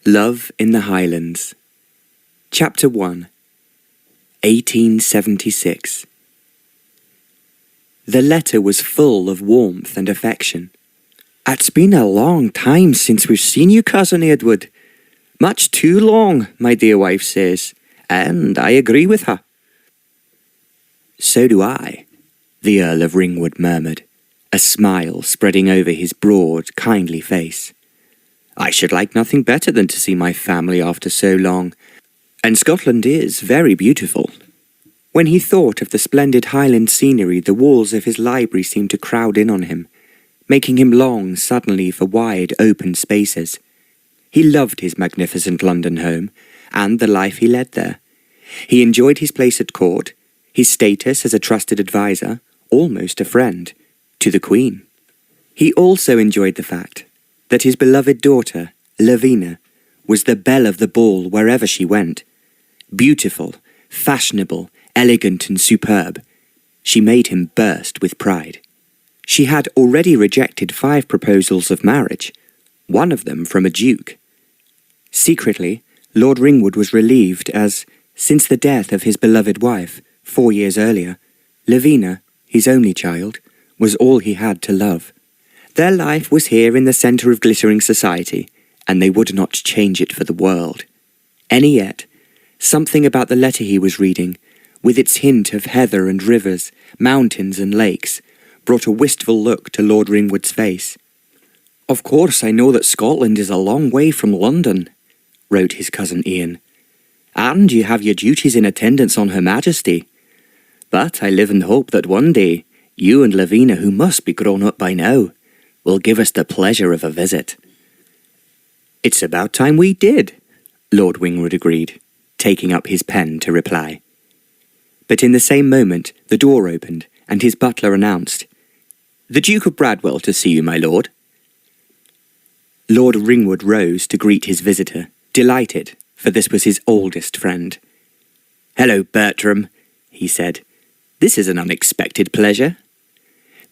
Love in the Highlands. Chapter 1. 1876. The letter was full of warmth and affection. "It's been a long time since we've seen you, Cousin Edward. Much too long, my dear wife says, and I agree with her." "So do I," the Earl of Ringwood murmured, a smile spreading over his broad, kindly face. "I should like nothing better than to see my family after so long, and Scotland is very beautiful." When he thought of the splendid Highland scenery, the walls of his library seemed to crowd in on him, making him long suddenly for wide, open spaces. He loved his magnificent London home, and the life he led there. He enjoyed his place at court, his status as a trusted adviser, almost a friend, to the Queen. He also enjoyed the fact that his beloved daughter, Lavina, was the belle of the ball wherever she went. Beautiful, fashionable, elegant and superb, she made him burst with pride. She had already rejected 5 proposals of marriage, one of them from a duke. Secretly, Lord Ringwood was relieved as, since the death of his beloved wife, 4 years earlier, Lavina, his only child, was all he had to love. Their life was here in the centre of glittering society, and they would not change it for the world. And yet, something about the letter he was reading, with its hint of heather and rivers, mountains and lakes, brought a wistful look to Lord Ringwood's face. "Of course I know that Scotland is a long way from London," wrote his cousin Ian, "and you have your duties in attendance on Her Majesty. But I live in hope that one day, you and Lavina, who must be grown up by now, will give us the pleasure of a visit." "It's about time we did," Lord Ringwood agreed, taking up his pen to reply. But in the same moment the door opened, and his butler announced, "The Duke of Bradwell to see you, my lord." Lord Ringwood rose to greet his visitor, delighted, for this was his oldest friend. "Hello, Bertram," he said. "This is an unexpected pleasure."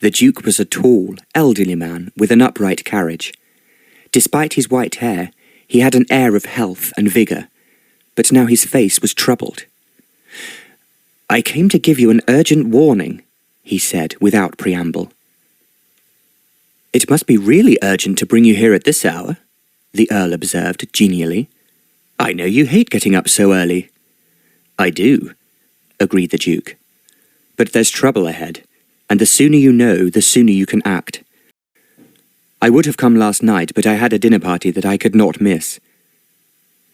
The Duke was a tall, elderly man with an upright carriage. Despite his white hair, he had an air of health and vigour, but now his face was troubled. "I came to give you an urgent warning," he said without preamble. "It must be really urgent to bring you here at this hour," the Earl observed genially. "I know you hate getting up so early." "I do," agreed the Duke. "But there's trouble ahead, and the sooner you know, the sooner you can act. I would have come last night, but I had a dinner party that I could not miss."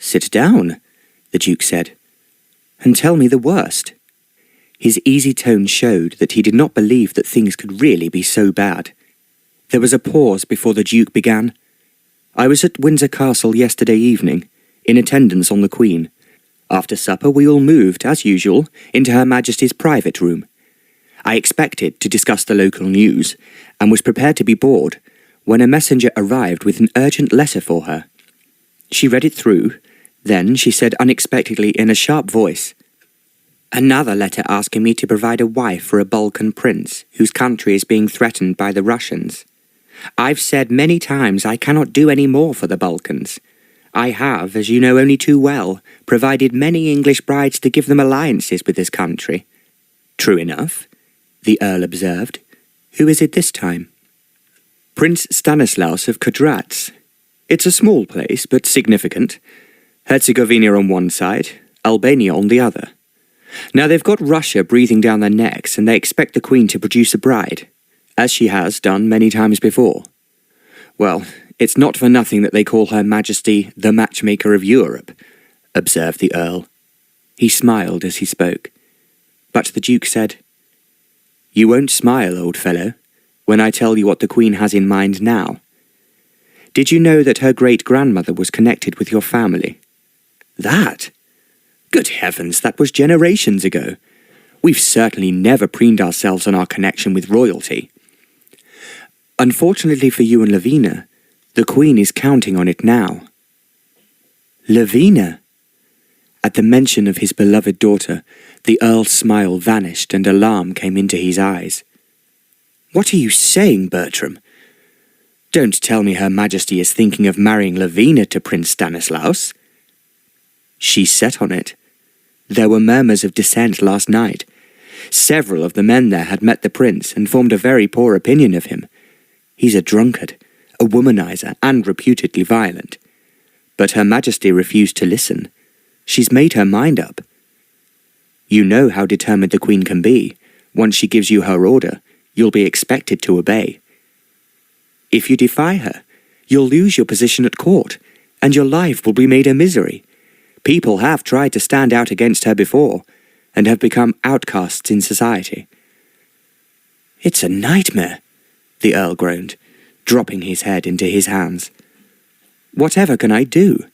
"Sit down," the Duke said, "and tell me the worst." His easy tone showed that he did not believe that things could really be so bad. There was a pause before the Duke began. "I was at Windsor Castle yesterday evening, in attendance on the Queen. After supper we all moved, as usual, into Her Majesty's private room. I expected to discuss the local news, and was prepared to be bored, when a messenger arrived with an urgent letter for her. She read it through, then she said unexpectedly in a sharp voice, 'Another letter asking me to provide a wife for a Balkan prince, whose country is being threatened by the Russians. I've said many times I cannot do any more for the Balkans. I have, as you know only too well, provided many English brides to give them alliances with this country.'" "True enough," the Earl observed. "Who is it this time?" "Prince Stanislaus of Kodratz. It's a small place, but significant. Herzegovina on one side, Albania on the other. Now they've got Russia breathing down their necks, and they expect the Queen to produce a bride, as she has done many times before. Well, it's not for nothing that they call Her Majesty the matchmaker of Europe," observed the Earl. He smiled as he spoke, but the Duke said, "You won't smile, old fellow, when I tell you what the Queen has in mind now. Did you know that her great-grandmother was connected with your family?" "That? Good heavens, that was generations ago. We've certainly never preened ourselves on our connection with royalty." "Unfortunately for you and Lavina, the Queen is counting on it now." "Lavina?" At the mention of his beloved daughter, the Earl's smile vanished and alarm came into his eyes. "What are you saying, Bertram?" Don't tell me Her Majesty is thinking of marrying Lavina to Prince Stanislaus. She's set on it. There were murmurs of dissent last night. Several of the men there had met the prince and formed a very poor opinion of him. He's a drunkard, a womanizer, and reputedly violent. But Her Majesty refused to listen. She's made her mind up. You know how determined the Queen can be. Once she gives you her order, you'll be expected to obey. If you defy her, you'll lose your position at court, and your life will be made a misery. People have tried to stand out against her before, and have become outcasts in society. It's a nightmare, the Earl groaned, dropping his head into his hands. Whatever can I do?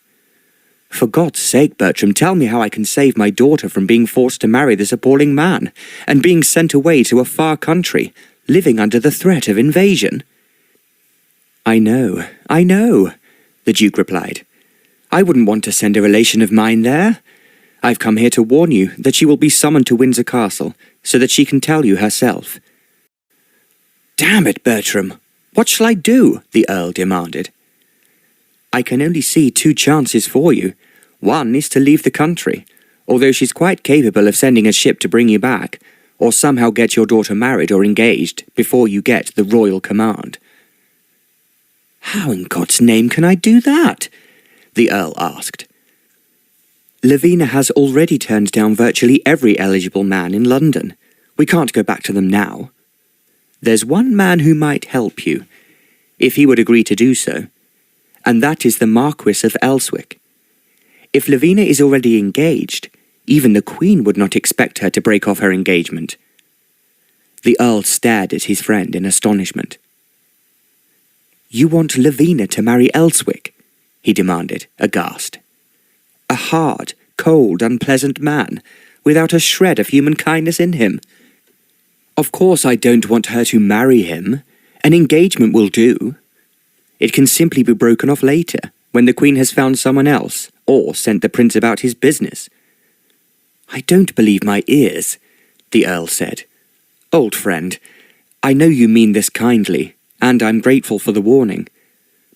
For God's sake, Bertram, tell me how I can save my daughter from being forced to marry this appalling man, and being sent away to a far country, living under the threat of invasion. I know, the Duke replied. I wouldn't want to send a relation of mine there. I've come here to warn you that she will be summoned to Windsor Castle, so that she can tell you herself. Damn it, Bertram! What shall I do? The Earl demanded. I can only see two chances for you. One is to leave the country, although she's quite capable of sending a ship to bring you back, or somehow get your daughter married or engaged before you get the royal command. How in God's name can I do that? The Earl asked. Lavina has already turned down virtually every eligible man in London. We can't go back to them now. There's one man who might help you, if he would agree to do so, and that is the Marquis of Elswick. If Lavina is already engaged, even the Queen would not expect her to break off her engagement. The Earl stared at his friend in astonishment. You want Lavina to marry Elswick? He demanded, aghast. A hard, cold, unpleasant man, without a shred of human kindness in him. Of course I don't want her to marry him. An engagement will do. It can simply be broken off later, when the Queen has found someone else, or sent the prince about his business. I don't believe my ears, the Earl said. Old friend, I know you mean this kindly, and I'm grateful for the warning.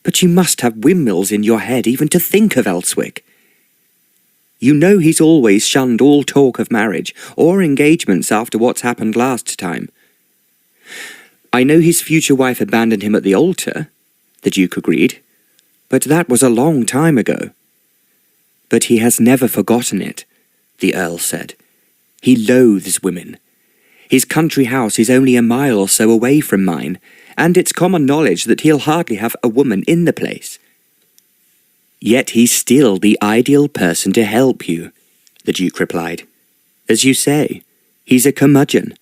But you must have windmills in your head even to think of Elswick. You know he's always shunned all talk of marriage or engagements after what's happened last time. I know his future wife abandoned him at the altar, the Duke agreed, but that was a long time ago. But he has never forgotten it, the Earl said. He loathes women. His country house is only a mile or so away from mine, and it's common knowledge that he'll hardly have a woman in the place. Yet he's still the ideal person to help you, the Duke replied. As you say, he's a curmudgeon,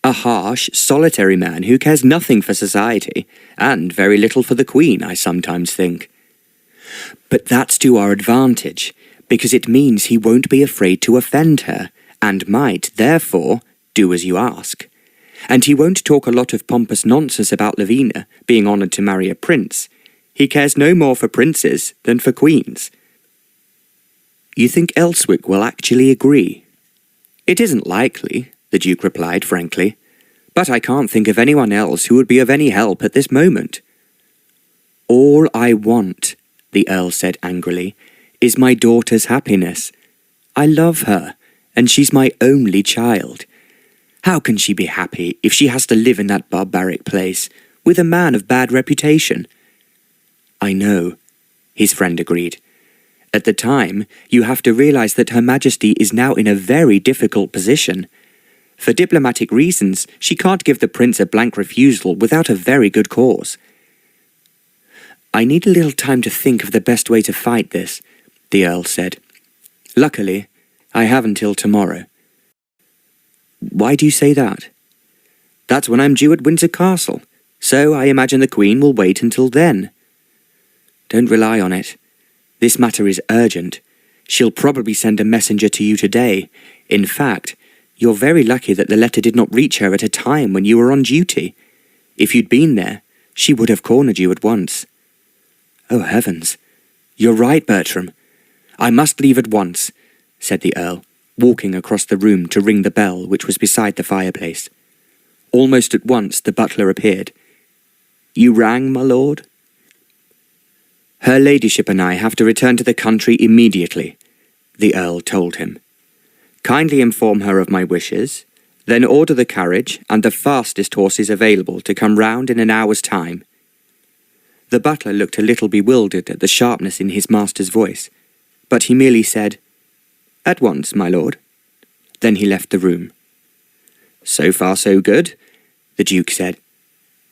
a harsh, solitary man who cares nothing for society, and very little for the Queen, I sometimes think. But that's to our advantage, because it means he won't be afraid to offend her, and might, therefore, do as you ask. And he won't talk a lot of pompous nonsense about Lavina being honoured to marry a prince. He cares no more for princes than for queens. You think Elswick will actually agree? It isn't likely, the Duke replied frankly, but I can't think of anyone else who would be of any help at this moment. All I want, the Earl said angrily, is my daughter's happiness. I love her, and she's my only child. How can she be happy if she has to live in that barbaric place, with a man of bad reputation? I know, his friend agreed. At the time, you have to realize that Her Majesty is now in a very difficult position. For diplomatic reasons, she can't give the prince a blank refusal without a very good cause. I need a little time to think of the best way to fight this, the Earl said. Luckily, I have until tomorrow. Why do you say that? That's when I'm due at Windsor Castle, so I imagine the Queen will wait until then. Don't rely on it. This matter is urgent. She'll probably send a messenger to you today. In fact, you're very lucky that the letter did not reach her at a time when you were on duty. If you'd been there, she would have cornered you at once. Oh, heavens. You're right, Bertram. I must leave at once, said the Earl, walking across the room to ring the bell which was beside the fireplace. Almost at once the butler appeared. You rang, my lord? Her ladyship and I have to return to the country immediately, the Earl told him. Kindly inform her of my wishes, then order the carriage and the fastest horses available to come round in an hour's time. The butler looked a little bewildered at the sharpness in his master's voice, but he merely said, "At once, my lord." Then he left the room. "So far so good," the Duke said.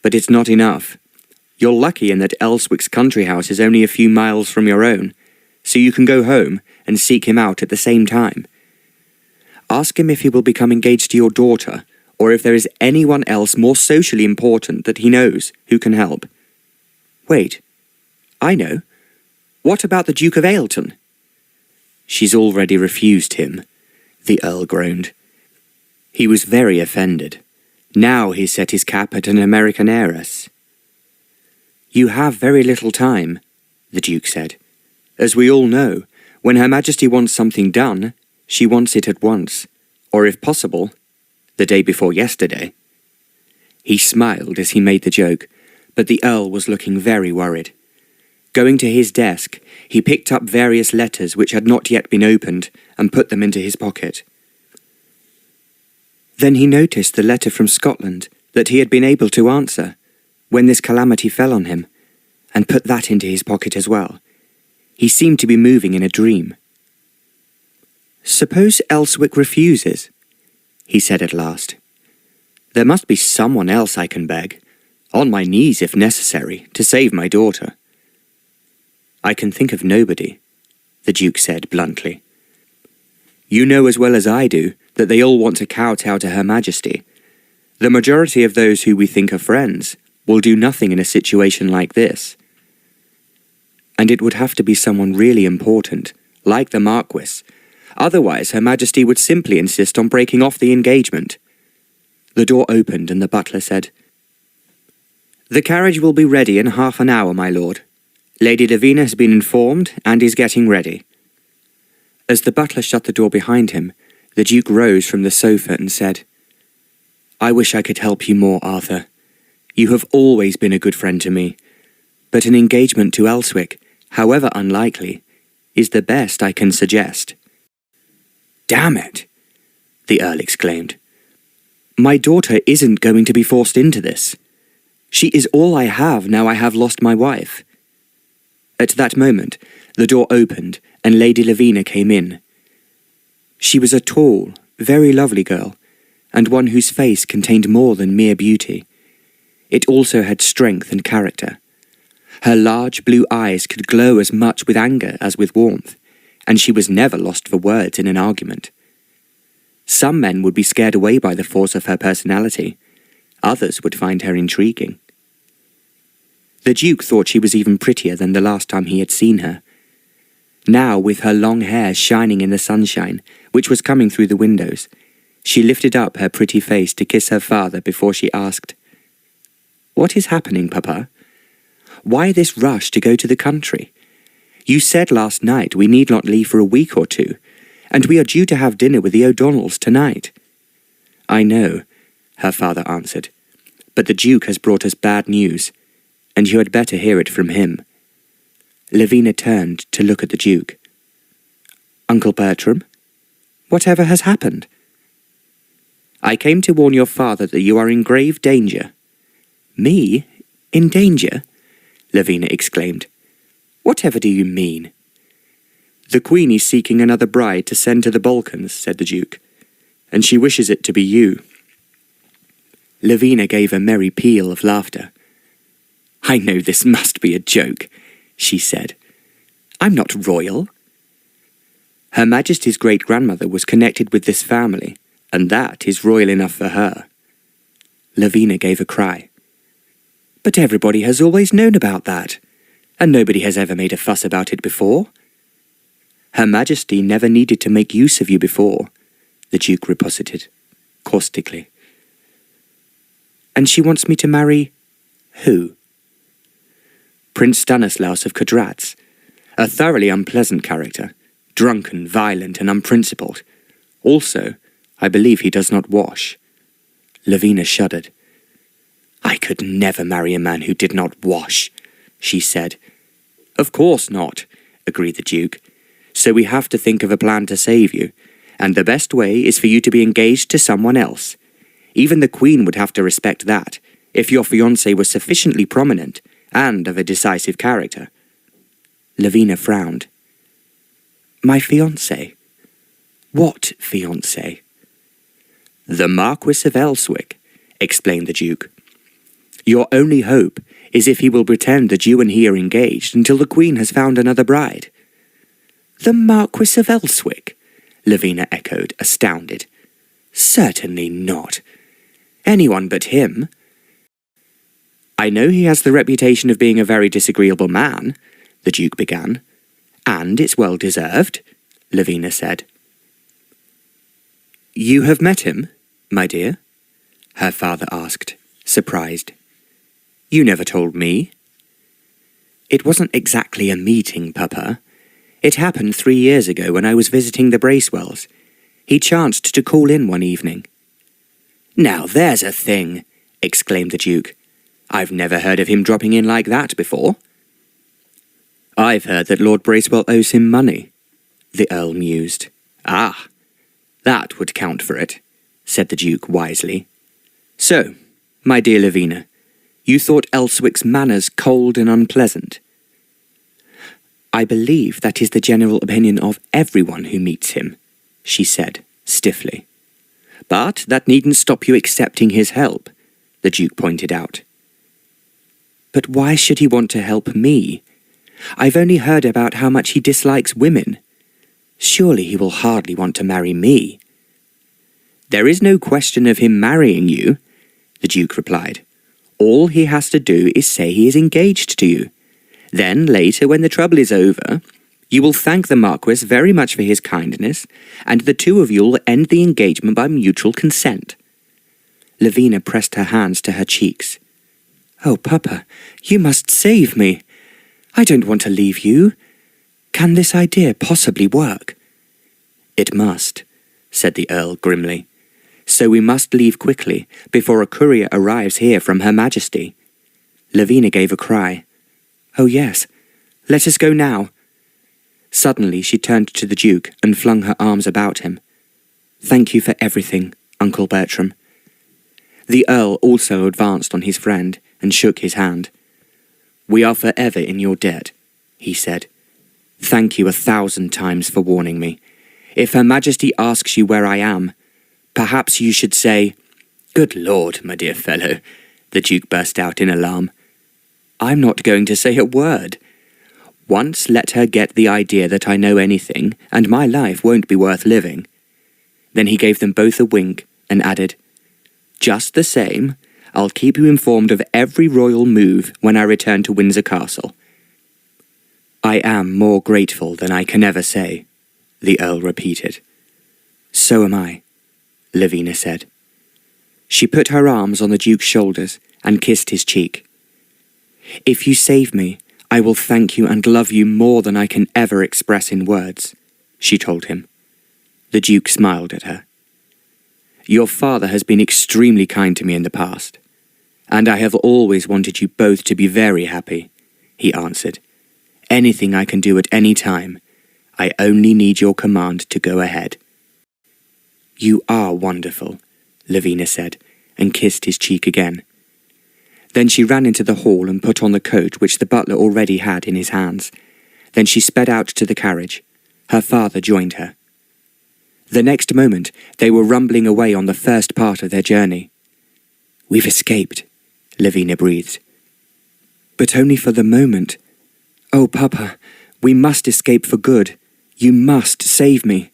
"But it's not enough. You're lucky in that Elswick's country house is only a few miles from your own, so you can go home and seek him out at the same time. Ask him if he will become engaged to your daughter, or if there is anyone else more socially important that he knows who can help. Wait, I know. What about the Duke of Ailton?" "She's already refused him," the Earl groaned. He was very offended. Now he set his cap at an American heiress. "You have very little time," the Duke said. "As we all know, when Her Majesty wants something done, she wants it at once, or if possible, the day before yesterday." He smiled as he made the joke, but the Earl was looking very worried. Going to his desk, he picked up various letters which had not yet been opened and put them into his pocket. Then he noticed the letter from Scotland that he had been able to answer when this calamity fell on him, and put that into his pocket as well. He seemed to be moving in a dream. "Suppose Elswick refuses," he said at last. "There must be someone else I can beg, on my knees if necessary, to save my daughter." "I can think of nobody," the Duke said bluntly. "You know as well as I do that they all want to kowtow to Her Majesty. The majority of those who we think are friends will do nothing in a situation like this. And it would have to be someone really important, like the Marquis. Otherwise Her Majesty would simply insist on breaking off the engagement." The door opened and the butler said, "The carriage will be ready in half an hour, my lord. Lady Lavina has been informed and is getting ready." As the butler shut the door behind him, the Duke rose from the sofa and said, "I wish I could help you more, Arthur. You have always been a good friend to me, but an engagement to Elswick, however unlikely, is the best I can suggest." "Damn it!" the Earl exclaimed. "My daughter isn't going to be forced into this. She is all I have now I have lost my wife." At that moment, the door opened and Lady Lavina came in. She was a tall, very lovely girl, and one whose face contained more than mere beauty. It also had strength and character. Her large blue eyes could glow as much with anger as with warmth, and she was never lost for words in an argument. Some men would be scared away by the force of her personality. Others would find her intriguing. The Duke thought she was even prettier than the last time he had seen her. Now, with her long hair shining in the sunshine, which was coming through the windows, she lifted up her pretty face to kiss her father before she asked, "What is happening, Papa? Why this rush to go to the country? You said last night we need not leave for a week or two, and we are due to have dinner with the O'Donnells tonight." "I know," her father answered, "but the Duke has brought us bad news, and you had better hear it from him." Lavina turned to look at the Duke. "Uncle Bertram, whatever has happened?" "I came to warn your father that you are in grave danger." "Me? In danger?" Lavina exclaimed. "Whatever do you mean?" "The Queen is seeking another bride to send to the Balkans," said the Duke, "and she wishes it to be you." Lavina gave a merry peal of laughter. "I know this must be a joke," she said. "I'm not royal." Her Majesty's great-grandmother was connected with this family, and that is royal enough for her. Lavina gave a cry. "But everybody has always known about that, and nobody has ever made a fuss about it before." "Her Majesty never needed to make use of you before," the Duke reposited, caustically. "And she wants me to marry who?" "Prince Stanislaus of Kodratz, a thoroughly unpleasant character, drunken, violent, and unprincipled. Also, I believe he does not wash." Lavina shuddered. "I could never marry a man who did not wash," she said. Of course not, agreed the Duke. So we have to think of a plan to save you, and the best way is for you to be engaged to someone else. Even the Queen would have to respect that, if your fiancé was sufficiently prominent and of a decisive character. Lavina frowned. My fiancé? What fiancé? The Marquis of Elswick, explained the Duke. Your only hope is if he will pretend that you and he are engaged until the Queen has found another bride. The Marquis of Elswick? Lavina echoed, astounded. Certainly not. Anyone but him. I know he has the reputation of being a very disagreeable man, the Duke began. And it's well deserved, Lavina said. You have met him, my dear? Her father asked, surprised. You never told me. It wasn't exactly a meeting, Papa. It happened 3 years ago when I was visiting the Bracewells. He chanced to call in one evening. Now there's a thing, exclaimed the Duke. I've never heard of him dropping in like that before. I've heard that Lord Bracewell owes him money, the Earl mused. Ah, that would count for it, said the Duke wisely. So, my dear Lavina, you thought Elswick's manners cold and unpleasant. I believe that is the general opinion of everyone who meets him, she said, stiffly. But that needn't stop you accepting his help, the Duke pointed out. But why should he want to help me? I've only heard about how much he dislikes women. Surely he will hardly want to marry me. There is no question of him marrying you, the Duke replied. All he has to do is say he is engaged to you. Then, later, when the trouble is over, you will thank the Marquis very much for his kindness, and the two of you will end the engagement by mutual consent. Lavina pressed her hands to her cheeks. Oh, Papa, you must save me. I don't want to leave you. Can this idea possibly work? It must, said the Earl grimly. So we must leave quickly, before a courier arrives here from Her Majesty. Lavina gave a cry. Oh yes, let us go now. Suddenly she turned to the Duke and flung her arms about him. Thank you for everything, Uncle Bertram. The Earl also advanced on his friend and shook his hand. We are forever in your debt, he said. Thank you 1,000 times for warning me. If Her Majesty asks you where I am, perhaps you should say, Good Lord, my dear fellow, the Duke burst out in alarm. I'm not going to say a word. Once let her get the idea that I know anything, and my life won't be worth living. Then he gave them both a wink and added, Just the same, I'll keep you informed of every royal move when I return to Windsor Castle. I am more grateful than I can ever say, the Earl repeated. So am I, Lavina said. She put her arms on the Duke's shoulders and kissed his cheek. If you save me, I will thank you and love you more than I can ever express in words, she told him. The Duke smiled at her. Your father has been extremely kind to me in the past, and I have always wanted you both to be very happy, he answered. Anything I can do at any time. I only need your command to go ahead. You are wonderful, Lavina said, and kissed his cheek again. Then she ran into the hall and put on the coat which the butler already had in his hands. Then she sped out to the carriage. Her father joined her. The next moment they were rumbling away on the first part of their journey. We've escaped, Lavina breathed. But only for the moment. Oh, Papa, we must escape for good. You must save me.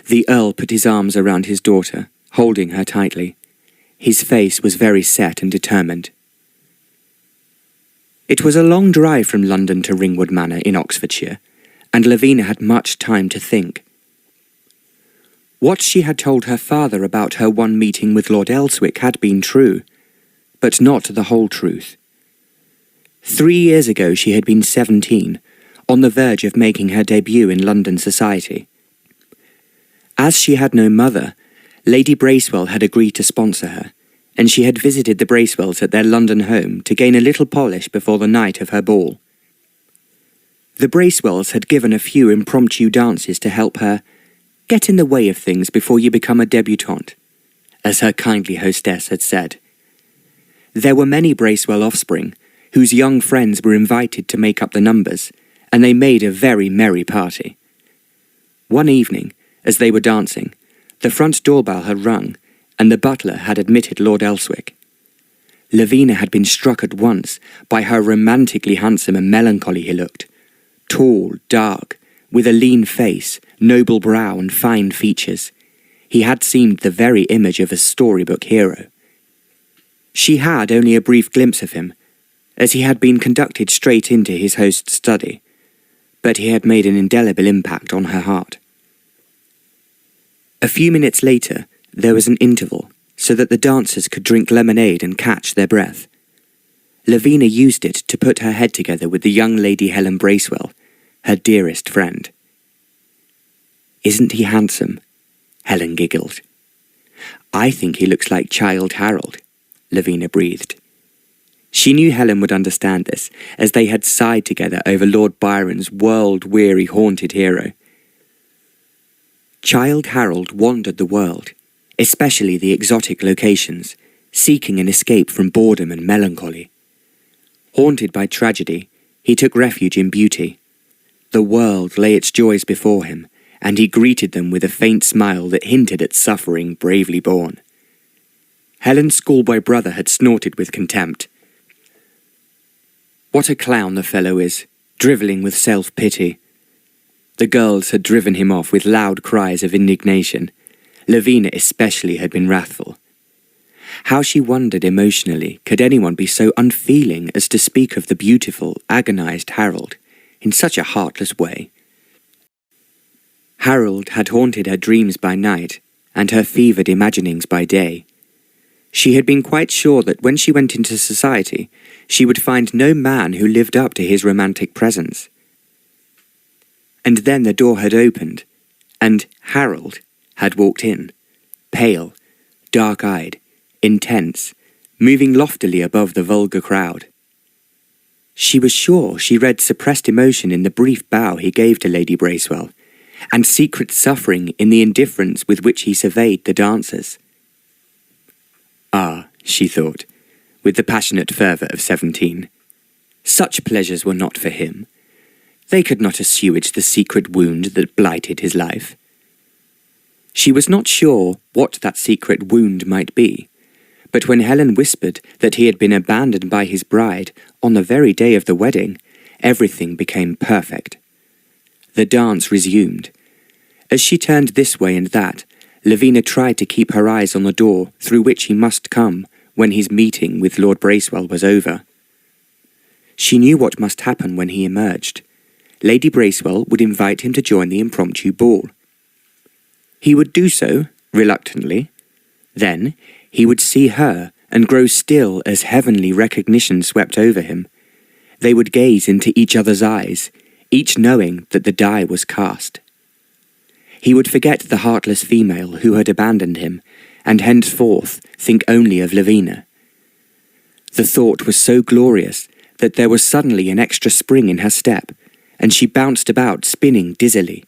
The Earl put his arms around his daughter, holding her tightly. His face was very set and determined. It was a long drive from London to Ringwood Manor in Oxfordshire, and Lavina had much time to think. What she had told her father about her one meeting with Lord Elswick had been true, but not the whole truth. 3 years ago she had been 17, on the verge of making her debut in London society. As she had no mother, Lady Bracewell had agreed to sponsor her, and she had visited the Bracewells at their London home to gain a little polish before the night of her ball. The Bracewells had given a few impromptu dances to help her get in the way of things before you become a debutante, as her kindly hostess had said. There were many Bracewell offspring, whose young friends were invited to make up the numbers, and they made a very merry party. One evening, as they were dancing, the front doorbell had rung, and the butler had admitted Lord Elswick. Lavina had been struck at once by how romantically handsome and melancholy he looked. Tall, dark, with a lean face, noble brow and fine features. He had seemed the very image of a storybook hero. She had only a brief glimpse of him, as he had been conducted straight into his host's study, but he had made an indelible impact on her heart. A few minutes later, there was an interval, so that the dancers could drink lemonade and catch their breath. Lavina used it to put her head together with the young Lady Helen Bracewell, her dearest friend. "Isn't he handsome?" Helen giggled. "I think he looks like Childe Harold," Lavina breathed. She knew Helen would understand this, as they had sighed together over Lord Byron's world-weary haunted hero. Childe Harold wandered the world, especially the exotic locations, seeking an escape from boredom and melancholy. Haunted by tragedy, he took refuge in beauty. The world lay its joys before him, and he greeted them with a faint smile that hinted at suffering bravely borne. Helen's schoolboy brother had snorted with contempt. "What a clown the fellow is, drivelling with self-pity." The girls had driven him off with loud cries of indignation. Lavina especially had been wrathful. How she wondered emotionally could anyone be so unfeeling as to speak of the beautiful, agonized Harold in such a heartless way. Harold had haunted her dreams by night and her fevered imaginings by day. She had been quite sure that when she went into society, she would find no man who lived up to his romantic presence. And then the door had opened, and Harold had walked in, pale, dark-eyed, intense, moving loftily above the vulgar crowd. She was sure she read suppressed emotion in the brief bow he gave to Lady Bracewell, and secret suffering in the indifference with which he surveyed the dancers. Ah, she thought, with the passionate fervour of 17, such pleasures were not for him. They could not assuage the secret wound that blighted his life. She was not sure what that secret wound might be, but when Helen whispered that he had been abandoned by his bride on the very day of the wedding, everything became perfect. The dance resumed. As she turned this way and that, Lavina tried to keep her eyes on the door through which he must come when his meeting with Lord Bracewell was over. She knew what must happen when he emerged. Lady Bracewell would invite him to join the impromptu ball. He would do so, reluctantly. Then he would see her and grow still as heavenly recognition swept over him. They would gaze into each other's eyes, each knowing that the die was cast. He would forget the heartless female who had abandoned him, and henceforth think only of Lavina. The thought was so glorious that there was suddenly an extra spring in her step, and she bounced about, spinning dizzily.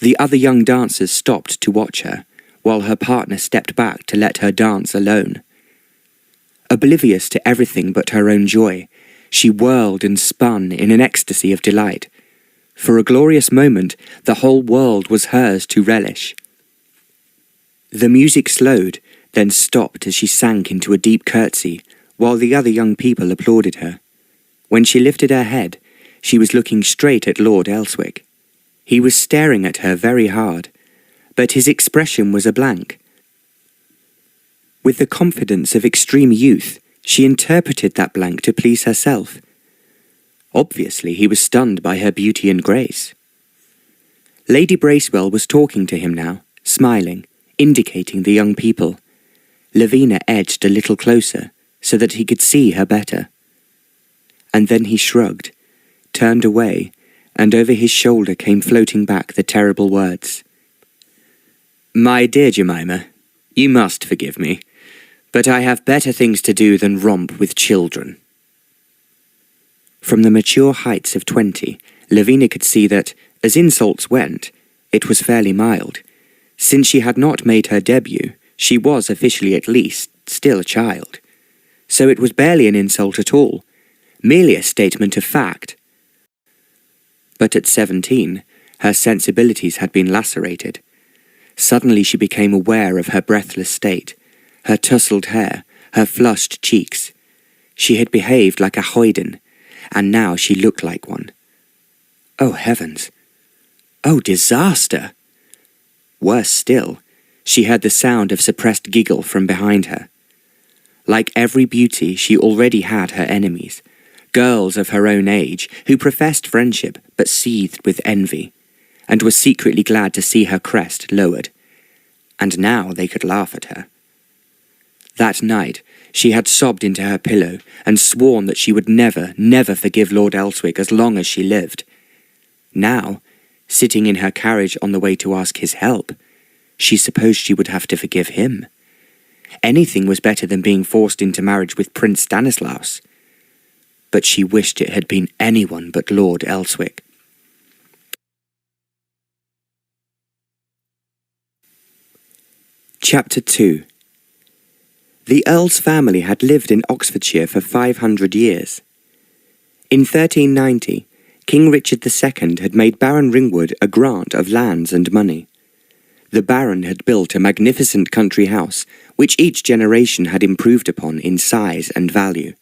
The other young dancers stopped to watch her, while her partner stepped back to let her dance alone. Oblivious to everything but her own joy, she whirled and spun in an ecstasy of delight. For a glorious moment, the whole world was hers to relish. The music slowed, then stopped as she sank into a deep curtsy, while the other young people applauded her. When she lifted her head, she was looking straight at Lord Elswick. He was staring at her very hard, but his expression was a blank. With the confidence of extreme youth, she interpreted that blank to please herself. Obviously, he was stunned by her beauty and grace. Lady Bracewell was talking to him now, smiling, indicating the young people. Lavina edged a little closer, so that he could see her better. And then he shrugged, turned away, and over his shoulder came floating back the terrible words. "My dear Jemima, you must forgive me, but I have better things to do than romp with children." From the mature heights of 20, Lavina could see that, as insults went, it was fairly mild. Since she had not made her debut, she was officially at least still a child. So it was barely an insult at all, merely a statement of fact. But at 17, her sensibilities had been lacerated. Suddenly she became aware of her breathless state, her tousled hair, her flushed cheeks. She had behaved like a hoyden, and now she looked like one. Oh heavens! Oh disaster! Worse still, she heard the sound of suppressed giggle from behind her. Like every beauty, she already had her enemies, girls of her own age who professed friendship but seethed with envy, and were secretly glad to see her crest lowered. And now they could laugh at her. That night, she had sobbed into her pillow and sworn that she would never, never forgive Lord Elswick as long as she lived. Now, sitting in her carriage on the way to ask his help, she supposed she would have to forgive him. Anything was better than being forced into marriage with Prince Stanislaus. But she wished it had been anyone but Lord Elswick. Chapter 2. The Earl's family had lived in Oxfordshire for 500 years. In 1390, King Richard II had made Baron Ringwood a grant of lands and money. The Baron had built a magnificent country house, which each generation had improved upon in size and value.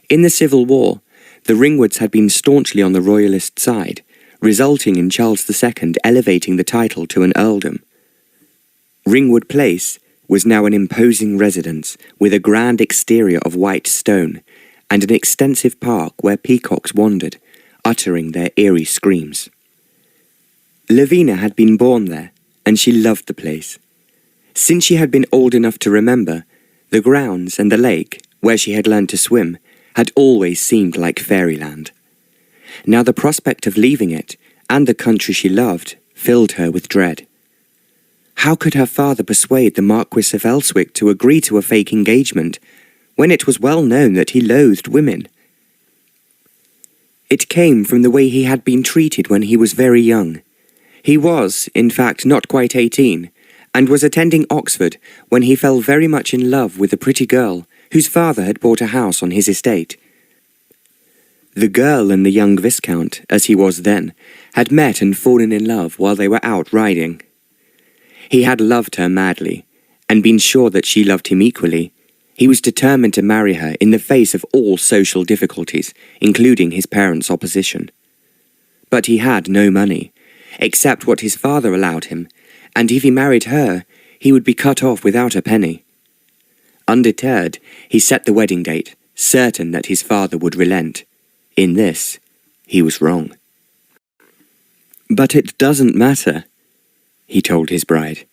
In the Civil War, the Ringwoods had been staunchly on the royalist side, resulting in Charles II elevating the title to an earldom. Ringwood Place was now an imposing residence with a grand exterior of white stone and an extensive park where peacocks wandered, uttering their eerie screams. Lavina had been born there, and she loved the place. Since she had been old enough to remember, the grounds and the lake, where she had learned to swim, had always seemed like fairyland. Now the prospect of leaving it, and the country she loved, filled her with dread. How could her father persuade the Marquis of Elswick to agree to a fake engagement, when it was well known that he loathed women? It came from the way he had been treated when he was very young. He was, in fact, not quite 18, and was attending Oxford when he fell very much in love with a pretty girl whose father had bought a house on his estate. The girl and the young Viscount, as he was then, had met and fallen in love while they were out riding. He had loved her madly, and been sure that she loved him equally. He was determined to marry her in the face of all social difficulties, including his parents' opposition. But he had no money, except what his father allowed him, and if he married her, he would be cut off without a penny. Undeterred, he set the wedding date, certain that his father would relent. In this, he was wrong. "But it doesn't matter," he told his bride.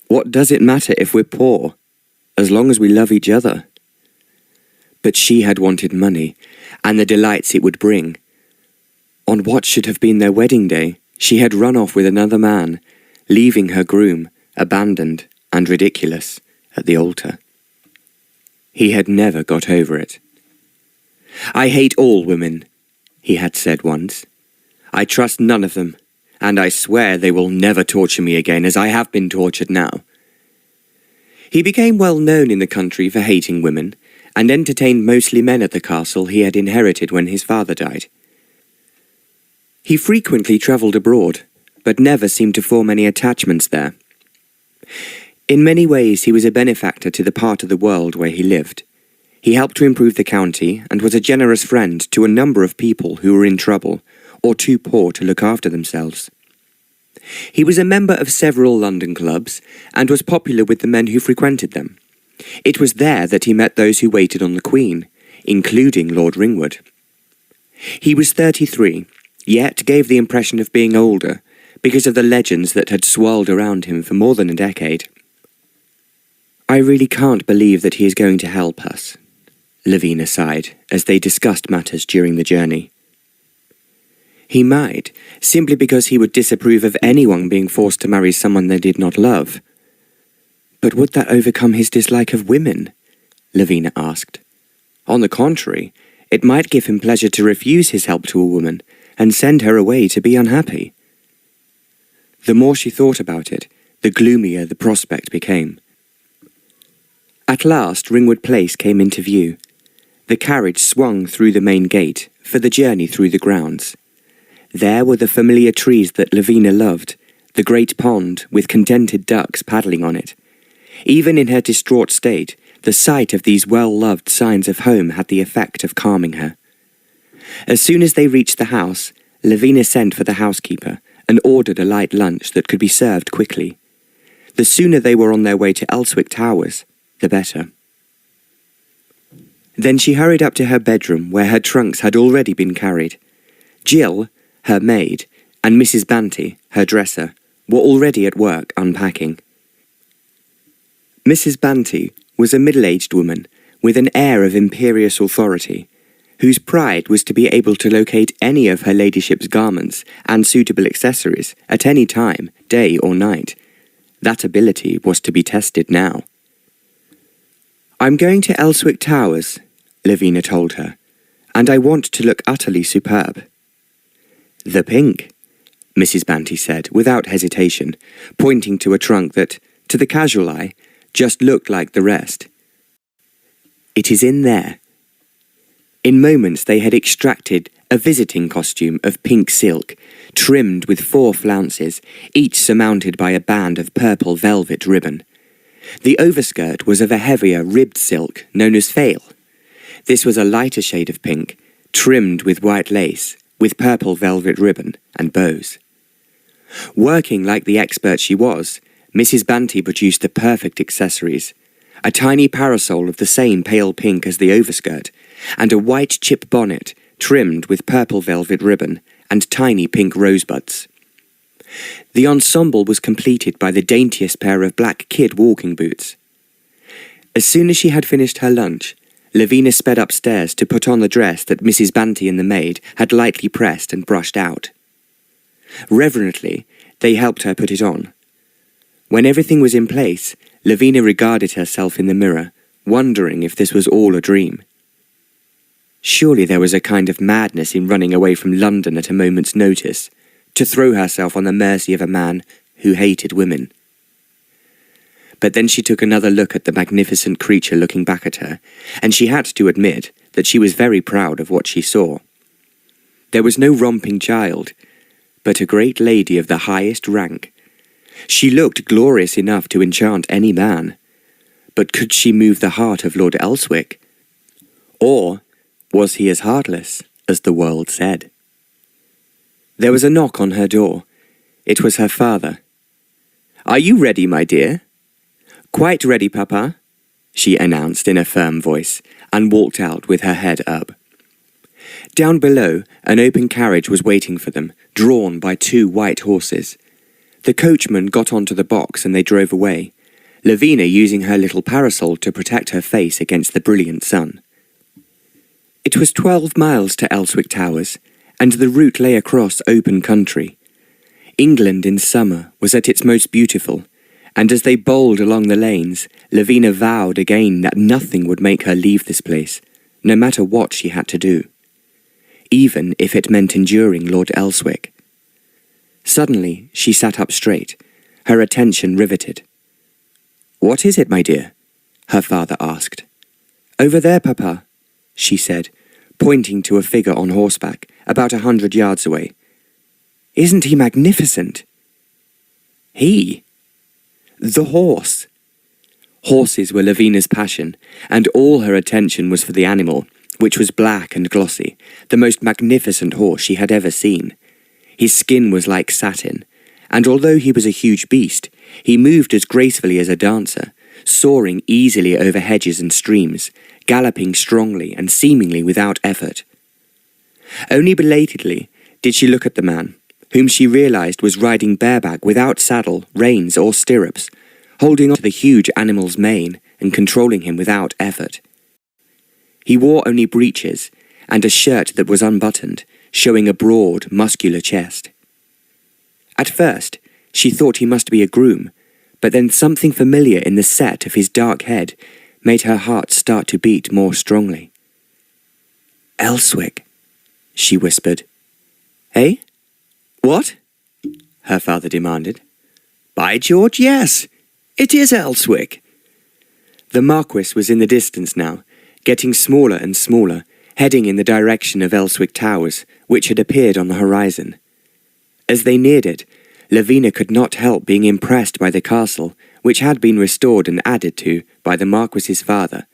"What does it matter if we're poor, as long as we love each other?" But she had wanted money, and the delights it would bring. On what should have been their wedding day, she had run off with another man, leaving her groom, abandoned and ridiculous, at the altar. He had never got over it. "I hate all women," he had said once. "I trust none of them, and I swear they will never torture me again as I have been tortured now." He became well known in the country for hating women, and entertained mostly men at the castle he had inherited when his father died. He frequently travelled abroad, but never seemed to form any attachments there. In many ways he was a benefactor to the part of the world where he lived. He helped to improve the county, and was a generous friend to a number of people who were in trouble, or too poor to look after themselves. He was a member of several London clubs, and was popular with the men who frequented them. It was there that he met those who waited on the Queen, including Lord Ringwood. He was 33, yet gave the impression of being older, because of the legends that had swirled around him for more than a decade. "I really can't believe that he is going to help us," Lavina sighed, as they discussed matters during the journey. He might, simply because he would disapprove of anyone being forced to marry someone they did not love. But would that overcome his dislike of women? Lavina asked. On the contrary, It might give him pleasure to refuse his help to a woman and send her away to be unhappy. The more she thought about it, the gloomier the prospect became. At last Ringwood Place came into view. The carriage swung through the main gate for the journey through the grounds. There were the familiar trees that Lavina loved, the great pond with contented ducks paddling on it. Even in her distraught state, the sight of these well-loved signs of home had the effect of calming her. As soon as they reached the house, Lavina sent for the housekeeper and ordered a light lunch that could be served quickly. The sooner they were on their way to Elswick Towers, the better. Then she hurried up to her bedroom where her trunks had already been carried. Jill, her maid, and Mrs. Banty, her dresser, were already at work unpacking. Mrs. Banty was a middle-aged woman with an air of imperious authority, whose pride was to be able to locate any of her ladyship's garments and suitable accessories at any time, day or night. That ability was to be tested now. "I'm going to Elswick Towers," Lavina told her, "and I want to look utterly superb." "The pink," Mrs. Banty said, without hesitation, pointing to a trunk that, to the casual eye, just looked like the rest. "It is in there." In moments they had extracted a visiting costume of pink silk, trimmed with 4 flounces, each surmounted by a band of purple velvet ribbon. The overskirt was of a heavier ribbed silk known as fail. This was a lighter shade of pink, trimmed with white lace, with purple velvet ribbon and bows. Working like the expert she was, Mrs. Banty produced the perfect accessories: a tiny parasol of the same pale pink as the overskirt, and a white chip bonnet trimmed with purple velvet ribbon and tiny pink rosebuds. The ensemble was completed by the daintiest pair of black kid walking boots. As soon as she had finished her lunch, Lavina sped upstairs to put on the dress that Mrs. Banty and the maid had lightly pressed and brushed out. Reverently, they helped her put it on. When everything was in place, Lavina regarded herself in the mirror, wondering if this was all a dream. Surely there was a kind of madness in running away from London at a moment's notice, to throw herself on the mercy of a man who hated women. But then she took another look at the magnificent creature looking back at her, and she had to admit that she was very proud of what she saw. There was no romping child, but a great lady of the highest rank. She looked glorious enough to enchant any man, but could she move the heart of Lord Elswick? Or was he as heartless as the world said? There was a knock on her door. It was her father. "Are you ready, my dear?" "Quite ready, Papa," she announced in a firm voice, and walked out with her head up. Down below, an open carriage was waiting for them, drawn by 2 white horses. The coachman got onto the box and they drove away, Lavina using her little parasol to protect her face against the brilliant sun. It was 12 miles to Elswick Towers, and the route lay across open country. England in summer was at its most beautiful, and as they bowled along the lanes, Lavina vowed again that nothing would make her leave this place, no matter what she had to do, even if it meant enduring Lord Elswick. Suddenly she sat up straight, her attention riveted. "What is it, my dear?" her father asked. "Over there, Papa," she said, pointing to a figure on horseback, about 100 yards away. "Isn't he magnificent?" "He?" "The horse." Horses were Lavina's passion, and all her attention was for the animal, which was black and glossy, the most magnificent horse she had ever seen. His skin was like satin, and although he was a huge beast, he moved as gracefully as a dancer, soaring easily over hedges and streams, galloping strongly and seemingly without effort. Only belatedly did she look at the man, whom she realized was riding bareback without saddle, reins, or stirrups, holding on to the huge animal's mane and controlling him without effort. He wore only breeches and a shirt that was unbuttoned, showing a broad, muscular chest. At first, she thought he must be a groom, but then something familiar in the set of his dark head made her heart start to beat more strongly. Elswick, she whispered. Eh? What? Her father demanded. By George, yes. It is Elswick. The Marquis was in the distance now, getting smaller and smaller, heading in the direction of Elswick Towers, which had appeared on the horizon. As they neared it, Lavina could not help being impressed by the castle, which had been restored and added to by the Marquis's father.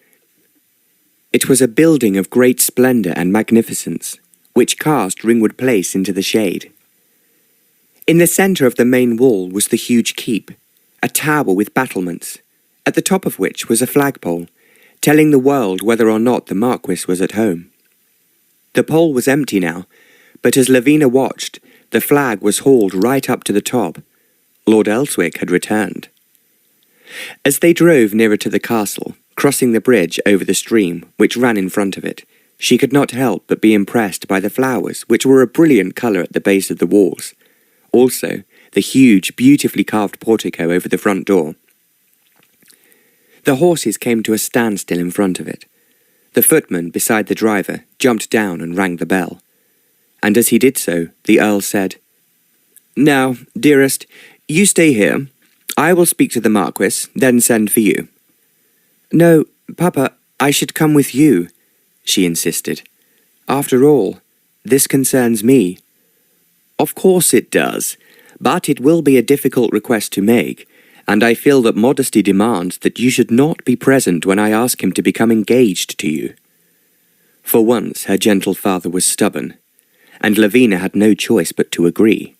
It was a building of great splendour and magnificence, which cast Ringwood Place into the shade. In the centre of the main wall was the huge keep, a tower with battlements, at the top of which was a flagpole, telling the world whether or not the Marquis was at home. The pole was empty now, but as Lavina watched, the flag was hauled right up to the top. Lord Elswick had returned. As they drove nearer to the castle, crossing the bridge over the stream which ran in front of it, she could not help but be impressed by the flowers, which were a brilliant colour at the base of the walls. Also, the huge, beautifully carved portico over the front door. The horses came to a standstill in front of it. The footman beside the driver jumped down and rang the bell. And as he did so, the Earl said, Now, dearest, you stay here. I will speak to the Marquis, then send for you. No, Papa, I should come with you, she insisted. After all, this concerns me. Of course it does, but it will be a difficult request to make, and I feel that modesty demands that you should not be present when I ask him to become engaged to you. For once her gentle father was stubborn, and Lavina had no choice but to agree.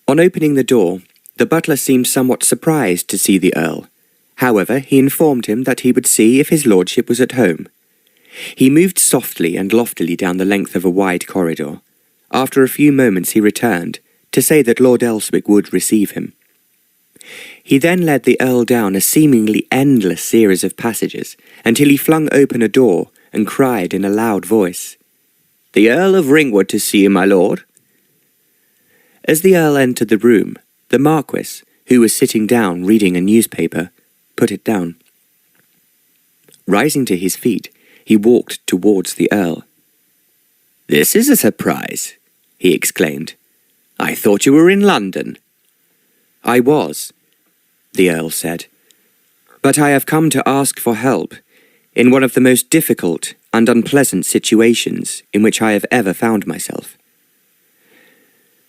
On opening the door, the butler seemed somewhat surprised to see the Earl. However, he informed him that he would see if his lordship was at home. He moved softly and loftily down the length of a wide corridor. After a few moments he returned, to say that Lord Elswick would receive him. He then led the Earl down a seemingly endless series of passages, until he flung open a door and cried in a loud voice, The Earl of Ringwood to see you, my lord. As the Earl entered the room, the Marquis, who was sitting down reading a newspaper, put it down. Rising to his feet, he walked towards the Earl. This is a surprise, he exclaimed. I thought you were in London. I was, the Earl said, but I have come to ask for help in one of the most difficult and unpleasant situations in which I have ever found myself.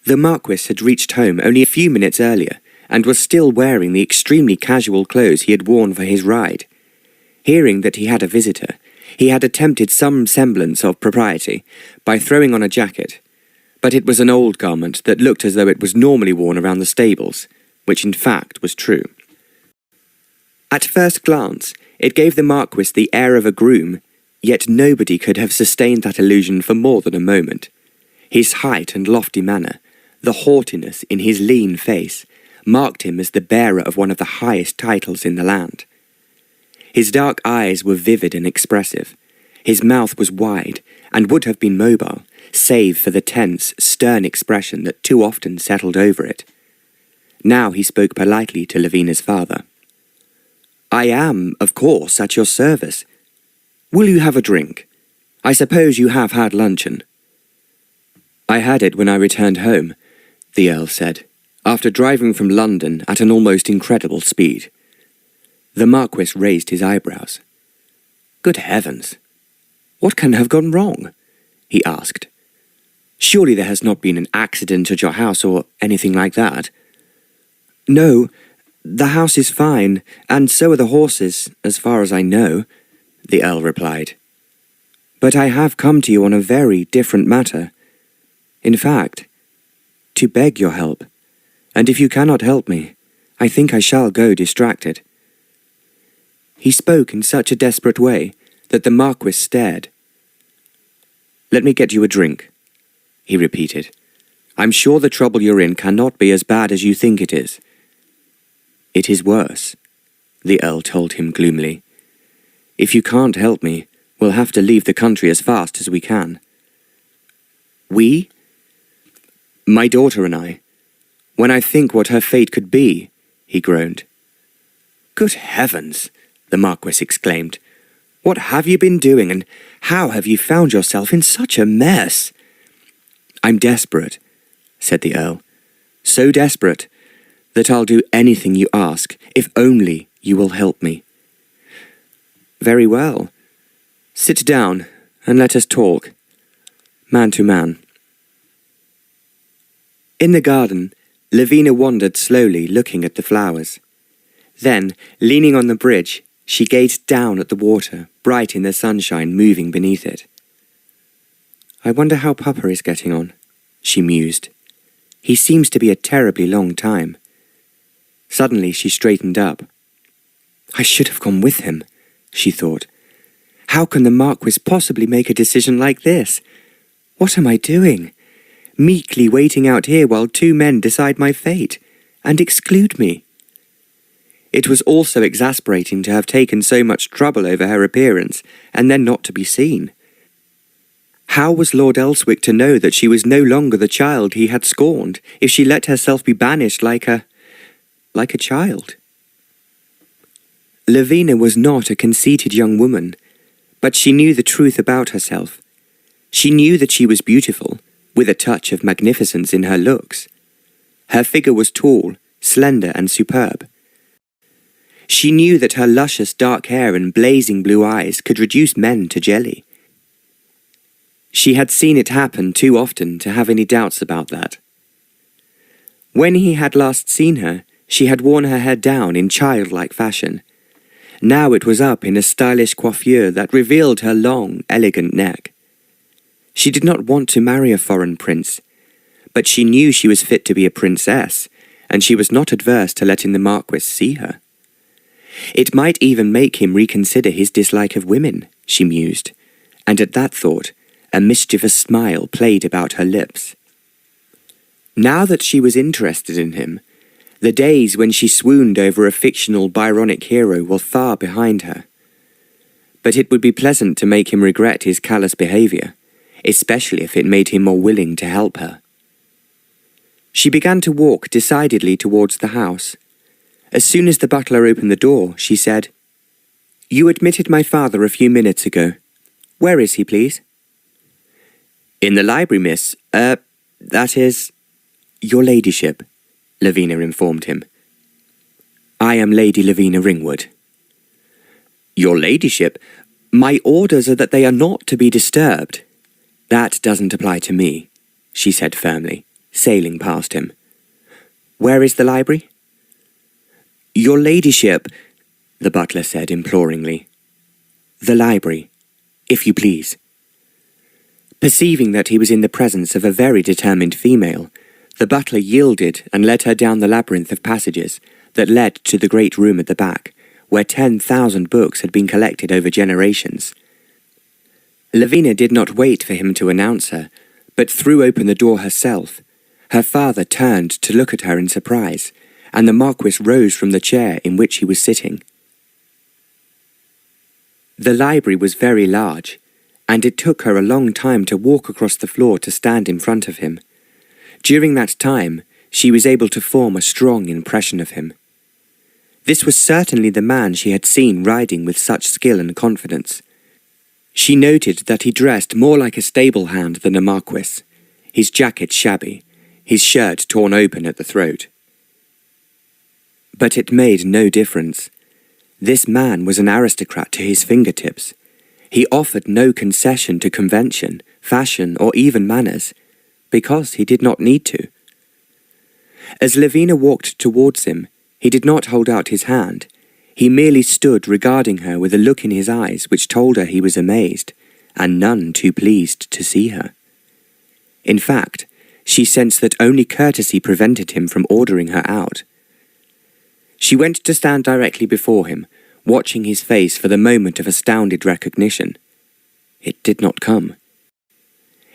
The Marquis had reached home only a few minutes earlier, and was still wearing the extremely casual clothes he had worn for his ride. Hearing that he had a visitor, he had attempted some semblance of propriety by throwing on a jacket, but it was an old garment that looked as though it was normally worn around the stables, which in fact was true. At first glance, it gave the Marquis the air of a groom, yet nobody could have sustained that illusion for more than a moment. His height and lofty manner, the haughtiness in his lean face, marked him as the bearer of one of the highest titles in the land. His dark eyes were vivid and expressive. His mouth was wide, and would have been mobile, save for the tense, stern expression that too often settled over it. Now he spoke politely to Lavina's father. I am, of course, at your service. Will you have a drink? I suppose you have had luncheon. I had it when I returned home, the Earl said, after driving from London at an almost incredible speed. The Marquis raised his eyebrows. Good heavens! What can have gone wrong? He asked. Surely there has not been an accident at your house or anything like that? No, the house is fine, and so are the horses, as far as I know, the Earl replied. But I have come to you on a very different matter. In fact, to beg your help, and if you cannot help me, I think I shall go distracted. He spoke in such a desperate way that the Marquis stared. Let me get you a drink, he repeated. I'm sure the trouble you're in cannot be as bad as you think it is. It is worse, the Earl told him gloomily. If you can't help me, we'll have to leave the country as fast as we can. We? My daughter and I. When I think what her fate could be, he groaned. Good heavens, the Marquis exclaimed. What have you been doing, and how have you found yourself in such a mess?" "I'm desperate," said the Earl. "So desperate that I'll do anything you ask, if only you will help me." "Very well. Sit down and let us talk, man to man." In the garden, Lavina wandered slowly, looking at the flowers. Then, leaning on the bridge, she gazed down at the water, bright in the sunshine moving beneath it. "I wonder how Papa is getting on," she mused. "He seems to be a terribly long time." Suddenly she straightened up. "I should have gone with him," she thought. "How can the Marquis possibly make a decision like this? What am I doing? Meekly waiting out here while two men decide my fate, and exclude me." It was also exasperating to have taken so much trouble over her appearance, and then not to be seen. How was Lord Elswick to know that she was no longer the child he had scorned, if she let herself be banished like a child? Lavina was not a conceited young woman, but she knew the truth about herself. She knew that she was beautiful, with a touch of magnificence in her looks. Her figure was tall, slender, and superb. She knew that her luscious dark hair and blazing blue eyes could reduce men to jelly. She had seen it happen too often to have any doubts about that. When he had last seen her, she had worn her hair down in childlike fashion. Now it was up in a stylish coiffure that revealed her long, elegant neck. She did not want to marry a foreign prince, but she knew she was fit to be a princess, and she was not adverse to letting the Marquis see her. It might even make him reconsider his dislike of women, she mused, and at that thought, a mischievous smile played about her lips. Now that she was interested in him, the days when she swooned over a fictional Byronic hero were far behind her. But it would be pleasant to make him regret his callous behaviour, especially if it made him more willing to help her. She began to walk decidedly towards the house. As soon as the butler opened the door, she said, "You admitted my father a few minutes ago. Where is he, please?" "In the library, miss. That is—" "Your ladyship," Lavina informed him. "I am Lady Lavina Ringwood." "Your ladyship? My orders are that they are not to be disturbed." "That doesn't apply to me," she said firmly, sailing past him. "Where is the library?" "Your ladyship," the butler said imploringly. "The library, if you please." Perceiving that he was in the presence of a very determined female, the butler yielded and led her down the labyrinth of passages that led to the great room at the back, where 10,000 books had been collected over generations. Lavina did not wait for him to announce her, but threw open the door herself. Her father turned to look at her in surprise, and the Marquis rose from the chair in which he was sitting. The library was very large, and it took her a long time to walk across the floor to stand in front of him. During that time, she was able to form a strong impression of him. This was certainly the man she had seen riding with such skill and confidence. She noted that he dressed more like a stable hand than a Marquis, his jacket shabby, his shirt torn open at the throat. But it made no difference. This man was an aristocrat to his fingertips. He offered no concession to convention, fashion, or even manners, because he did not need to. As Lavina walked towards him, he did not hold out his hand. He merely stood regarding her with a look in his eyes which told her he was amazed, and none too pleased to see her. In fact, she sensed that only courtesy prevented him from ordering her out. She went to stand directly before him, watching his face for the moment of astounded recognition. It did not come.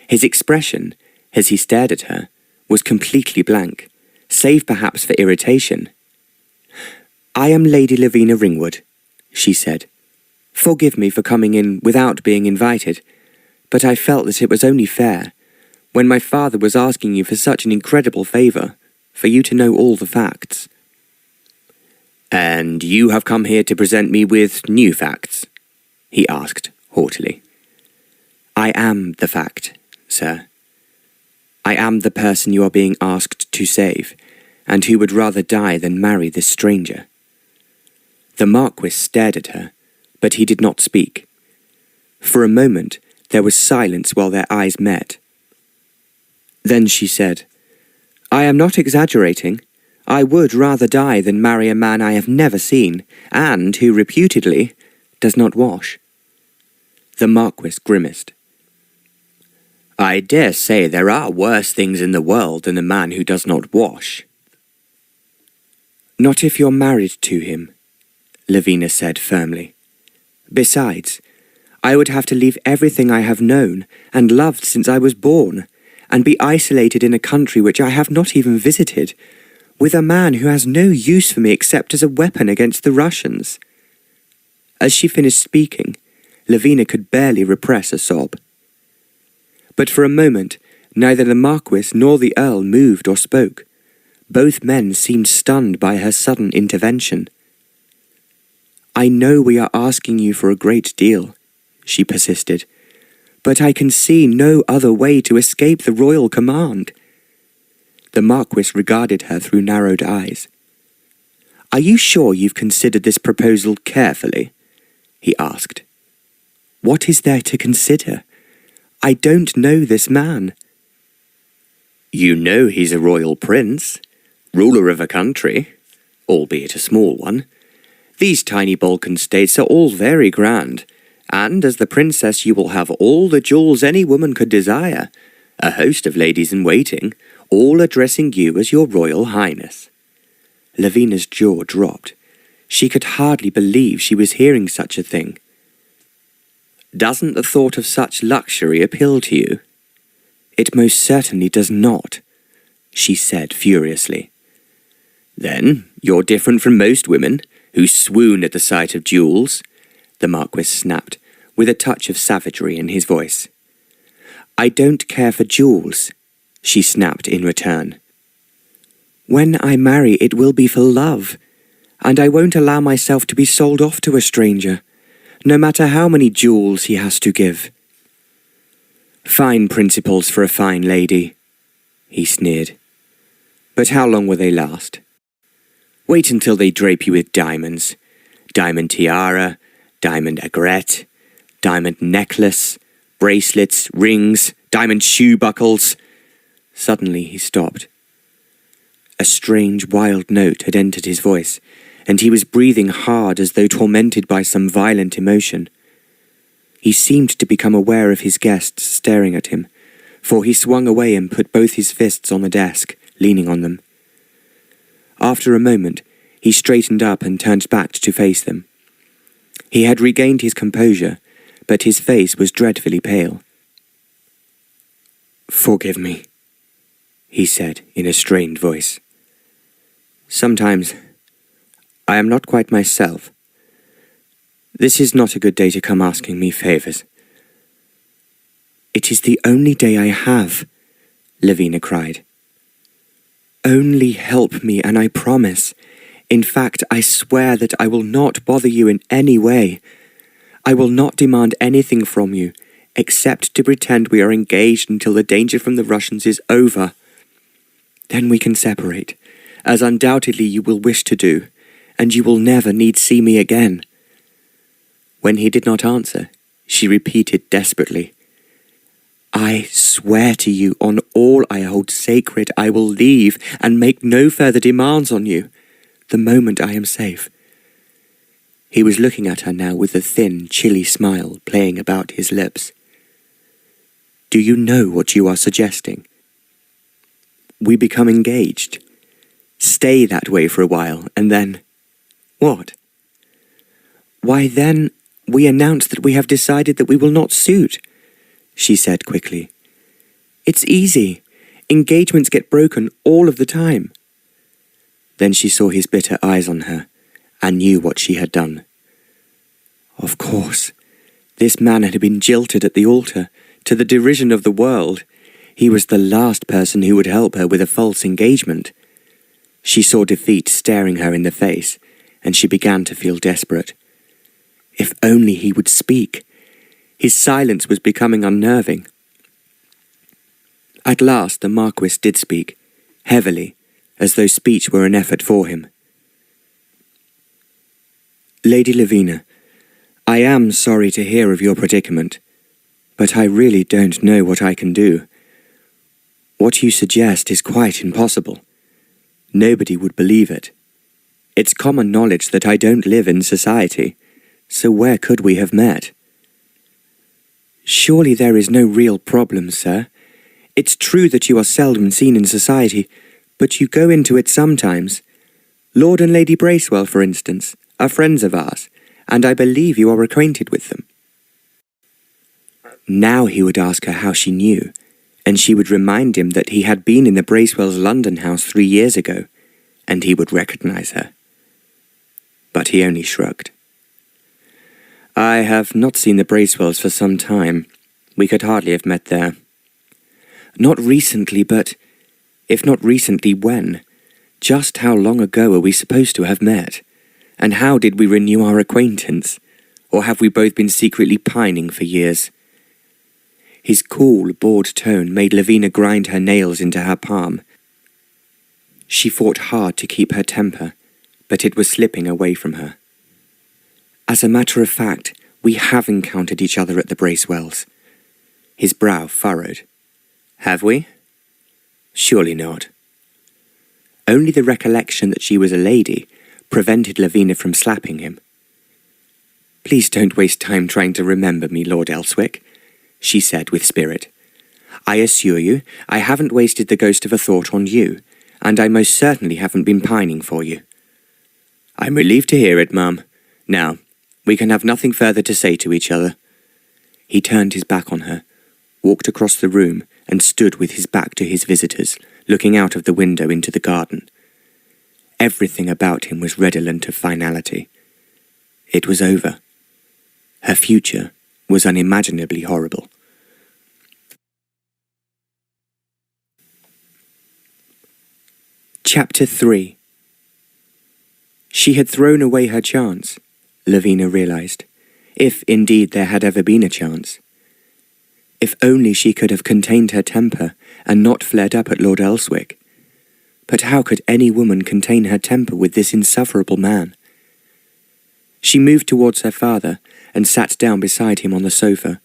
His expression, as he stared at her, was completely blank, save perhaps for irritation. "I am Lady Lavina Ringwood," she said. "Forgive me for coming in without being invited, but I felt that it was only fair, when my father was asking you for such an incredible favour, for you to know all the facts." "And you have come here to present me with new facts?" he asked haughtily. I am the fact, sir. I am the person you are being asked to save, and who would rather die than marry this stranger. The Marquis stared at her, but he did not speak. For a moment there was silence while their eyes met. Then she said, I am not exaggerating. I would rather die than marry a man I have never seen, and who reputedly does not wash. The Marquis grimaced. I dare say there are worse things in the world than a man who does not wash. Not if you're married to him, Lavina said firmly. Besides, I would have to leave everything I have known and loved since I was born, and be isolated in a country which I have not even visited, with a man who has no use for me except as a weapon against the Russians. As she finished speaking, Lavina could barely repress a sob. But for a moment, neither the Marquis nor the Earl moved or spoke. Both men seemed stunned by her sudden intervention. I know we are asking you for a great deal, she persisted, but I can see no other way to escape the royal command. The Marquis regarded her through narrowed eyes. Are you sure you've considered this proposal carefully? He asked. What is there to consider? I don't know this man. You know he's a royal prince, ruler of a country, albeit a small one. These tiny Balkan states are all very grand, and as the princess you will have all the jewels any woman could desire, a host of ladies in waiting, all addressing you as your royal highness. Lavina's jaw dropped. She could hardly believe she was hearing such a thing. Doesn't the thought of such luxury appeal to you? It most certainly does not, she said furiously. Then you're different from most women, who swoon at the sight of jewels, the Marquis snapped, with a touch of savagery in his voice. I don't care for jewels, she snapped in return. When I marry, it will be for love, and I won't allow myself to be sold off to a stranger, no matter how many jewels he has to give. Fine principles for a fine lady, he sneered. But how long will they last? Wait until they drape you with diamonds. Diamond tiara, diamond aigrette, diamond necklace, bracelets, rings, diamond shoe buckles. Suddenly he stopped. A strange, wild note had entered his voice, and he was breathing hard as though tormented by some violent emotion. He seemed to become aware of his guests staring at him, for he swung away and put both his fists on the desk, leaning on them. After a moment, he straightened up and turned back to face them. He had regained his composure, but his face was dreadfully pale. Forgive me, he said in a strained voice. Sometimes I am not quite myself. This is not a good day to come asking me favours. It is the only day I have, Lavina cried. Only help me, and I promise. In fact, I swear that I will not bother you in any way. I will not demand anything from you, except to pretend we are engaged until the danger from the Russians is over. Then we can separate, as undoubtedly you will wish to do, and you will never need see me again. When he did not answer, she repeated desperately, I swear to you on all I hold sacred I will leave and make no further demands on you, the moment I am safe. He was looking at her now with a thin, chilly smile playing about his lips. Do you know what you are suggesting? We become engaged. Stay that way for a while, and then... What? Why then, we announce that we have decided that we will not suit, she said quickly. It's easy. Engagements get broken all of the time. Then she saw his bitter eyes on her, and knew what she had done. Of course, this man had been jilted at the altar, to the derision of the world. He was the last person who would help her with a false engagement. She saw defeat staring her in the face, and she began to feel desperate. If only he would speak. His silence was becoming unnerving. At last the Marquis did speak, heavily, as though speech were an effort for him. Lady Lavina, I am sorry to hear of your predicament, but I really don't know what I can do. What you suggest is quite impossible. Nobody would believe it. It's common knowledge that I don't live in society, so where could we have met? Surely there is no real problem, sir. It's true that you are seldom seen in society, but you go into it sometimes. Lord and Lady Bracewell, for instance, are friends of ours, and I believe you are acquainted with them. Now he would ask her how she knew, and she would remind him that he had been in the Bracewells' London house 3 years ago, and he would recognize her. But he only shrugged. I have not seen the Bracewells for some time. We could hardly have met there. Not recently, but if not recently, when? Just how long ago are we supposed to have met? And how did we renew our acquaintance? Or have we both been secretly pining for years? His cool, bored tone made Lavina grind her nails into her palm. She fought hard to keep her temper, but it was slipping away from her. As a matter of fact, we have encountered each other at the Bracewells. His brow furrowed. Have we? Surely not. Only the recollection that she was a lady prevented Lavina from slapping him. Please don't waste time trying to remember me, Lord Elswick, she said with spirit. I assure you, I haven't wasted the ghost of a thought on you, and I most certainly haven't been pining for you. I'm relieved to hear it, ma'am. Now, we can have nothing further to say to each other. He turned his back on her, walked across the room, and stood with his back to his visitors, looking out of the window into the garden. Everything about him was redolent of finality. It was over. Her future was unimaginably horrible. Chapter 3. She had thrown away her chance, Lavina realized, if indeed there had ever been a chance. If only she could have contained her temper and not flared up at Lord Elswick. But how could any woman contain her temper with this insufferable man? She moved towards her father and sat down beside him on the sofa.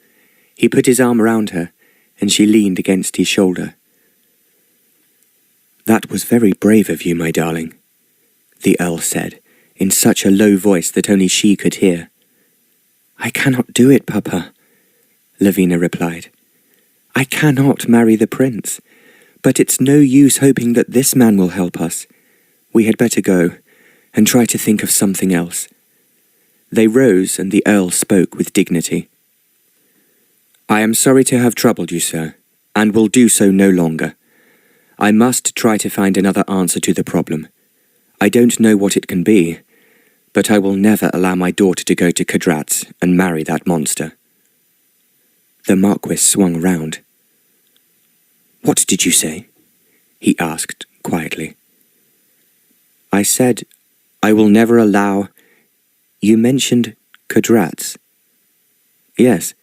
He put his arm around her, and she leaned against his shoulder. That was very brave of you, my darling, the Earl said, in such a low voice that only she could hear. I cannot do it, Papa, Lavina replied. I cannot marry the prince, but it's no use hoping that this man will help us. We had better go, and try to think of something else. They rose, and the Earl spoke with dignity. I am sorry to have troubled you, sir, and will do so no longer. I must try to find another answer to the problem. I don't know what it can be, but I will never allow my daughter to go to Cadrat's and marry that monster. The Marquis swung round. What did you say? He asked quietly. I said, I will never allow... You mentioned Cadrat's. Yes,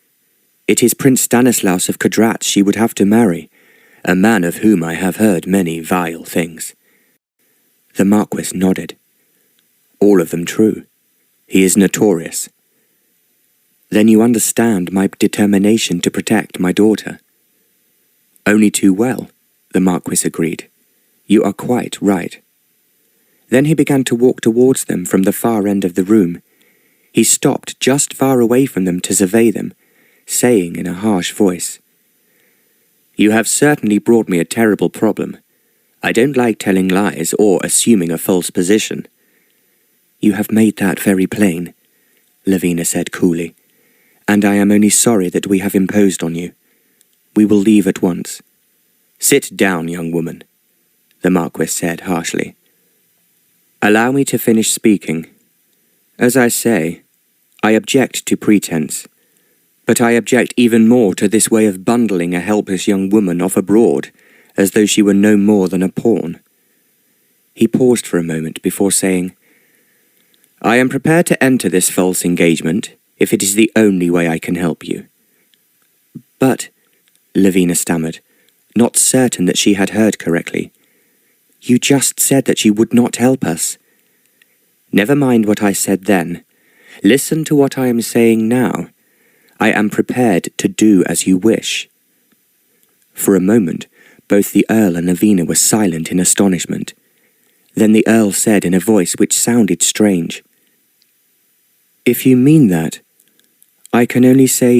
it is Prince Stanislaus of Cadrat she would have to marry, a man of whom I have heard many vile things. The Marquis nodded. All of them true. He is notorious. Then you understand my determination to protect my daughter. Only too well, the Marquis agreed. You are quite right. Then he began to walk towards them from the far end of the room. He stopped just far away from them to survey them, saying in a harsh voice, You have certainly brought me a terrible problem. I don't like telling lies or assuming a false position. You have made that very plain, Lavina said coolly, and I am only sorry that we have imposed on you. We will leave at once. Sit down, young woman, the Marquis said harshly. Allow me to finish speaking. As I say, I object to pretense, but I object even more to this way of bundling a helpless young woman off abroad, as though she were no more than a pawn. He paused for a moment before saying, I am prepared to enter this false engagement, if it is the only way I can help you." "But," Lavina stammered, not certain that she had heard correctly, "you just said that you would not help us." "Never mind what I said then. Listen to what I am saying now. I am prepared to do as you wish." For a moment, both the Earl and Lavina were silent in astonishment. Then the Earl said in a voice which sounded strange, "If you mean that, I can only say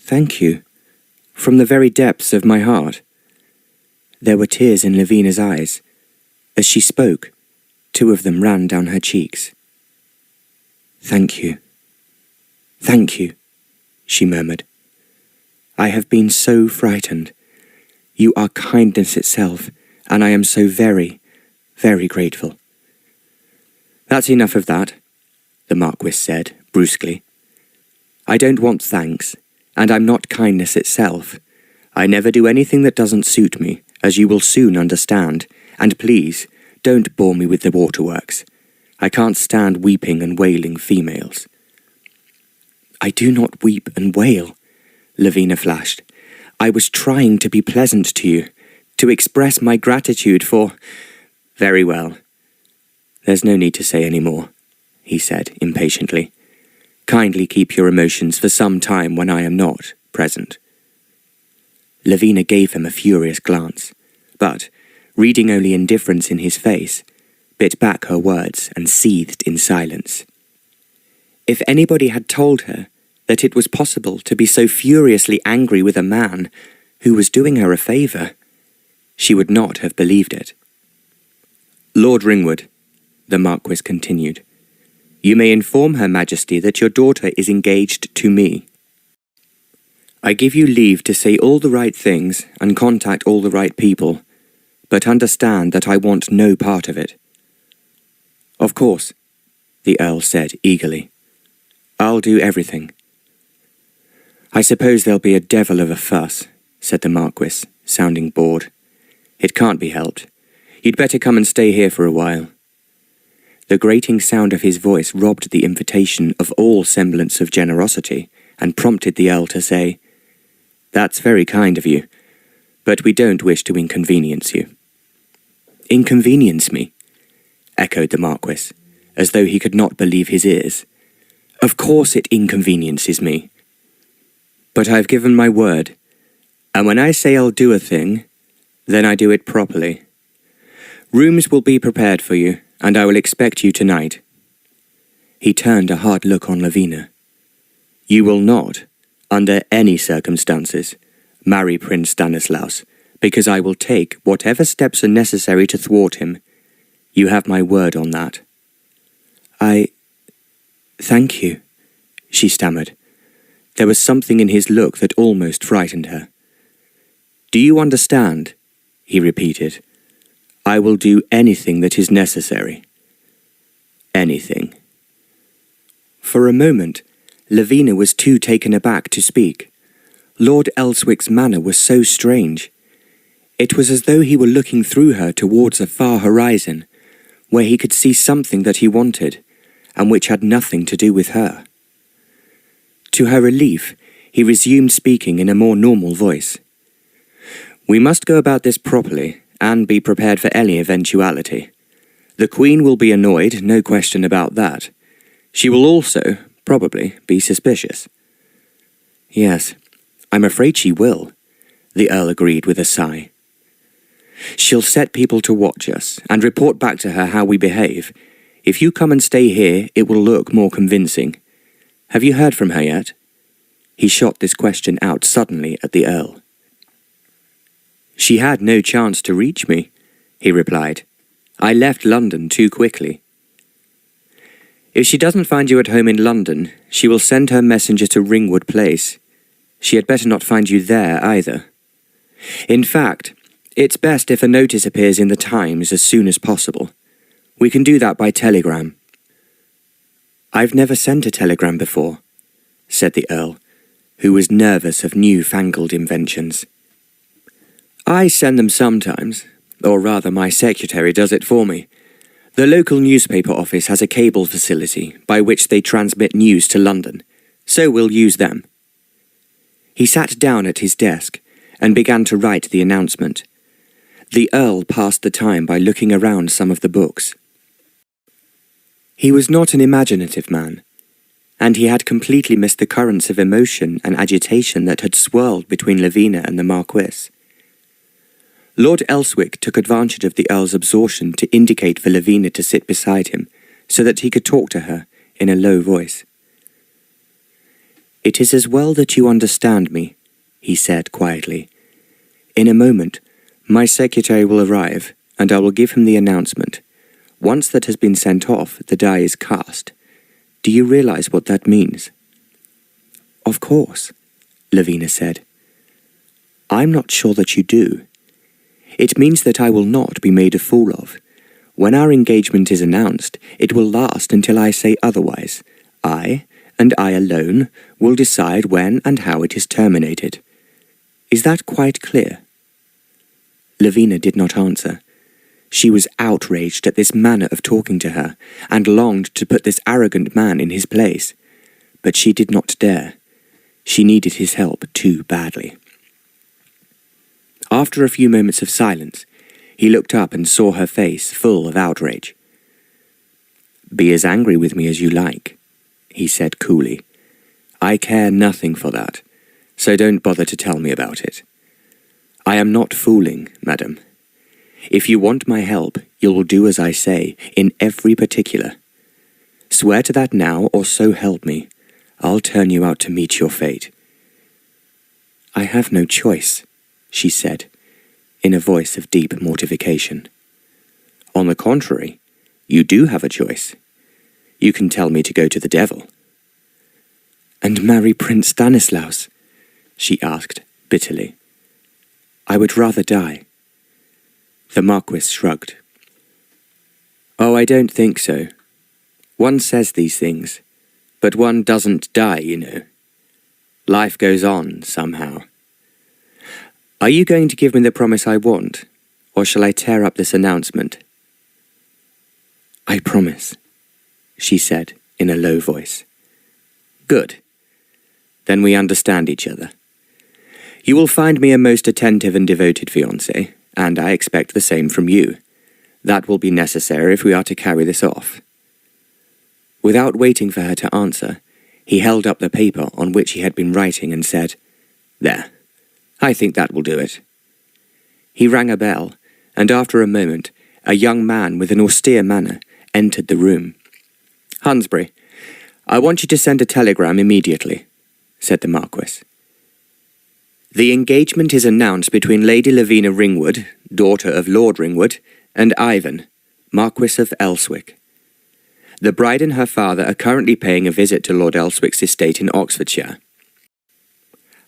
thank you, from the very depths of my heart." There were tears in Lavina's eyes. As she spoke, 2 of them ran down her cheeks. "Thank you. Thank you," she murmured. "I have been so frightened. You are kindness itself, and I am so very, very grateful." "That's enough of that," the Marquis said, brusquely. "I don't want thanks, and I'm not kindness itself. I never do anything that doesn't suit me, as you will soon understand, and please, don't bore me with the waterworks. I can't stand weeping and wailing females." "I do not weep and wail," Lavina flashed. "I was trying to be pleasant to you, to express my gratitude for—" "Very well. There's no need to say any more," he said impatiently. "Kindly keep your emotions for some time when I am not present." Lavina gave him a furious glance, but, reading only indifference in his face, bit back her words and seethed in silence. If anybody had told her that it was possible to be so furiously angry with a man who was doing her a favour, she would not have believed it. "Lord Ringwood," the Marquis continued, "you may inform Her Majesty that your daughter is engaged to me. I give you leave to say all the right things and contact all the right people, but understand that I want no part of it." "Of course," the Earl said eagerly. "I'll do everything." "I suppose there'll be a devil of a fuss," said the Marquis, sounding bored. "It can't be helped. You'd better come and stay here for a while." The grating sound of his voice robbed the invitation of all semblance of generosity, and prompted the Earl to say, "That's very kind of you, but we don't wish to inconvenience you." "Inconvenience me?" echoed the Marquis, as though he could not believe his ears. "Of course it inconveniences me. But I've given my word, and when I say I'll do a thing, then I do it properly. Rooms will be prepared for you, and I will expect you tonight." He turned a hard look on Lavina. "You will not, under any circumstances, marry Prince Stanislaus, because I will take whatever steps are necessary to thwart him. You have my word on that." Thank you," she stammered. There was something in his look that almost frightened her. "Do you understand?" he repeated. "I will do anything that is necessary. Anything." For a moment, Lavina was too taken aback to speak. Lord Elswick's manner was so strange. It was as though he were looking through her towards a far horizon, where he could see something that he wanted, and which had nothing to do with her. To her relief, he resumed speaking in a more normal voice. "We must go about this properly, and be prepared for any eventuality. The Queen will be annoyed, no question about that. She will also, probably, be suspicious." "Yes, I'm afraid she will," the Earl agreed with a sigh. "She'll set people to watch us, and report back to her how we behave. If you come and stay here, it will look more convincing. Have you heard from her yet?" He shot this question out suddenly at the Earl. "She had no chance to reach me," he replied. "I left London too quickly." "If she doesn't find you at home in London, she will send her messenger to Ringwood Place. She had better not find you there either. In fact, it's best if a notice appears in the Times as soon as possible. We can do that by telegram." "I've never sent a telegram before," said the Earl, who was nervous of new-fangled inventions. "I send them sometimes, or rather my secretary does it for me. The local newspaper office has a cable facility by which they transmit news to London, so we'll use them." He sat down at his desk and began to write the announcement. The Earl passed the time by looking around some of the books. He was not an imaginative man, and he had completely missed the currents of emotion and agitation that had swirled between Lavina and the Marquis. Lord Elswick took advantage of the Earl's absorption to indicate for Lavina to sit beside him, so that he could talk to her in a low voice. "It is as well that you understand me," he said quietly. "In a moment, my secretary will arrive, and I will give him the announcement. Once that has been sent off, the die is cast. Do you realize what that means?" "Of course," Lavina said. "I'm not sure that you do. It means that I will not be made a fool of. When our engagement is announced, it will last until I say otherwise. I, and I alone, will decide when and how it is terminated. Is that quite clear?" Lavina did not answer. She was outraged at this manner of talking to her, and longed to put this arrogant man in his place. But she did not dare. She needed his help too badly. After a few moments of silence, he looked up and saw her face full of outrage. "Be as angry with me as you like," he said coolly. "I care nothing for that, so don't bother to tell me about it. I am not fooling, madam. If you want my help, you will do as I say, in every particular. Swear to that now, or so help me. I'll turn you out to meet your fate." "I have no choice," she said, in a voice of deep mortification. "On the contrary, you do have a choice. You can tell me to go to the devil." "And marry Prince Stanislaus?" she asked bitterly. "I would rather die." The Marquis shrugged. "Oh, I don't think so. One says these things, but one doesn't die, you know. Life goes on, somehow. Are you going to give me the promise I want, or shall I tear up this announcement?" "I promise," she said in a low voice. "Good. Then we understand each other. You will find me a most attentive and devoted fiancé, and I expect the same from you. That will be necessary if we are to carry this off." Without waiting for her to answer, he held up the paper on which he had been writing and said, "There, I think that will do it." He rang a bell, and after a moment, a young man with an austere manner entered the room. "Hunsbury, I want you to send a telegram immediately," said the Marquis. "The engagement is announced between Lady Lavina Ringwood, daughter of Lord Ringwood, and Ivan, Marquis of Elswick. The bride and her father are currently paying a visit to Lord Elswick's estate in Oxfordshire."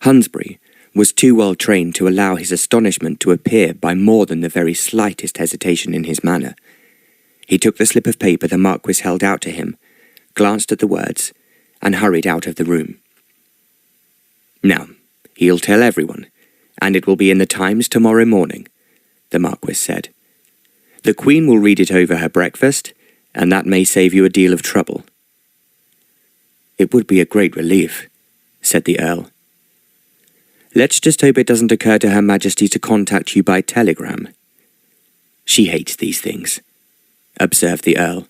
Hunsbury was too well trained to allow his astonishment to appear by more than the very slightest hesitation in his manner. He took the slip of paper the Marquis held out to him, glanced at the words, and hurried out of the room. "Now, he'll tell everyone, and it will be in the Times tomorrow morning," the Marquis said. "The Queen will read it over her breakfast, and that may save you a deal of trouble." "It would be a great relief," said the Earl. "Let's just hope it doesn't occur to Her Majesty to contact you by telegram." "She hates these things," observed the Earl.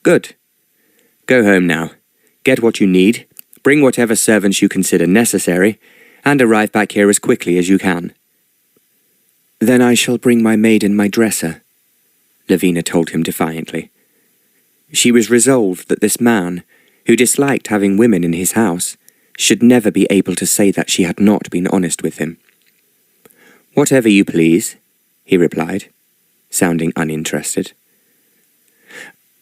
"Good. Go home now. Get what you need, bring whatever servants you consider necessary, and arrive back here as quickly as you can." "Then I shall bring my maid and my dresser," Lavina told him defiantly. She was resolved that this man, who disliked having women in his house, should never be able to say that she had not been honest with him. "Whatever you please," he replied, sounding uninterested.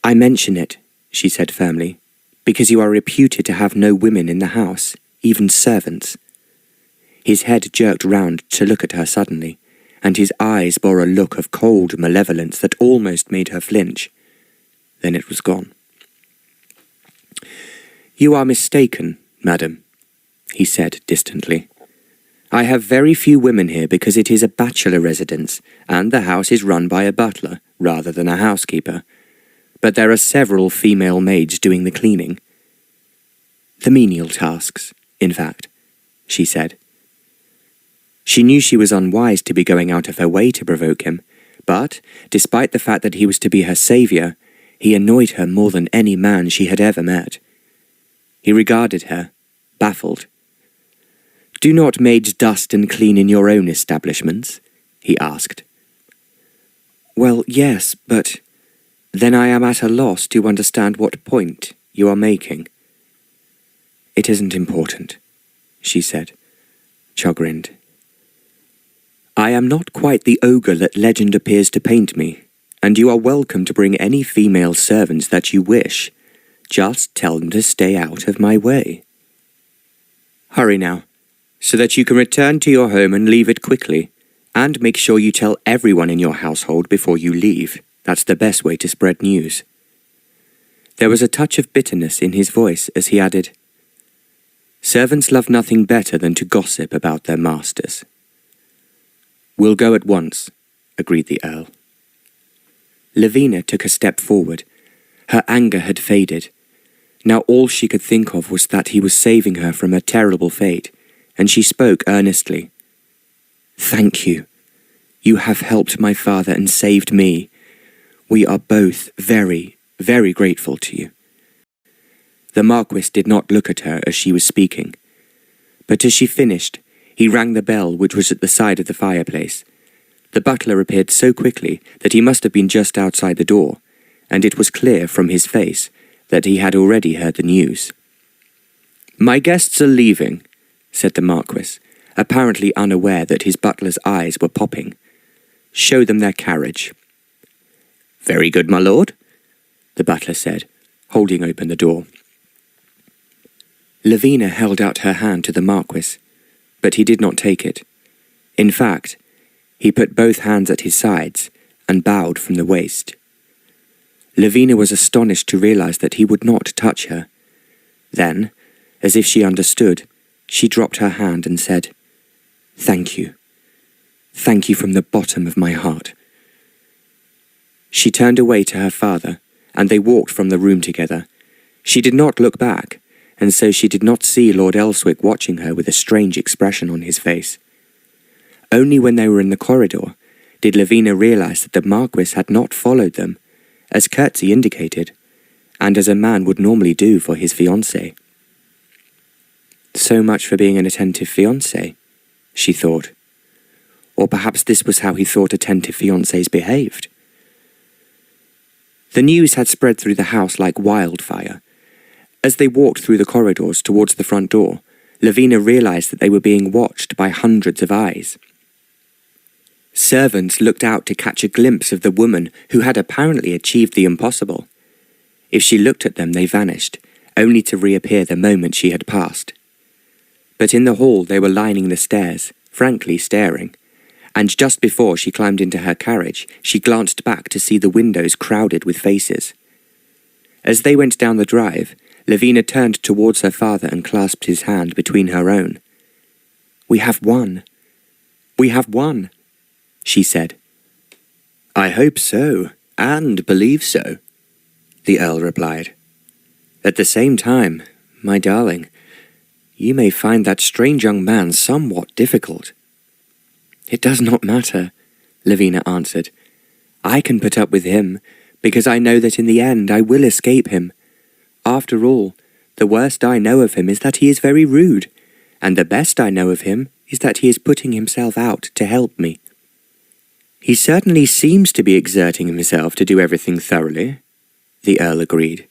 "I mention it," she said firmly, "because you are reputed to have no women in the house, even servants." His head jerked round to look at her suddenly, and his eyes bore a look of cold malevolence that almost made her flinch. Then it was gone. "You are mistaken, madam," he said distantly. "I have very few women here because it is a bachelor residence, and the house is run by a butler rather than a housekeeper. But there are several female maids doing the cleaning." The menial tasks, in fact, she said. She knew she was unwise to be going out of her way to provoke him, but, despite the fact that he was to be her saviour, he annoyed her more than any man she had ever met. He regarded her, baffled. "Do not maids dust and clean in your own establishments?" he asked. "Well, yes, but—" "Then I am at a loss to understand what point you are making." "It isn't important," she said, chagrined. "I am not quite the ogre that legend appears to paint me, and you are welcome to bring any female servants that you wish. Just tell them to stay out of my way. Hurry now, so that you can return to your home and leave it quickly, and make sure you tell everyone in your household before you leave. That's the best way to spread news." There was a touch of bitterness in his voice as he added, "Servants love nothing better than to gossip about their masters." "We'll go at once," agreed the Earl. Lavina took a step forward. Her anger had faded. Now all she could think of was that he was saving her from a terrible fate, and she spoke earnestly. "Thank you. You have helped my father and saved me. We are both very, very grateful to you." The Marquis did not look at her as she was speaking, but as she finished, he rang the bell which was at the side of the fireplace. The butler appeared so quickly that he must have been just outside the door, and it was clear from his face that he had already heard the news. "My guests are leaving," said the Marquis, apparently unaware that his butler's eyes were popping. "Show them their carriage." "Very good, my lord," the butler said, holding open the door. Lavina held out her hand to the Marquis, but he did not take it. In fact, he put both hands at his sides and bowed from the waist. Lavina was astonished to realize that he would not touch her. Then, as if she understood, she dropped her hand and said, "Thank you. Thank you from the bottom of my heart." She turned away to her father, and they walked from the room together. She did not look back, and so she did not see Lord Elswick watching her with a strange expression on his face. Only when they were in the corridor did Lavina realize that the Marquis had not followed them, as Curtsy indicated, and as a man would normally do for his fiancée. So much for being an attentive fiancé, she thought. Or perhaps this was how he thought attentive fiancés behaved. The news had spread through the house like wildfire. As they walked through the corridors towards the front door, Lavina realized that they were being watched by hundreds of eyes. Servants looked out to catch a glimpse of the woman who had apparently achieved the impossible. If she looked at them, they vanished, only to reappear the moment she had passed. But in the hall they were lining the stairs, frankly staring, and just before she climbed into her carriage, she glanced back to see the windows crowded with faces. As they went down the drive, Lavina turned towards her father and clasped his hand between her own. "We have won. We have won," she said. "I hope so, and believe so," the Earl replied. "At the same time, my darling, you may find that strange young man somewhat difficult." "It does not matter," Lavina answered. "I can put up with him, because I know that in the end I will escape him. After all, the worst I know of him is that he is very rude, and the best I know of him is that he is putting himself out to help me." "He certainly seems to be exerting himself to do everything thoroughly," the Earl agreed.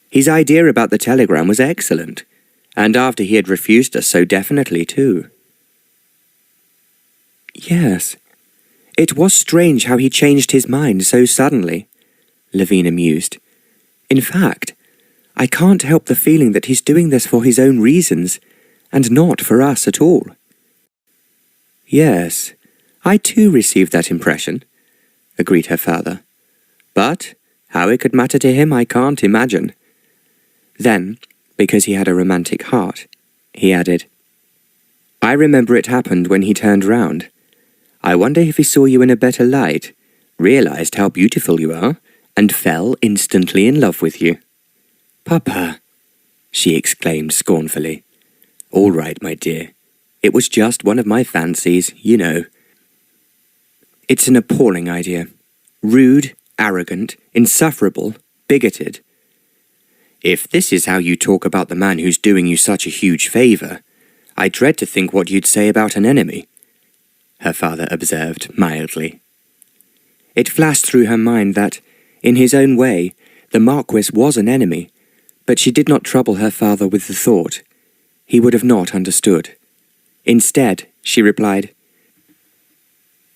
"His idea about the telegram was excellent, and after he had refused us so definitely too." "Yes, it was strange how he changed his mind so suddenly," Lavina mused. "In fact, I can't help the feeling that he's doing this for his own reasons, and not for us at all." "Yes, I too received that impression," agreed her father. "But how it could matter to him I can't imagine." Then, because he had a romantic heart, he added, "I remember it happened when he turned round. I wonder if he saw you in a better light, realized how beautiful you are, and fell instantly in love with you." "Papa," she exclaimed scornfully. "All right, my dear. It was just one of my fancies, you know." "It's an appalling idea. Rude, arrogant, insufferable, bigoted. If this is how you talk about the man who's doing you such a huge favour, I dread to think what you'd say about an enemy," her father observed mildly. It flashed through her mind that, in his own way, the Marquis was an enemy, but she did not trouble her father with the thought. He would have not understood. Instead, she replied,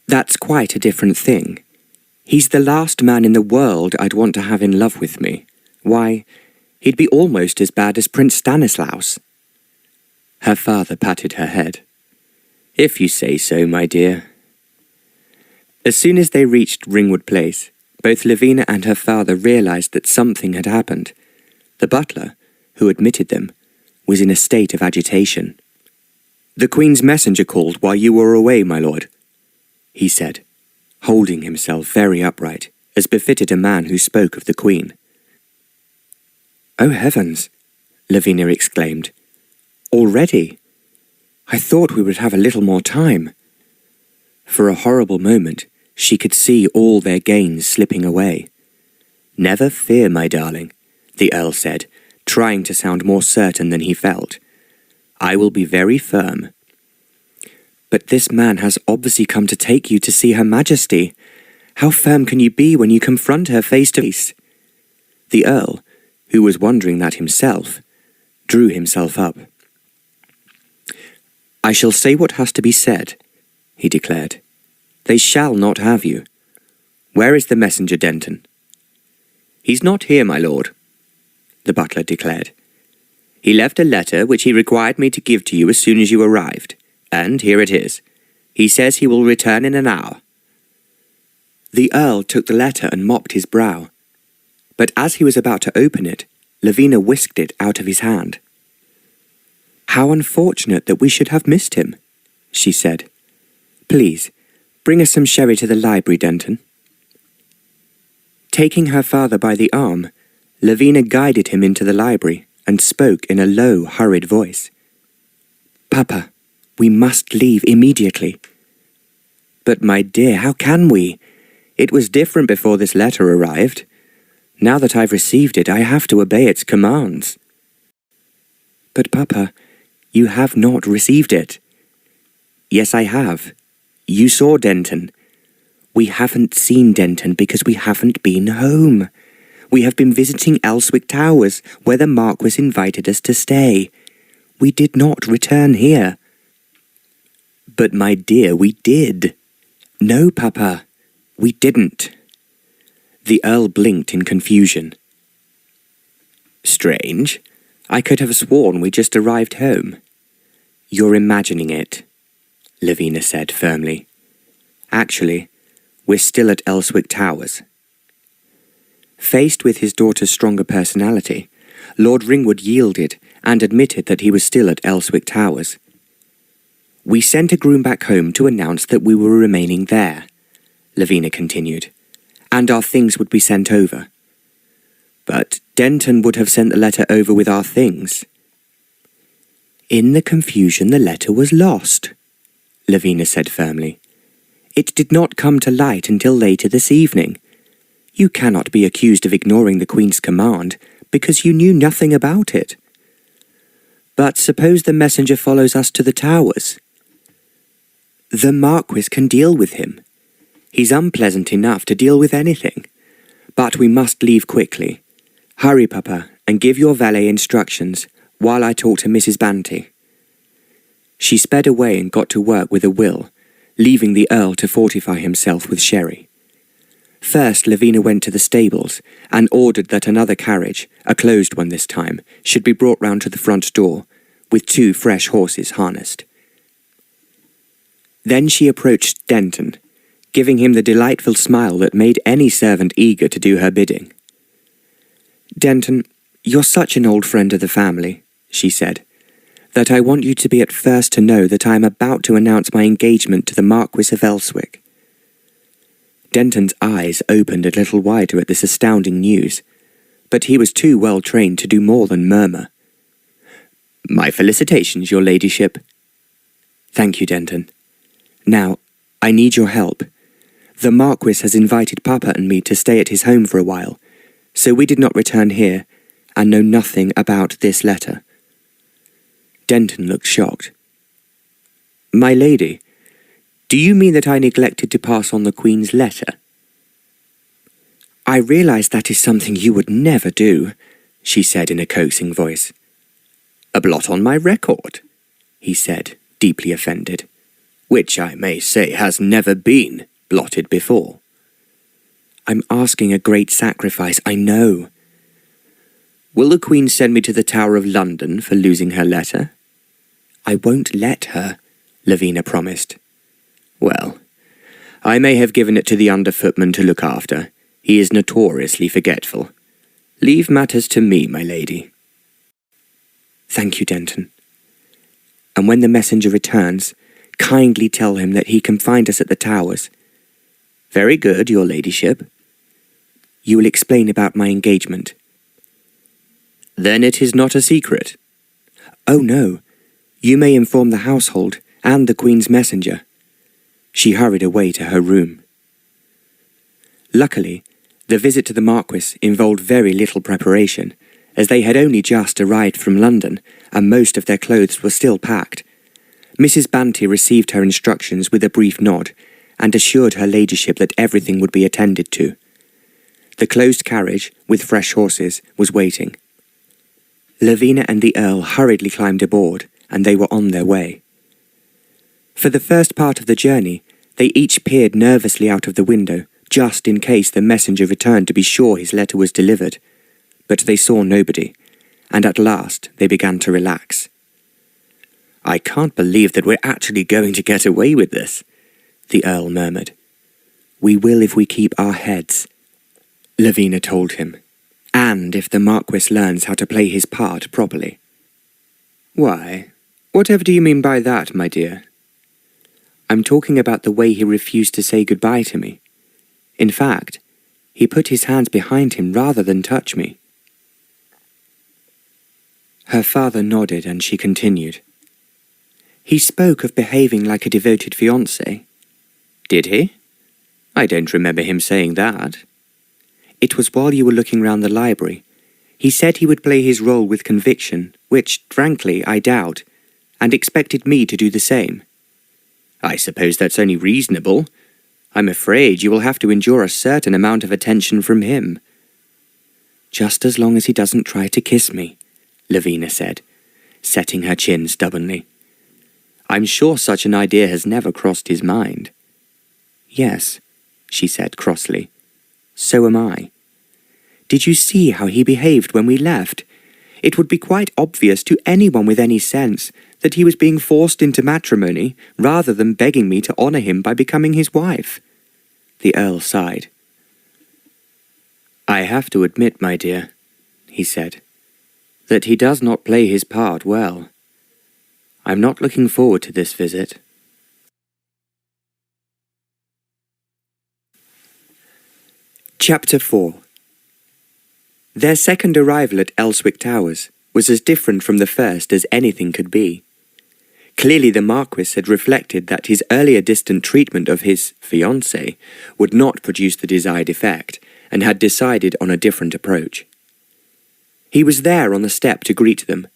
"That's quite a different thing. He's the last man in the world I'd want to have in love with me. Why, he'd be almost as bad as Prince Stanislaus." Her father patted her head. "If you say so, my dear." As soon as they reached Ringwood Place, both Lavina and her father realized that something had happened. The butler, who admitted them, was in a state of agitation. "The Queen's messenger called while you were away, my lord," he said, holding himself very upright, as befitted a man who spoke of the Queen. "Oh heavens!" Lavina exclaimed. "Already? I thought we would have a little more time." For a horrible moment, she could see all their gains slipping away. "Never fear, my darling," the Earl said, trying to sound more certain than he felt. "I will be very firm." "But this man has obviously come to take you to see Her Majesty. How firm can you be when you confront her face to face?" The Earl, who was wondering that himself, drew himself up. "I shall say what has to be said," he declared. "They shall not have you. Where is the messenger, Denton?" "He's not here, my lord," the butler declared. "He left a letter which he required me to give to you as soon as you arrived, and here it is. He says he will return in an hour." The Earl took the letter and mopped his brow, but as he was about to open it, Lavina whisked it out of his hand. "How unfortunate that we should have missed him," she said. "Please, bring us some sherry to the library, Denton." Taking her father by the arm, Lavina guided him into the library and spoke in a low, hurried voice. "Papa, we must leave immediately." "But my dear, how can we? It was different before this letter arrived. Now that I've received it, I have to obey its commands." "But Papa, you have not received it." "Yes, I have. You saw Denton." "We haven't seen Denton because we haven't been home. We have been visiting Elswick Towers, where the Marquis invited us to stay. We did not return here." "But my dear, we did." "No, Papa, we didn't." The Earl blinked in confusion. "Strange. I could have sworn we just arrived home." "You're imagining it," Lavina said firmly. "Actually, we're still at Elswick Towers." Faced with his daughter's stronger personality, Lord Ringwood yielded and admitted that he was still at Elswick Towers. "We sent a groom back home to announce that we were remaining there," Lavina continued, "and our things would be sent over. But Denton would have sent the letter over with our things." "In the confusion, the letter was lost," Lavina said firmly. "It did not come to light until later this evening. You cannot be accused of ignoring the Queen's command because you knew nothing about it." "But suppose the messenger follows us to the Towers?" "The Marquis can deal with him. He's unpleasant enough to deal with anything. But we must leave quickly. Hurry, Papa, and give your valet instructions while I talk to Mrs. Banty." She sped away and got to work with a will, leaving the Earl to fortify himself with sherry. First, Lavina went to the stables and ordered that another carriage, a closed one this time, should be brought round to the front door, with 2 fresh horses harnessed. Then she approached Denton, giving him the delightful smile that made any servant eager to do her bidding. "Denton, you're such an old friend of the family," she said, "that I want you to be at first to know that I am about to announce my engagement to the Marquis of Elswick." Denton's eyes opened a little wider at this astounding news, but he was too well trained to do more than murmur. My felicitations, your ladyship. Thank you, Denton. Now, I need your help. The Marquis has invited Papa and me to stay at his home for a while, so we did not return here and know nothing about this letter. Denton looked shocked. My lady, do you mean that I neglected to pass on the Queen's letter? I realise that is something you would never do, she said in a coaxing voice. A blot on my record, he said, deeply offended, which I may say has never been blotted before. I'm asking a great sacrifice, I know. Will the Queen send me to the Tower of London for losing her letter? I won't let her, Lavina promised. Well, I may have given it to the under-footman to look after. He is notoriously forgetful. Leave matters to me, my lady. Thank you, Denton. And when the messenger returns, kindly tell him that he can find us at the Towers. Very good, your ladyship. You will explain about my engagement. Then it is not a secret. Oh, no. You may inform the household and the Queen's messenger. She hurried away to her room. Luckily, the visit to the Marquis involved very little preparation, as they had only just arrived from London and most of their clothes were still packed. Mrs. Banty received her instructions with a brief nod and assured her ladyship that everything would be attended to. The closed carriage, with fresh horses, was waiting. Lavina and the Earl hurriedly climbed aboard, and they were on their way. For the first part of the journey, they each peered nervously out of the window, just in case the messenger returned to be sure his letter was delivered. But they saw nobody, and at last they began to relax. I can't believe that we're actually going to get away with this, the Earl murmured. We will if we keep our heads, Lavina told him, and if the Marquis learns how to play his part properly. Why, whatever do you mean by that, my dear? I'm talking about the way he refused to say goodbye to me. In fact, he put his hands behind him rather than touch me. Her father nodded and she continued. He spoke of behaving like a devoted fiancé. Did he? I don't remember him saying that. It was while you were looking round the library. He said he would play his role with conviction, which, frankly, I doubt, and expected me to do the same. I suppose that's only reasonable. I'm afraid you will have to endure a certain amount of attention from him. Just as long as he doesn't try to kiss me, Lavina said, setting her chin stubbornly. I'm sure such an idea has never crossed his mind. Yes, she said crossly. So am I. Did you see how he behaved when we left? It would be quite obvious to anyone with any sense that he was being forced into matrimony rather than begging me to honour him by becoming his wife. The Earl sighed. I have to admit, my dear, he said, that he does not play his part well. I'm not looking forward to this visit. Chapter 4. Their second arrival at Elswick Towers was as different from the first as anything could be. Clearly the Marquis had reflected that his earlier distant treatment of his fiancée would not produce the desired effect, and had decided on a different approach. He was there on the step to greet them,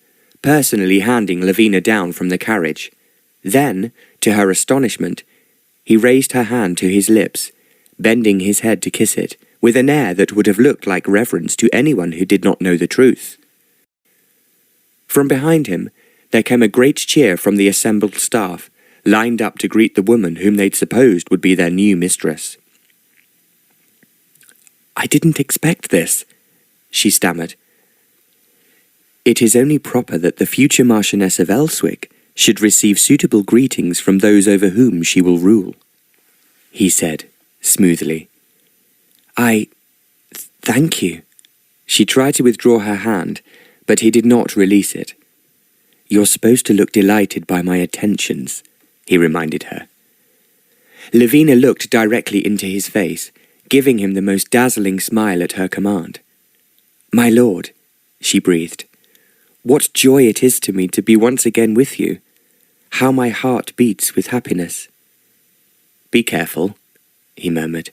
personally handing Lavina down from the carriage. Then, to her astonishment, he raised her hand to his lips, bending his head to kiss it, with an air that would have looked like reverence to anyone who did not know the truth. From behind him, there came a great cheer from the assembled staff, lined up to greet the woman whom they'd supposed would be their new mistress. I didn't expect this, she stammered. It is only proper that the future Marchioness of Elswick should receive suitable greetings from those over whom she will rule, he said, smoothly. Thank you. She tried to withdraw her hand, but he did not release it. You're supposed to look delighted by my attentions, he reminded her. Lavina looked directly into his face, giving him the most dazzling smile at her command. My lord, she breathed, What joy it is to me to be once again with you. How my heart beats with happiness." "Be careful," he murmured.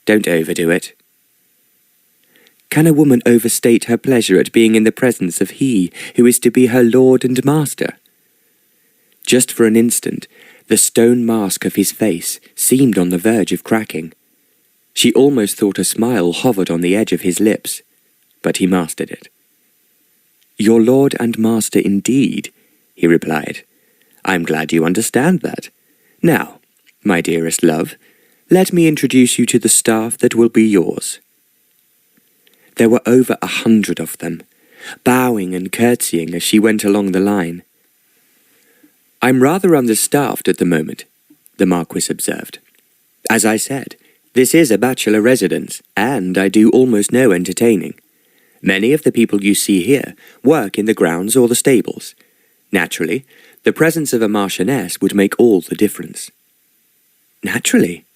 "Don't overdo it." Can a woman overstate her pleasure at being in the presence of he who is to be her lord and master? Just for an instant, the stone mask of his face seemed on the verge of cracking. She almost thought a smile hovered on the edge of his lips, but he mastered it. "Your lord and master indeed," he replied. "I'm glad you understand that. Now, my dearest love, let me introduce you to the staff that will be yours." There were over 100 of them, bowing and curtsying as she went along the line. "I'm rather understaffed at the moment," the Marquis observed. "As I said, this is a bachelor residence, and I do almost no entertaining. Many of the people you see here work in the grounds or the stables. Naturally, the presence of a marchioness would make all the difference." "Naturally,"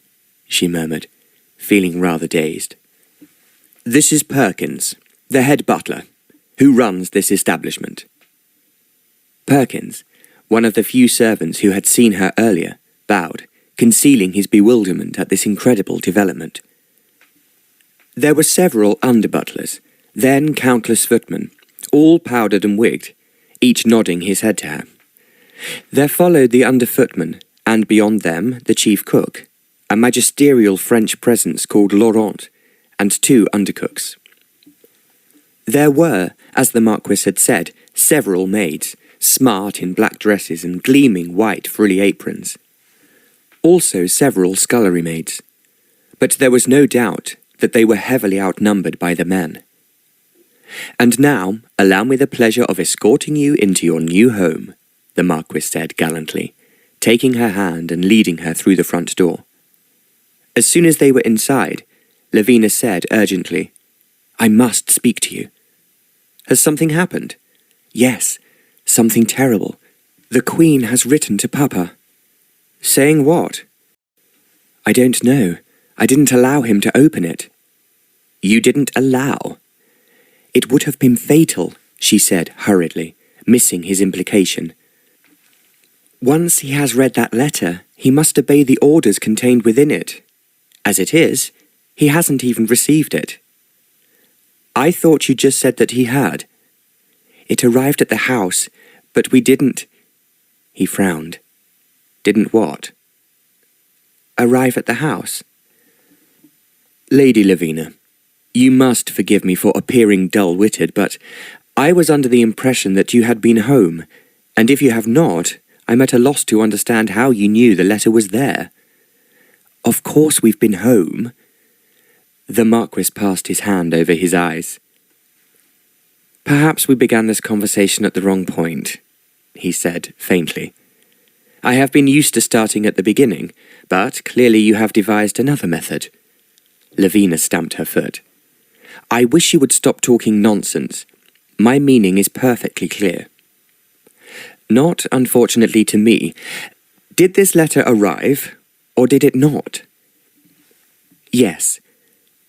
she murmured, feeling rather dazed. "This is Perkins, the head butler, who runs this establishment." Perkins, one of the few servants who had seen her earlier, bowed, concealing his bewilderment at this incredible development. There were several under-butlers, then countless footmen, all powdered and wigged, each nodding his head to her. There followed the under-footmen, and beyond them the chief cook, a magisterial French presence called Laurent, and 2 undercooks. There were, as the Marquis had said, several maids, smart in black dresses and gleaming white frilly aprons. Also several scullery maids. But there was no doubt that they were heavily outnumbered by the men. "And now, allow me the pleasure of escorting you into your new home," the Marquis said gallantly, taking her hand and leading her through the front door. As soon as they were inside, Lavina said urgently, "I must speak to you." "Has something happened?" "Yes, something terrible. The Queen has written to Papa." "Saying what?" "I don't know. I didn't allow him to open it." "You didn't allow?" "It would have been fatal," she said hurriedly, missing his implication. "Once he has read that letter, he must obey the orders contained within it. As it is, he hasn't even received it." "I thought you just said that he had." "It arrived at the house, but we didn't—" He frowned. "Didn't what?" "Arrive at the house." "Lady Lavina, you must forgive me for appearing dull-witted, but I was under the impression that you had been home, and if you have not, I'm at a loss to understand how you knew the letter was there." "Of course we've been home." The Marquis passed his hand over his eyes. "Perhaps we began this conversation at the wrong point," he said faintly. "I have been used to starting at the beginning, but clearly you have devised another method." Lavina stamped her foot. "I wish you would stop talking nonsense. My meaning is perfectly clear." "Not, unfortunately to me. Did this letter arrive, or did it not?" "Yes.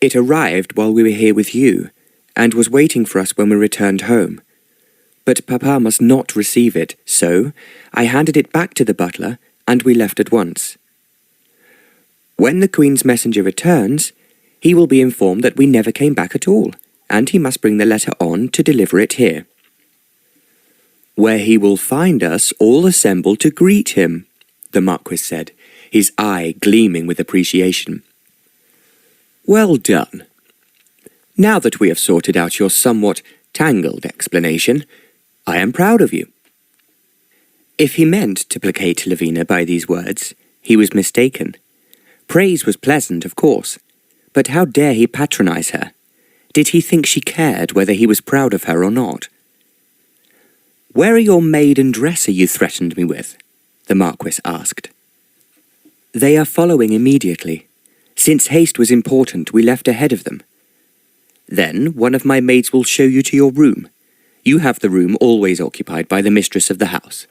It arrived while we were here with you, and was waiting for us when we returned home. But Papa must not receive it, so I handed it back to the butler, and we left at once. When the Queen's messenger returns, he will be informed that we never came back at all, and he must bring the letter on to deliver it here." "Where he will find us all assembled to greet him," the Marquis said, his eye gleaming with appreciation. "Well done. Now that we have sorted out your somewhat tangled explanation, I am proud of you." If he meant to placate Lavina by these words, he was mistaken. Praise was pleasant, of course, but how dare he patronize her? Did he think she cared whether he was proud of her or not? "Where are your maid and dresser you threatened me with?" the Marquis asked. "They are following immediately. Since haste was important, we left ahead of them." "Then one of my maids will show you to your room. You have the room always occupied by the mistress of the house."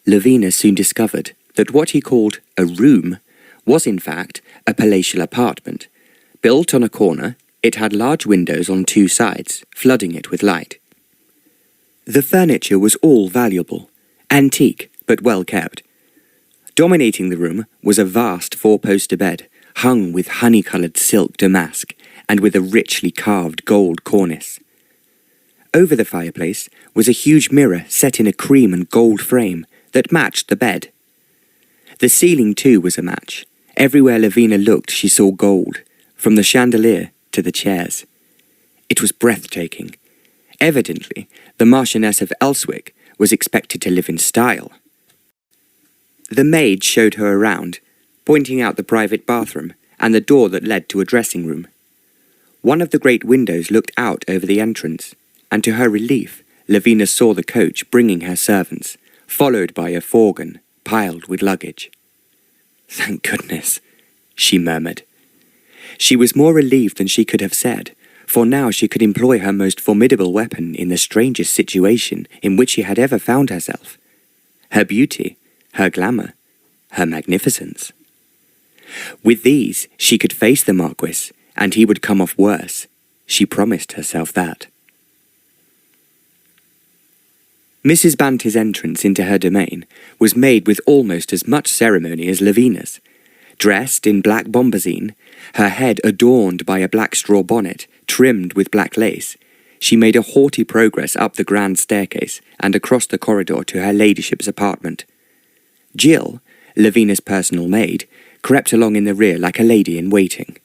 Lavina soon discovered that what he called a room was in fact a palatial apartment. Built on a corner, it had large windows on 2 sides, flooding it with light. The furniture was all valuable, antique but well kept. Dominating the room was a vast four-poster bed, hung with honey-coloured silk damask and with a richly carved gold cornice. Over the fireplace was a huge mirror set in a cream and gold frame that matched the bed. The ceiling too was a match. Everywhere Lavina looked she saw gold, from the chandelier to the chairs. It was breathtaking. Evidently, the Marchioness of Elswick was expected to live in style. The maid showed her around, pointing out the private bathroom and the door that led to a dressing room. One of the great windows looked out over the entrance, and to her relief, Lavina saw the coach bringing her servants, followed by a fourgon piled with luggage. "Thank goodness," she murmured. She was more relieved than she could have said, for now she could employ her most formidable weapon in the strangest situation in which she had ever found herself. Her beauty, her glamour, her magnificence. With these, she could face the Marquis, and he would come off worse. She promised herself that. Mrs. Banty's entrance into her domain was made with almost as much ceremony as Lavina's. Dressed in black bombazine, her head adorned by a black straw bonnet trimmed with black lace, she made a haughty progress up the grand staircase and across the corridor to her ladyship's apartment. Jill, Lavina's personal maid, crept along in the rear like a lady in waiting.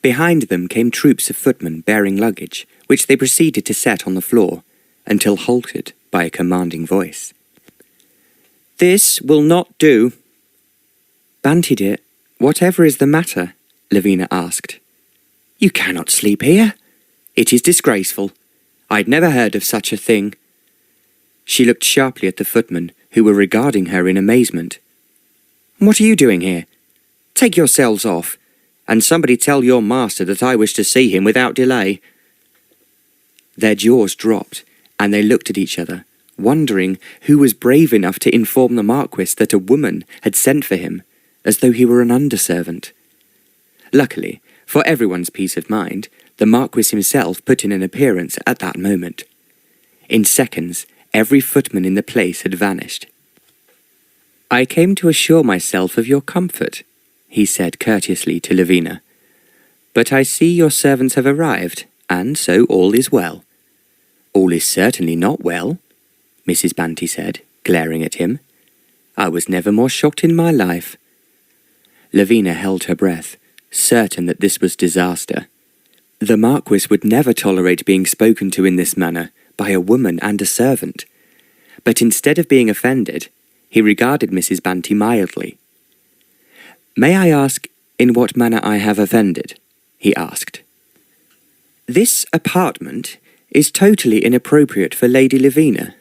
Behind them came troops of footmen bearing luggage, which they proceeded to set on the floor, until halted by a commanding voice. "This will not do." "Banty dear, whatever is the matter?" Lavina asked. "You cannot sleep here. It is disgraceful. I'd never heard of such a thing." She looked sharply at the footmen, who were regarding her in amazement. "What are you doing here? Take yourselves off, and somebody tell your master that I wish to see him without delay." Their jaws dropped, and they looked at each other, wondering who was brave enough to inform the Marquis that a woman had sent for him, as though he were an underservant. Luckily, for everyone's peace of mind, the Marquis himself put in an appearance at that moment. In seconds, every footman in the place had vanished. "I came to assure myself of your comfort," he said courteously to Lavina. "But I see your servants have arrived, and so all is well." "All is certainly not well," Mrs. Banty said, glaring at him. "I was never more shocked in my life." Lavina held her breath, certain that this was disaster. The Marquis would never tolerate being spoken to in this manner by a woman and a servant. But instead of being offended, he regarded Mrs. Banty mildly. "May I ask in what manner I have offended?" he asked. "This apartment is totally inappropriate for Lady Lavina."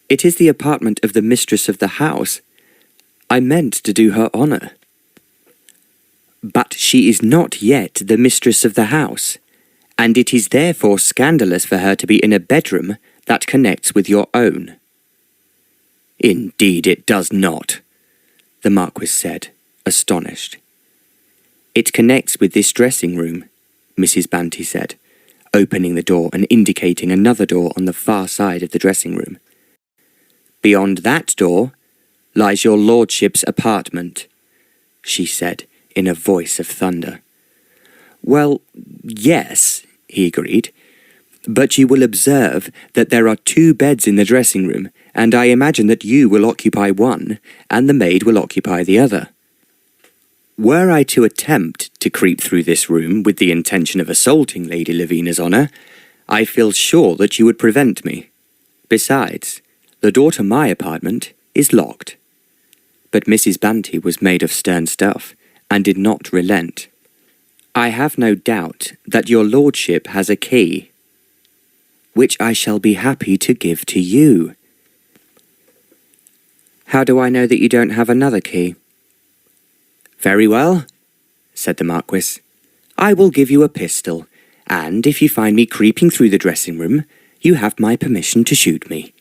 "It is the apartment of the mistress of the house. I meant to do her honour." "But she is not yet the mistress of the house, and it is therefore scandalous for her to be in a bedroom that connects with your own." "Indeed it does not," the Marquis said, astonished. "It connects with this dressing room," Mrs. Banty said, opening the door and indicating another door on the far side of the dressing room. "Beyond that door lies your lordship's apartment," she said in a voice of thunder. "Well, yes," he agreed, "but you will observe that there are 2 beds in the dressing room, and I imagine that you will occupy one, and the maid will occupy the other. Were I to attempt to creep through this room with the intention of assaulting Lady Lavina's honour, I feel sure that you would prevent me. Besides, the door to my apartment is locked." But Mrs. Banty was made of stern stuff, and did not relent. "I have no doubt that your lordship has a key, which I shall be happy to give to you." "How do I know that you don't have another key?" "Very well," said the Marquis. "I will give you a pistol, and if you find me creeping through the dressing room, you have my permission to shoot me."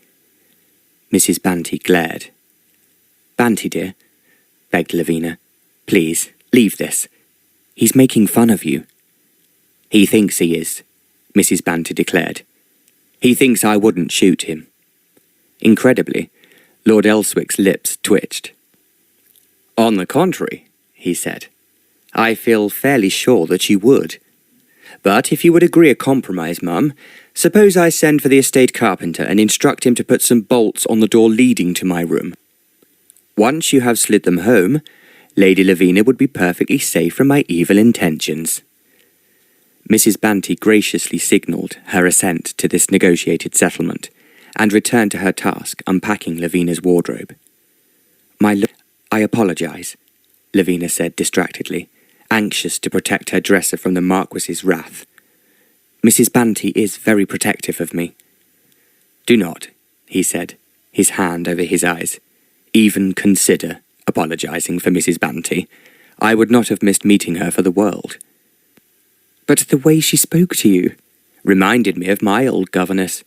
Mrs. Banty glared. "Banty, dear," begged Lavina, "please, leave this. He's making fun of you." "He thinks he is," Mrs. Banty declared. He thinks I wouldn't shoot him." Incredibly, Lord Elswick's lips twitched. "On the contrary," he said, "I feel fairly sure that you would. But if you would agree a compromise, Mum, suppose I send for the estate carpenter and instruct him to put some bolts on the door leading to my room. Once you have slid them home, Lady Lavina would be perfectly safe from my evil intentions." Mrs. Banty graciously signalled her assent to this negotiated settlement, and returned to her task unpacking Lavina's wardrobe. "I apologise," Lavina said distractedly, anxious to protect her dresser from the Marquis's wrath. "Mrs. Banty is very protective of me." "Do not," he said, his hand over his eyes, "even consider apologising for Mrs. Banty. I would not have missed meeting her for the world." "But the way she spoke to you reminded me of my old governess.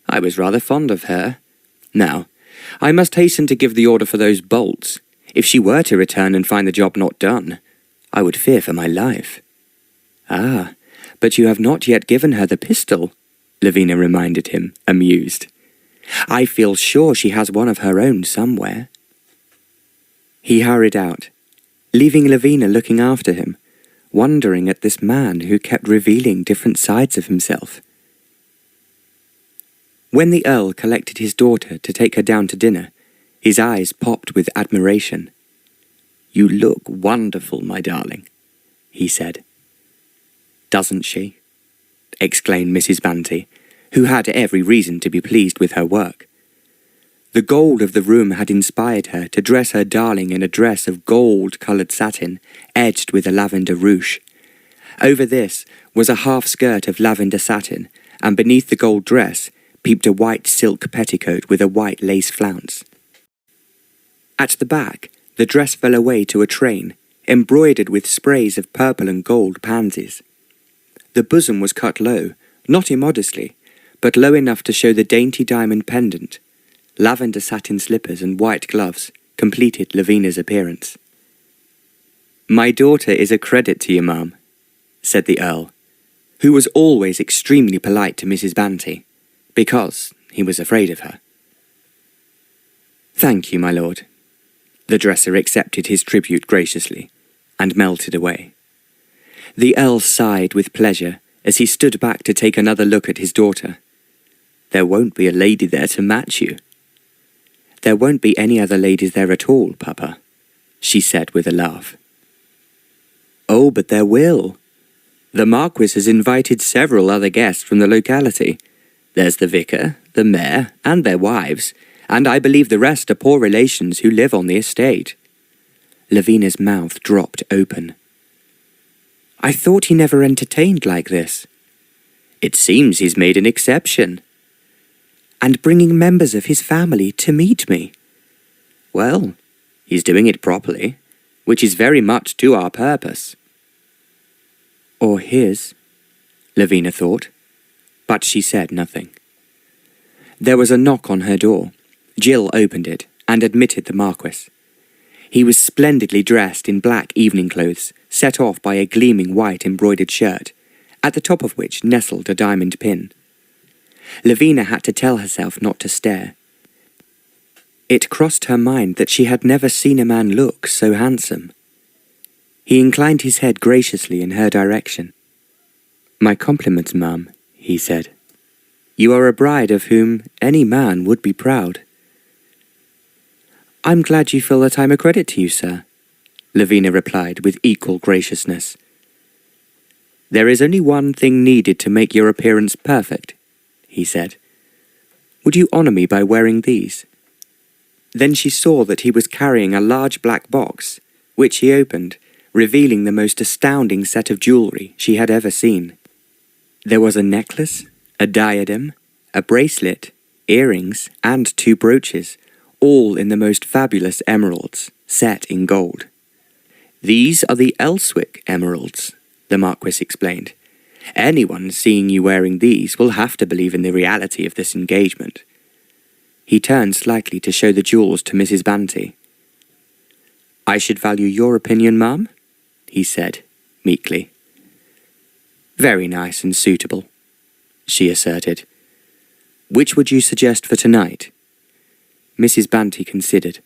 I was rather fond of her. Now, I must hasten to give the order for those bolts. If she were to return and find the job not done, I would fear for my life." "Ah, but you have not yet given her the pistol," Lavina reminded him, amused. "I feel sure she has one of her own somewhere." He hurried out, leaving Lavina looking after him, wondering at this man who kept revealing different sides of himself. When the Earl collected his daughter to take her down to dinner, his eyes popped with admiration. "You look wonderful, my darling," he said. "Doesn't she?" exclaimed Mrs. Banty, who had every reason to be pleased with her work. The gold of the room had inspired her to dress her darling in a dress of gold-coloured satin, edged with a lavender ruche. Over this was a half-skirt of lavender satin, and beneath the gold dress peeped a white silk petticoat with a white lace flounce. At the back, the dress fell away to a train, embroidered with sprays of purple and gold pansies. The bosom was cut low, not immodestly, but low enough to show the dainty diamond pendant. Lavender satin slippers and white gloves completed Lavina's appearance. "My daughter is a credit to you, ma'am," said the Earl, who was always extremely polite to Mrs. Banty, because he was afraid of her. "Thank you, my lord." The dresser accepted his tribute graciously, and melted away. The Earl sighed with pleasure as he stood back to take another look at his daughter. "There won't be a lady there to match you." "There won't be any other ladies there at all, Papa," she said with a laugh. "Oh, but there will. The Marquis has invited several other guests from the locality. There's the vicar, the mayor, and their wives, and I believe the rest are poor relations who live on the estate." Lavina's mouth dropped open. "I thought he never entertained like this." "It seems he's made an exception." "And bringing members of his family to meet me." "Well, he's doing it properly, which is very much to our purpose." "Or his," Lavina thought, but she said nothing. There was a knock on her door. Jill opened it and admitted the Marquis. He was splendidly dressed in black evening clothes, set off by a gleaming white embroidered shirt, at the top of which nestled a diamond pin. Lavina had to tell herself not to stare. It crossed her mind that she had never seen a man look so handsome. He inclined his head graciously in her direction. "My compliments, ma'am," he said. "You are a bride of whom any man would be proud." "I'm glad you feel that I'm a credit to you, sir," Lavina replied with equal graciousness. "There is only one thing needed to make your appearance perfect," he said. "Would you honour me by wearing these?" Then she saw that he was carrying a large black box, which he opened, revealing the most astounding set of jewellery she had ever seen. There was a necklace, a diadem, a bracelet, earrings, and 2 brooches, all in the most fabulous emeralds, set in gold. "These are the Elswick emeralds," the Marquis explained. "Anyone seeing you wearing these will have to believe in the reality of this engagement." He turned slightly to show the jewels to Mrs. Banty. "I should value your opinion, ma'am," he said, meekly. "Very nice and suitable," she asserted. Which would you suggest for tonight? Mrs. Banty considered.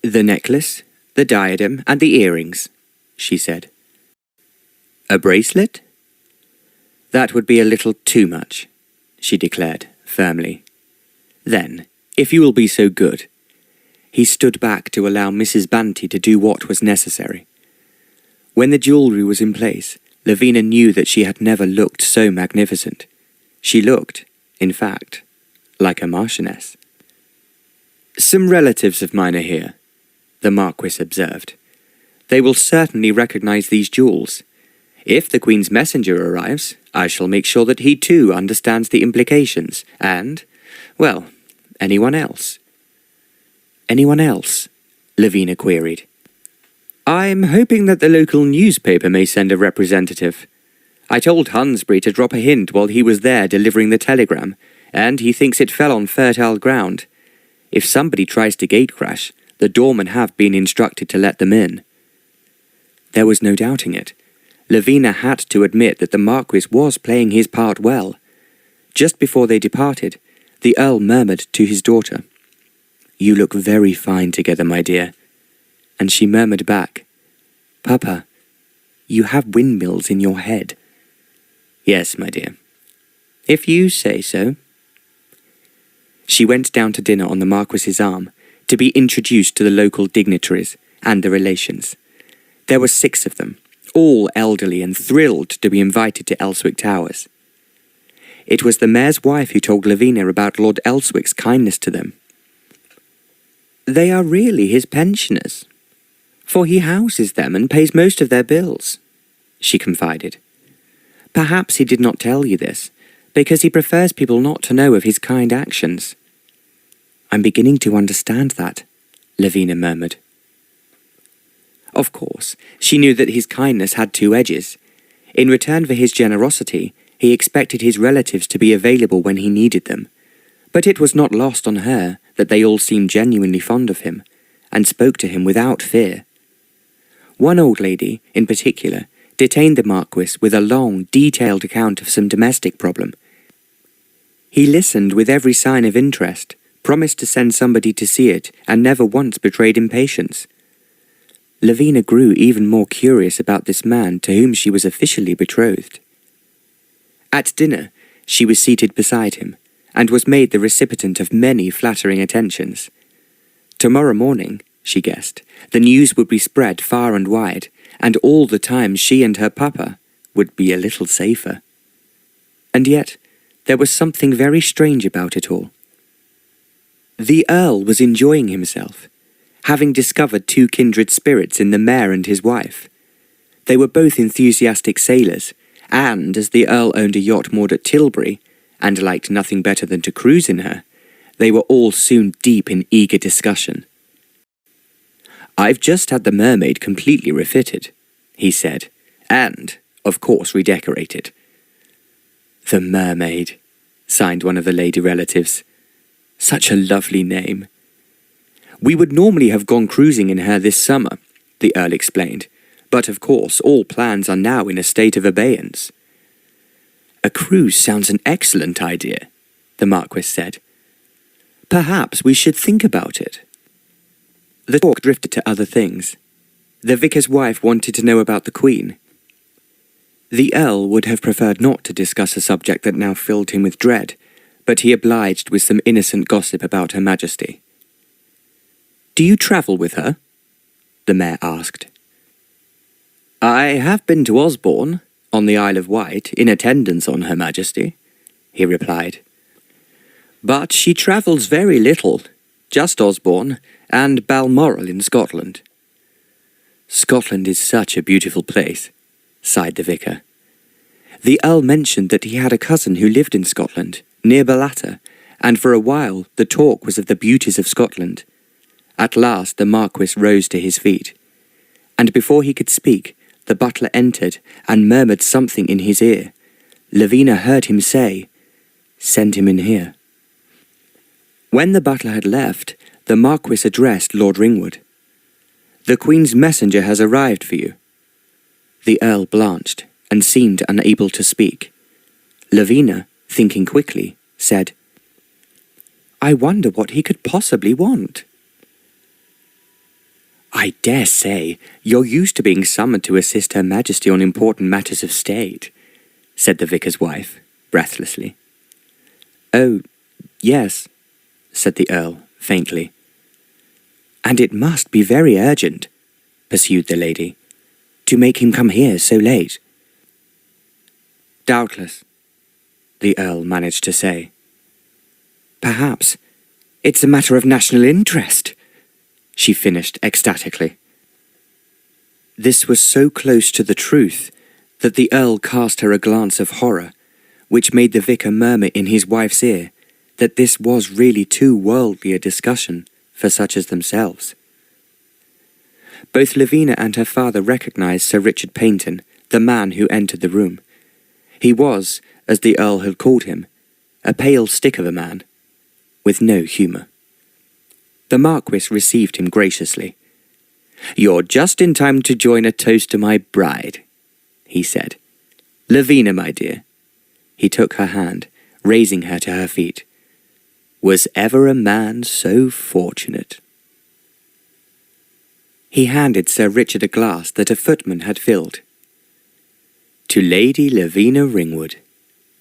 The necklace, the diadem, and the earrings, she said. A bracelet? That would be a little too much, she declared firmly. Then, if you will be so good. He stood back to allow Mrs. Banty to do what was necessary. When the jewellery was in place, Lavina knew that she had never looked so magnificent. She looked, in fact, like a marchioness. Some relatives of mine are here, the Marquis observed. They will certainly recognise these jewels. If the Queen's messenger arrives, I shall make sure that he too understands the implications, and, well, anyone else. Anyone else? Lavina queried. I'm hoping that the local newspaper may send a representative. I told Hunsbury to drop a hint while he was there delivering the telegram, and he thinks it fell on fertile ground. If somebody tries to gatecrash, the doormen have been instructed to let them in. There was no doubting it. Lavina had to admit that the Marquis was playing his part well. Just before they departed, the Earl murmured to his daughter, You look very fine together, my dear. And she murmured back, Papa, you have windmills in your head. Yes, my dear. If you say so. She went down to dinner on the Marquis's arm to be introduced to the local dignitaries and the relations. There were 6 of them, all elderly and thrilled to be invited to Elswick Towers. It was the mayor's wife who told Lavina about Lord Elswick's kindness to them. They are really his pensioners, for he houses them and pays most of their bills, she confided. Perhaps he did not tell you this, because he prefers people not to know of his kind actions. I'm beginning to understand that, Lavina murmured. Of course, she knew that his kindness had 2 edges. In return for his generosity, he expected his relatives to be available when he needed them. But it was not lost on her that they all seemed genuinely fond of him, and spoke to him without fear. One old lady, in particular, detained the Marquis with a long, detailed account of some domestic problem. He listened with every sign of interest, promised to send somebody to see it, and never once betrayed impatience. Lavina grew even more curious about this man to whom she was officially betrothed. At dinner, she was seated beside him, and was made the recipient of many flattering attentions. Tomorrow morning, she guessed, the news would be spread far and wide, and all the time she and her papa would be a little safer. And yet, there was something very strange about it all. The Earl was enjoying himself, having discovered 2 kindred spirits in the mayor and his wife. They were both enthusiastic sailors, and as the Earl owned a yacht moored at Tilbury, and liked nothing better than to cruise in her, they were all soon deep in eager discussion. I've just had the mermaid completely refitted, he said, and, of course, redecorated. The mermaid, sighed one of the lady relatives. Such a lovely name. We would normally have gone cruising in her this summer, the Earl explained, but of course all plans are now in a state of abeyance. A cruise sounds an excellent idea, the Marquis said. Perhaps we should think about it. The talk drifted to other things. The vicar's wife wanted to know about the Queen. The Earl would have preferred not to discuss a subject that now filled him with dread, but he obliged with some innocent gossip about Her Majesty. Do you travel with her? The mayor asked. I have been to Osborne, on the Isle of Wight, in attendance on Her Majesty, he replied. But she travels very little, just Osborne and Balmoral in Scotland. Scotland is such a beautiful place, sighed the vicar. The Earl mentioned that he had a cousin who lived in Scotland, near Ballater, and for a while the talk was of the beauties of Scotland. At last the Marquis rose to his feet, and before he could speak, the butler entered and murmured something in his ear. Lavina heard him say, "Send him in here." When the butler had left, the Marquis addressed Lord Ringwood. "The Queen's messenger has arrived for you." The Earl blanched and seemed unable to speak. Lavina, thinking quickly, said, "I wonder what he could possibly want." "I dare say you're used to being summoned to assist Her Majesty on important matters of state," said the vicar's wife, breathlessly. "Oh, yes," said the Earl, faintly. "And it must be very urgent," pursued the lady, "to make him come here so late." "Doubtless," the Earl managed to say. "Perhaps it's a matter of national interest," she finished ecstatically. This was so close to the truth that the Earl cast her a glance of horror, which made the vicar murmur in his wife's ear that this was really too worldly a discussion for such as themselves. Both Lavina and her father recognized Sir Richard Paynton, the man who entered the room. He was, as the Earl had called him, a pale stick of a man, with no humour. The Marquis received him graciously. "You're just in time to join a toast to my bride," he said. "Lavina, my dear." He took her hand, raising her to her feet. "Was ever a man so fortunate?" He handed Sir Richard a glass that a footman had filled. "To Lady Lavina Ringwood,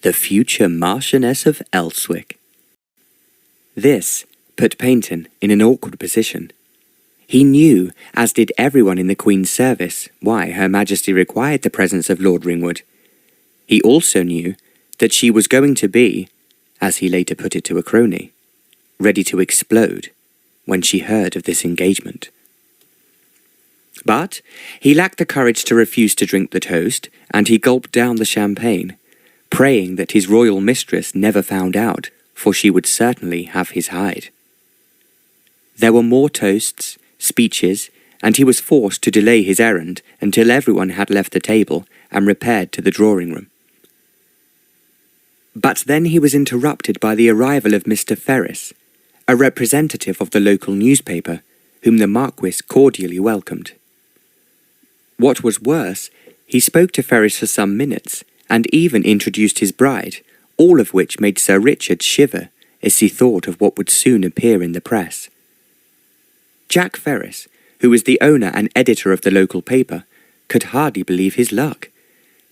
the future Marchioness of Elswick." This put Paynton in an awkward position. He knew, as did everyone in the Queen's service, why Her Majesty required the presence of Lord Ringwood. He also knew that she was going to be, as he later put it to a crony, ready to explode when she heard of this engagement. But he lacked the courage to refuse to drink the toast, and he gulped down the champagne, praying that his royal mistress never found out, for she would certainly have his hide. There were more toasts, speeches, and he was forced to delay his errand until everyone had left the table and repaired to the drawing-room. But then he was interrupted by the arrival of Mr. Ferris, a representative of the local newspaper, whom the Marquis cordially welcomed. What was worse, he spoke to Ferris for some minutes, and even introduced his bride, all of which made Sir Richard shiver as he thought of what would soon appear in the press. Jack Ferris, who was the owner and editor of the local paper, could hardly believe his luck.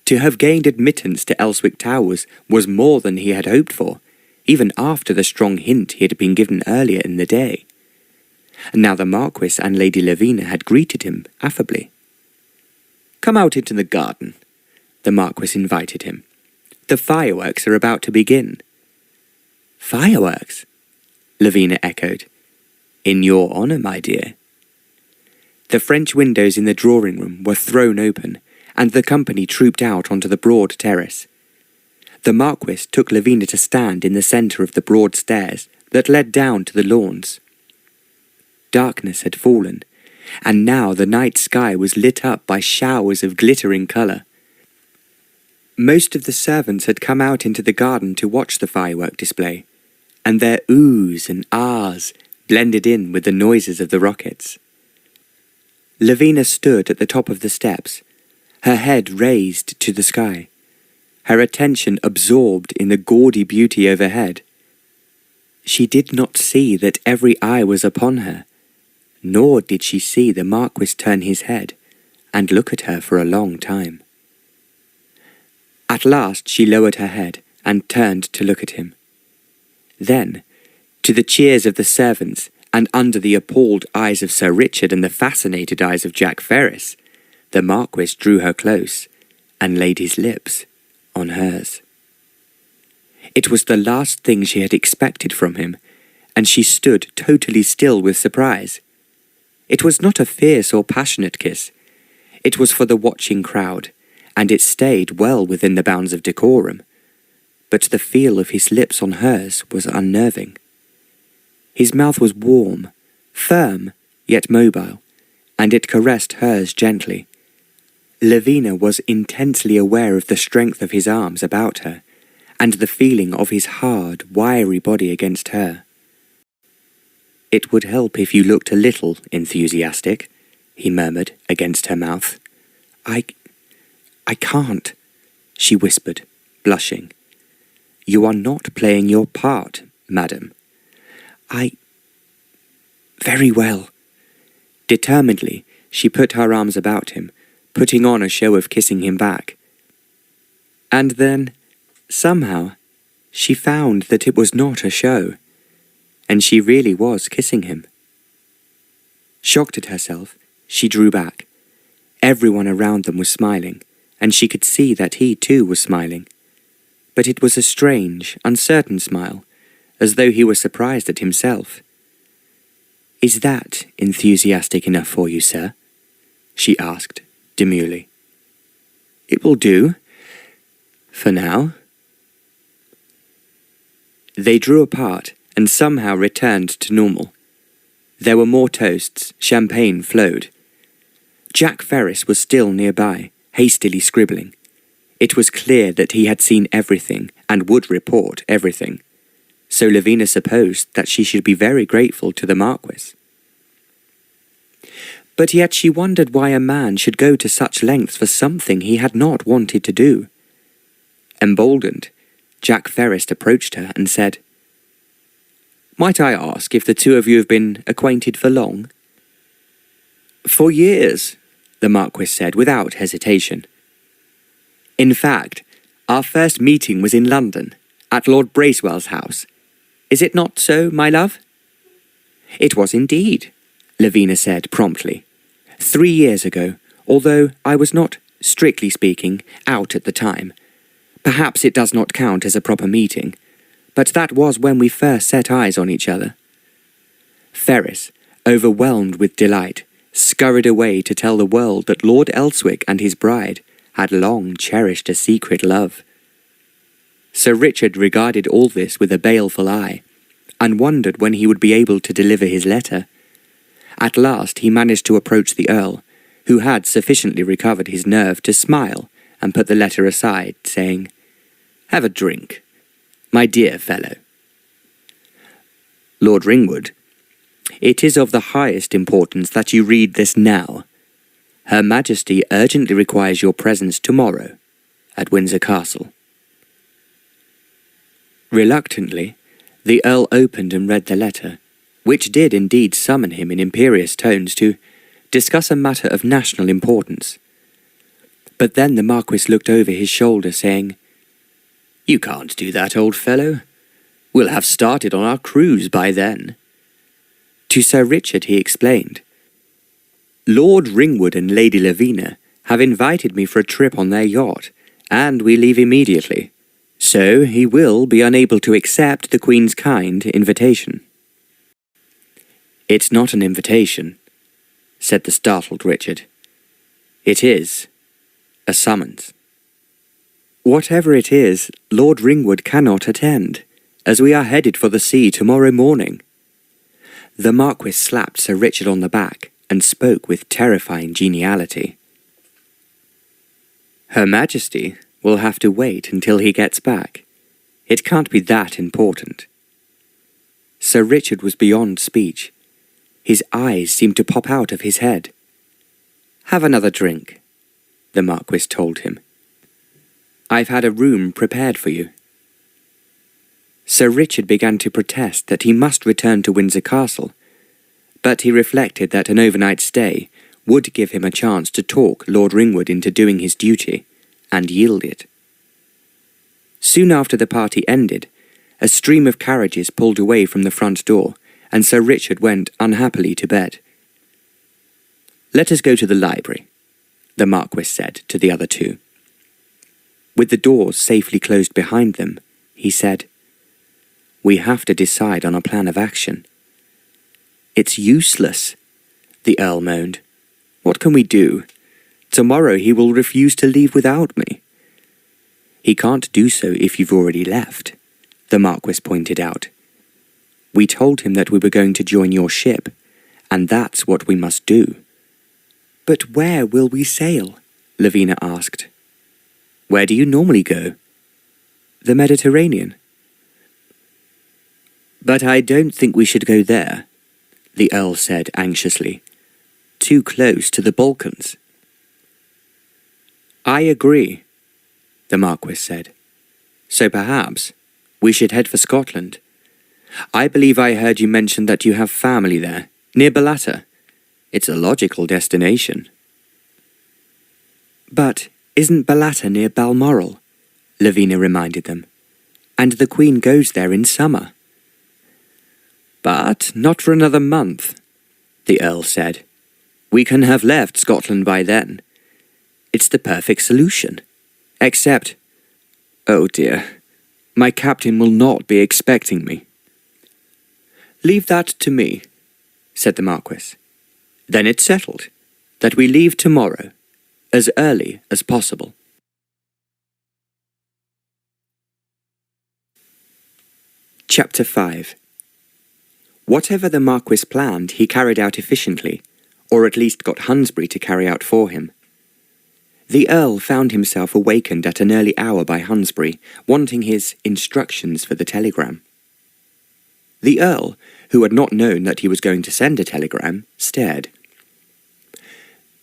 To have gained admittance to Elswick Towers was more than he had hoped for, even after the strong hint he had been given earlier in the day. Now the Marquis and Lady Lavina had greeted him affably. "Come out into the garden," the Marquis invited him. "The fireworks are about to begin." "Fireworks?" Lavina echoed. "In your honour, my dear." The French windows in the drawing-room were thrown open, and the company trooped out onto the broad terrace. The Marquis took Lavina to stand in the centre of the broad stairs that led down to the lawns. Darkness had fallen, and now the night sky was lit up by showers of glittering colour. Most of the servants had come out into the garden to watch the firework display, and their oohs and ahs blended in with the noises of the rockets. Lavina stood at the top of the steps, her head raised to the sky, her attention absorbed in the gaudy beauty overhead. She did not see that every eye was upon her, nor did she see the Marquis turn his head and look at her for a long time. At last she lowered her head and turned to look at him. Then, to the cheers of the servants and under the appalled eyes of Sir Richard and the fascinated eyes of Jack Ferris, the Marquis drew her close and laid his lips on hers. It was the last thing she had expected from him, and she stood totally still with surprise. It was not a fierce or passionate kiss. It was for the watching crowd, and it stayed well within the bounds of decorum. But the feel of his lips on hers was unnerving. His mouth was warm, firm, yet mobile, and it caressed hers gently. Lavina was intensely aware of the strength of his arms about her, and the feeling of his hard, wiry body against her. "It would help if you looked a little enthusiastic," he murmured against her mouth. I can't," she whispered, blushing. You are not playing your part, madam. Very well. Determinedly, she put her arms about him, putting on a show of kissing him back. And then, somehow, she found that it was not a show, and she really was kissing him. Shocked at herself, she drew back. Everyone around them was smiling, and she could see that he too was smiling. But it was a strange, uncertain smile, as though he were surprised at himself. "Is that enthusiastic enough for you, sir?" she asked, demurely. "It will do. For now." They drew apart and somehow returned to normal. There were more toasts, champagne flowed. Jack Ferris was still nearby, hastily scribbling. It was clear that he had seen everything and would report everything. So Lavina supposed that she should be very grateful to the Marquis. But yet she wondered why a man should go to such lengths for something he had not wanted to do. Emboldened, Jack Ferris approached her and said, "Might I ask if the two of you have been acquainted for long?" "For years," the Marquis said without hesitation. "In fact, our first meeting was in London, at Lord Bracewell's house. Is it not so, my love?" "It was indeed," Lavina said promptly. 3 years ago, although I was not, strictly speaking, out at the time. Perhaps it does not count as a proper meeting, but that was when we first set eyes on each other." Ferris, overwhelmed with delight, scurried away to tell the world that Lord Elswick and his bride had long cherished a secret love. Sir Richard regarded all this with a baleful eye, and wondered when he would be able to deliver his letter. At last he managed to approach the Earl, who had sufficiently recovered his nerve to smile and put the letter aside, saying, "Have a drink, my dear fellow." "Lord Ringwood, it is of the highest importance that you read this now. Her Majesty urgently requires your presence tomorrow at Windsor Castle." Reluctantly, the Earl opened and read the letter, which did indeed summon him in imperious tones to discuss a matter of national importance. But then the Marquis looked over his shoulder, saying, "You can't do that, old fellow. We'll have started on our cruise by then." To Sir Richard he explained, "Lord Ringwood and Lady Lavina have invited me for a trip on their yacht, and we leave immediately. So he will be unable to accept the Queen's kind invitation." "It's not an invitation," said the startled Richard. "It is a summons." "Whatever it is, Lord Ringwood cannot attend, as we are headed for the sea tomorrow morning." The Marquis slapped Sir Richard on the back and spoke with terrifying geniality. "Her Majesty will have to wait until he gets back. It can't be that important." Sir Richard was beyond speech. His eyes seemed to pop out of his head. "Have another drink," the Marquis told him. "I've had a room prepared for you." Sir Richard began to protest that he must return to Windsor Castle, but he reflected that an overnight stay would give him a chance to talk Lord Ringwood into doing his duty, and yielded. Soon after the party ended, a stream of carriages pulled away from the front door, and Sir Richard went unhappily to bed. "Let us go to the library," the Marquis said to the other two. With the doors safely closed behind them, he said, "We have to decide on a plan of action." "It's useless," the Earl moaned. "What can we do? Tomorrow he will refuse to leave without me." "He can't do so if you've already left," the Marquis pointed out. "We told him that we were going to join your ship, and that's what we must do." "But where will we sail?" Lavina asked. "Where do you normally go?" "The Mediterranean." "But I don't think we should go there," the Earl said anxiously. "Too close to the Balkans." "I agree," the Marquis said. "So perhaps We should head for Scotland. I believe I heard you mention that you have family there, near Ballater. It's a logical destination. But isn't Ballater near Balmoral? Lavina reminded them. And the Queen goes there in summer. But not for another month, the Earl said. We can have left Scotland by then. It's the perfect solution. Except, oh dear, my captain will not be expecting me. Leave that to me, said the Marquis. Then it's settled that we leave tomorrow, as early as possible. Chapter 5. Whatever the Marquis planned, he carried out efficiently, or at least got Hunsbury to carry out for him. The Earl found himself awakened at an early hour by Hunsbury, wanting his instructions for the telegram. The Earl, who had not known that he was going to send a telegram, stared.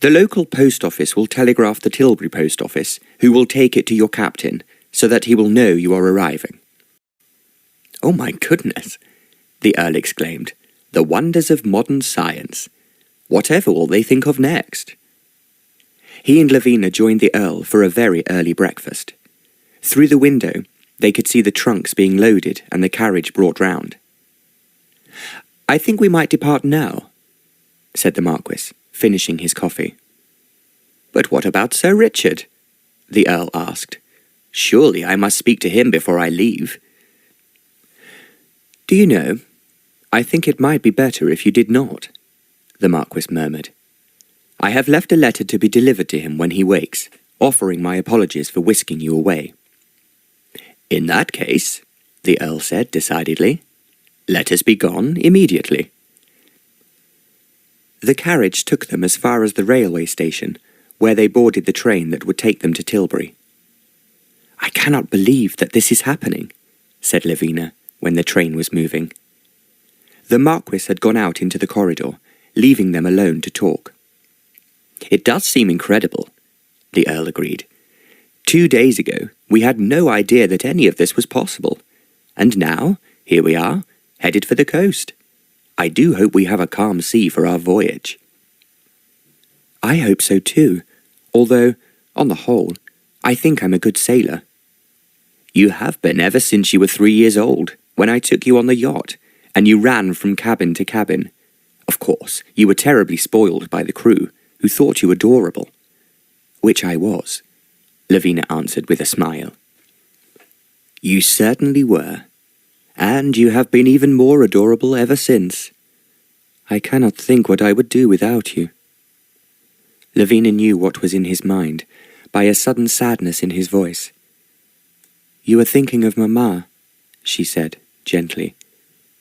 The local post office will telegraph the Tilbury post office, who will take it to your captain, so that he will know you are arriving. Oh my goodness, the Earl exclaimed. The wonders of modern science. Whatever will they think of next? He and Lavina joined the Earl for a very early breakfast. Through the window, they could see the trunks being loaded and the carriage brought round. I think we might depart now, said the Marquis, finishing his coffee. But what about Sir Richard? The Earl asked. Surely I must speak to him before I leave. Do you know, I think it might be better if you did not, the Marquis murmured. I have left a letter to be delivered to him when he wakes, offering my apologies for whisking you away. In that case, the Earl said decidedly, let us be gone immediately. The carriage took them as far as the railway station, where they boarded the train that would take them to Tilbury. I cannot believe that this is happening, said Lavina, when the train was moving. The Marquis had gone out into the corridor, leaving them alone to talk. It does seem incredible, the Earl agreed. 2 days ago, we had no idea that any of this was possible. And now, here we are, headed for the coast. I do hope we have a calm sea for our voyage. I hope so too, although, on the whole, I think I'm a good sailor. You have been ever since you were 3 years old, when I took you on the yacht, and you ran from cabin to cabin. Of course, you were terribly spoiled by the crew, who thought you adorable. Which I was, Lavina answered with a smile. You certainly were, and you have been even more adorable ever since. I cannot think what I would do without you. Lavina knew what was in his mind, by a sudden sadness in his voice. You are thinking of Mamma, she said, gently,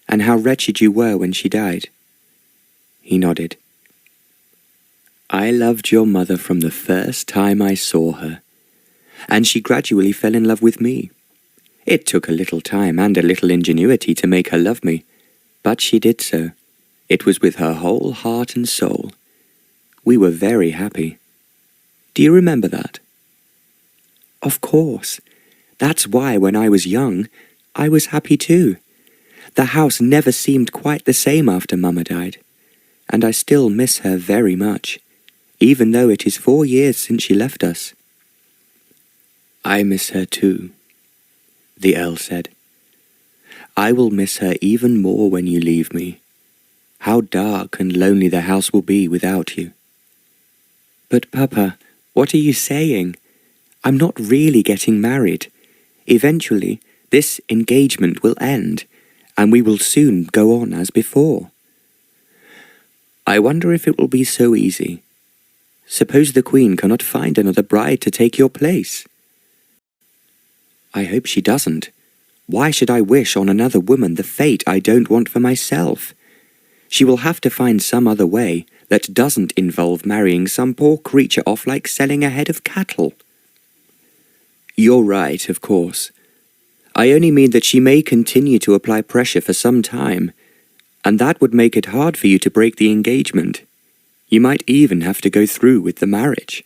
and how wretched you were when she died. He nodded. I loved your mother from the first time I saw her, and she gradually fell in love with me. It took a little time and a little ingenuity to make her love me, but she did so. It was with her whole heart and soul. We were very happy. Do you remember that? Of course. That's why when I was young, I was happy too. The house never seemed quite the same after Mamma died, and I still miss her very much, even though it is 4 years since she left us. I miss her too, the Earl said. I will miss her even more when you leave me. How dark and lonely the house will be without you. But Papa, what are you saying? I'm not really getting married. Eventually, this engagement will end, and we will soon go on as before. I wonder if it will be so easy. Suppose the Queen cannot find another bride to take your place. I hope she doesn't. Why should I wish on another woman the fate I don't want for myself? She will have to find some other way that doesn't involve marrying some poor creature off like selling a head of cattle. You're right, of course. I only mean that she may continue to apply pressure for some time, and that would make it hard for you to break the engagement. You might even have to go through with the marriage.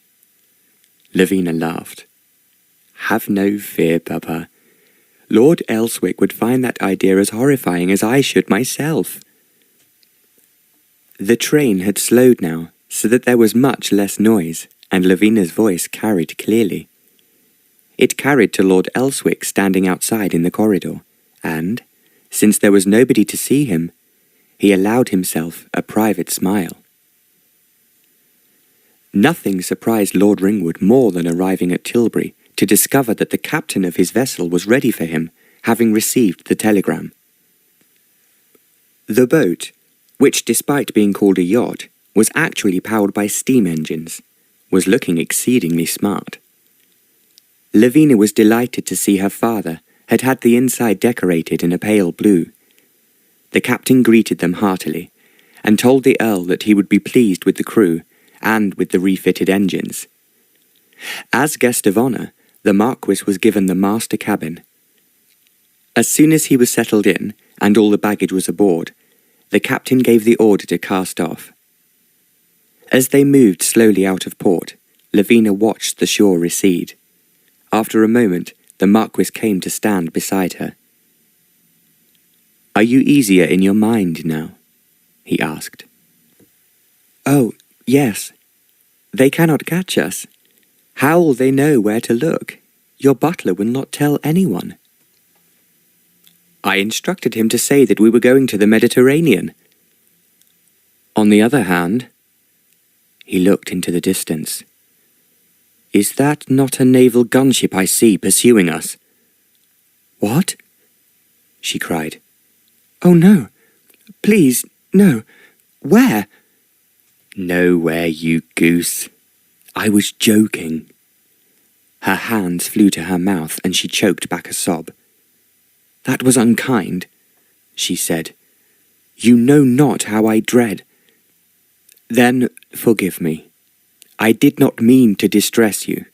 Lavina laughed. Have no fear, Papa. Lord Elswick would find that idea as horrifying as I should myself." The train had slowed now, so that there was much less noise, and Lavina's voice carried clearly. It carried to Lord Elswick standing outside in the corridor, and, since there was nobody to see him, he allowed himself a private smile. Nothing surprised Lord Ringwood more than arriving at Tilbury to discover that the captain of his vessel was ready for him, having received the telegram. The boat, which despite being called a yacht, was actually powered by steam engines, was looking exceedingly smart. Lavina was delighted to see her father had had the inside decorated in a pale blue. The captain greeted them heartily, and told the Earl that he would be pleased with the crew and with the refitted engines. As guest of honour, the Marquis was given the master cabin. As soon as he was settled in, and all the baggage was aboard, the captain gave the order to cast off. As they moved slowly out of port, Lavina watched the shore recede. After a moment, the Marquis came to stand beside her. "Are you easier in your mind now?" he asked. "Oh, yes. They cannot catch us. How will they know where to look? Your butler will not tell anyone." "I instructed him to say that we were going to the Mediterranean. On the other hand," he looked into the distance, "is that not a naval gunship I see pursuing us?" "What?" she cried. "Oh, no. Please, no. Where?" "Nowhere, you goose. I was joking." Her hands flew to her mouth and she choked back a sob. "That was unkind," she said. "You know not how I dread." "Then forgive me. I did not mean to distress you.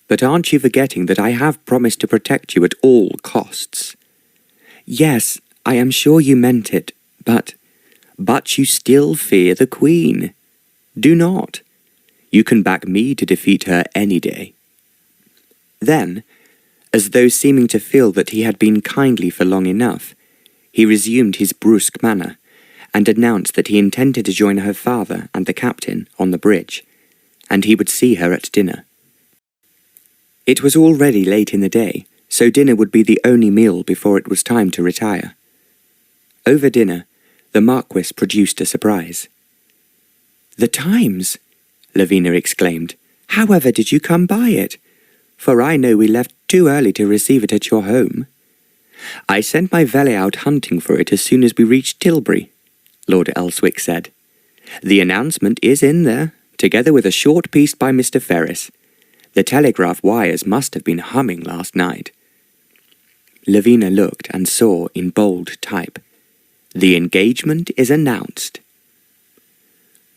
But aren't you forgetting that I have promised to protect you at all costs?" "Yes, I am sure you meant it, but..." "But you still fear the Queen. Do not. You can back me to defeat her any day." Then, as though seeming to feel that he had been kindly for long enough, he resumed his brusque manner, and announced that he intended to join her father and the captain on the bridge, and he would see her at dinner. It was already late in the day, so dinner would be the only meal before it was time to retire. Over dinner, the Marquis produced a surprise. "The Times!" Lavina exclaimed. "However did you come by it? For I know we left too early to receive it at your home." "I sent my valet out hunting for it as soon as we reached Tilbury," Lord Elswick said. "The announcement is in there, together with a short piece by Mr. Ferris. The telegraph wires must have been humming last night." Lavina looked and saw in bold type, "The engagement is announced."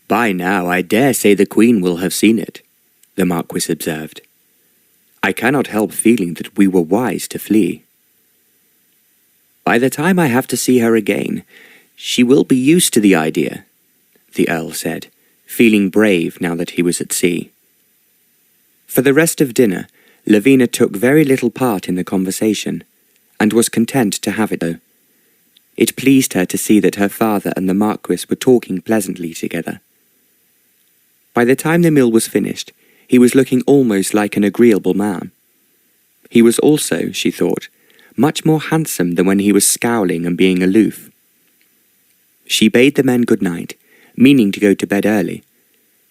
"By now I dare say the Queen will have seen it," the Marquis observed. "I cannot help feeling that we were wise to flee. By the time I have to see her again, she will be used to the idea," the Earl said, feeling brave now that he was at sea. For the rest of dinner, Lavina took very little part in the conversation, and was content to have it though. It pleased her to see that her father and the Marquis were talking pleasantly together. By the time the meal was finished, he was looking almost like an agreeable man. He was also, she thought, much more handsome than when he was scowling and being aloof. She bade the men good night, meaning to go to bed early.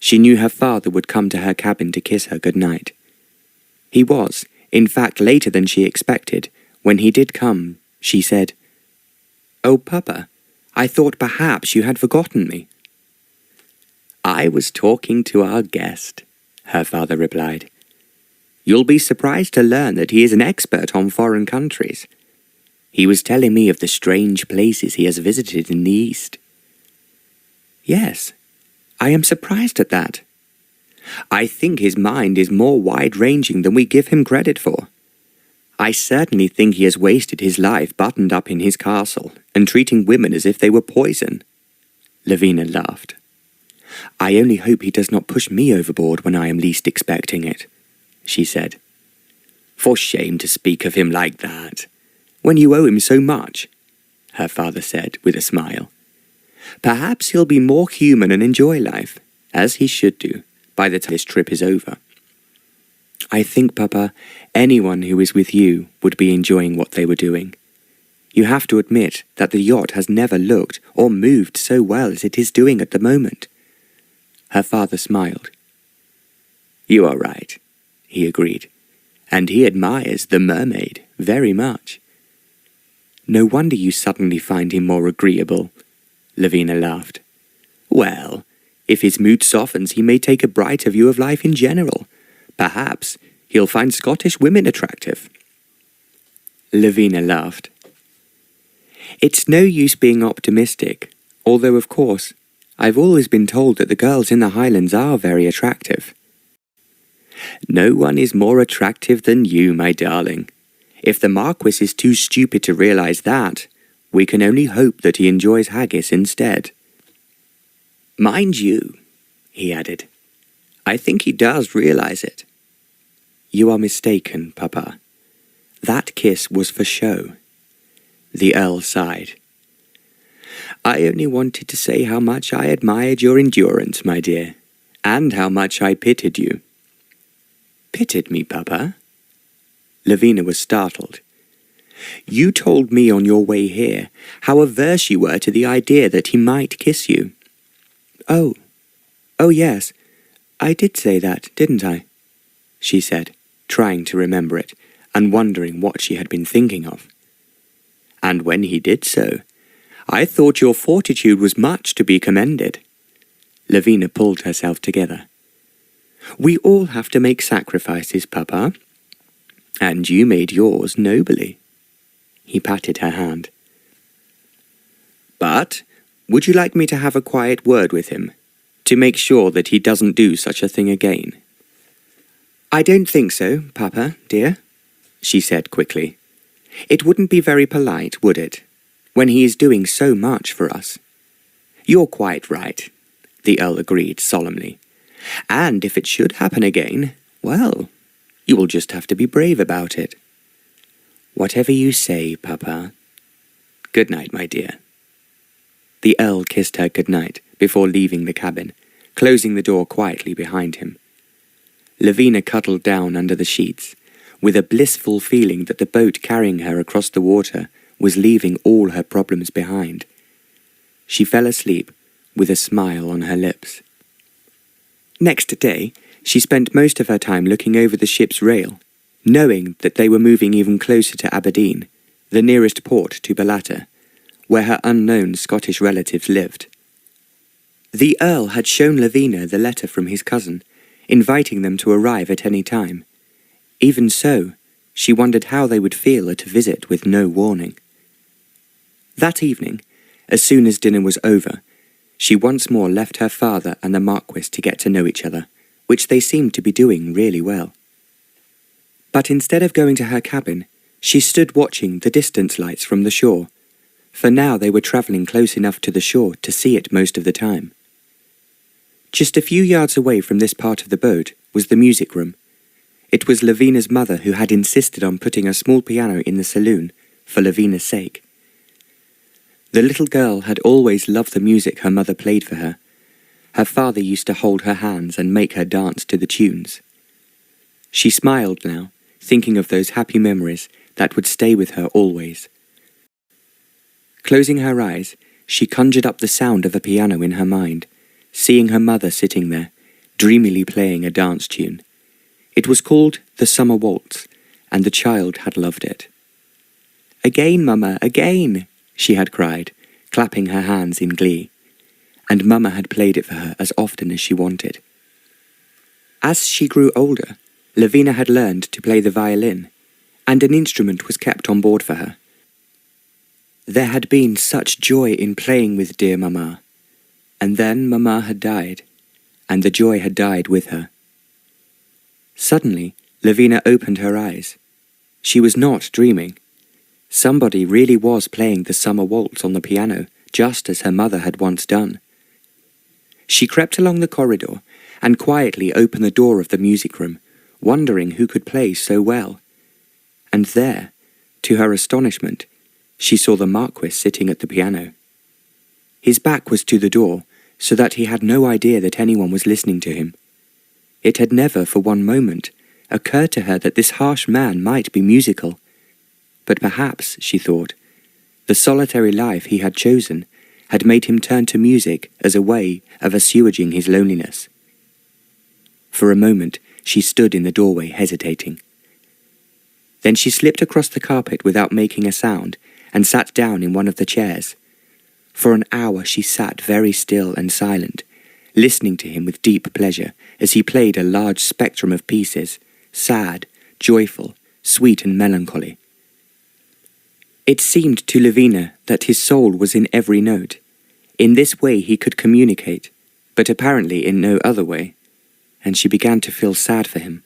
She knew her father would come to her cabin to kiss her good night. He was, in fact, later than she expected. When he did come, she said, "Oh, Papa, I thought perhaps you had forgotten me." "I was talking to our guest," her father replied. "You'll be surprised to learn that he is an expert on foreign countries. He was telling me of the strange places he has visited in the East." "Yes, I am surprised at that. I think his mind is more wide-ranging than we give him credit for. I certainly think he has wasted his life buttoned up in his castle and treating women as if they were poison." Lavina laughed. "I only hope he does not push me overboard when I am least expecting it," she said. "For shame to speak of him like that. when you owe him so much," her father said with a smile. "Perhaps he'll be more human and enjoy life, as he should do, by the time this trip is over." "I think, Papa, anyone who is with you would be enjoying what they were doing. You have to admit that the yacht has never looked or moved so well as it is doing at the moment." Her father smiled. "You are right," he agreed, "and he admires the mermaid very much." "No wonder you suddenly find him more agreeable," Lavina laughed. "Well, if his mood softens, he may take a brighter view of life in general. Perhaps he'll find Scottish women attractive." Lavina laughed. "It's no use being optimistic, although of course, I've always been told that the girls in the Highlands are very attractive." "No one is more attractive than you, my darling. If the Marquis is too stupid to realize that, we can only hope that he enjoys haggis instead. Mind you," he added, "I think he does realize it." "You are mistaken, Papa. That kiss was for show." The Earl sighed. "I only wanted to say how much I admired your endurance, my dear, and how much I pitied you." "Pitied me, Papa?" Lavina was startled. "You told me on your way here how averse you were to the idea that he might kiss you." Oh yes, I did say that, didn't I?" she said, trying to remember it, and wondering what she had been thinking of. "And when he did so, I thought your fortitude was much to be commended." Lavina pulled herself together. "We all have to make sacrifices, Papa, and you made yours nobly." He patted her hand. "But would you like me to have a quiet word with him, to make sure that he doesn't do such a thing again?" "I don't think so, Papa, dear," she said quickly. "It wouldn't be very polite, would it, when he is doing so much for us?" "You're quite right," the Earl agreed solemnly. "And if it should happen again, well, you will just have to be brave about it." "Whatever you say, Papa." "Good night, my dear." The Earl kissed her good night before leaving the cabin, closing the door quietly behind him. Lavina cuddled down under the sheets, with a blissful feeling that the boat carrying her across the water was leaving all her problems behind. She fell asleep with a smile on her lips. Next day, she spent most of her time looking over the ship's rail, knowing that they were moving even closer to Aberdeen, the nearest port to Ballater, where her unknown Scottish relatives lived. The Earl had shown Lavina the letter from his cousin, inviting them to arrive at any time. Even so, she wondered how they would feel at a visit with no warning. That evening, as soon as dinner was over, she once more left her father and the Marquis to get to know each other, which they seemed to be doing really well. But instead of going to her cabin, she stood watching the distance lights from the shore, for now they were travelling close enough to the shore to see it most of the time. Just a few yards away from this part of the boat was the music room. It was Lavina's mother who had insisted on putting a small piano in the saloon for Lavina's sake. The little girl had always loved the music her mother played for her. Her father used to hold her hands and make her dance to the tunes. She smiled now, thinking of those happy memories that would stay with her always. Closing her eyes, she conjured up the sound of a piano in her mind, seeing her mother sitting there, dreamily playing a dance tune. It was called The Summer Waltz, and the child had loved it. "Again, Mama, again!" she had cried, clapping her hands in glee, and Mama had played it for her as often as she wanted. As she grew older, Lavina had learned to play the violin, and an instrument was kept on board for her. There had been such joy in playing with dear Mama, and then Mama had died, and the joy had died with her. Suddenly, Lavina opened her eyes. She was not dreaming. Somebody really was playing the summer waltz on the piano, just as her mother had once done. She crept along the corridor and quietly opened the door of the music room, wondering who could play so well. And there, To her astonishment, she saw the Marquis sitting at the piano. His back was to the door, so that he had no idea that anyone was listening to him. It had never, for one moment, occurred to her that this harsh man might be musical. But perhaps, she thought, the solitary life he had chosen had made him turn to music as a way of assuaging his loneliness. For a moment, she stood in the doorway hesitating. Then she slipped across the carpet without making a sound and sat down in one of the chairs. For an hour she sat very still and silent, listening to him with deep pleasure as he played a large spectrum of pieces, sad, joyful, sweet and melancholy. It seemed to Lavina that his soul was in every note. In this way he could communicate, but apparently in no other way, and she began to feel sad for him.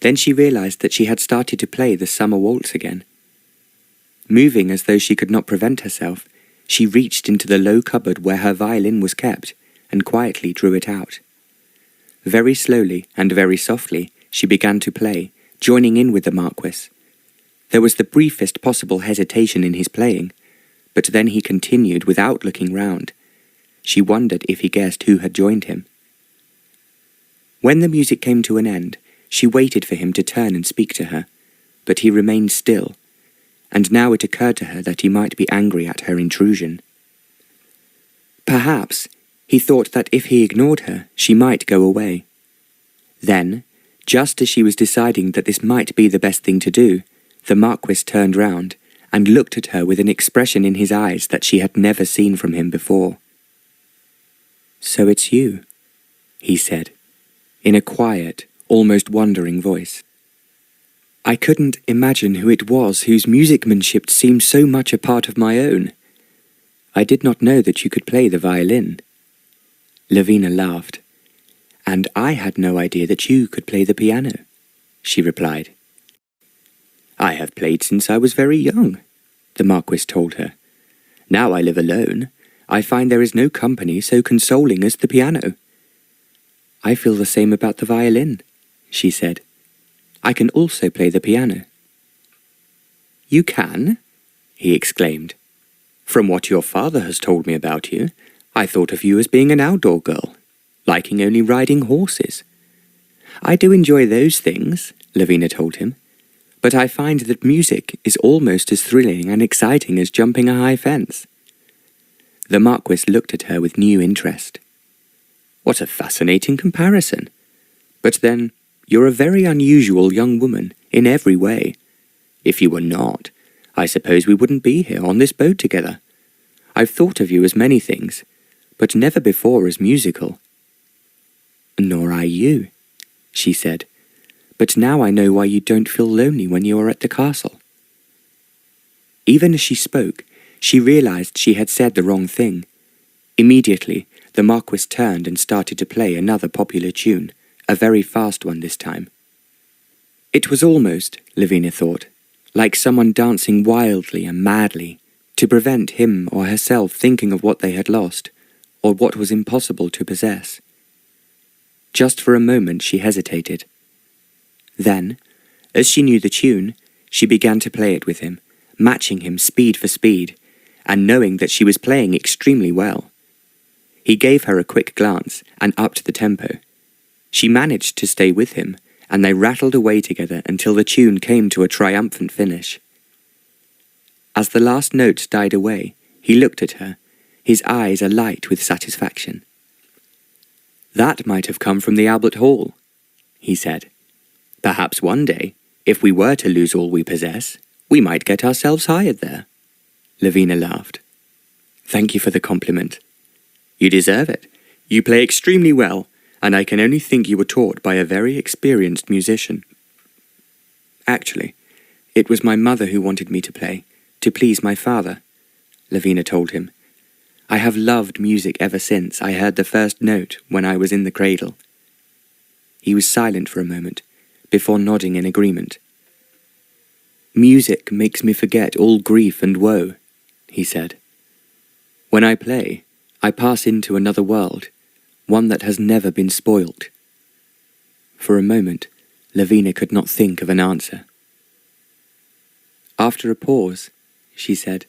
Then she realized that she had started to play the summer waltz again. Moving as though she could not prevent herself, she reached into the low cupboard where her violin was kept and quietly drew it out. Very slowly and very softly she began to play, joining in with the Marquis. There was the briefest possible hesitation in his playing, but then he continued without looking round. She wondered if he guessed who had joined him. When the music came to an end, she waited for him to turn and speak to her, but he remained still, and now it occurred to her that he might be angry at her intrusion. Perhaps he thought that if he ignored her, she might go away. Then, just as she was deciding that this might be the best thing to do, the Marquis turned round and looked at her with an expression in his eyes that she had never seen from him before. "So it's you," he said, in a quiet, almost wondering voice. "I couldn't imagine who it was whose musicmanship seemed so much a part of my own. I did not know that you could play the violin." Lavina laughed. "And I had no idea that you could play the piano," she replied. "I have played since I was very young," the Marquis told her. "Now I live alone. I find there is no company so consoling as the piano." "I feel the same about the violin," she said. "I can also play the piano." "You can?" he exclaimed. "From what your father has told me about you, I thought of you as being an outdoor girl, liking only riding horses." "I do enjoy those things," Lavina told him, "but I find that music is almost as thrilling and exciting as jumping a high fence." The Marquis looked at her with new interest. "What a fascinating comparison! But then, you're a very unusual young woman in every way. If you were not, I suppose we wouldn't be here on this boat together. I've thought of you as many things, but never before as musical." "Nor I you," she said. "But now I know why you don't feel lonely when you are at the castle." Even as she spoke, she realized she had said the wrong thing. Immediately, the Marquis turned and started to play another popular tune, a very fast one this time. It was almost, Lavina thought, like someone dancing wildly and madly to prevent him or herself thinking of what they had lost, or what was impossible to possess. Just for a moment she hesitated. Then, as she knew the tune, she began to play it with him, matching him speed for speed, and knowing that she was playing extremely well. He gave her a quick glance and upped the tempo. She managed to stay with him, and they rattled away together until the tune came to a triumphant finish. As the last notes died away, he looked at her, his eyes alight with satisfaction. "That might have come from the Albert Hall," he said. "Perhaps one day, if we were to lose all we possess, we might get ourselves hired there." Lavina laughed. "Thank you for the compliment. You deserve it. You play extremely well, and I can only think you were taught by a very experienced musician." "Actually, it was my mother who wanted me to play, to please my father," Lavina told him. "I have loved music ever since I heard the first note when I was in the cradle." He was silent for a moment, before nodding in agreement. "Music makes me forget all grief and woe," he said. "When I play, I pass into another world, one that has never been spoilt." For a moment, Lavina could not think of an answer. After a pause, she said,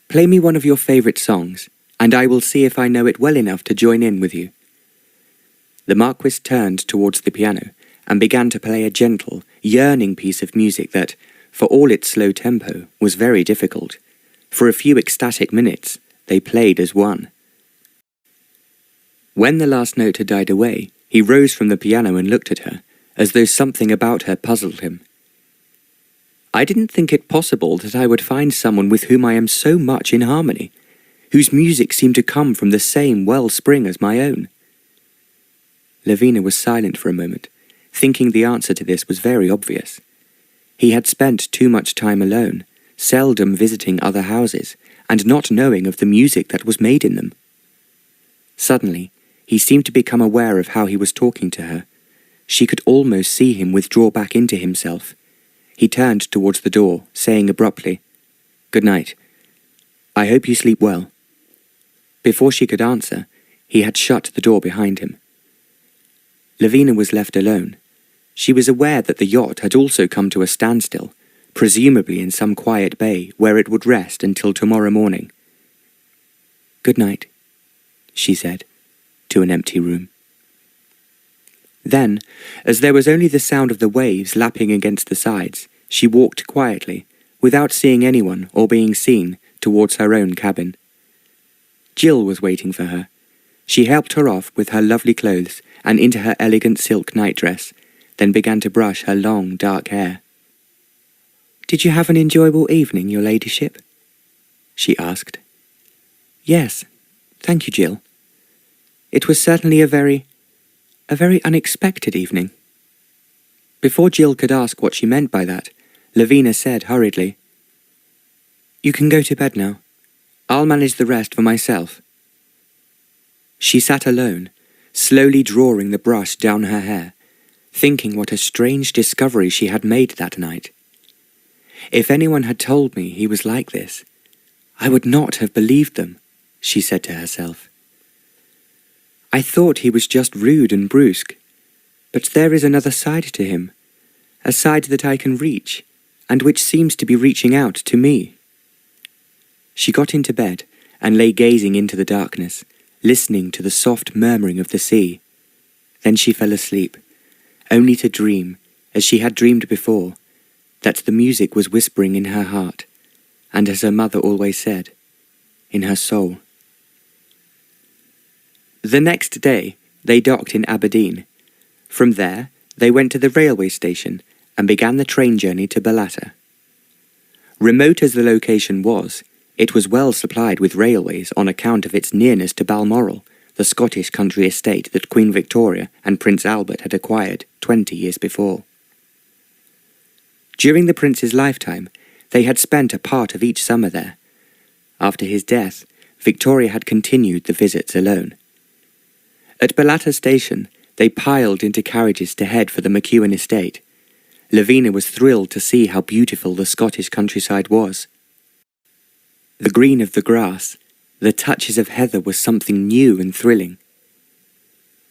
"Play me one of your favourite songs, and I will see if I know it well enough to join in with you." The Marquis turned towards the piano and began to play a gentle, yearning piece of music that, for all its slow tempo, was very difficult. For a few ecstatic minutes, they played as one. When the last note had died away, he rose from the piano and looked at her, as though something about her puzzled him. "I didn't think it possible that I would find someone with whom I am so much in harmony, whose music seemed to come from the same wellspring as my own." Lavina was silent for a moment, thinking the answer to this was very obvious. He had spent too much time alone, seldom visiting other houses, and not knowing of the music that was made in them. Suddenly, he seemed to become aware of how he was talking to her. She could almost see him withdraw back into himself. He turned towards the door, saying abruptly, "Good night. I hope you sleep well." Before she could answer, he had shut the door behind him. Lavina was left alone. She was aware that the yacht had also come to a standstill, presumably in some quiet bay where it would rest until tomorrow morning. "Good night," she said, to an empty room. Then, as there was only the sound of the waves lapping against the sides, she walked quietly, without seeing anyone or being seen, towards her own cabin. Jill was waiting for her. She helped her off with her lovely clothes and into her elegant silk nightdress, then began to brush her long, dark hair. "Did you have an enjoyable evening, your ladyship?" she asked. "Yes, thank you, Jill. It was certainly a very unexpected evening." Before Jill could ask what she meant by that, Lavina said hurriedly, "You can go to bed now. I'll manage the rest for myself." She sat alone, slowly drawing the brush down her hair, thinking what a strange discovery she had made that night. "If anyone had told me he was like this, I would not have believed them," she said to herself. "I thought he was just rude and brusque, but there is another side to him, a side that I can reach, and which seems to be reaching out to me." She got into bed and lay gazing into the darkness, listening to the soft murmuring of the sea. Then she fell asleep, only to dream, as she had dreamed before, that the music was whispering in her heart, and as her mother always said, in her soul. The next day, they docked in Aberdeen. From there, they went to the railway station and began the train journey to Ballater. Remote as the location was, it was well supplied with railways on account of its nearness to Balmoral, the Scottish country estate that Queen Victoria and Prince Albert had acquired 20 years before. During the prince's lifetime, they had spent a part of each summer there. After his death, Victoria had continued the visits alone. At Ballater station, they piled into carriages to head for the McEwen estate. Lavina was thrilled to see how beautiful the Scottish countryside was. The green of the grass, the touches of heather was something new and thrilling.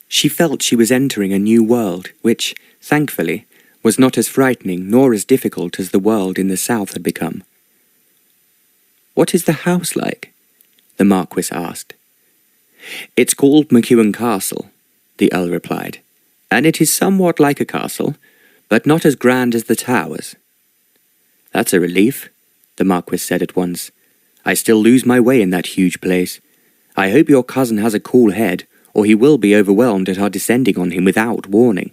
She felt she was entering a new world, which, thankfully, was not as frightening nor as difficult as the world in the south had become. "What is the house like?" the Marquis asked. "It's called McEwen Castle," the Earl replied, "and it is somewhat like a castle, but not as grand as the towers." "That's a relief," the Marquis said at once. "I still lose my way in that huge place. I hope your cousin has a cool head, or he will be overwhelmed at our descending on him without warning."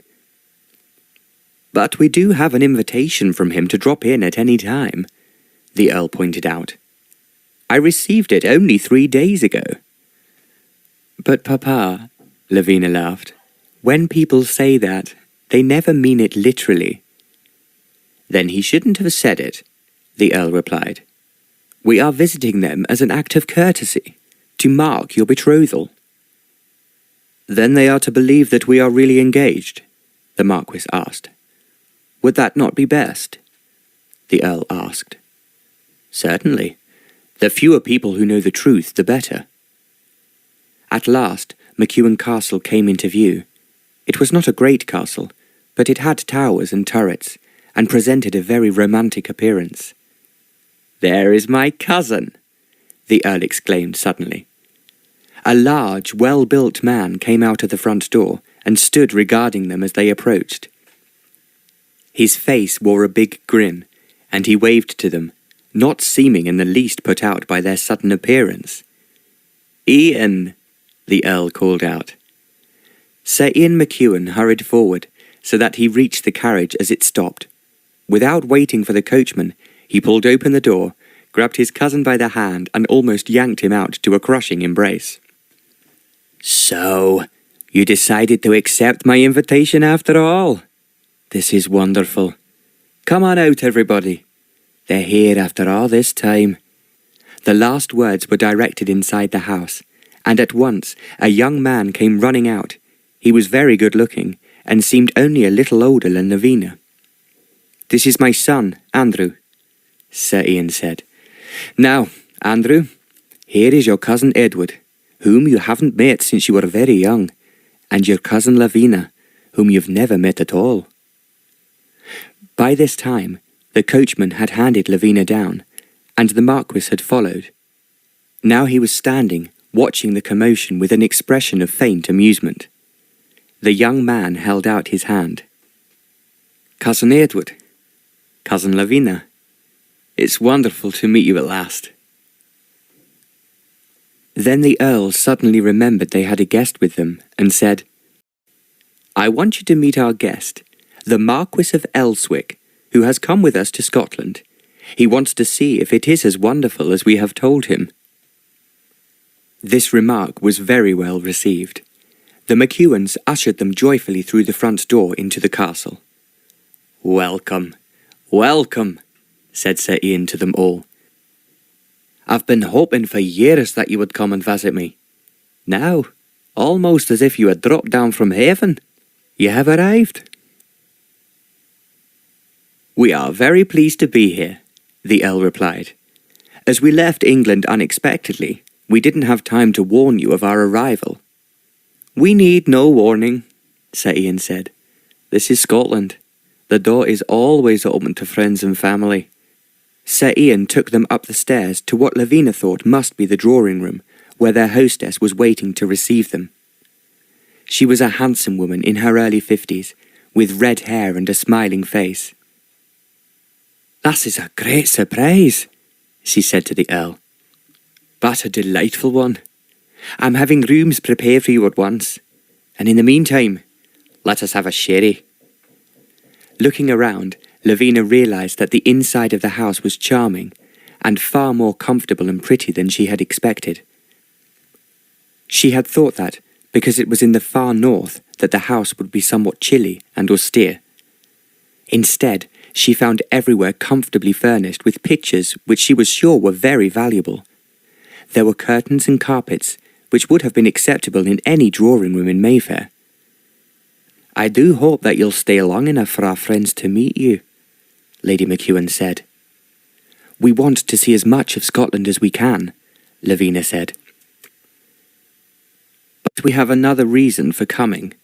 "But we do have an invitation from him to drop in at any time," the Earl pointed out. "I received it only 3 days ago." "But Papa," Lavina laughed, "when people say that, they never mean it literally." "Then he shouldn't have said it," the Earl replied. "We are visiting them as an act of courtesy, to mark your betrothal." "Then they are to believe that we are really engaged?" the Marquis asked. "Would that not be best?" the Earl asked. "Certainly. The fewer people who know the truth, the better." At last, McEwen Castle came into view. It was not a great castle, but it had towers and turrets, and presented a very romantic appearance. "There is my cousin," the Earl exclaimed suddenly. A large, well-built man came out of the front door and stood regarding them as they approached. His face wore a big grin, and he waved to them, not seeming in the least put out by their sudden appearance. "Ian," the Earl called out. Sir Ian McEwan hurried forward so that he reached the carriage as it stopped. Without waiting for the coachman, he pulled open the door, grabbed his cousin by the hand and almost yanked him out to a crushing embrace. "So, you decided to accept my invitation after all? This is wonderful. Come on out, everybody. They're here after all this time." The last words were directed inside the house, and at once a young man came running out. He was very good-looking, and seemed only a little older than Lavina. "This is my son, Andrew," Sir Ian said. "Now, Andrew, here is your cousin Edward, whom you haven't met since you were very young, and your cousin Lavina, whom you've never met at all." By this time, the coachman had handed Lavina down, and the Marquis had followed. Now he was standing, watching the commotion with an expression of faint amusement. The young man held out his hand. "Cousin Edward, Cousin Lavina, it's wonderful to meet you at last." Then the Earl suddenly remembered they had a guest with them, and said, "I want you to meet our guest, the Marquis of Elswick, who has come with us to Scotland. He wants to see if it is as wonderful as we have told him." This remark was very well received. The McEwans ushered them joyfully through the front door into the castle. "Welcome, welcome," said Sir Ian to them all. "I've been hoping for years that you would come and visit me. Now, almost as if you had dropped down from heaven, you have arrived." "We are very pleased to be here," the Earl replied. "As we left England unexpectedly, we didn't have time to warn you of our arrival." "We need no warning," Sir Ian said. "This is Scotland. The door is always open to friends and family." Sir Ian took them up the stairs to what Lavina thought must be the drawing-room, where their hostess was waiting to receive them. She was a handsome woman in her early 50s, with red hair and a smiling face. "This is a great surprise," she said to the Earl. "But a delightful one. I'm having rooms prepared for you at once, and in the meantime, let us have a sherry." Looking around, Lavina realised that the inside of the house was charming, and far more comfortable and pretty than she had expected. She had thought that, because it was in the far north, that the house would be somewhat chilly and austere. Instead, she found everywhere comfortably furnished with pictures which she was sure were very valuable. There were curtains and carpets, which would have been acceptable in any drawing-room in Mayfair. "I do hope that you'll stay long enough for our friends to meet you," Lady McEwan said. "We want to see as much of Scotland as we can," Lavina said. "But we have another reason for coming,"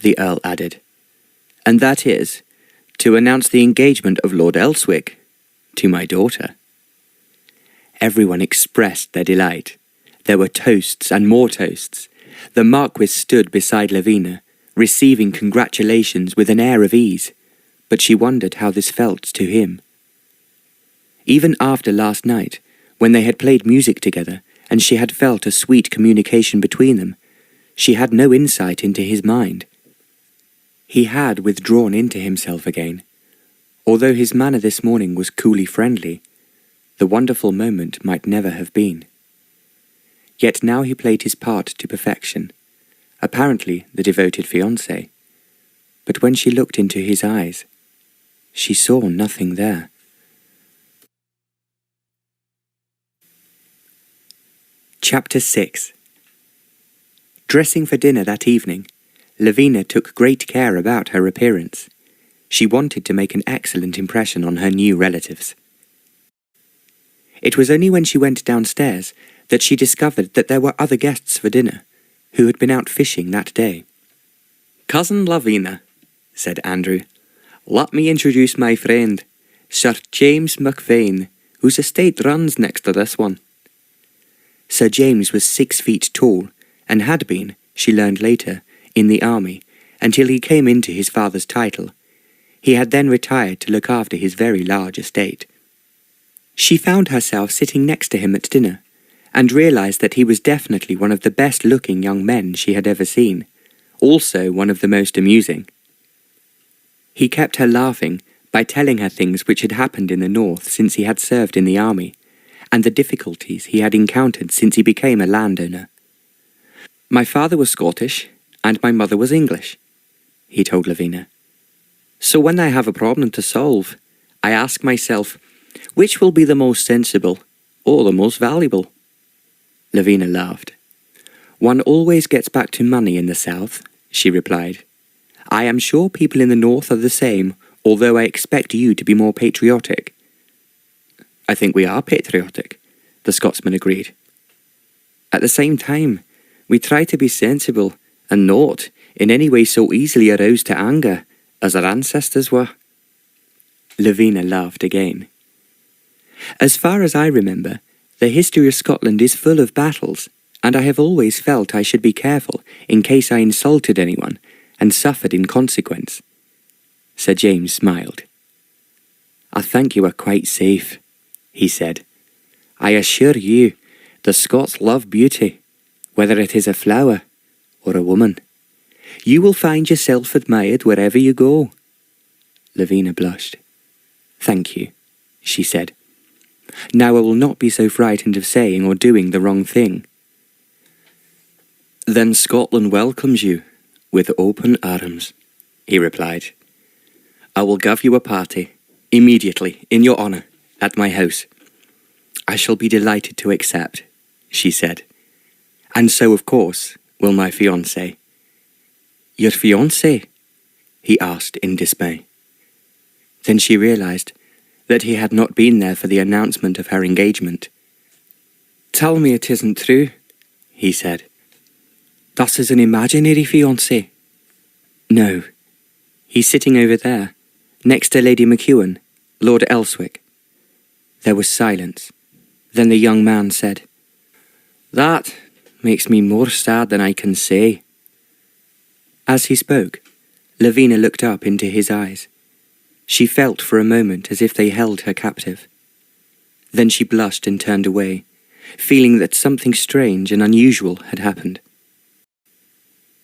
the Earl added, "and that is to announce the engagement of Lord Elswick to my daughter." Everyone expressed their delight. There were toasts and more toasts. The Marquis stood beside Lavina, receiving congratulations with an air of ease, but she wondered how this felt to him. Even after last night, when they had played music together and she had felt a sweet communication between them, she had no insight into his mind. He had withdrawn into himself again. Although his manner this morning was coolly friendly, the wonderful moment might never have been. Yet now he played his part to perfection, apparently the devoted fiancé. But when she looked into his eyes, she saw nothing there. Chapter 6. Dressing for dinner that evening, Lavina took great care about her appearance. She wanted to make an excellent impression on her new relatives. It was only when she went downstairs that she discovered that there were other guests for dinner, who had been out fishing that day. "Cousin Lavina," said Andrew, Let me introduce my friend, Sir James McVane, whose estate runs next to this one." Sir James was 6 feet tall, and had been, she learned later, in the army, until he came into his father's title. He had then retired to look after his very large estate. She found herself sitting next to him at dinner, and realized that he was definitely one of the best-looking young men she had ever seen, also one of the most amusing. He kept her laughing by telling her things which had happened in the north since he had served in the army, and the difficulties he had encountered since he became a landowner. "My father was Scottish, and my mother was English," he told Lavina. "So when I have a problem to solve, I ask myself, which will be the most sensible, or the most valuable?" Lavina laughed. "One always gets back to money in the south," she replied. "I am sure people in the north are the same, although I expect you to be more patriotic." "I think we are patriotic," the Scotsman agreed. "At the same time, we try to be sensible and not in any way so easily aroused to anger as our ancestors were." Lavina laughed again. "As far as I remember, the history of Scotland is full of battles, and I have always felt I should be careful in case I insulted anyone and suffered in consequence." Sir James smiled. "I think you are quite safe," he said. "I assure you, the Scots love beauty, whether it is a flower or a woman. You will find yourself admired wherever you go." Lavina blushed. "Thank you," she said. "Now I will not be so frightened of saying or doing the wrong thing." "Then Scotland welcomes you with open arms," he replied. "I will give you a party, immediately, in your honour, at my house." "I shall be delighted to accept," she said. "And so, of course, will my fiancé." "Your fiancé?" he asked in dismay. Then she realized that he had not been there for the announcement of her engagement. "Tell me it isn't true," he said. "This is an imaginary fiancé." "No. He's sitting over there, next to Lady McEwen, Lord Elswick." There was silence. Then the young man said, "That makes me more sad than I can say." As he spoke, Lavina looked up into his eyes. She felt for a moment as if they held her captive. Then she blushed and turned away, feeling that something strange and unusual had happened.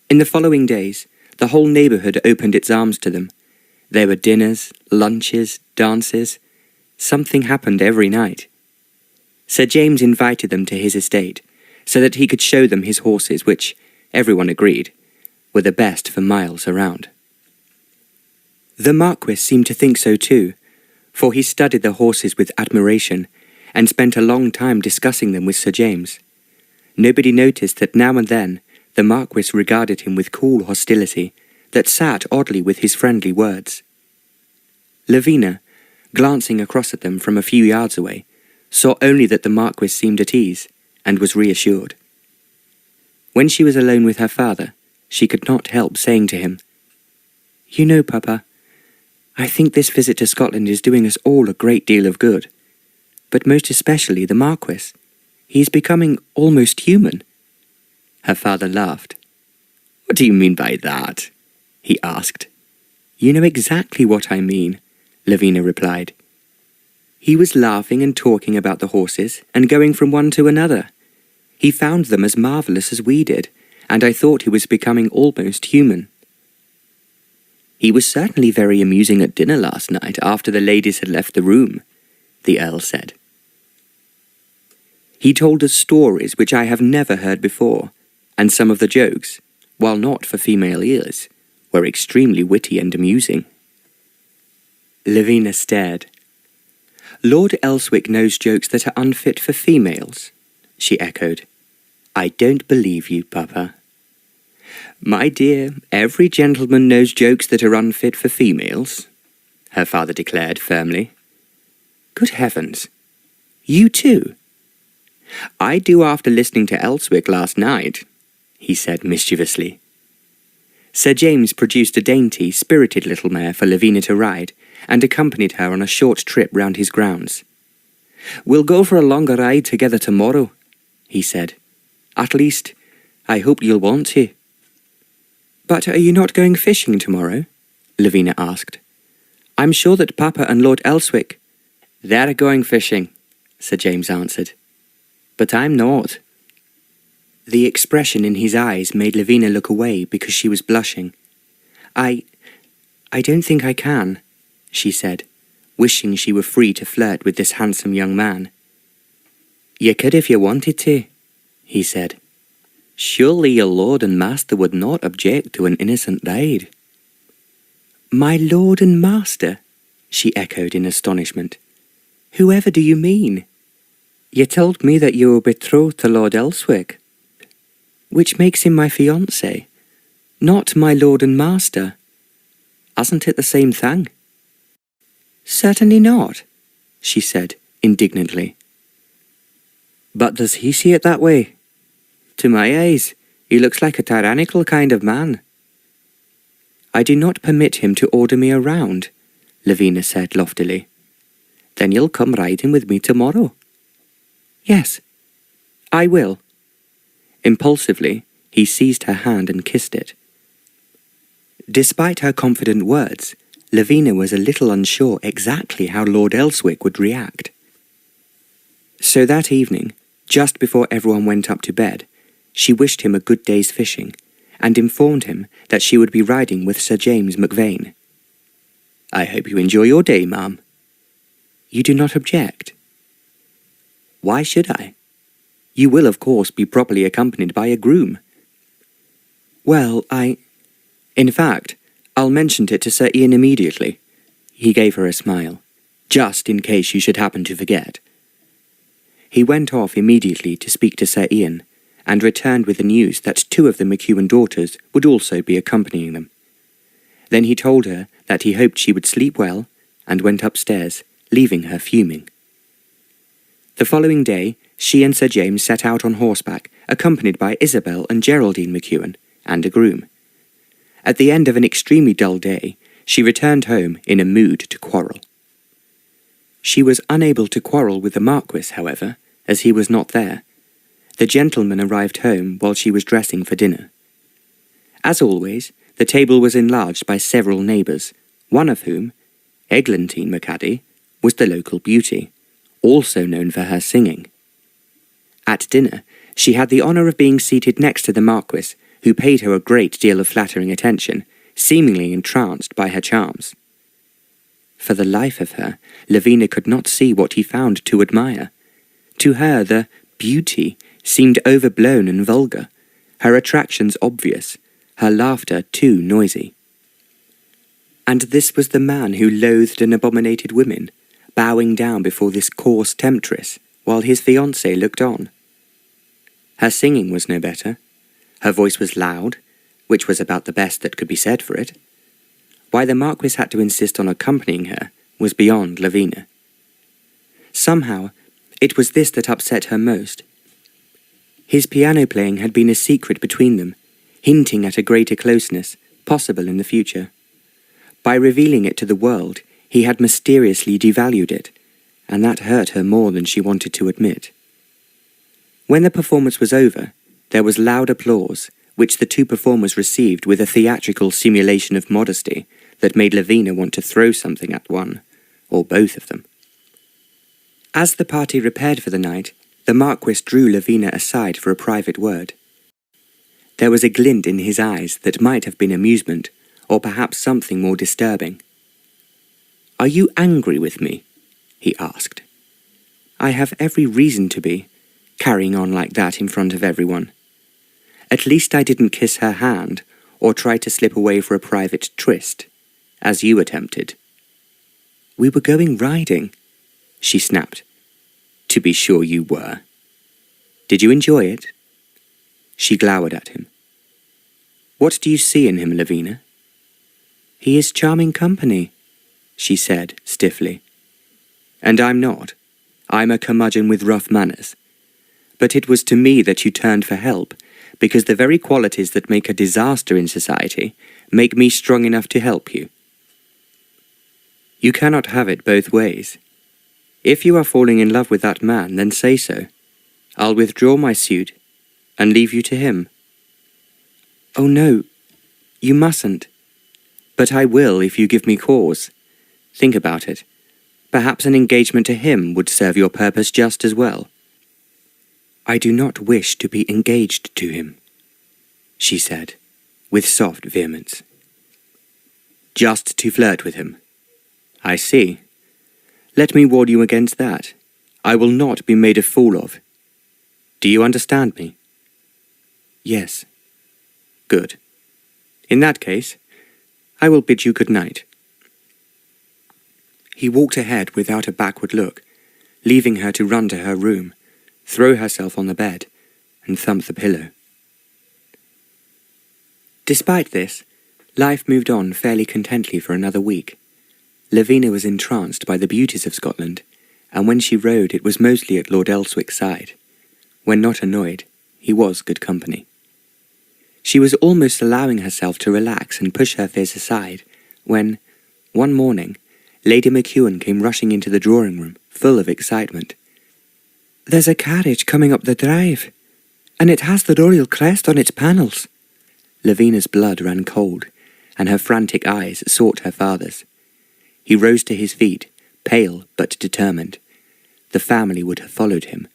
In the following days, the whole neighbourhood opened its arms to them. There were dinners, lunches, dances. Something happened every night. Sir James invited them to his estate, so that he could show them his horses, which, everyone agreed, were the best for miles around. The Marquis seemed to think so too, for he studied the horses with admiration and spent a long time discussing them with Sir James. Nobody noticed that now and then the Marquis regarded him with cool hostility that sat oddly with his friendly words. Lavina, glancing across at them from a few yards away, saw only that the Marquis seemed at ease and was reassured. When she was alone with her father, she could not help saying to him, "You know, Papa, I think this visit to Scotland is doing us all a great deal of good, but most especially the Marquis. He is becoming almost human." Her father laughed. "What do you mean by that?" he asked. "You know exactly what I mean," Lavina replied. "He was laughing and talking about the horses and going from one to another. He found them as marvellous as we did, and I thought he was becoming almost human." "He was certainly very amusing at dinner last night after the ladies had left the room," the Earl said. "He told us stories which I have never heard before, and some of the jokes, while not for female ears, were extremely witty and amusing." Lavina stared. "Lord Elswick knows jokes that are unfit for females," she echoed. "I don't believe you, Papa." "My dear, every gentleman knows jokes that are unfit for females," her father declared firmly. "Good heavens! You too?" "I do after listening to Elswick last night," he said mischievously. Sir James produced a dainty, spirited little mare for Lavina to ride, and accompanied her on a short trip round his grounds. "We'll go for a longer ride together tomorrow," he said. "At least, I hope you'll want to." "But are you not going fishing tomorrow?" Lavina asked. "I'm sure that Papa and Lord Elswick—" "They're going fishing," Sir James answered. "But I'm not." The expression in his eyes made Lavina look away because she was blushing. I don't think I can," she said, wishing she were free to flirt with this handsome young man. "You could if you wanted to," he said. "Surely your lord and master would not object to an innocent ride." "My lord and master?" she echoed in astonishment. "Whoever do you mean?" "You told me that you were betrothed to Lord Elswick." "Which makes him my fiancé, not my lord and master." "Isn't it the same thing?" "Certainly not," she said indignantly. "But does he see it that way? To my eyes, he looks like a tyrannical kind of man." "I do not permit him to order me around," Lavina said loftily. "Then you'll come riding with me tomorrow." "Yes, I will." Impulsively, he seized her hand and kissed it. Despite her confident words, Lavina was a little unsure exactly how Lord Elswick would react. So that evening, just before everyone went up to bed, she wished him a good day's fishing, and informed him that she would be riding with Sir James McVane. "I hope you enjoy your day, ma'am." "You do not object?" "Why should I? You will, of course, be properly accompanied by a groom." "Well, In fact, I'll mention it to Sir Ian immediately." He gave her a smile, "just in case you should happen to forget." He went off immediately to speak to Sir Ian, and returned with the news that 2 of the McEwen daughters would also be accompanying them. Then he told her that he hoped she would sleep well, and went upstairs, leaving her fuming. The following day, she and Sir James set out on horseback, accompanied by Isabel and Geraldine McEwen, and a groom. At the end of an extremely dull day, she returned home in a mood to quarrel. She was unable to quarrel with the Marquis, however, as he was not there. The gentleman arrived home while she was dressing for dinner. As always, the table was enlarged by several neighbours, one of whom, Eglantine McCaddy, was the local beauty, also known for her singing. At dinner, she had the honour of being seated next to the Marquis, who paid her a great deal of flattering attention, seemingly entranced by her charms. For the life of her, Lavina could not see what he found to admire. To her, the beauty seemed overblown and vulgar, her attractions obvious, her laughter too noisy. And this was the man who loathed and abominated women, bowing down before this coarse temptress, while his fiancée looked on. Her singing was no better. Her voice was loud, which was about the best that could be said for it. Why the Marquis had to insist on accompanying her was beyond Lavina. Somehow, it was this that upset her most. His piano playing had been a secret between them, hinting at a greater closeness, possible in the future. By revealing it to the world, he had mysteriously devalued it, and that hurt her more than she wanted to admit. When the performance was over, there was loud applause, which the 2 performers received with a theatrical simulation of modesty that made Lavina want to throw something at one, or both of them. As the party repaired for the night, the Marquis drew Lavina aside for a private word. There was a glint in his eyes that might have been amusement, or perhaps something more disturbing. "Are you angry with me?" he asked. "I have every reason to be, carrying on like that in front of everyone. At least I didn't kiss her hand, or try to slip away for a private tryst, as you attempted." "We were going riding," she snapped. "To be sure you were. Did you enjoy it?" She glowered at him. "What do you see in him, Lavina?" "He is charming company," she said stiffly. "And I'm not. I'm a curmudgeon with rough manners. But it was to me that you turned for help, because the very qualities that make a disaster in society make me strong enough to help you. You cannot have it both ways. If you are falling in love with that man, then say so. I'll withdraw my suit and leave you to him. Oh no, you mustn't. But I will if you give me cause. Think about it. Perhaps an engagement to him would serve your purpose just as well. I do not wish to be engaged to him, she said, with soft vehemence. Just to flirt with him. I see. Let me warn you against that. I will not be made a fool of. Do you understand me? Yes. Good. In that case, I will bid you good night. He walked ahead without a backward look, leaving her to run to her room, throw herself on the bed, and thump the pillow. Despite this, life moved on fairly contently for another week. Lavina was entranced by the beauties of Scotland, and when she rode it was mostly at Lord Elswick's side. When not annoyed, he was good company. She was almost allowing herself to relax and push her fears aside, when, one morning, Lady McEwen came rushing into the drawing-room, full of excitement. "There's a carriage coming up the drive, and it has the royal crest on its panels." Lavina's blood ran cold, and her frantic eyes sought her father's. He rose to his feet, pale but determined. The family would have followed him,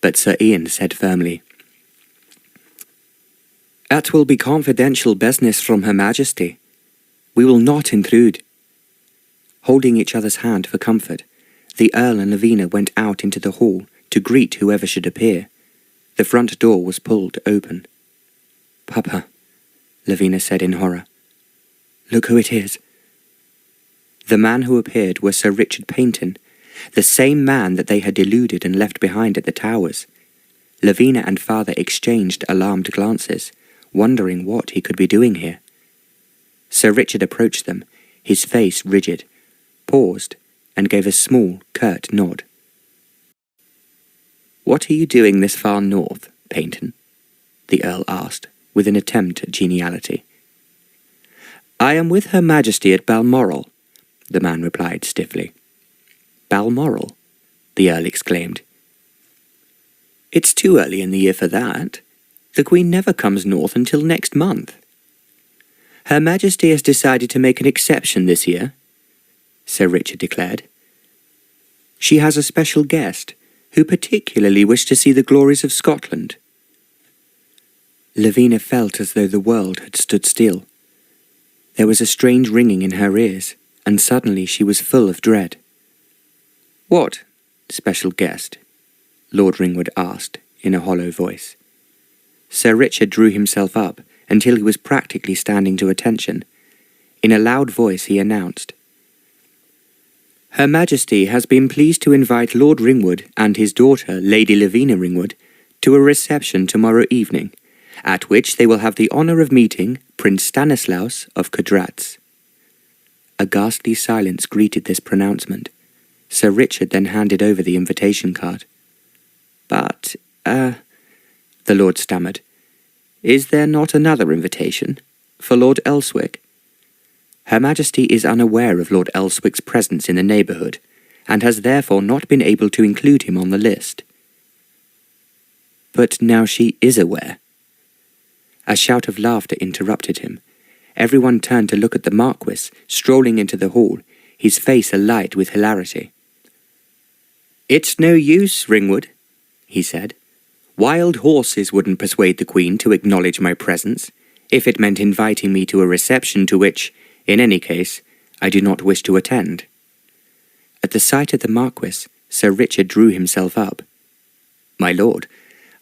but Sir Ian said firmly, "That will be confidential business from Her Majesty. We will not intrude." Holding each other's hand for comfort, the Earl and Lavina went out into the hall to greet whoever should appear. The front door was pulled open. "Papa," Lavina said in horror. "Look who it is." The man who appeared was Sir Richard Paynton, the same man that they had deluded and left behind at the Towers. Lavina and father exchanged alarmed glances, wondering what he could be doing here. Sir Richard approached them, his face rigid, paused, and gave a small, curt nod. "What are you doing this far north, Paynton?" the Earl asked, with an attempt at geniality. "I am with Her Majesty at Balmoral," the man replied stiffly. "Balmoral?" the Earl exclaimed. "It's too early in the year for that. The Queen never comes north until next month." "Her Majesty has decided to make an exception this year," Sir Richard declared. "She has a special guest, who particularly wished to see the glories of Scotland." Lavina felt as though the world had stood still. There was a strange ringing in her ears, and suddenly she was full of dread. "What special guest?" Lord Ringwood asked, in a hollow voice. Sir Richard drew himself up until he was practically standing to attention. In a loud voice he announced, "Her Majesty has been pleased to invite Lord Ringwood and his daughter, Lady Lavina Ringwood, to a reception tomorrow evening, at which they will have the honour of meeting Prince Stanislaus of Codratz." A ghastly silence greeted this pronouncement. Sir Richard then handed over the invitation card. "But, the Lord stammered, "is there not another invitation? For Lord Elswick?" "Her Majesty is unaware of Lord Elswick's presence in the neighbourhood, and has therefore not been able to include him on the list." "But now she is aware." A shout of laughter interrupted him. Everyone turned to look at the Marquis, strolling into the hall, his face alight with hilarity. "It's no use, Ringwood," he said. "Wild horses wouldn't persuade the Queen to acknowledge my presence, if it meant inviting me to a reception to which, in any case, I do not wish to attend." At the sight of the Marquis, Sir Richard drew himself up. "My lord,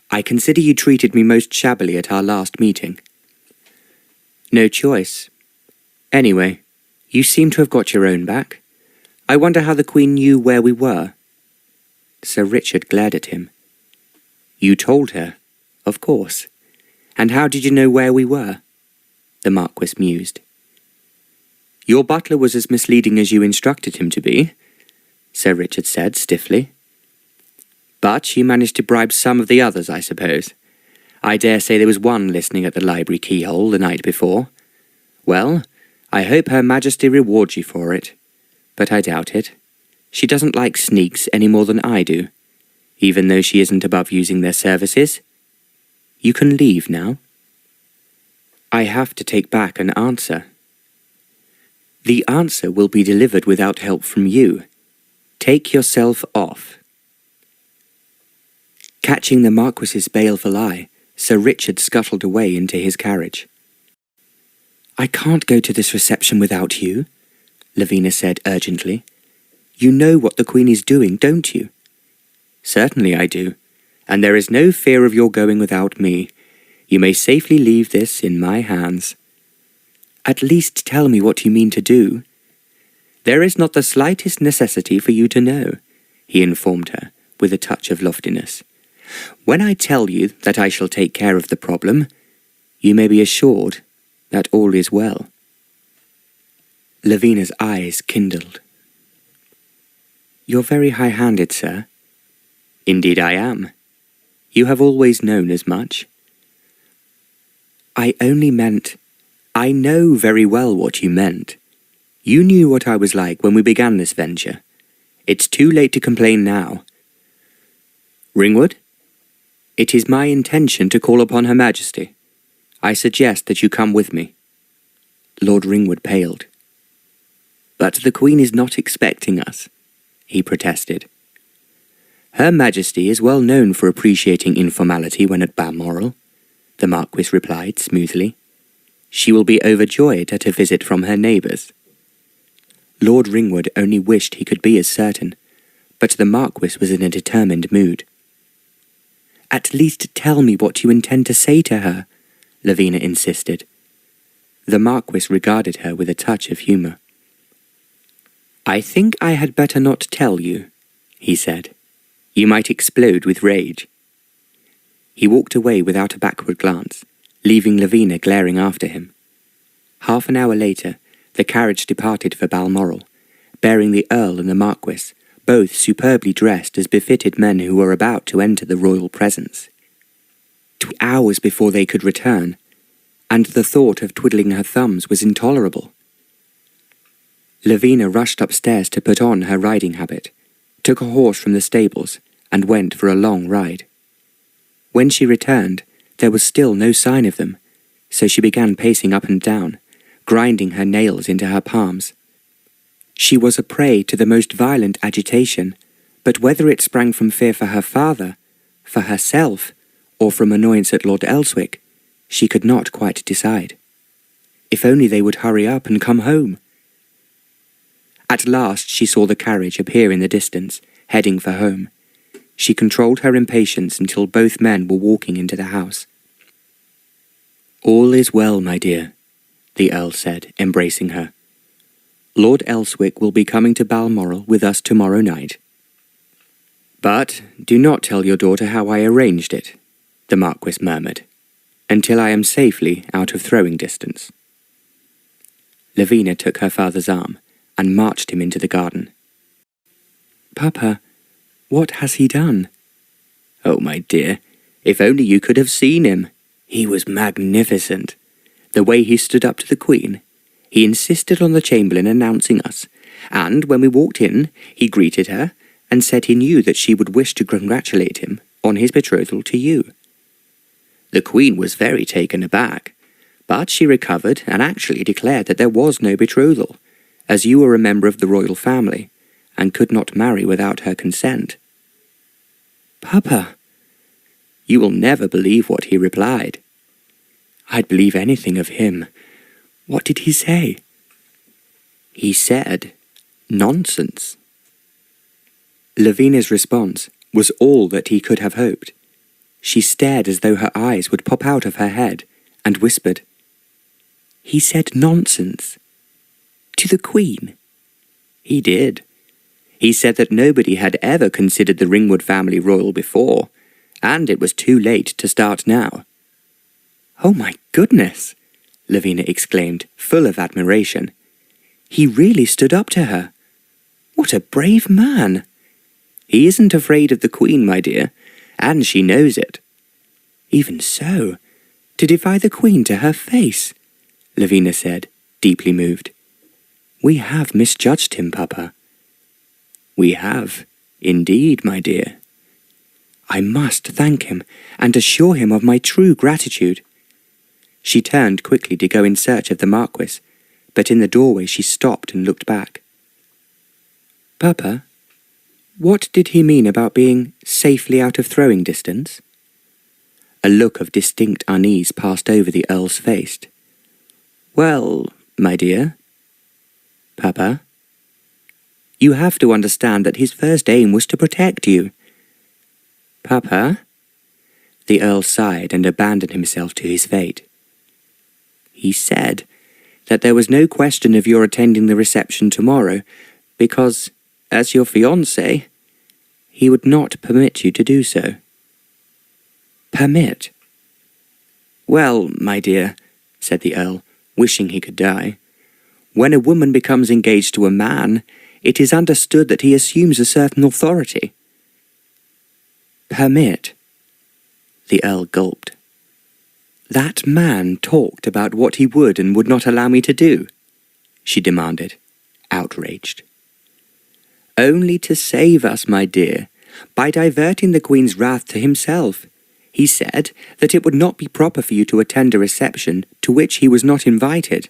I consider you treated me most shabbily at our last meeting." "No choice. Anyway, you seem to have got your own back. I wonder how the Queen knew where we were." Sir Richard glared at him. "You told her, of course. And how did you know where we were?" The Marquis mused. "Your butler was as misleading as you instructed him to be," Sir Richard said stiffly. "But you managed to bribe some of the others, I suppose. I dare say there was one listening at the library keyhole the night before. Well, I hope Her Majesty rewards you for it, but I doubt it. She doesn't like sneaks any more than I do, even though she isn't above using their services. You can leave now. I have to take back an answer. The answer will be delivered without help from you. Take yourself off. Catching the Marquis's baleful eye, Sir Richard scuttled away into his carriage. I can't go to this reception without you, Lavina said urgently. You know what the Queen is doing, don't you? Certainly I do, and there is no fear of your going without me. You may safely leave this in my hands. At least tell me what you mean to do. There is not the slightest necessity for you to know, he informed her, with a touch of loftiness. When I tell you that I shall take care of the problem, you may be assured that all is well. Lavina's eyes kindled. You're very high-handed, sir. Indeed I am. You have always known as much. I only meant... I know very well what you meant. You knew what I was like when we began this venture. It's too late to complain now. Ringwood? It is my intention to call upon Her Majesty. I suggest that you come with me. Lord Ringwood paled. But the Queen is not expecting us, he protested. Her Majesty is well known for appreciating informality when at Balmoral, the Marquis replied smoothly. She will be overjoyed at a visit from her neighbours. Lord Ringwood only wished he could be as certain, but the Marquis was in a determined mood. At least tell me what you intend to say to her, Lavina insisted. The Marquis regarded her with a touch of humour. I think I had better not tell you, he said. You might explode with rage. He walked away without a backward glance, leaving Lavina glaring after him. Half an hour later, the carriage departed for Balmoral, bearing the Earl and the Marquis, both superbly dressed as befitted men who were about to enter the royal presence. 2 hours before they could return, and the thought of twiddling her thumbs was intolerable. Lavina rushed upstairs to put on her riding habit, took a horse from the stables, and went for a long ride. When she returned, there was still no sign of them, so she began pacing up and down, grinding her nails into her palms. She was a prey to the most violent agitation, but whether it sprang from fear for her father, for herself, or from annoyance at Lord Elswick, she could not quite decide. If only they would hurry up and come home. At last she saw the carriage appear in the distance, heading for home. She controlled her impatience until both men were walking into the house. All is well, my dear, the Earl said, embracing her. Lord Elswick will be coming to Balmoral with us tomorrow night. But do not tell your daughter how I arranged it, the Marquis murmured, until I am safely out of throwing distance. Lavina took her father's arm and marched him into the garden. Papa, what has he done? Oh, my dear, if only you could have seen him. He was magnificent. The way he stood up to the Queen. He insisted on the Chamberlain announcing us, and when we walked in, he greeted her and said he knew that she would wish to congratulate him on his betrothal to you. The Queen was very taken aback, but she recovered and actually declared that there was no betrothal, as you were a member of the royal family, and could not marry without her consent. Papa, you will never believe what he replied. I'd believe anything of him. What did he say? He said, nonsense. Lavina's response was all that he could have hoped. She stared as though her eyes would pop out of her head, and whispered, He said nonsense. To the Queen? He did. He said that nobody had ever considered the Ringwood family royal before, and it was too late to start now. Oh my goodness! Lavina exclaimed, full of admiration. He really stood up to her. What a brave man! He isn't afraid of the Queen, my dear, and she knows it. Even so, to defy the Queen to her face, Lavina said, deeply moved. We have misjudged him, Papa. We have, indeed, my dear. I must thank him and assure him of my true gratitude. She turned quickly to go in search of the Marquis, but in the doorway she stopped and looked back. Papa, what did he mean about being safely out of throwing distance? A look of distinct unease passed over the Earl's face. Well, my dear. Papa, you have to understand that his first aim was to protect you. Papa? The Earl sighed and abandoned himself to his fate. He said that there was no question of your attending the reception tomorrow, because, as your fiancé, he would not permit you to do so. Permit? Well, my dear, said the Earl, wishing he could die, when a woman becomes engaged to a man, it is understood that he assumes a certain authority. Permit? The Earl gulped. That man talked about what he would and would not allow me to do, she demanded, outraged. Only to save us, my dear, by diverting the Queen's wrath to himself. He said that it would not be proper for you to attend a reception to which he was not invited,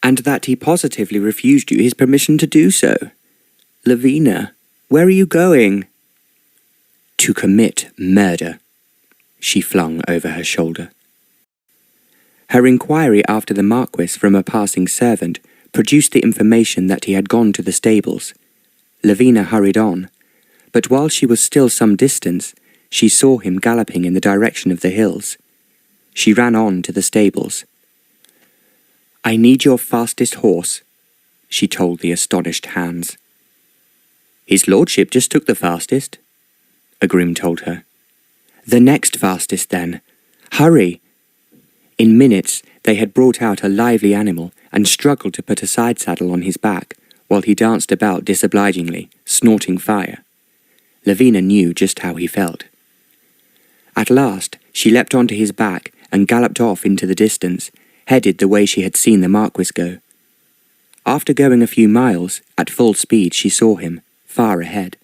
and that he positively refused you his permission to do so. Lavina, where are you going? To commit murder, she flung over her shoulder. Her inquiry after the Marquis from a passing servant produced the information that he had gone to the stables. Lavina hurried on, but while she was still some distance, she saw him galloping in the direction of the hills. She ran on to the stables. I need your fastest horse, she told the astonished Hans. His lordship just took the fastest, a groom told her. The next fastest, then. Hurry! In minutes they had brought out a lively animal and struggled to put a side saddle on his back, while he danced about disobligingly, snorting fire. Lavina knew just how he felt. At last she leapt onto his back and galloped off into the distance, headed the way she had seen the Marquis go. After going a few miles, at full speed she saw him, far ahead.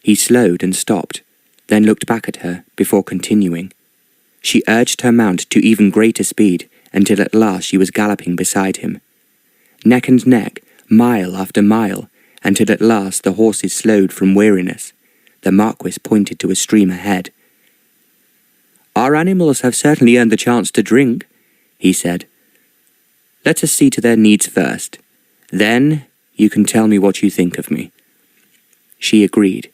He slowed and stopped, then looked back at her before continuing. She urged her mount to even greater speed until at last she was galloping beside him. Neck and neck, mile after mile, until at last the horses slowed from weariness. The Marquis pointed to a stream ahead. Our animals have certainly earned the chance to drink, he said. Let us see to their needs first. Then you can tell me what you think of me. She agreed,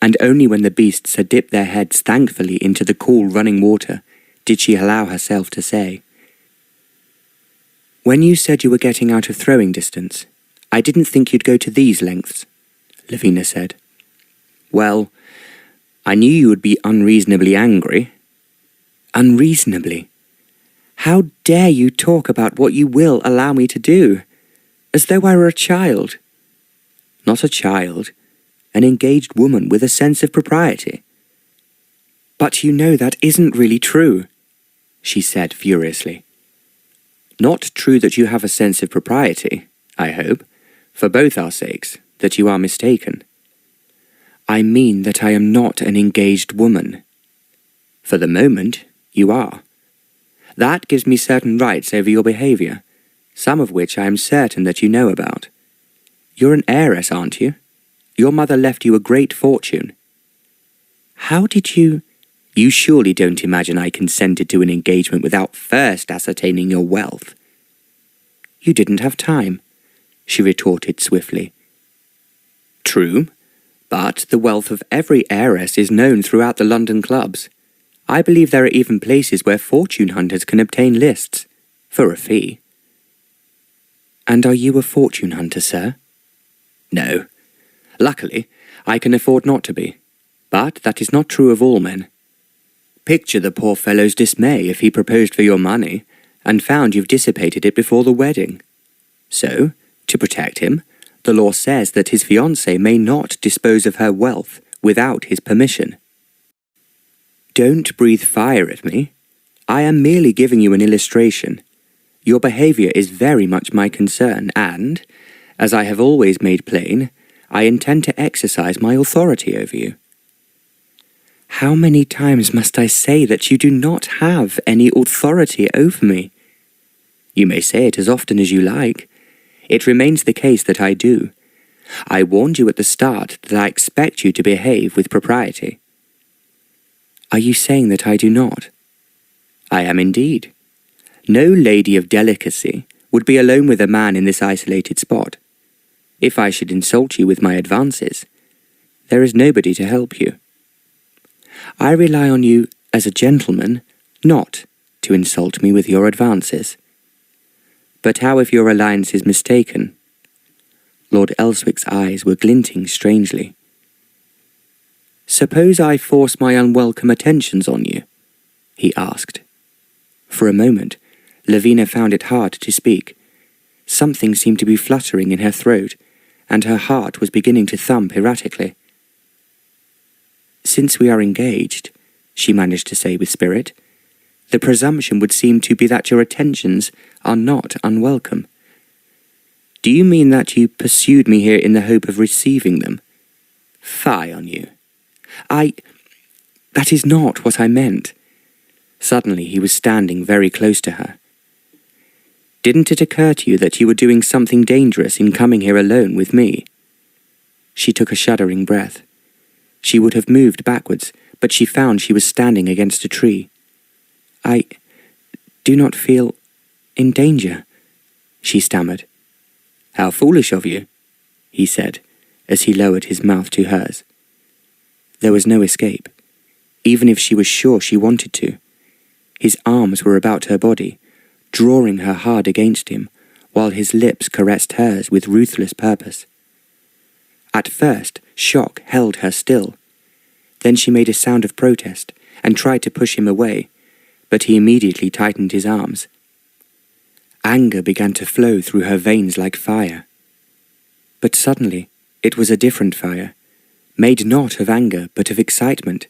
and only when the beasts had dipped their heads thankfully into the cool running water did she allow herself to say, When you said you were getting out of throwing distance, I didn't think you'd go to these lengths, Lavina said. Well, I knew you would be unreasonably angry. Unreasonably? How dare you talk about what you will allow me to do, as though I were a child? Not a child, an engaged woman with a sense of propriety. But you know that isn't really true, she said furiously. Not true that you have a sense of propriety, I hope, for both our sakes, that you are mistaken. I mean that I am not an engaged woman. For the moment, you are. That gives me certain rights over your behaviour, some of which I am certain that you know about. You're an heiress, aren't you? Your mother left you a great fortune. How did you... You surely don't imagine I consented to an engagement without first ascertaining your wealth. You didn't have time, she retorted swiftly. True, but the wealth of every heiress is known throughout the London clubs. I believe there are even places where fortune hunters can obtain lists, for a fee. And are you a fortune hunter, sir? No. Luckily, I can afford not to be, but that is not true of all men. Picture the poor fellow's dismay if he proposed for your money, and found you've dissipated it before the wedding. So, to protect him, the law says that his fiancée may not dispose of her wealth without his permission. Don't breathe fire at me. I am merely giving you an illustration. Your behaviour is very much my concern, and, as I have always made plain, I intend to exercise my authority over you. How many times must I say that you do not have any authority over me? You may say it as often as you like. It remains the case that I do. I warned you at the start that I expect you to behave with propriety. Are you saying that I do not? I am indeed. No lady of delicacy would be alone with a man in this isolated spot. If I should insult you with my advances, there is nobody to help you. I rely on you as a gentleman not to insult me with your advances. But how if your reliance is mistaken? Lord Elswick's eyes were glinting strangely. Suppose I force my unwelcome attentions on you? He asked. For a moment, Lavina found it hard to speak. Something seemed to be fluttering in her throat, and her heart was beginning to thump erratically. Since we are engaged, she managed to say with spirit, the presumption would seem to be that your attentions are not unwelcome. Do you mean that you pursued me here in the hope of receiving them? Fie on you. That is not what I meant. Suddenly he was standing very close to her. Didn't it occur to you that you were doing something dangerous in coming here alone with me? She took a shuddering breath. She would have moved backwards, but she found she was standing against a tree. I do not feel in danger, she stammered. How foolish of you, he said, as he lowered his mouth to hers. There was no escape, even if she was sure she wanted to. His arms were about her body, drawing her hard against him, while his lips caressed hers with ruthless purpose. At first, shock held her still. Then she made a sound of protest and tried to push him away, but he immediately tightened his arms. Anger began to flow through her veins like fire. But suddenly, it was a different fire, made not of anger but of excitement.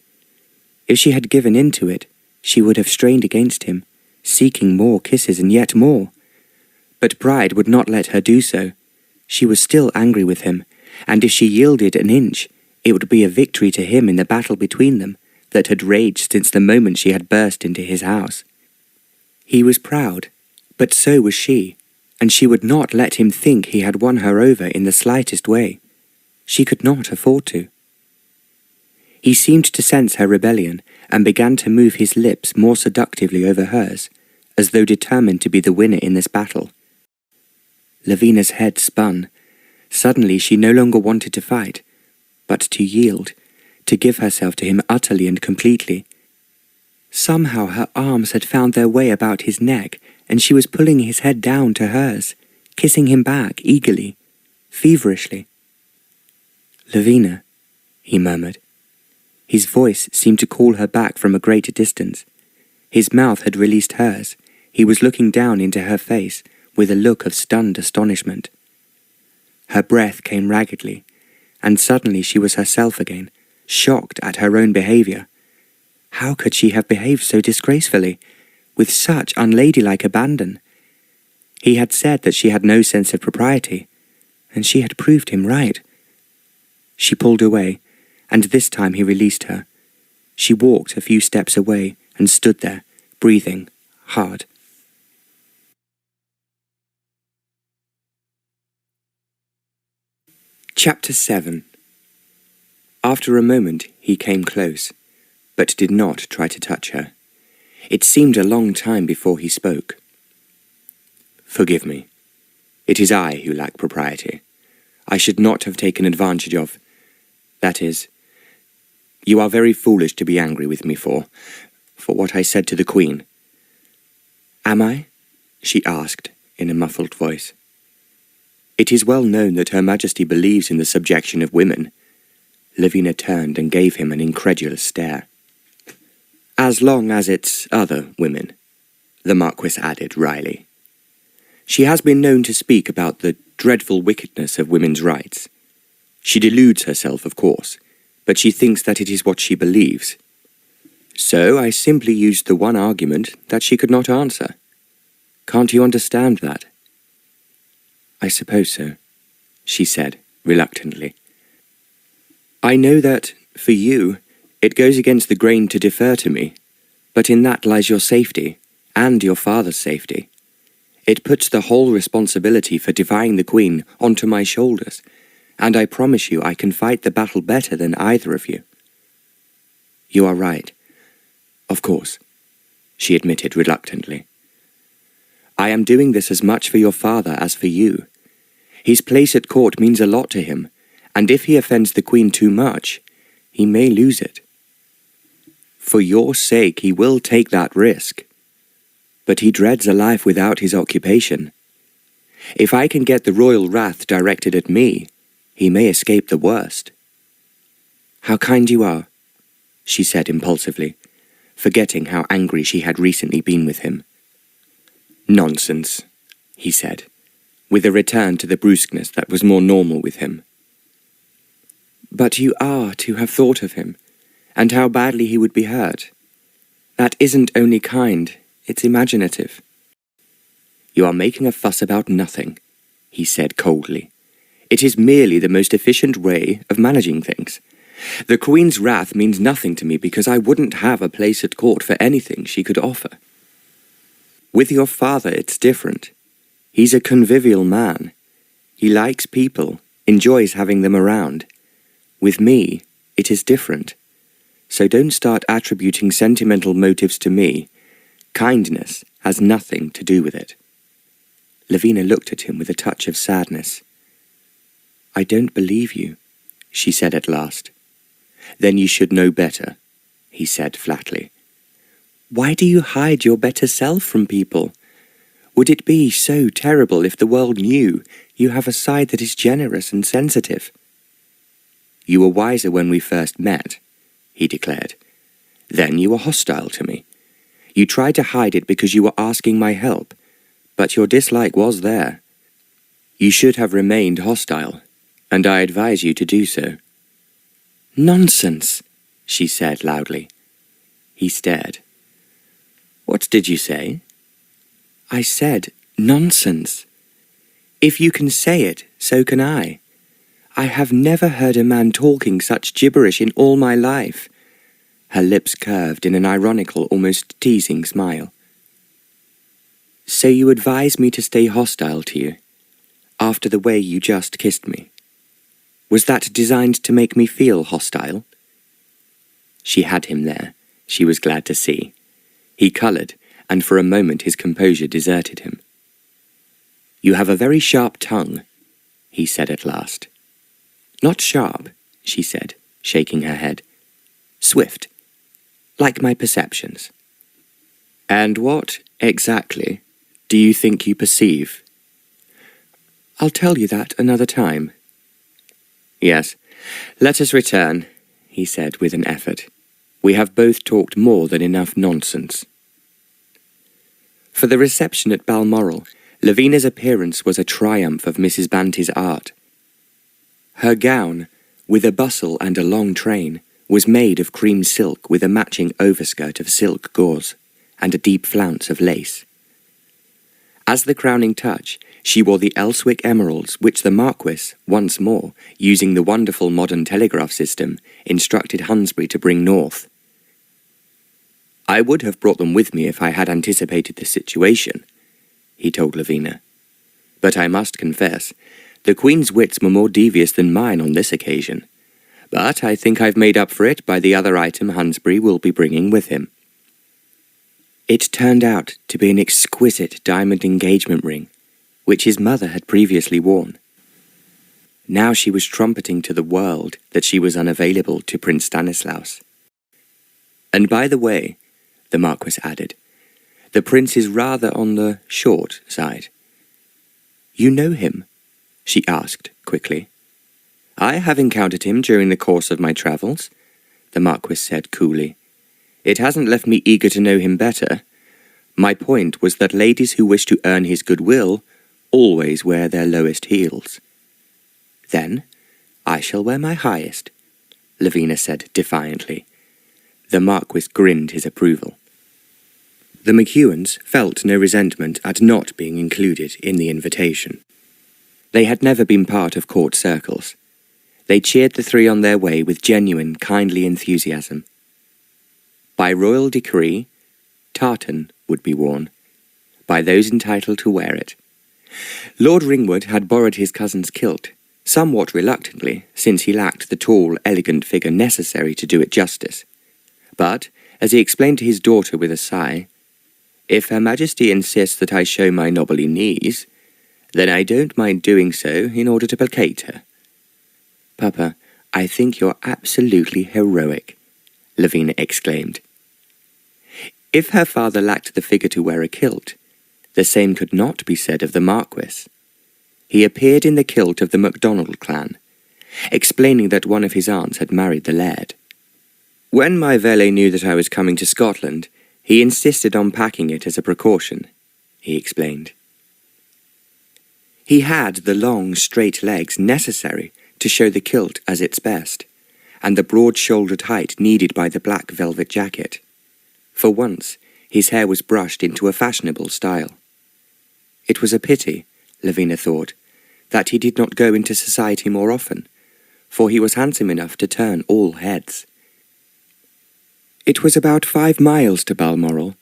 If she had given in to it, she would have strained against him, seeking more kisses and yet more. But pride would not let her do so. She was still angry with him, and if she yielded an inch, it would be a victory to him in the battle between them that had raged since the moment she had burst into his house. He was proud, but so was she, and she would not let him think he had won her over in the slightest way. She could not afford to. He seemed to sense her rebellion and began to move his lips more seductively over hers, as though determined to be the winner in this battle. Lavina's head spun. Suddenly she no longer wanted to fight, but to yield, to give herself to him utterly and completely. Somehow her arms had found their way about his neck, and she was pulling his head down to hers, kissing him back eagerly, feverishly. "Lavina," he murmured. His voice seemed to call her back from a greater distance. His mouth had released hers. He was looking down into her face with a look of stunned astonishment. Her breath came raggedly, and suddenly she was herself again, shocked at her own behaviour. How could she have behaved so disgracefully, with such unladylike abandon? He had said that she had no sense of propriety, and she had proved him right. She pulled away, and this time he released her. She walked a few steps away and stood there, breathing hard. Chapter 7. After a moment he came close, but did not try to touch her. It seemed a long time before he spoke. "Forgive me. It is I who lack propriety. I should not have taken advantage of... That is, you are very foolish to be angry with me for what I said to the Queen." "Am I?" she asked in a muffled voice. "It is well known that Her Majesty believes in the subjection of women." Lavina turned and gave him an incredulous stare. "As long as it's other women," the Marquis added wryly. "She has been known to speak about the dreadful wickedness of women's rights. She deludes herself, of course, but she thinks that it is what she believes. So I simply used the one argument that she could not answer. Can't you understand that? I suppose so, she said, reluctantly. I know that, for you, it goes against the grain to defer to me, but in that lies your safety, and your father's safety. It puts the whole responsibility for defying the Queen onto my shoulders, and I promise you I can fight the battle better than either of you. You are right. Of course, she admitted reluctantly. I am doing this as much for your father as for you. His place at court means a lot to him, and if he offends the Queen too much, he may lose it. For your sake he will take that risk. But he dreads a life without his occupation. If I can get the royal wrath directed at me, he may escape the worst. How kind you are, she said impulsively, forgetting how angry she had recently been with him. Nonsense, he said, with a return to the brusqueness that was more normal with him. But you are to have thought of him, and how badly he would be hurt. That isn't only kind, it's imaginative. You are making a fuss about nothing, he said coldly. It is merely the most efficient way of managing things. The Queen's wrath means nothing to me because I wouldn't have a place at court for anything she could offer. With your father it's different. He's a convivial man. He likes people, enjoys having them around. With me, it is different. So don't start attributing sentimental motives to me. Kindness has nothing to do with it. Lavina looked at him with a touch of sadness. I don't believe you, she said at last. Then you should know better, he said flatly. Why do you hide your better self from people? Would it be so terrible if the world knew you have a side that is generous and sensitive? You were wiser when we first met, he declared. Then you were hostile to me. You tried to hide it because you were asking my help, but your dislike was there. You should have remained hostile, and I advise you to do so. Nonsense, she said loudly. He stared. What did you say? I said nonsense. If you can say it, so can I. I have never heard a man talking such gibberish in all my life. Her lips curved in an ironical, almost teasing smile. So you advise me to stay hostile to you, after the way you just kissed me? Was that designed to make me feel hostile? She had him there, she was glad to see. He coloured, and for a moment his composure deserted him. You have a very sharp tongue, he said at last. Not sharp, she said, shaking her head. Swift, like my perceptions. And what, exactly, do you think you perceive? I'll tell you that another time. Yes, let us return, he said with an effort. We have both talked more than enough nonsense. For the reception at Balmoral, Lavina's appearance was a triumph of Mrs. Banty's art. Her gown, with a bustle and a long train, was made of cream silk with a matching overskirt of silk gauze and a deep flounce of lace. As the crowning touch, she wore the Elswick emeralds which the Marquis, once more, using the wonderful modern telegraph system, instructed Hunsbury to bring north. I would have brought them with me if I had anticipated the situation, he told Lavina. But I must confess, the Queen's wits were more devious than mine on this occasion. But I think I've made up for it by the other item Hunsbury will be bringing with him. It turned out to be an exquisite diamond engagement ring, which his mother had previously worn. Now she was trumpeting to the world that she was unavailable to Prince Stanislaus. And by the way, the Marquis added, the Prince is rather on the short side. You know him? She asked quickly. I have encountered him during the course of my travels, the Marquis said coolly. It hasn't left me eager to know him better. My point was that ladies who wish to earn his goodwill always wear their lowest heels. Then I shall wear my highest, Lavina said defiantly. The Marquis grinned his approval. The McEwens felt no resentment at not being included in the invitation. They had never been part of court circles. They cheered the three on their way with genuine, kindly enthusiasm. By royal decree, tartan would be worn, by those entitled to wear it. Lord Ringwood had borrowed his cousin's kilt, somewhat reluctantly, since he lacked the tall, elegant figure necessary to do it justice. But, as he explained to his daughter with a sigh, "If Her Majesty insists that I show my knobbly knees, then I don't mind doing so in order to placate her." "Papa, I think you're absolutely heroic," Lavina exclaimed. If her father lacked the figure to wear a kilt, the same could not be said of the Marquis. He appeared in the kilt of the MacDonald clan, explaining that one of his aunts had married the laird. "When my valet knew that I was coming to Scotland, he insisted on packing it as a precaution," he explained. He had the long, straight legs necessary to show the kilt as its best, and the broad-shouldered height needed by the black velvet jacket. For once, his hair was brushed into a fashionable style. It was a pity, Lavina thought, that he did not go into society more often, for he was handsome enough to turn all heads. It was about 5 miles to Balmoral,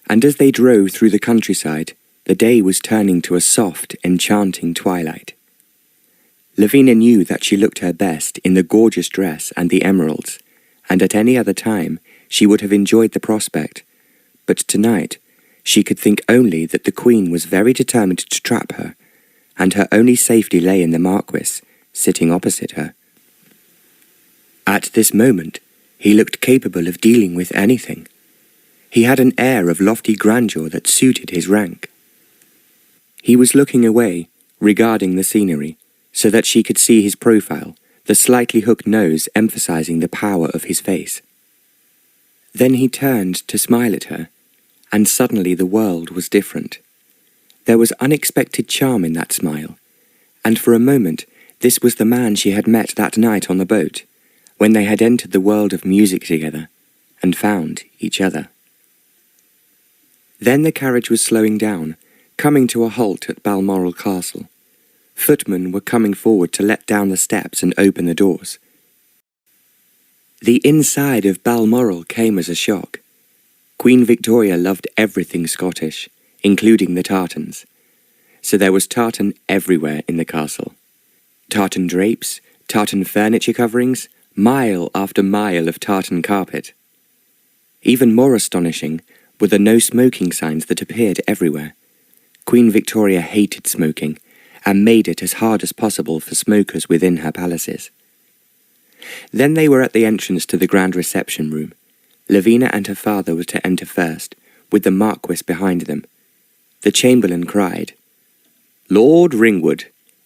and as they drove through the countryside, the day was turning to a soft, enchanting twilight. Lavina knew that she looked her best in the gorgeous dress and the emeralds, and at any other time she would have enjoyed the prospect, but tonight she could think only that the Queen was very determined to trap her, and her only safety lay in the Marquis, sitting opposite her. At this moment, he looked capable of dealing with anything. He had an air of lofty grandeur that suited his rank. He was looking away, regarding the scenery, so that she could see his profile, the slightly hooked nose emphasizing the power of his face. Then he turned to smile at her, and suddenly the world was different. There was unexpected charm in that smile, and for a moment this was the man she had met that night on the boat, when they had entered the world of music together, and found each other. Then the carriage was slowing down, coming to a halt at Balmoral Castle. Footmen were coming forward to let down the steps and open the doors. The inside of Balmoral came as a shock. Queen Victoria loved everything Scottish, including the tartans. So there was tartan everywhere in the castle. Tartan drapes, tartan furniture coverings, mile after mile of tartan carpet. Even more astonishing were the no smoking signs that appeared everywhere. Queen Victoria hated smoking, and made it as hard as possible for smokers within her palaces. Then they were at the entrance to the grand reception room. Lavina and her father were to enter first, with the Marquis behind them. The chamberlain cried, "Lord Ringwood,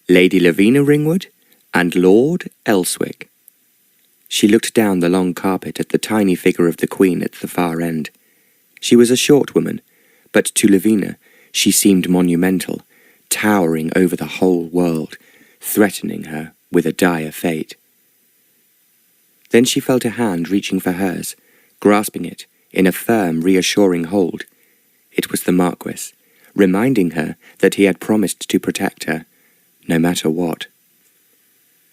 Lady Lavina Ringwood, and Lord Elswick." She looked down the long carpet at the tiny figure of the Queen at the far end. She was a short woman, but to Lavina she seemed monumental, towering over the whole world, threatening her with a dire fate. Then she felt a hand reaching for hers, grasping it in a firm, reassuring hold. It was the Marquis, reminding her that he had promised to protect her, no matter what.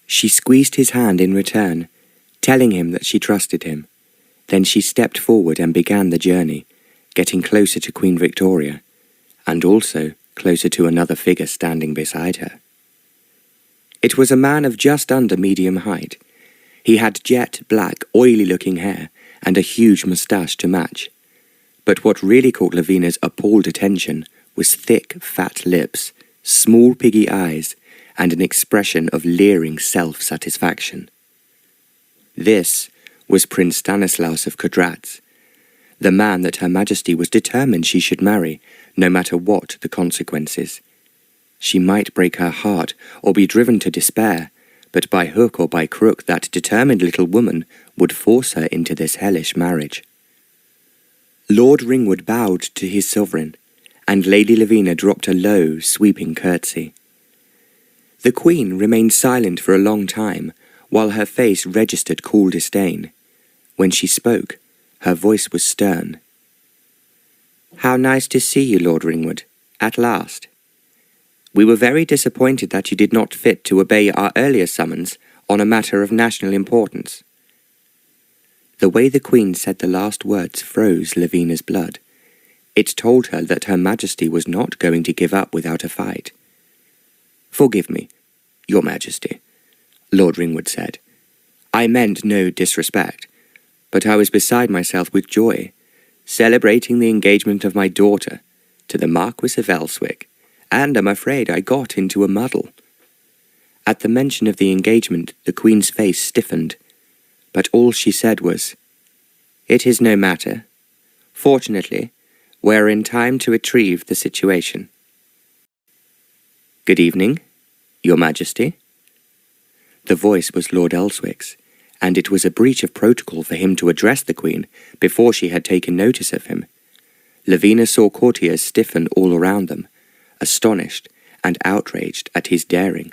She squeezed his hand in return, telling him that she trusted him. Then she stepped forward and began the journey, getting closer to Queen Victoria, and also closer to another figure standing beside her. It was a man of just under medium height. He had jet black, oily-looking hair and a huge moustache to match. But what really caught Lavina's appalled attention was thick, fat lips, small piggy eyes, and an expression of leering self-satisfaction. This was Prince Stanislaus of Kodratz, the man that Her Majesty was determined she should marry, no matter what the consequences. She might break her heart or be driven to despair, but by hook or by crook that determined little woman would force her into this hellish marriage. Lord Ringwood bowed to his sovereign, and Lady Lavina dropped a low, sweeping curtsy. The Queen remained silent for a long time, while her face registered cool disdain. When she spoke, Her voice was stern. "How nice to see you, Lord Ringwood, at last. We were very disappointed that you did not fit to obey our earlier summons on a matter of national importance." The way the Queen said the last words froze Lavina's blood. It told her that Her Majesty was not going to give up without a fight. "Forgive me, Your Majesty," Lord Ringwood said. "I meant no disrespect, but I was beside myself with joy, celebrating the engagement of my daughter to the Marquis of Elswick, and I'm afraid I got into a muddle." At the mention of the engagement, the Queen's face stiffened, but all she said was, "It is no matter. Fortunately, we're in time to retrieve the situation." "Good evening, Your Majesty." The voice was Lord Elswick's, and it was a breach of protocol for him to address the Queen before she had taken notice of him. Lavina saw courtiers stiffen all around them, astonished and outraged at his daring.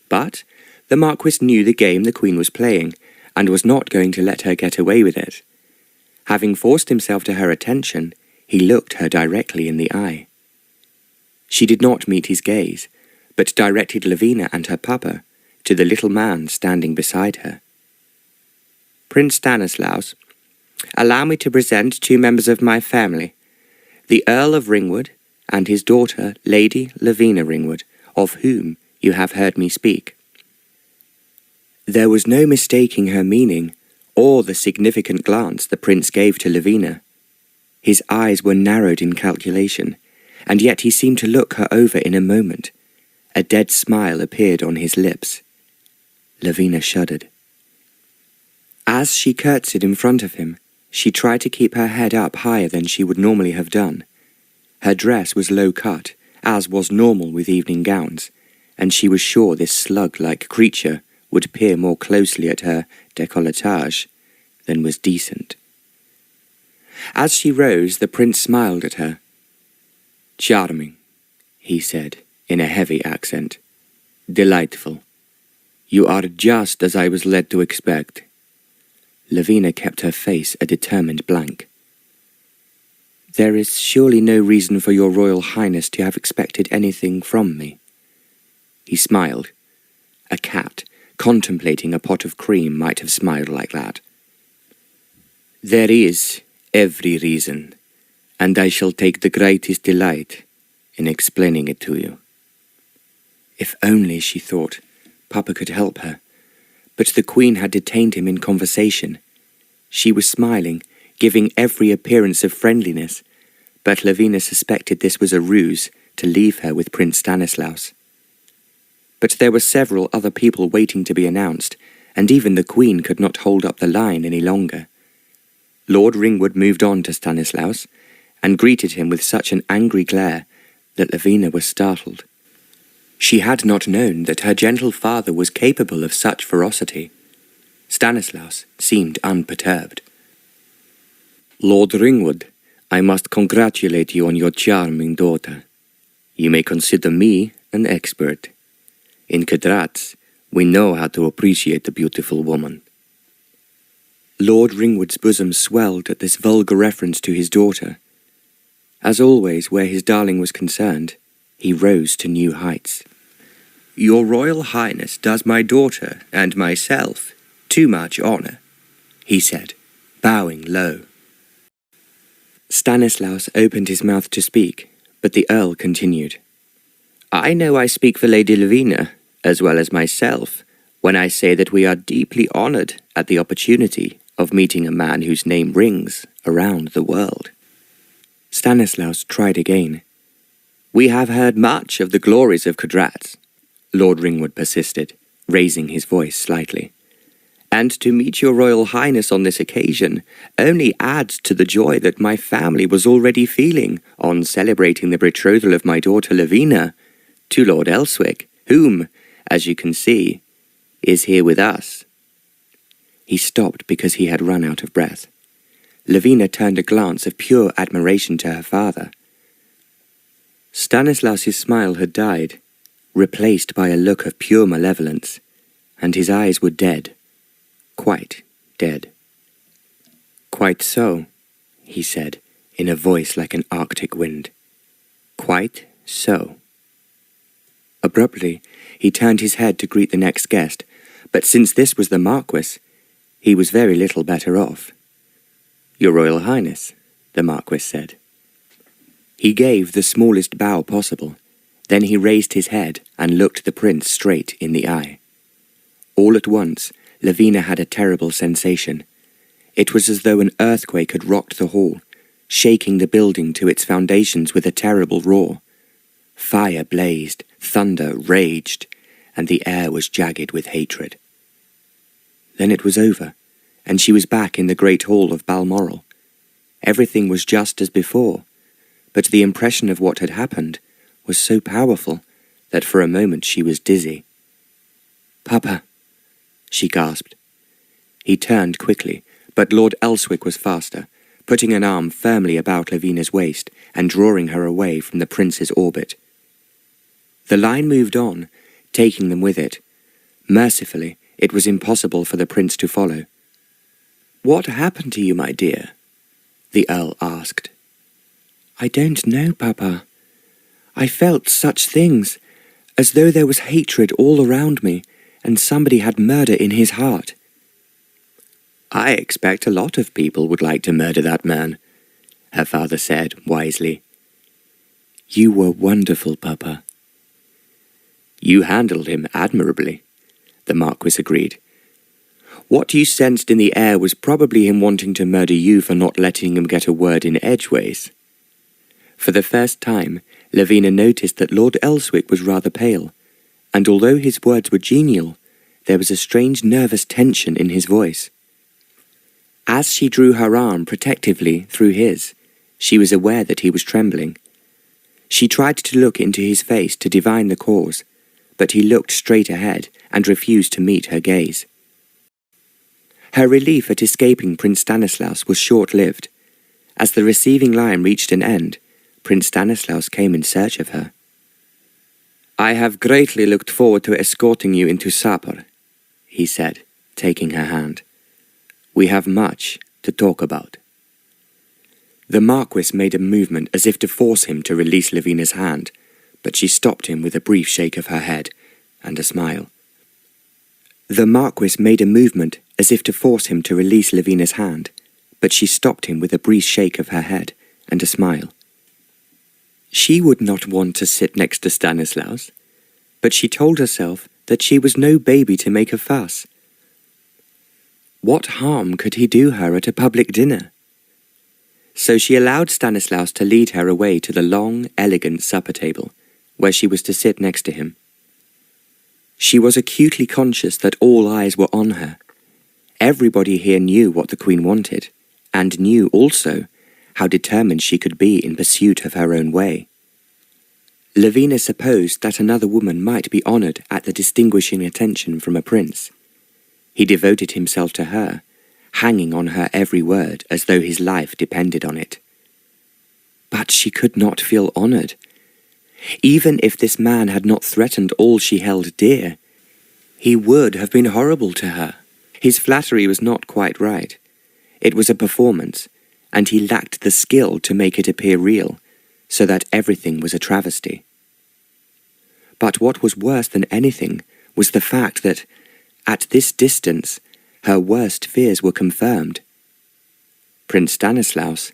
But the Marquis knew the game the Queen was playing, and was not going to let her get away with it. Having forced himself to her attention, he looked her directly in the eye. She did not meet his gaze, but directed Lavina and her papa to the little man standing beside her. "Prince Stanislaus, allow me to present two members of my family, the Earl of Ringwood and his daughter, Lady Lavina Ringwood, of whom you have heard me speak." There was no mistaking her meaning, or the significant glance the prince gave to Lavina. His eyes were narrowed in calculation, and yet he seemed to look her over in a moment. A dead smile appeared on his lips. Lavina shuddered. As she curtsied in front of him, she tried to keep her head up higher than she would normally have done. Her dress was low-cut, as was normal with evening gowns, and she was sure this slug-like creature would peer more closely at her décolletage than was decent. As she rose, the prince smiled at her. "Charming," he said, in a heavy accent. "Delightful. You are just as I was led to expect." Lavina kept her face a determined blank. "There is surely no reason for your Royal Highness to have expected anything from me." He smiled. A cat, contemplating a pot of cream, might have smiled like that. "There is every reason, and I shall take the greatest delight in explaining it to you." If only, she thought, Papa could help her. But the Queen had detained him in conversation. She was smiling, giving every appearance of friendliness, but Lavina suspected this was a ruse to leave her with Prince Stanislaus. But there were several other people waiting to be announced, and even the Queen could not hold up the line any longer. Lord Ringwood moved on to Stanislaus, and greeted him with such an angry glare that Lavina was startled. She had not known that her gentle father was capable of such ferocity. Stanislaus seemed unperturbed. "Lord Ringwood, I must congratulate you on your charming daughter. You may consider me an expert. In Cadratz, we know how to appreciate the beautiful woman." Lord Ringwood's bosom swelled at this vulgar reference to his daughter. As always, where his darling was concerned, he rose to new heights. "Your Royal Highness does my daughter and myself too much honour," he said, bowing low. Stanislaus opened his mouth to speak, but the Earl continued. "I know I speak for Lady Lavina, as well as myself, when I say that we are deeply honoured at the opportunity of meeting a man whose name rings around the world." Stanislaus tried again. "We have heard much of the glories of Cadratz," Lord Ringwood persisted, raising his voice slightly. "And to meet your Royal Highness on this occasion only adds to the joy that my family was already feeling on celebrating the betrothal of my daughter Lavina to Lord Elswick, whom, as you can see, is here with us." He stopped because he had run out of breath. Lavina turned a glance of pure admiration to her father. Stanislaus's smile had died, replaced by a look of pure malevolence, and his eyes were dead, quite dead. Quite so, he said, in a voice like an Arctic wind. Quite so. Abruptly, he turned his head to greet the next guest, but since this was the Marquis, he was very little better off. Your Royal Highness, the Marquis said. He gave the smallest bow possible. Then he raised his head and looked the prince straight in the eye. All at once, Lavina had a terrible sensation. It was as though an earthquake had rocked the hall, shaking the building to its foundations with a terrible roar. Fire blazed, thunder raged, and the air was jagged with hatred. Then it was over, and she was back in the great hall of Balmoral. Everything was just as before, but the impression of what had happened was so powerful that for a moment she was dizzy. "Papa," she gasped. He turned quickly, but Lord Elswick was faster, putting an arm firmly about Lavina's waist and drawing her away from the prince's orbit. The line moved on, taking them with it. Mercifully, it was impossible for the prince to follow. "What happened to you, my dear?" the Earl asked. "I don't know, Papa. I felt such things, as though there was hatred all around me, and somebody had murder in his heart." "I expect a lot of people would like to murder that man," her father said wisely. "You were wonderful, Papa." "You handled him admirably," the Marquis agreed. "What you sensed in the air was probably him wanting to murder you for not letting him get a word in edgeways." For the first time, Lavina noticed that Lord Elswick was rather pale, and although his words were genial, there was a strange nervous tension in his voice. As she drew her arm protectively through his, she was aware that he was trembling. She tried to look into his face to divine the cause, but he looked straight ahead and refused to meet her gaze. Her relief at escaping Prince Stanislaus was short-lived. As the receiving line reached an end, Prince Stanislaus came in search of her. "I have greatly looked forward to escorting you into supper," he said, taking her hand. "We have much to talk about." The Marquis made a movement as if to force him to release Lavina's hand, but she stopped him with a brief shake of her head and a smile. The Marquis made a movement as if to force him to release Lavina's hand, but she stopped him with a brief shake of her head and a smile. She would not want to sit next to Stanislaus, but she told herself that she was no baby to make a fuss. What harm could he do her at a public dinner? So she allowed Stanislaus to lead her away to the long, elegant supper table, where she was to sit next to him. She was acutely conscious that all eyes were on her. Everybody here knew what the Queen wanted, and knew also how determined she could be in pursuit of her own way. Lavina supposed that another woman might be honoured at the distinguishing attention from a prince. He devoted himself to her, hanging on her every word as though his life depended on it. But she could not feel honoured. Even if this man had not threatened all she held dear, he would have been horrible to her. His flattery was not quite right. It was a performance, and he lacked the skill to make it appear real, so that everything was a travesty. But what was worse than anything was the fact that, at this distance, her worst fears were confirmed. Prince Stanislaus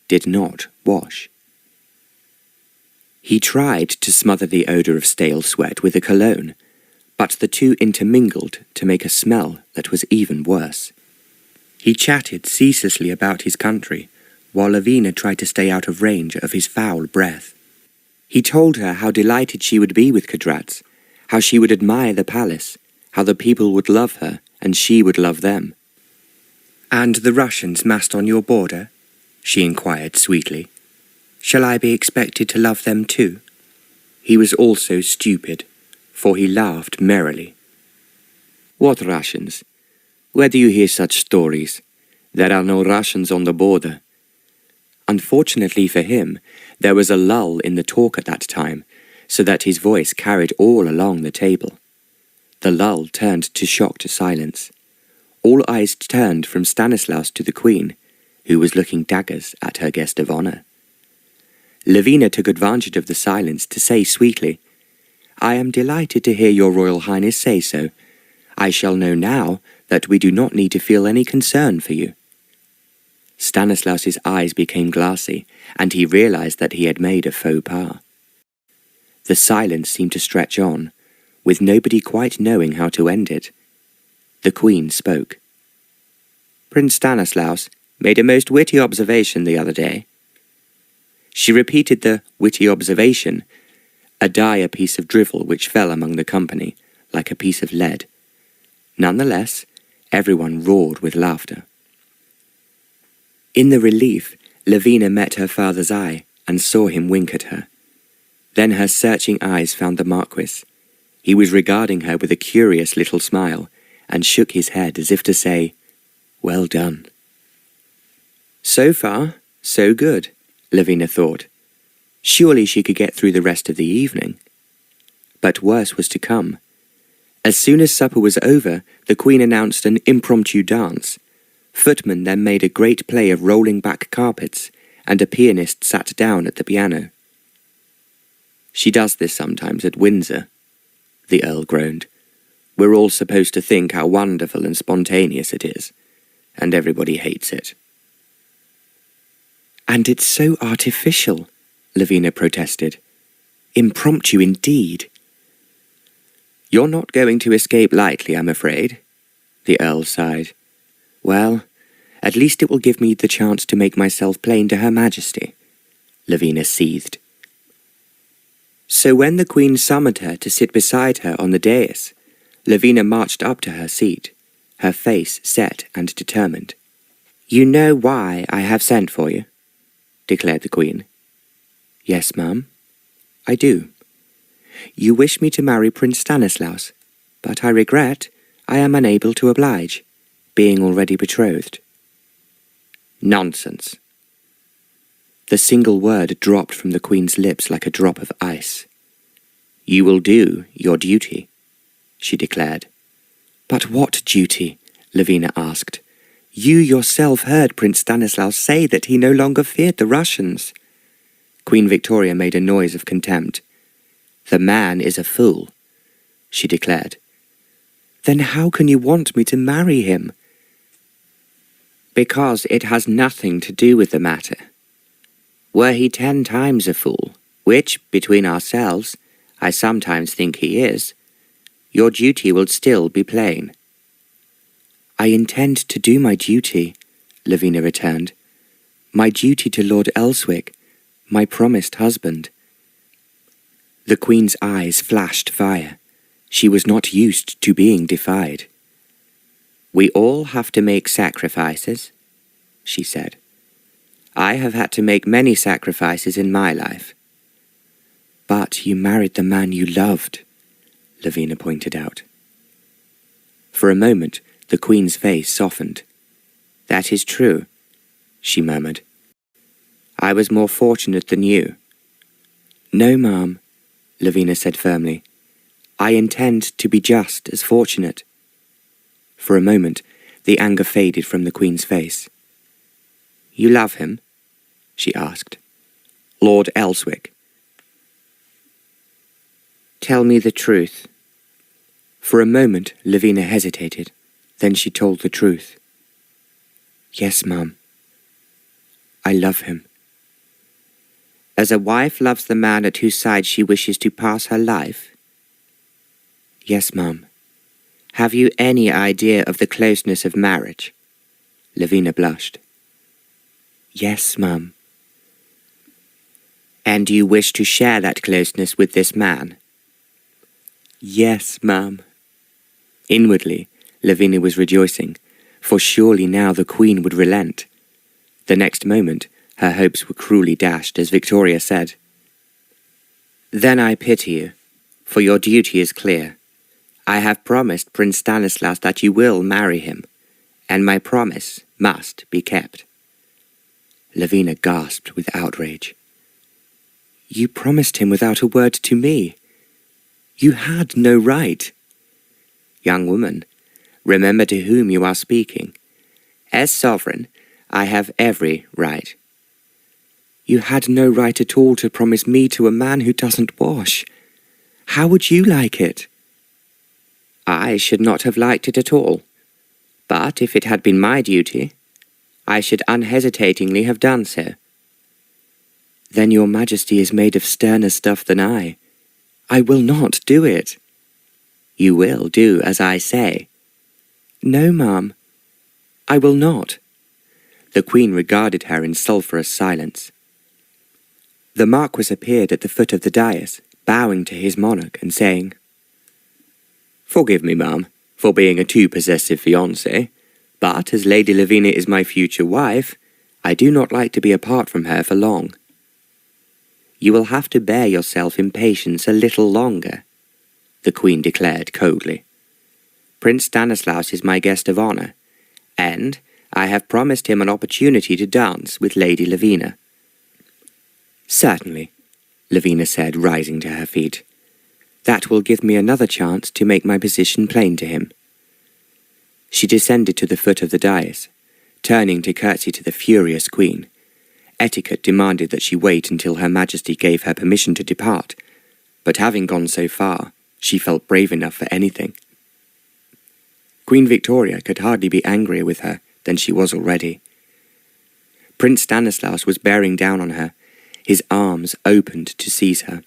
did not wash. He tried to smother the odour of stale sweat with a cologne, but the two intermingled to make a smell that was even worse. He chatted ceaselessly about his country, while Lavina tried to stay out of range of his foul breath. He told her how delighted she would be with Cadratz, how she would admire the palace, how the people would love her, and she would love them. "And the Russians massed on your border?" she inquired sweetly. "Shall I be expected to love them too?" He was also stupid, for he laughed merrily. "What Russians? Where do you hear such stories? There are no Russians on the border." Unfortunately for him, there was a lull in the talk at that time, so that his voice carried all along the table. The lull turned to shocked silence. All eyes turned from Stanislaus to the Queen, who was looking daggers at her guest of honour. Lavina took advantage of the silence to say sweetly, "I am delighted to hear your Royal Highness say so. I shall know now that we do not need to feel any concern for you." Stanislaus's eyes became glassy, and he realized that he had made a faux pas. The silence seemed to stretch on, with nobody quite knowing how to end it. The Queen spoke. "Prince Stanislaus made a most witty observation the other day." She repeated the witty observation, a dire piece of drivel which fell among the company like a piece of lead. Nonetheless, everyone roared with laughter. In the relief, Lavina met her father's eye and saw him wink at her. Then her searching eyes found the Marquis. He was regarding her with a curious little smile and shook his head as if to say, "Well done." So far, so good, Lavina thought. Surely she could get through the rest of the evening. But worse was to come. As soon as supper was over, the Queen announced an impromptu dance. Footmen then made a great play of rolling back carpets, and a pianist sat down at the piano. "She does this sometimes at Windsor," the Earl groaned. "We're all supposed to think how wonderful and spontaneous it is, and everybody hates it." "And it's so artificial," Lavina protested. "Impromptu indeed." "You're not going to escape lightly, I'm afraid," the Earl sighed. "Well, at least it will give me the chance to make myself plain to Her Majesty," Lavina seethed. So when the Queen summoned her to sit beside her on the dais, Lavina marched up to her seat, her face set and determined. "You know why I have sent for you?" declared the Queen. "Yes, ma'am, I do. You wish me to marry Prince Stanislaus, but I regret I am unable to oblige, being already betrothed." "Nonsense." The single word dropped from the Queen's lips like a drop of ice. "You will do your duty," she declared. "But what duty?" Lavina asked. "You yourself heard Prince Stanislaus say that he no longer feared the Russians." Queen Victoria made a noise of contempt. "The man is a fool," she declared. "Then how can you want me to marry him?" "Because it has nothing to do with the matter. Were he 10 times a fool, which, between ourselves, I sometimes think he is, your duty will still be plain." "I intend to do my duty," Lavina returned. "My duty to Lord Elswick, my promised husband." The Queen's eyes flashed fire. She was not used to being defied. "We all have to make sacrifices," she said. "I have had to make many sacrifices in my life." "But you married the man you loved," Lavina pointed out. For a moment, the Queen's face softened. "That is true," she murmured. "I was more fortunate than you." "No, ma'am," Lavina said firmly. "I intend to be just as fortunate." For a moment, the anger faded from the Queen's face. "You love him?" she asked. "Lord Elswick?" "Tell me the truth." For a moment, Lavina hesitated. Then she told the truth. "Yes, ma'am. I love him." "As a wife loves the man at whose side she wishes to pass her life?" "Yes, ma'am." "Have you any idea of the closeness of marriage?" Lavina blushed. "Yes, ma'am." "And you wish to share that closeness with this man?" "Yes, ma'am." Inwardly, Lavina was rejoicing, for surely now the Queen would relent. The next moment, her hopes were cruelly dashed as Victoria said, "Then I pity you, for your duty is clear. I have promised Prince Stanislaus that you will marry him, and my promise must be kept." Lavina gasped with outrage. "You promised him without a word to me. You had no right." "Young woman, remember to whom you are speaking. As sovereign, I have every right. You had no right at all to promise me to a man who doesn't wash. How would you like it? I should not have liked it at all. But if it had been my duty, I should unhesitatingly have done so. Then your Majesty is made of sterner stuff than I. I will not do it. You will do as I say. No, ma'am, I will not. The Queen regarded her in sulphurous silence. The Marquis appeared at the foot of the dais, bowing to his monarch and saying, Forgive me, ma'am, for being a too possessive fiancé, but as Lady Lavina is my future wife, I do not like to be apart from her for long. You will have to bear yourself in patience a little longer, the Queen declared coldly. Prince Stanislaus is my guest of honour, and I have promised him an opportunity to dance with Lady Lavina. Certainly, Lavina said, rising to her feet. That will give me another chance to make my position plain to him. She descended to the foot of the dais, turning to curtsy to the furious Queen. Etiquette demanded that she wait until Her Majesty gave her permission to depart, but having gone so far, she felt brave enough for anything. Queen Victoria could hardly be angrier with her than she was already. Prince Stanislaus was bearing down on her, his arms opened to seize her.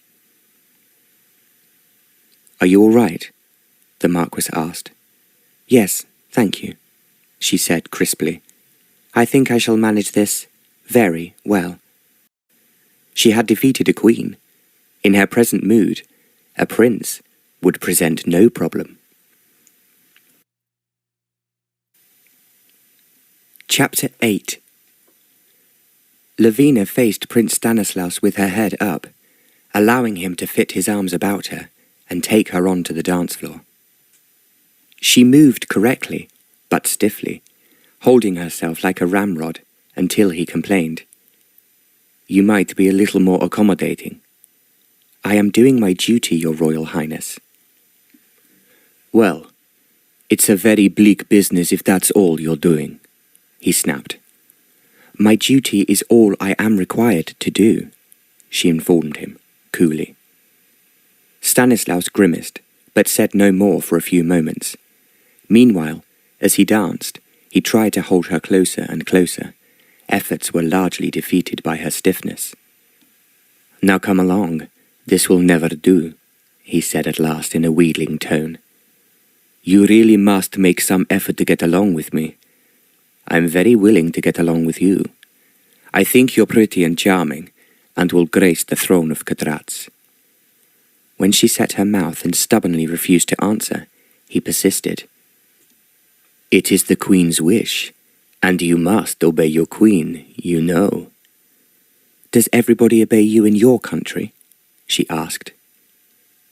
Are you all right? The Marquis asked. Yes, thank you, she said crisply. I think I shall manage this very well. She had defeated a queen. In her present mood, a prince would present no problem. Chapter 8. Lavina faced Prince Stanislaus with her head up, allowing him to fit his arms about her and take her onto the dance floor. She moved correctly, but stiffly, holding herself like a ramrod until he complained. You might be a little more accommodating. I am doing my duty, Your Royal Highness. Well, it's a very bleak business if that's all you're doing, he snapped. My duty is all I am required to do, she informed him, coolly. Stanislaus grimaced, but said no more for a few moments. Meanwhile, as he danced, he tried to hold her closer and closer. Efforts were largely defeated by her stiffness. Now come along, this will never do, he said at last in a wheedling tone. You really must make some effort to get along with me. I'm very willing to get along with you. I think you're pretty and charming, and will grace the throne of Cadratz. When she set her mouth and stubbornly refused to answer, he persisted. It is the Queen's wish, and you must obey your Queen, you know. Does everybody obey you in your country? She asked.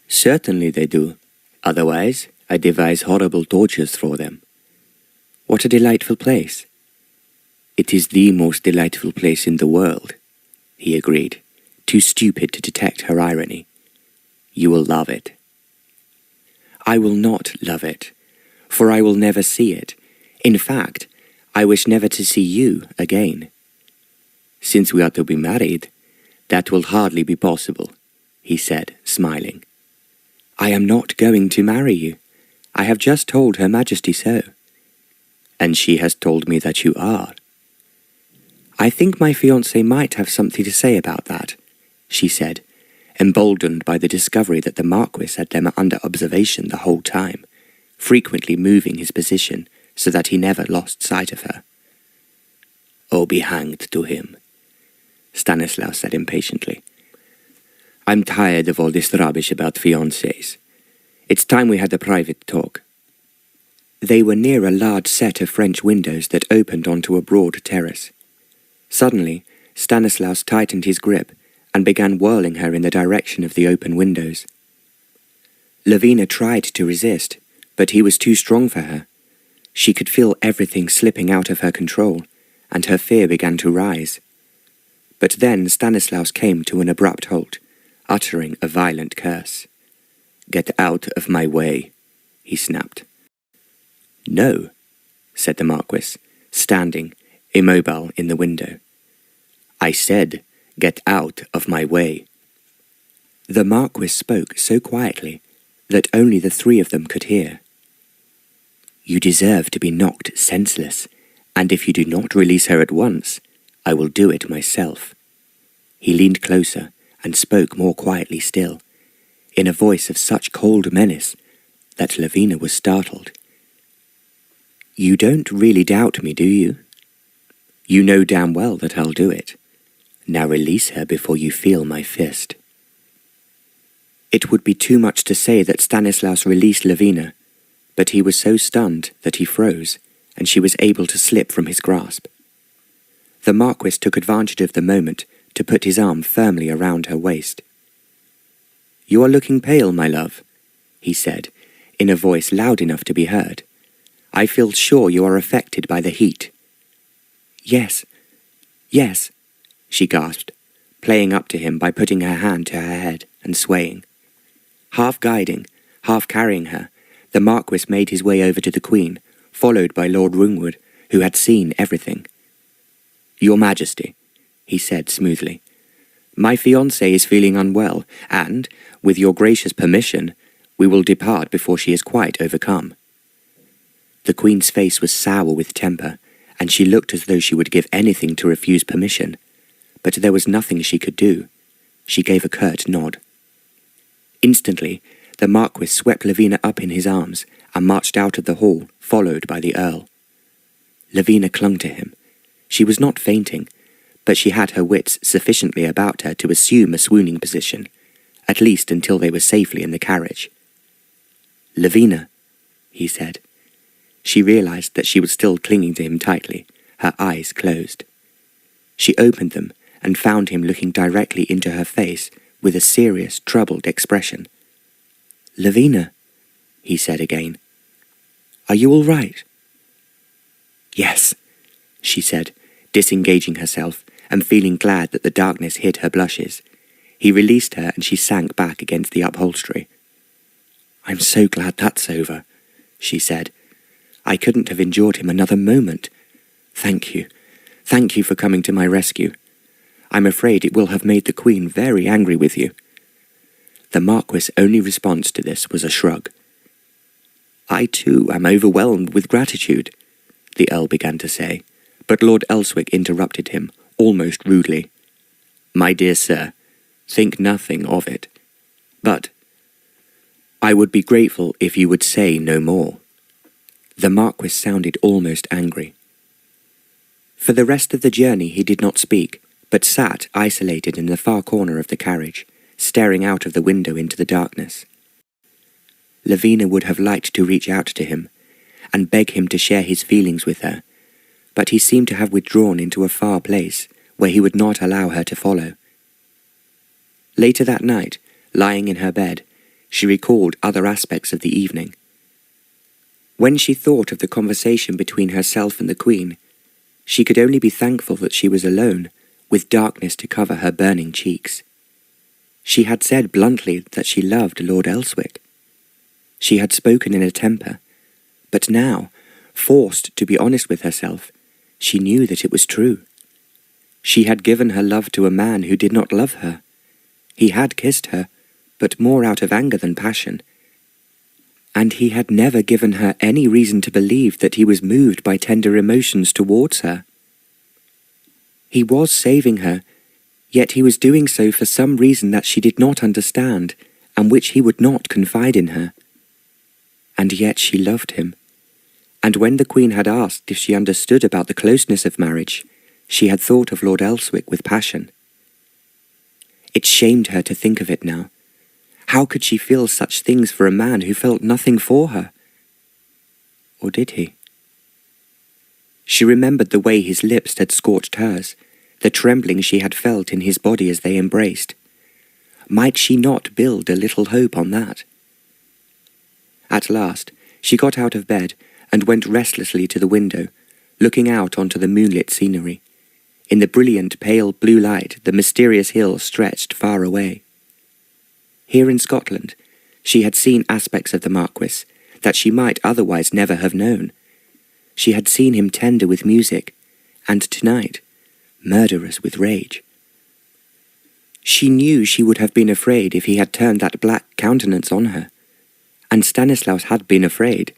Certainly they do. Otherwise, I devise horrible tortures for them. What a delightful place. It is the most delightful place in the world, he agreed, too stupid to detect her irony. You will love it. I will not love it, for I will never see it. In fact, I wish never to see you again. Since we are to be married, that will hardly be possible, he said, smiling. I am not going to marry you. I have just told Her Majesty so. And she has told me that you are. I think my fiancé might have something to say about that, she said, emboldened by the discovery that the Marquis had them under observation the whole time, frequently moving his position so that he never lost sight of her. Oh, be hanged to him, Stanislaus said impatiently. I'm tired of all this rubbish about fiancés. It's time we had a private talk. They were near a large set of French windows that opened onto a broad terrace. Suddenly, Stanislaus tightened his grip and began whirling her in the direction of the open windows. Lavina tried to resist, but he was too strong for her. She could feel everything slipping out of her control, and her fear began to rise. But then Stanislaus came to an abrupt halt, uttering a violent curse. Get out of my way, he snapped. No, said the Marquis, standing, immobile in the window. "I said, get out of my way." The Marquis spoke so quietly that only the three of them could hear. "You deserve to be knocked senseless, and if you do not release her at once, I will do it myself." He leaned closer and spoke more quietly still, in a voice of such cold menace that Lavina was startled. "You don't really doubt me, do you? You know damn well that I'll do it. Now release her before you feel my fist." It would be too much to say that Stanislaus released Lavina, but he was so stunned that he froze, and she was able to slip from his grasp. The Marquis took advantage of the moment to put his arm firmly around her waist. "You are looking pale, my love," he said, in a voice loud enough to be heard. "I feel sure you are affected by the heat." Yes, she gasped, playing up to him by putting her hand to her head and swaying. Half guiding, half carrying her, the Marquis made his way over to the Queen, followed by Lord Ringwood, who had seen everything. "Your Majesty," he said smoothly, "my fiancée is feeling unwell, and, with your gracious permission, we will depart before she is quite overcome." The Queen's face was sour with temper, and she looked as though she would give anything to refuse permission, but there was nothing she could do. She gave a curt nod. Instantly, the Marquis swept Lavina up in his arms and marched out of the hall, followed by the Earl. Lavina clung to him. She was not fainting, but she had her wits sufficiently about her to assume a swooning position, at least until they were safely in the carriage. "Lavina," he said. She realized that she was still clinging to him tightly, her eyes closed. She opened them and found him looking directly into her face with a serious, troubled expression. "Lavina," he said again, "are you all right?" "Yes," she said, disengaging herself and feeling glad that the darkness hid her blushes. He released her and she sank back against the upholstery. "I'm so glad that's over," she said. "I couldn't have endured him another moment. Thank you. Thank you for coming to my rescue. I'm afraid it will have made the Queen very angry with you." The Marquis' only response to this was a shrug. "I too am overwhelmed with gratitude," the Earl began to say, but Lord Elswick interrupted him, almost rudely. "My dear sir, think nothing of it. But I would be grateful if you would say no more." The Marquis sounded almost angry. For the rest of the journey he did not speak, but sat isolated in the far corner of the carriage, staring out of the window into the darkness. Lavina would have liked to reach out to him, and beg him to share his feelings with her, but he seemed to have withdrawn into a far place, where he would not allow her to follow. Later that night, lying in her bed, she recalled other aspects of the evening. When she thought of the conversation between herself and the Queen, she could only be thankful that she was alone, with darkness to cover her burning cheeks. She had said bluntly that she loved Lord Elswick. She had spoken in a temper, but now, forced to be honest with herself, she knew that it was true. She had given her love to a man who did not love her. He had kissed her, but more out of anger than passion, and he had never given her any reason to believe that he was moved by tender emotions towards her. He was saving her, yet he was doing so for some reason that she did not understand, and which he would not confide in her. And yet she loved him, and when the Queen had asked if she understood about the closeness of marriage, she had thought of Lord Elswick with passion. It shamed her to think of it now. How could she feel such things for a man who felt nothing for her? Or did he? She remembered the way his lips had scorched hers, the trembling she had felt in his body as they embraced. Might she not build a little hope on that? At last, she got out of bed and went restlessly to the window, looking out onto the moonlit scenery. In the brilliant pale blue light, the mysterious hills stretched far away. Here in Scotland, she had seen aspects of the Marquis that she might otherwise never have known. She had seen him tender with music, and tonight, murderous with rage. She knew she would have been afraid if he had turned that black countenance on her, and Stanislaus had been afraid.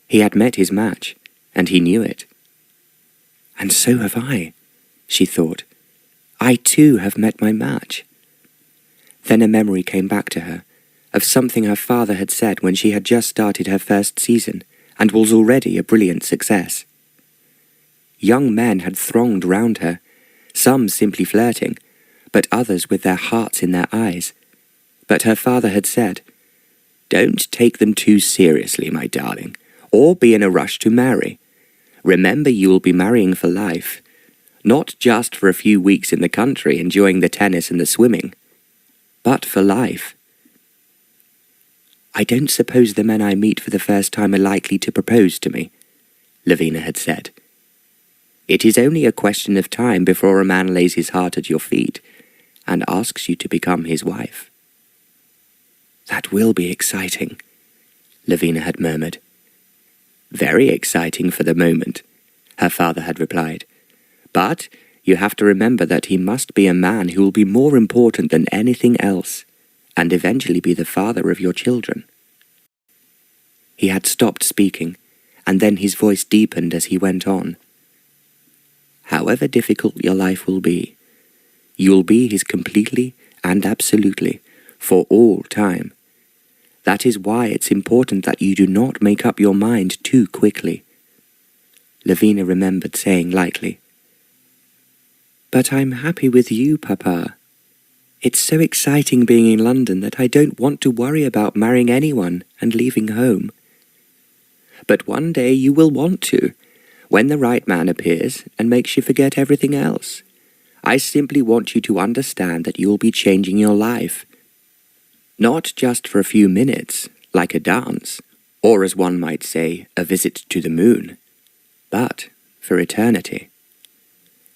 He had met his match, and he knew it. And so have I, she thought. I too have met my match. Then a memory came back to her, of something her father had said when she had just started her first season, and was already a brilliant success. Young men had thronged round her, some simply flirting, but others with their hearts in their eyes. But her father had said, "Don't take them too seriously, my darling, or be in a rush to marry. Remember you will be marrying for life, not just for a few weeks in the country enjoying the tennis and the swimming, but for life." "I don't suppose the men I meet for the first time are likely to propose to me," Lavina had said. "It is only a question of time before a man lays his heart at your feet and asks you to become his wife." "That will be exciting," Lavina had murmured. "Very exciting for the moment," her father had replied. "But you have to remember that he must be a man who will be more important than anything else, and eventually be the father of your children." He had stopped speaking, and then his voice deepened as he went on. "However difficult your life will be, you will be his completely and absolutely, for all time. That is why it's important that you do not make up your mind too quickly." Lavina remembered saying lightly, "But I'm happy with you, Papa. It's so exciting being in London that I don't want to worry about marrying anyone and leaving home." "But one day you will want to, when the right man appears and makes you forget everything else. I simply want you to understand that you will be changing your life. Not just for a few minutes, like a dance, or as one might say, a visit to the moon, but for eternity."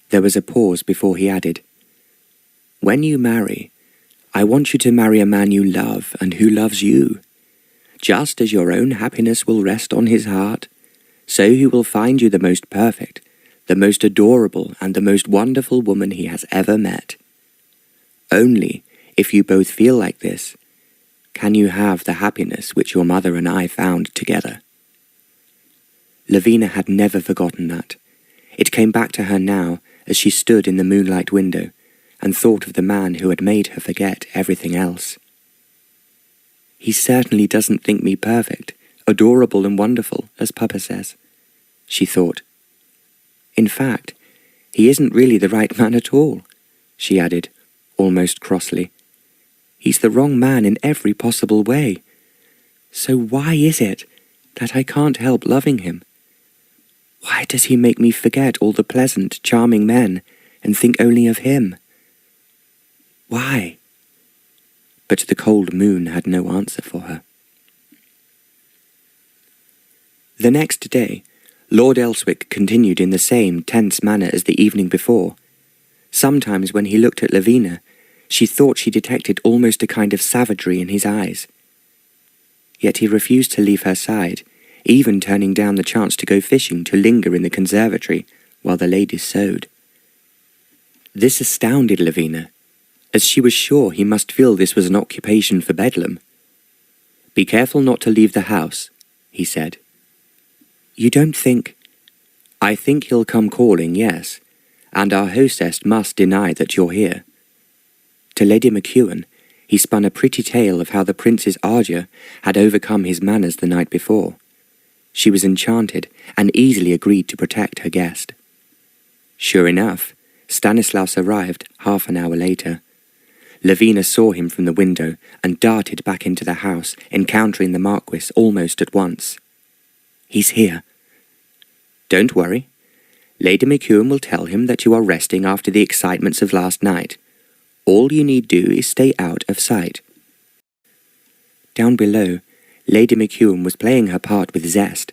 There was a pause before he added, "When you marry, I want you to marry a man you love and who loves you. Just as your own happiness will rest on his heart, so he will find you the most perfect, the most adorable, and the most wonderful woman he has ever met. Only if you both feel like this, can you have the happiness which your mother and I found together." Lavina had never forgotten that. It came back to her now as she stood in the moonlight window and thought of the man who had made her forget everything else. "He certainly doesn't think me perfect, adorable and wonderful, as Papa says," she thought. "In fact, he isn't really the right man at all," she added, almost crossly. "He's the wrong man in every possible way. So why is it that I can't help loving him? Why does he make me forget all the pleasant, charming men and think only of him? Why?" But the cold moon had no answer for her. The next day, Lord Elswick continued in the same tense manner as the evening before. Sometimes when he looked at Lavina, she thought she detected almost a kind of savagery in his eyes. Yet he refused to leave her side, even turning down the chance to go fishing to linger in the conservatory while the ladies sewed. This astounded Lavina, as she was sure he must feel this was an occupation for Bedlam. "Be careful not to leave the house," he said. "You don't think—" "I think he'll come calling, yes, and our hostess must deny that you're here." To Lady McEwen, he spun a pretty tale of how the prince's ardour had overcome his manners the night before. She was enchanted and easily agreed to protect her guest. Sure enough, Stanislaus arrived half an hour later. Lavina saw him from the window and darted back into the house, encountering the Marquis almost at once. "He's here." "Don't worry. Lady McEwen will tell him that you are resting after the excitements of last night. All you need do is stay out of sight." Down below, Lady McEwen was playing her part with zest.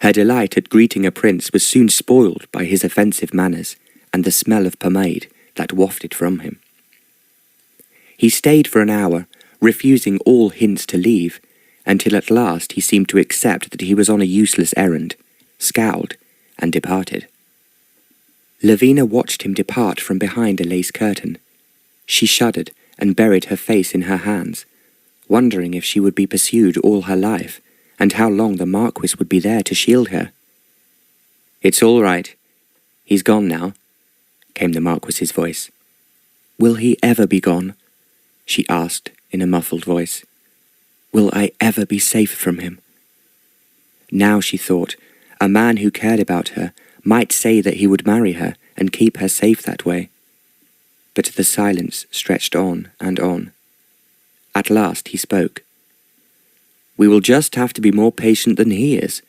Her delight at greeting a prince was soon spoiled by his offensive manners and the smell of pomade that wafted from him. He stayed for an hour, refusing all hints to leave, until at last he seemed to accept that he was on a useless errand, scowled, and departed. Lavina watched him depart from behind a lace curtain. She shuddered and buried her face in her hands, wondering if she would be pursued all her life, and how long the Marquis would be there to shield her. "It's all right. He's gone now," came the Marquis's voice. "Will he ever be gone?" she asked in a muffled voice. "Will I ever be safe from him?" Now, she thought, a man who cared about her might say that he would marry her and keep her safe that way. But the silence stretched on and on. At last he spoke. "We will just have to be more patient than he is.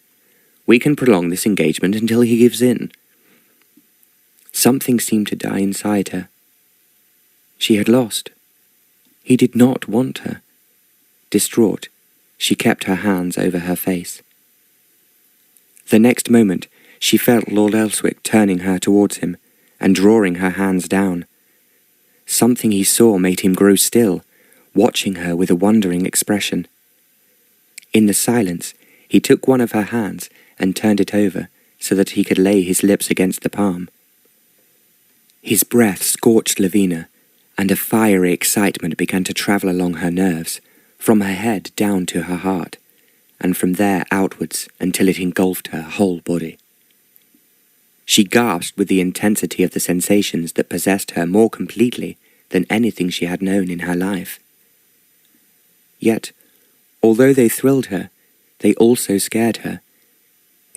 We can prolong this engagement until he gives in." Something seemed to die inside her. She had lost. He did not want her. Distraught, she kept her hands over her face. The next moment, she felt Lord Elswick turning her towards him and drawing her hands down. Something he saw made him grow still, watching her with a wondering expression. In the silence, he took one of her hands and turned it over so that he could lay his lips against the palm. His breath scorched Lavina, and a fiery excitement began to travel along her nerves, from her head down to her heart, and from there outwards until it engulfed her whole body. She gasped with the intensity of the sensations that possessed her more completely than anything she had known in her life. Yet, although they thrilled her, they also scared her.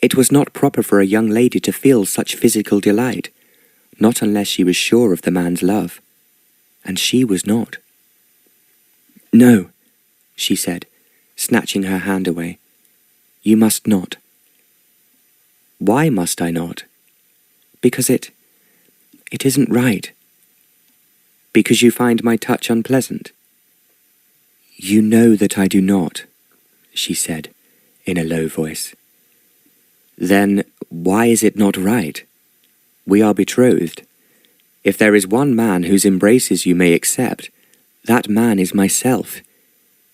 It was not proper for a young lady to feel such physical delight, not unless she was sure of the man's love. And she was not. "No," she said, snatching her hand away. "You must not." "Why must I not?" "Because it isn't right." "Because you find my touch unpleasant?" "You know that I do not," she said, in a low voice. "Then why is it not right? We are betrothed. If there is one man whose embraces you may accept, that man is myself.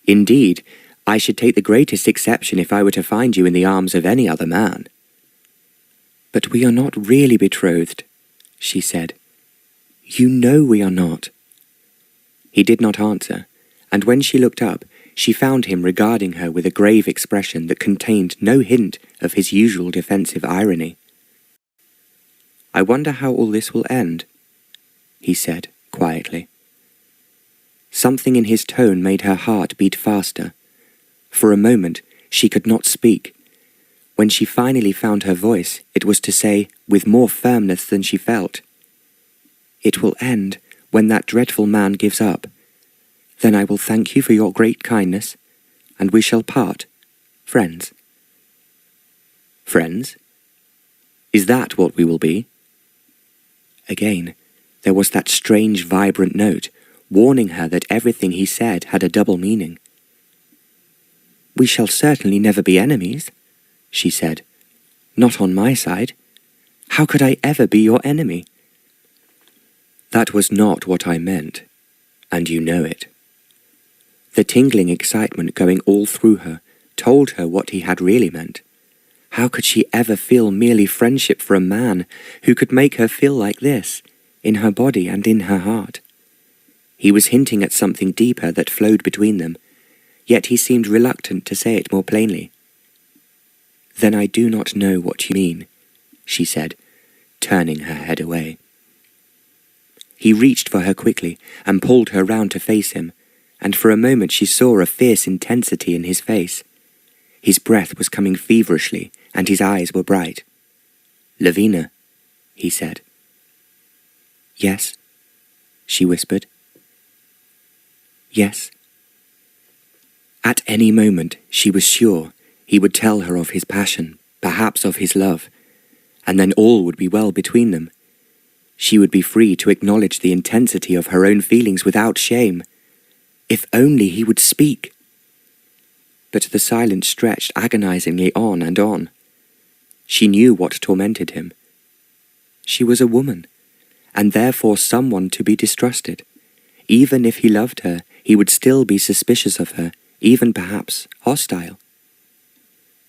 Indeed, I should take the greatest exception if I were to find you in the arms of any other man." "But we are not really betrothed," she said. "You know we are not." He did not answer, and when she looked up, she found him regarding her with a grave expression that contained no hint of his usual defensive irony. "I wonder how all this will end," he said quietly. Something in his tone made her heart beat faster. For a moment, she could not speak. When she finally found her voice, it was to say, with more firmness than she felt, "It will end when that dreadful man gives up. Then I will thank you for your great kindness, and we shall part, friends." "Friends? Is that what we will be?" Again, there was that strange, vibrant note, warning her that everything he said had a double meaning. "We shall certainly never be enemies," she said. "Not on my side. How could I ever be your enemy?" "That was not what I meant, and you know it." The tingling excitement going all through her told her what he had really meant. How could she ever feel merely friendship for a man who could make her feel like this, in her body and in her heart? He was hinting at something deeper that flowed between them, yet he seemed reluctant to say it more plainly. "Then I do not know what you mean," she said, turning her head away. He reached for her quickly and pulled her round to face him, and for a moment she saw a fierce intensity in his face. His breath was coming feverishly, and his eyes were bright. "Lavina," he said. "Yes," she whispered. "Yes." At any moment, she was sure, he would tell her of his passion, perhaps of his love, and then all would be well between them. She would be free to acknowledge the intensity of her own feelings without shame. If only he would speak! But the silence stretched agonizingly on and on. She knew what tormented him. She was a woman, and therefore someone to be distrusted. Even if he loved her, he would still be suspicious of her, even perhaps hostile.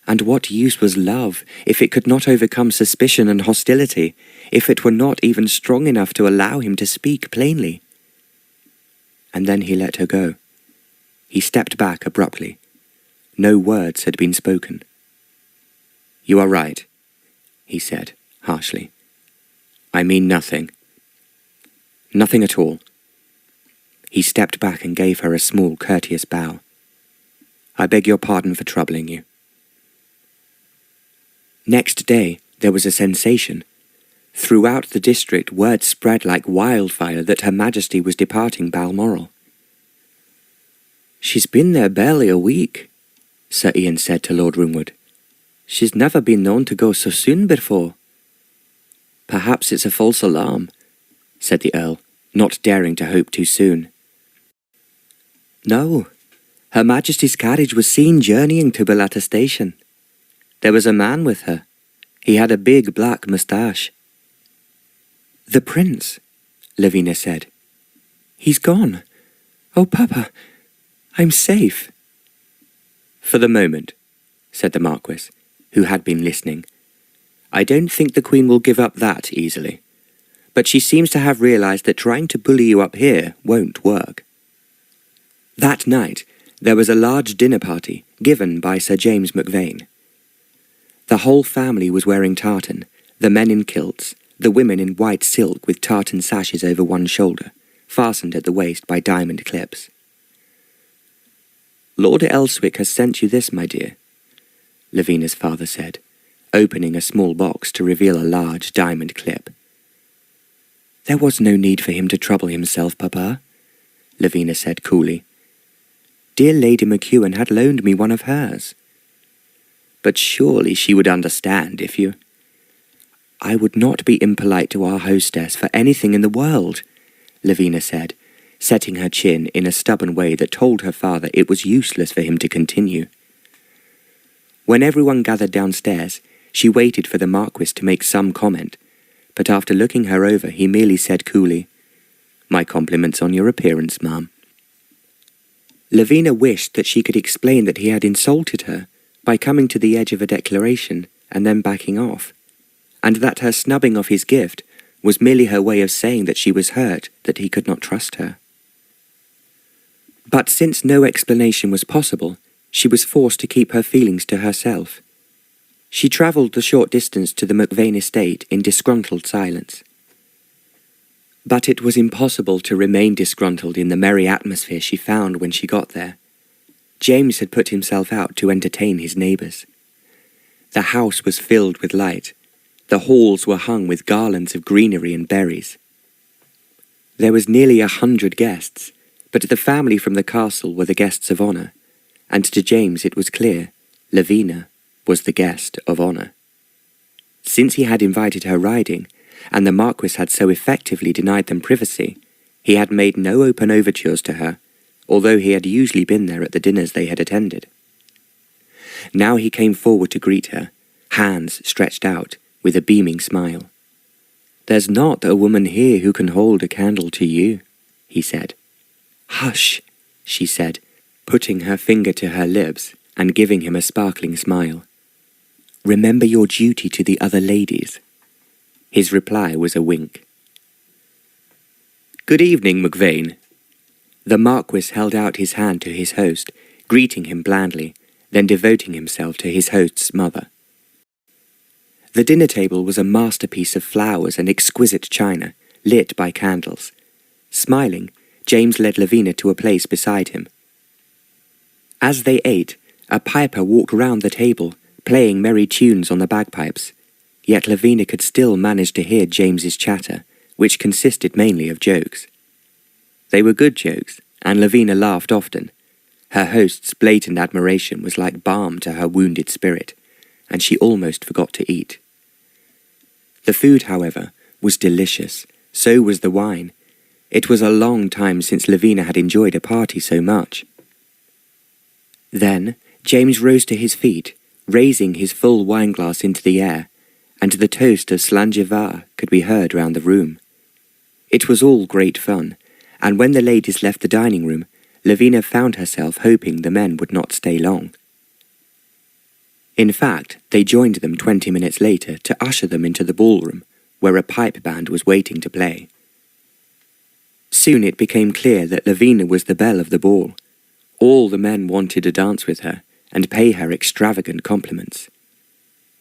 And what use was love if it could not overcome suspicion and hostility, if it were not even strong enough to allow him to speak plainly? And then he let her go. He stepped back abruptly. No words had been spoken. "You are right," he said harshly. "I mean nothing. Nothing at all." He stepped back and gave her a small, courteous bow. "I beg your pardon for troubling you." Next day, there was a sensation. Throughout the district, word spread like wildfire that Her Majesty was departing Balmoral. "She's been there barely a week," Sir Ian said to Lord Ringwood. "She's never been known to go so soon before." "Perhaps it's a false alarm," said the Earl, not daring to hope too soon. "No. Her Majesty's carriage was seen journeying to Beletta Station. There was a man with her. He had a big black moustache." "The prince," Lavina said. "He's gone. Oh, Papa, I'm safe." "For the moment," said the Marquis, who had been listening. "I don't think the Queen will give up that easily. But she seems to have realized that trying to bully you up here won't work." That night, there was a large dinner party given by Sir James McVane. The whole family was wearing tartan, the men in kilts, the women in white silk with tartan sashes over one shoulder, fastened at the waist by diamond clips. "Lord Elswick has sent you this, my dear," Lavina's father said, opening a small box to reveal a large diamond clip. "There was no need for him to trouble himself, Papa," Lavina said coolly. "Dear Lady McEwen had loaned me one of hers." "But surely she would understand if you—" "I would not be impolite to our hostess for anything in the world," Lavina said, setting her chin in a stubborn way that told her father it was useless for him to continue. When everyone gathered downstairs, she waited for the Marquis to make some comment, but after looking her over, he merely said coolly, "My compliments on your appearance, ma'am." Lavina wished that she could explain that he had insulted her by coming to the edge of a declaration and then backing off, and that her snubbing of his gift was merely her way of saying that she was hurt that he could not trust her. But since no explanation was possible, she was forced to keep her feelings to herself. She travelled the short distance to the McVane estate in disgruntled silence. But it was impossible to remain disgruntled in the merry atmosphere she found when she got there. James had put himself out to entertain his neighbours. The house was filled with light. The halls were hung with garlands of greenery and berries. There was nearly 100 guests, but the family from the castle were the guests of honour, and to James it was clear Lavina was the guest of honour. Since he had invited her riding, and the Marquis had so effectively denied them privacy, he had made no open overtures to her, although he had usually been there at the dinners they had attended. Now he came forward to greet her, hands stretched out, with a beaming smile. "There's not a woman here who can hold a candle to you," he said. "Hush," she said, putting her finger to her lips and giving him a sparkling smile. "Remember your duty to the other ladies." His reply was a wink. "Good evening, McVane." The Marquis held out his hand to his host, greeting him blandly, then devoting himself to his host's mother. The dinner table was a masterpiece of flowers and exquisite china, lit by candles. Smiling, James led Lavina to a place beside him. As they ate, a piper walked round the table, playing merry tunes on the bagpipes, yet Lavina could still manage to hear James's chatter, which consisted mainly of jokes. They were good jokes, and Lavina laughed often. Her host's blatant admiration was like balm to her wounded spirit, and she almost forgot to eat. The food, however, was delicious, so was the wine. It was a long time since Lavina had enjoyed a party so much. Then James rose to his feet, raising his full wineglass into the air, and the toast of Slangevar could be heard round the room. It was all great fun, and when the ladies left the dining room, Lavina found herself hoping the men would not stay long. In fact, they joined them 20 minutes later to usher them into the ballroom, where a pipe band was waiting to play. Soon it became clear that Lavina was the belle of the ball. All the men wanted to dance with her and pay her extravagant compliments.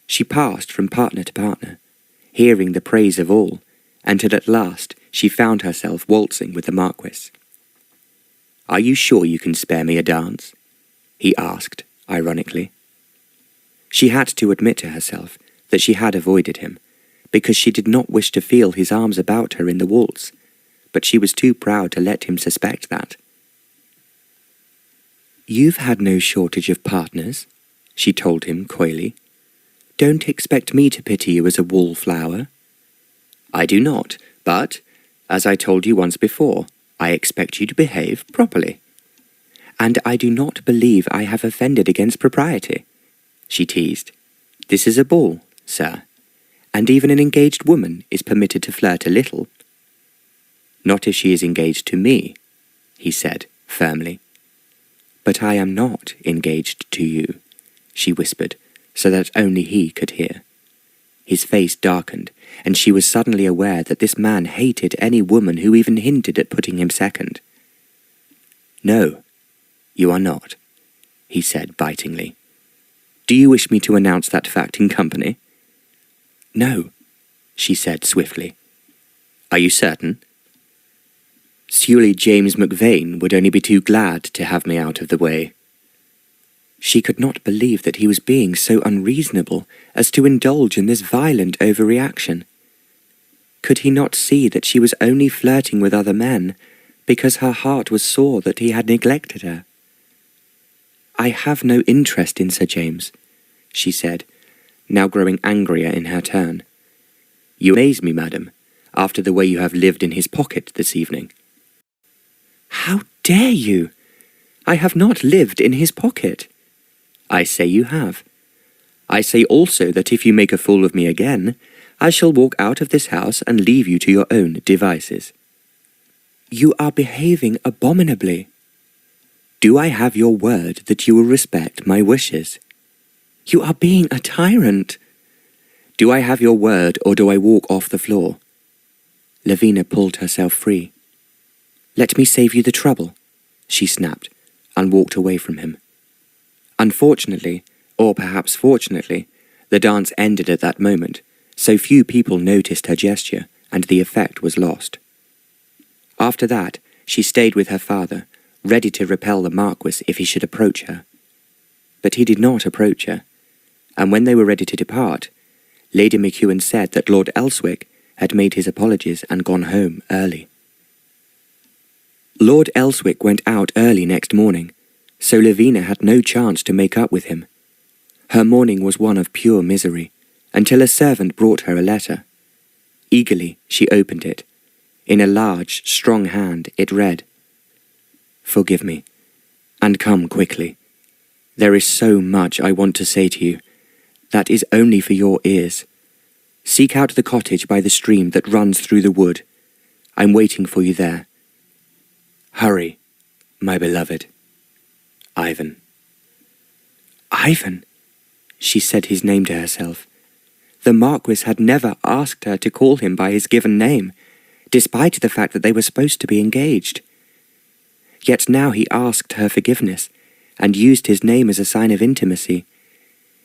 She passed from partner to partner, hearing the praise of all, until at last she found herself waltzing with the Marquis. "Are you sure you can spare me a dance?" he asked, ironically. She had to admit to herself that she had avoided him, because she did not wish to feel his arms about her in the waltz, but she was too proud to let him suspect that. "You've had no shortage of partners," she told him coyly. "Don't expect me to pity you as a wallflower." "I do not, but, as I told you once before, I expect you to behave properly." "And I do not believe I have offended against propriety," she teased. "This is a ball, sir, and even an engaged woman is permitted to flirt a little." "Not if she is engaged to me," he said firmly. "But I am not engaged to you," she whispered, so that only he could hear. His face darkened, and she was suddenly aware that this man hated any woman who even hinted at putting him second. "No, you are not," he said bitingly. "Do you wish me to announce that fact in company?" "No," she said swiftly. "Are you certain?" "Surely James McVane would only be too glad to have me out of the way." She could not believe that he was being so unreasonable as to indulge in this violent overreaction. Could he not see that she was only flirting with other men because her heart was sore that he had neglected her? "I have no interest in Sir James," she said, now growing angrier in her turn. "You amaze me, madam, after the way you have lived in his pocket this evening." "How dare you? I have not lived in his pocket." "I say you have. I say also that if you make a fool of me again, I shall walk out of this house and leave you to your own devices." "You are behaving abominably." "Do I have your word that you will respect my wishes?" "You are being a tyrant." "Do I have your word, or do I walk off the floor?" Lavina pulled herself free. "Let me save you the trouble," she snapped, and walked away from him. Unfortunately, or perhaps fortunately, the dance ended at that moment, so few people noticed her gesture, and the effect was lost. After that, she stayed with her father, ready to repel the Marquis if he should approach her. But he did not approach her, and when they were ready to depart, Lady McEwen said that Lord Elswick had made his apologies and gone home early. Lord Elswick went out early next morning, so Lavina had no chance to make up with him. Her morning was one of pure misery, until a servant brought her a letter. Eagerly she opened it. In a large, strong hand it read, "Forgive me, and come quickly. There is so much I want to say to you, that is only for your ears. Seek out the cottage by the stream that runs through the wood. I'm waiting for you there. Hurry, my beloved. Ivan." "Ivan?" She said his name to herself. The Marquis had never asked her to call him by his given name, despite the fact that they were supposed to be engaged. Yet now he asked her forgiveness, and used his name as a sign of intimacy.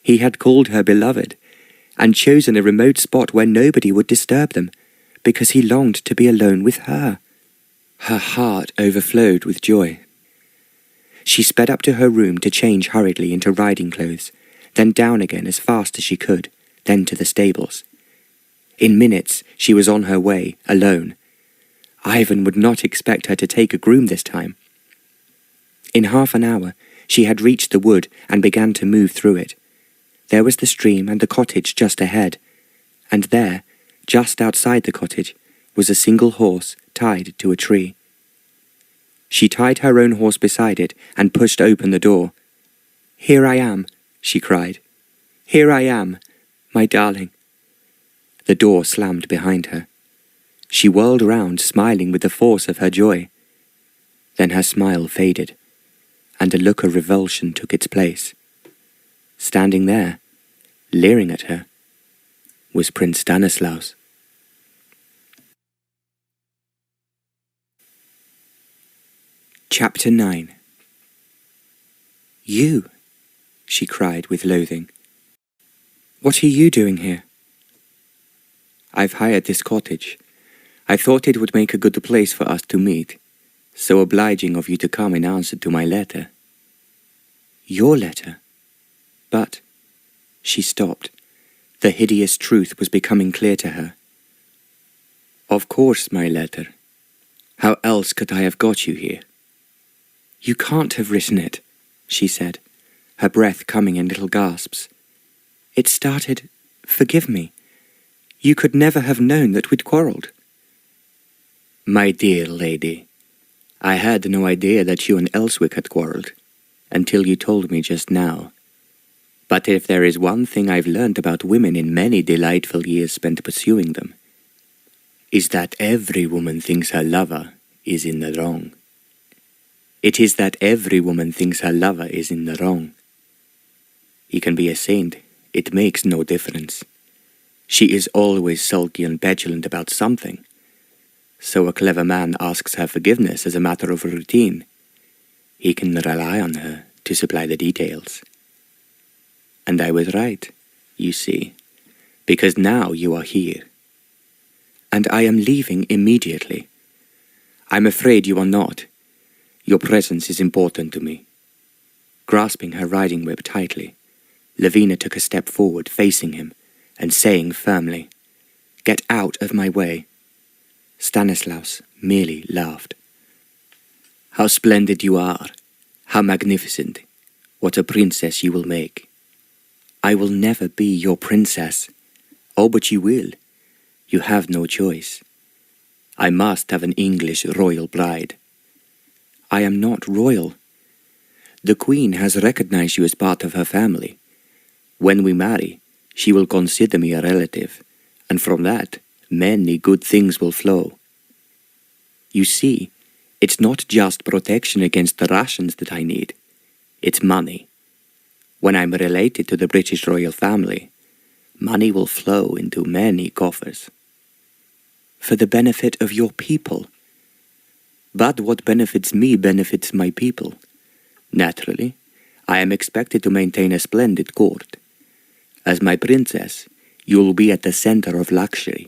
He had called her beloved, and chosen a remote spot where nobody would disturb them, because he longed to be alone with her. Her heart overflowed with joy. She sped up to her room to change hurriedly into riding clothes, then down again as fast as she could, then to the stables. In minutes she was on her way, alone. Ivan would not expect her to take a groom this time. In half an hour she had reached the wood and began to move through it. There was the stream and the cottage just ahead, and there, just outside the cottage, was a single horse tied to a tree. She tied her own horse beside it and pushed open the door. "Here I am," she cried. "Here I am, my darling." The door slammed behind her. She whirled round, smiling with the force of her joy. Then her smile faded, and a look of revulsion took its place. Standing there, leering at her, was Prince Stanislaus. Chapter 9. "You," she cried with loathing. "What are you doing here?" "I've hired this cottage. I thought it would make a good place for us to meet. So obliging of you to come in answer to my letter." "Your letter? But—" She stopped. The hideous truth was becoming clear to her. "Of course, my letter. How else could I have got you here?" "You can't have written it," she said, her breath coming in little gasps. "It started— Forgive me. You could never have known that we'd quarrelled." "My dear lady, I had no idea that you and Elswick had quarrelled, until you told me just now. But if there is one thing I've learnt about women in many delightful years spent pursuing them, is that every woman thinks her lover is in the wrong. It is that every woman thinks her lover is in the wrong. He can be a saint, it makes no difference. She is always sulky and petulant about something. So a clever man asks her forgiveness as a matter of routine. He can rely on her to supply the details. And I was right, you see, because now you are here. And I am leaving immediately. I'm afraid you are not. Your presence is important to me." Grasping her riding whip tightly, Lavina took a step forward, facing him, and saying firmly, "Get out of my way." Stanislaus merely laughed. "How splendid you are! How magnificent! What a princess you will make!" "I will never be your princess." "Oh, but you will. You have no choice. I must have an English royal bride." "I am not royal." "The Queen has recognized you as part of her family. When we marry, she will consider me a relative, and from that, many good things will flow. You see, it's not just protection against the Russians that I need. It's money. When I'm related to the British royal family, money will flow into many coffers." "For the benefit of your people." "But what benefits me benefits my people. Naturally, I am expected to maintain a splendid court. As my princess, you will be at the center of luxury.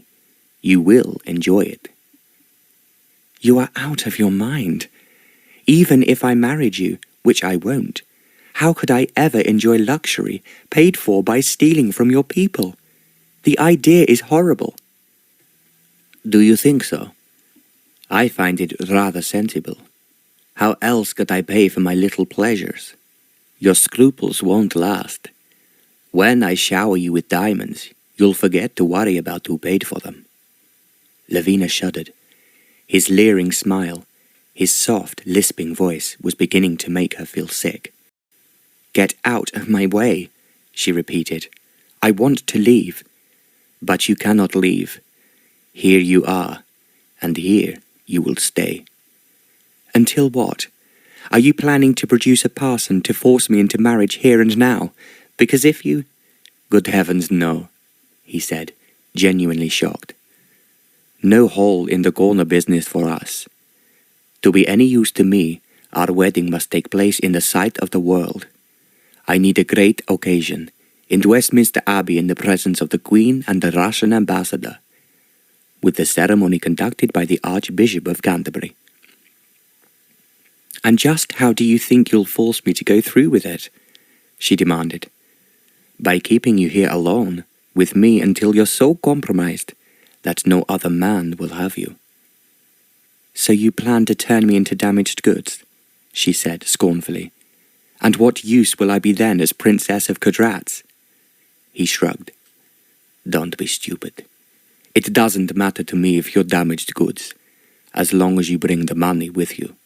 You will enjoy it." "You are out of your mind. Even if I married you, which I won't, how could I ever enjoy luxury paid for by stealing from your people? The idea is horrible." "Do you think so? I find it rather sensible. How else could I pay for my little pleasures? Your scruples won't last. When I shower you with diamonds, you'll forget to worry about who paid for them." Lavina shuddered. His leering smile, his soft, lisping voice was beginning to make her feel sick. "Get out of my way," she repeated. "I want to leave." "But you cannot leave. Here you are, and here you will stay." "Until what? Are you planning to produce a parson to force me into marriage here and now? Because if you—" "Good heavens, no," he said, genuinely shocked. "No hole in the corner business for us. To be any use to me, our wedding must take place in the sight of the world. I need a great occasion, in Westminster Abbey in the presence of the Queen and the Russian ambassador, with the ceremony conducted by the Archbishop of Canterbury." "And just how do you think you'll force me to go through with it?" she demanded. "By keeping you here alone, with me until you're so compromised that no other man will have you." "So you plan to turn me into damaged goods?" she said scornfully. "And what use will I be then as Princess of Kudratz?" He shrugged. "Don't be stupid. It doesn't matter to me if you're damaged goods, as long as you bring the money with you."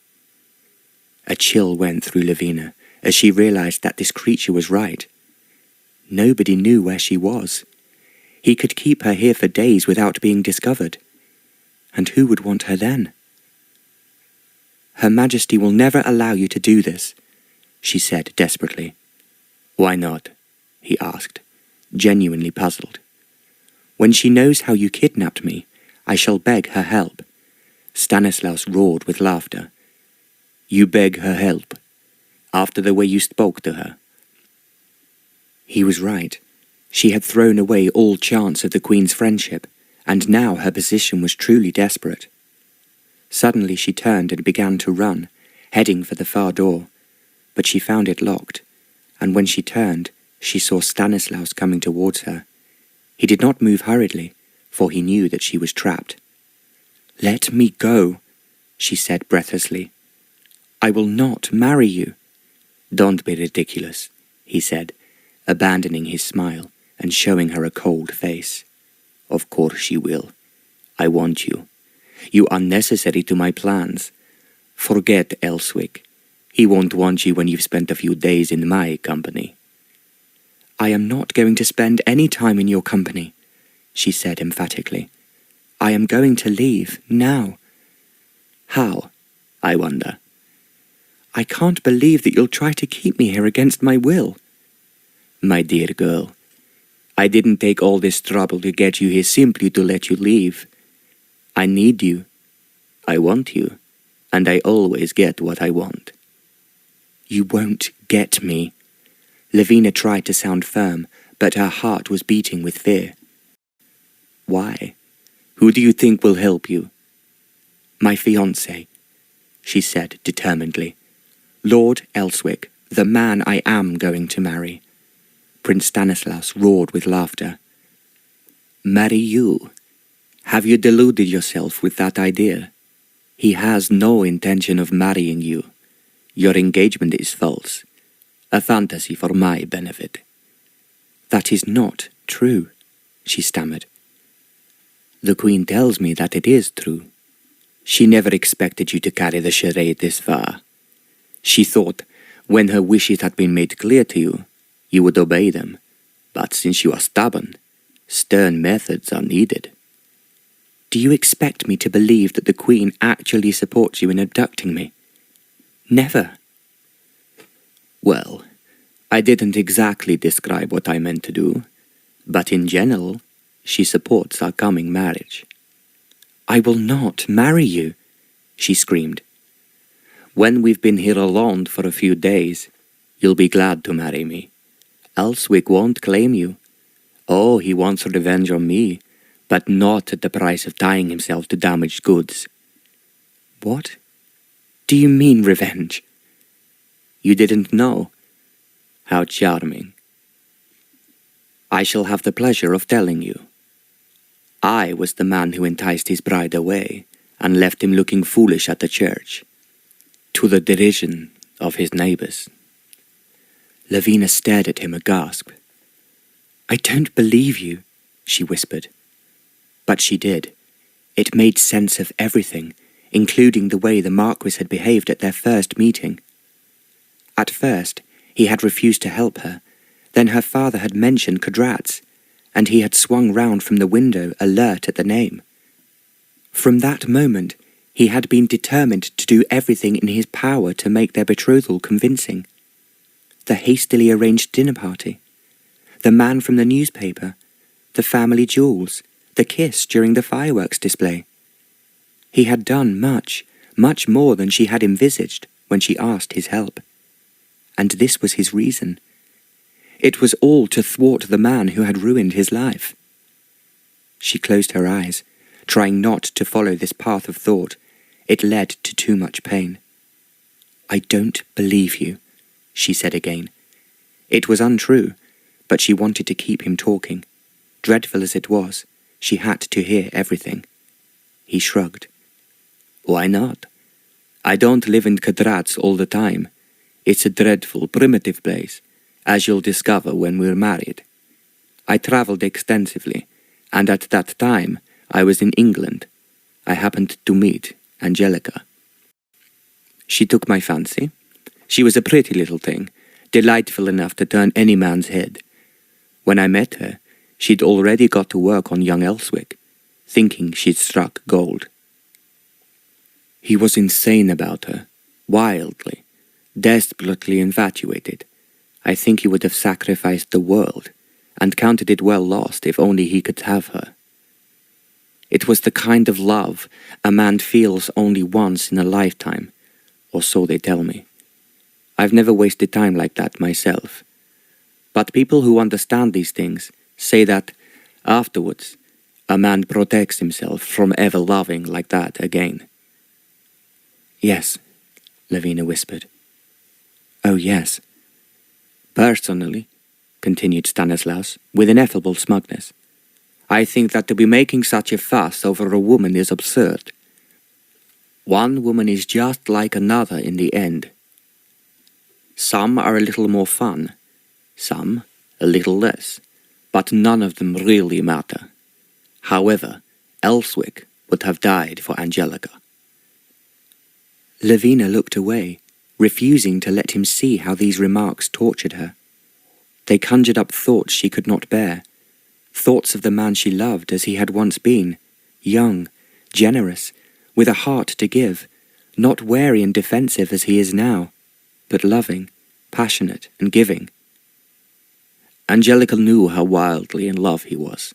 A chill went through Lavina as she realized that this creature was right. Nobody knew where she was. He could keep her here for days without being discovered. And who would want her then? "Her Majesty will never allow you to do this," she said desperately. "Why not?" he asked, genuinely puzzled. When she knows how you kidnapped me, I shall beg her help. Stanislaus roared with laughter. You beg her help? After the way you spoke to her? He was right. She had thrown away all chance of the Queen's friendship, and now her position was truly desperate. Suddenly she turned and began to run, heading for the far door, but she found it locked, and when she turned, she saw Stanislaus coming towards her. He did not move hurriedly, for he knew that she was trapped. Let me go, she said breathlessly. I will not marry you. Don't be ridiculous, he said, abandoning his smile and showing her a cold face. Of course you will. I want you. You are necessary to my plans. Forget Elswick. He won't want you when you've spent a few days in my company. I am not going to spend any time in your company, she said emphatically. I am going to leave now. How, I wonder? I can't believe that you'll try to keep me here against my will. My dear girl, I didn't take all this trouble to get you here simply to let you leave. I need you. I want you. And I always get what I want. You won't get me. Lavina tried to sound firm, but her heart was beating with fear. Why? Who do you think will help you? My fiancé, she said determinedly. Lord Elswick, the man I am going to marry. Prince Stanislaus roared with laughter. Marry you? Have you deluded yourself with that idea? He has no intention of marrying you. Your engagement is false. A fantasy for my benefit. That is not true, she stammered. The Queen tells me that it is true. She never expected you to carry the charade this far. She thought, when her wishes had been made clear to you, you would obey them. But since you are stubborn, stern methods are needed. Do you expect me to believe that the Queen actually supports you in abducting me? Never. Well, I didn't exactly describe what I meant to do, but in general, she supports our coming marriage. I will not marry you, she screamed. When we've been here alone for a few days, you'll be glad to marry me. Elswick won't claim you. Oh, he wants revenge on me, but not at the price of tying himself to damaged goods. What? Do you mean revenge? You didn't know? How charming. I shall have the pleasure of telling you. I was the man who enticed his bride away and left him looking foolish at the church, to the derision of his neighbors. Lavina stared at him aghast. I don't believe you, she whispered. But she did. It made sense of everything, including the way the Marquis had behaved at their first meeting. At first, he had refused to help her. Then her father had mentioned Kodratz, and he had swung round from the window, alert at the name. From that moment, he had been determined to do everything in his power to make their betrothal convincing. The hastily arranged dinner party, the man from the newspaper, the family jewels, the kiss during the fireworks display. He had done much, much more than she had envisaged when she asked his help. And this was his reason. It was all to thwart the man who had ruined his life. She closed her eyes, trying not to follow this path of thought. It led to too much pain. I don't believe you, she said again. It was untrue, but she wanted to keep him talking. Dreadful as it was, she had to hear everything. He shrugged. Why not? I don't live in Kodratz all the time. It's a dreadful, primitive place, as you'll discover when we're married. I travelled extensively, and at that time I was in England. I happened to meet Angelica. She took my fancy. She was a pretty little thing, delightful enough to turn any man's head. When I met her, she'd already got to work on young Elswick, thinking she'd struck gold. He was insane about her, wildly, desperately infatuated. I think he would have sacrificed the world, and counted it well lost if only he could have her. It was the kind of love a man feels only once in a lifetime, or so they tell me. I've never wasted time like that myself. But people who understand these things say that, afterwards, a man protects himself from ever loving like that again. Yes, Lavina whispered. Oh, yes. Personally, continued Stanislaus, with ineffable smugness, I think that to be making such a fuss over a woman is absurd. One woman is just like another in the end. Some are a little more fun, some a little less, but none of them really matter. However, Elswick would have died for Angelica. Lavina looked away, refusing to let him see how these remarks tortured her. They conjured up thoughts she could not bear, thoughts of the man she loved as he had once been, young, generous, with a heart to give, not wary and defensive as he is now, but loving, passionate, and giving. Angelica knew how wildly in love he was,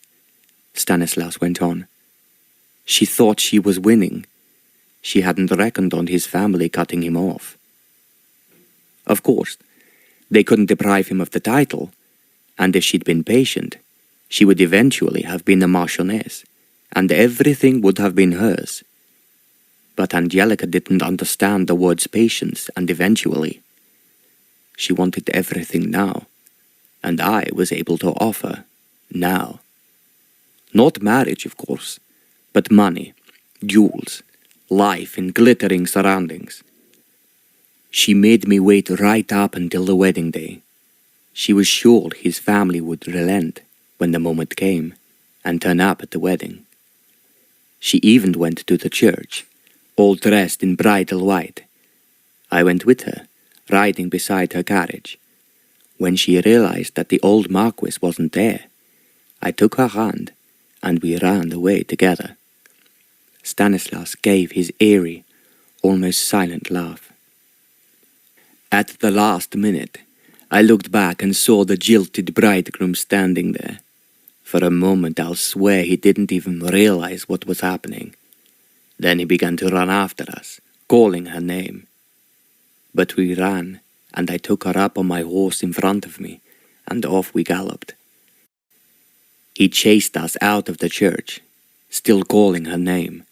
Stanislaus went on. She thought she was winning. She hadn't reckoned on his family cutting him off. Of course, they couldn't deprive him of the title, and if she'd been patient, she would eventually have been a marchioness, and everything would have been hers. But Angelica didn't understand the words patience and eventually. She wanted everything now, and I was able to offer now. Not marriage, of course, but money, jewels, life in glittering surroundings. She made me wait right up until the wedding day. She was sure his family would relent when the moment came and turn up at the wedding. She even went to the church, all dressed in bridal white. I went with her, riding beside her carriage. When she realized that the old Marquis wasn't there, I took her hand and we ran away together. Stanislaus gave his eerie, almost silent laugh. At the last minute, I looked back and saw the jilted bridegroom standing there. For a moment, I'll swear he didn't even realize what was happening. Then he began to run after us, calling her name. But we ran, and I took her up on my horse in front of me, and off we galloped. He chased us out of the church, still calling her name.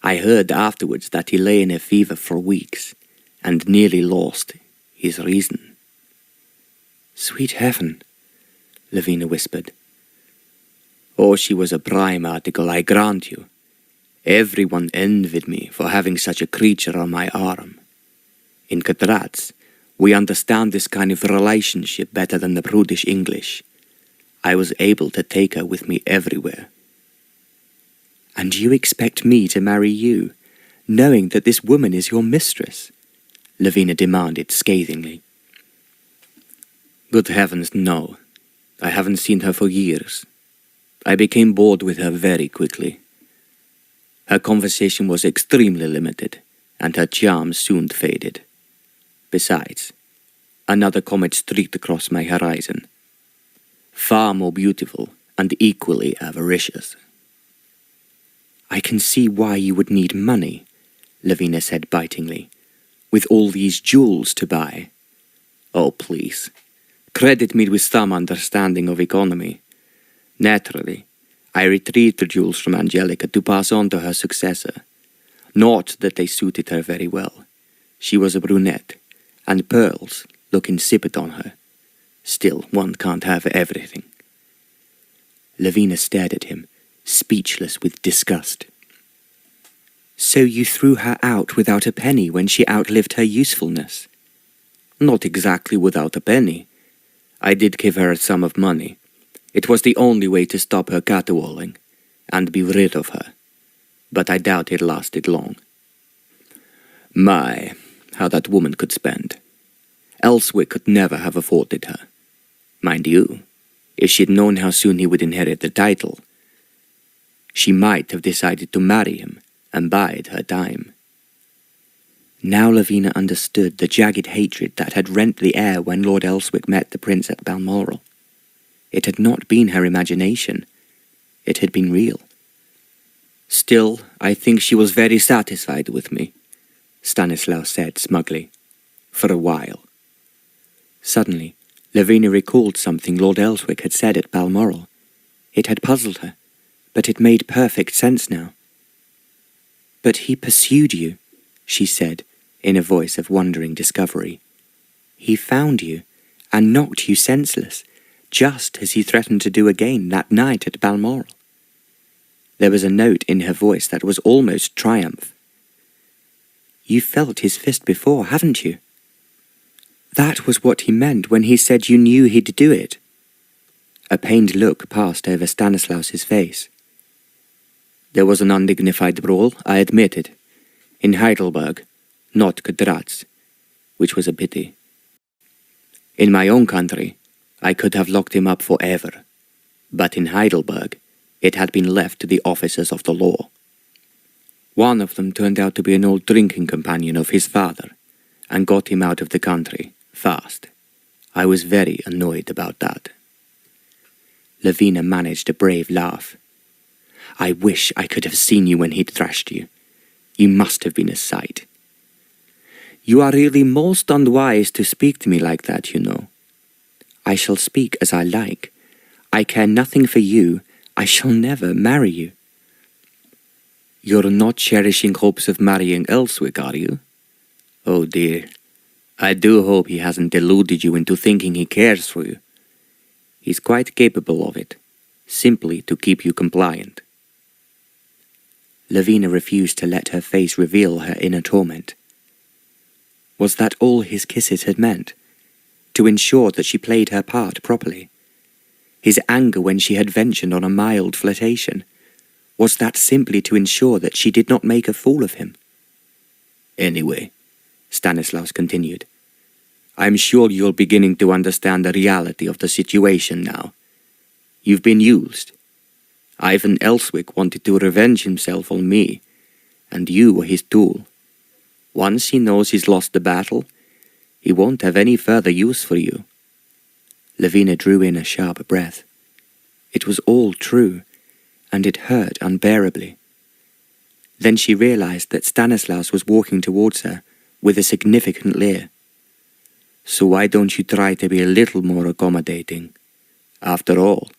I heard afterwards that he lay in a fever for weeks, and nearly lost his reason. Sweet heaven, Lavina whispered. Oh, she was a prime article, I grant you. Everyone envied me for having such a creature on my arm. In Graz, we understand this kind of relationship better than the prudish English. I was able to take her with me everywhere. And you expect me to marry you, knowing that this woman is your mistress? Lavina demanded scathingly. Good heavens, no. I haven't seen her for years. I became bored with her very quickly. Her conversation was extremely limited, and her charm soon faded. Besides, another comet streaked across my horizon, far more beautiful and equally avaricious. I can see why you would need money, Lavina said bitingly, with all these jewels to buy. Oh, please, credit me with some understanding of economy. Naturally, I retrieved the jewels from Angelica to pass on to her successor. Not that they suited her very well. She was a brunette, and pearls look insipid on her. Still, one can't have everything. Lavina stared at him, speechless with disgust. So you threw her out without a penny when she outlived her usefulness? Not exactly without a penny. I did give her a sum of money. It was the only way to stop her caterwauling and be rid of her, but I doubt it lasted long. My, how that woman could spend. Elswick could never have afforded her. Mind you, if she'd known how soon he would inherit the title, she might have decided to marry him and bide her time. Now Lavina understood the jagged hatred that had rent the air when Lord Elswick met the prince at Balmoral. It had not been her imagination. It had been real. "Still, I think she was very satisfied with me," Stanislaus said smugly. "For a while." Suddenly, Lavina recalled something Lord Elswick had said at Balmoral. It had puzzled her, but it made perfect sense now. "But he pursued you," she said, in a voice of wondering discovery. "He found you, and knocked you senseless, just as he threatened to do again that night at Balmoral." There was a note in her voice that was almost triumph. "You felt his fist before, haven't you?" "That was what he meant when he said you knew he'd do it." A pained look passed over Stanislaus's face. "There was an undignified brawl, I admit it. In Heidelberg, not Graz, which was a pity. In my own country, I could have locked him up forever. But in Heidelberg, it had been left to the officers of the law. One of them turned out to be an old drinking companion of his father, and got him out of the country, fast. I was very annoyed about that." Lavina managed a brave laugh. "I wish I could have seen you when he'd thrashed you. You must have been a sight." "You are really most unwise to speak to me like that, you know." "I shall speak as I like. I care nothing for you. I shall never marry you." "You're not cherishing hopes of marrying Elswick, are you? Oh dear, I do hope he hasn't deluded you into thinking he cares for you. He's quite capable of it, simply to keep you compliant." Lavina refused to let her face reveal her inner torment. Was that all his kisses had meant? To ensure that she played her part properly? His anger when she had ventured on a mild flirtation, was that simply to ensure that she did not make a fool of him? "Anyway," Stanislaus continued, "I'm sure you're beginning to understand the reality of the situation now. You've been used. Ivan Elswick wanted to revenge himself on me, and you were his tool. Once he knows he's lost the battle, he won't have any further use for you." Lavina drew in a sharp breath. It was all true, and it hurt unbearably. Then she realized that Stanislaus was walking towards her with a significant leer. "So why don't you try to be a little more accommodating? After all,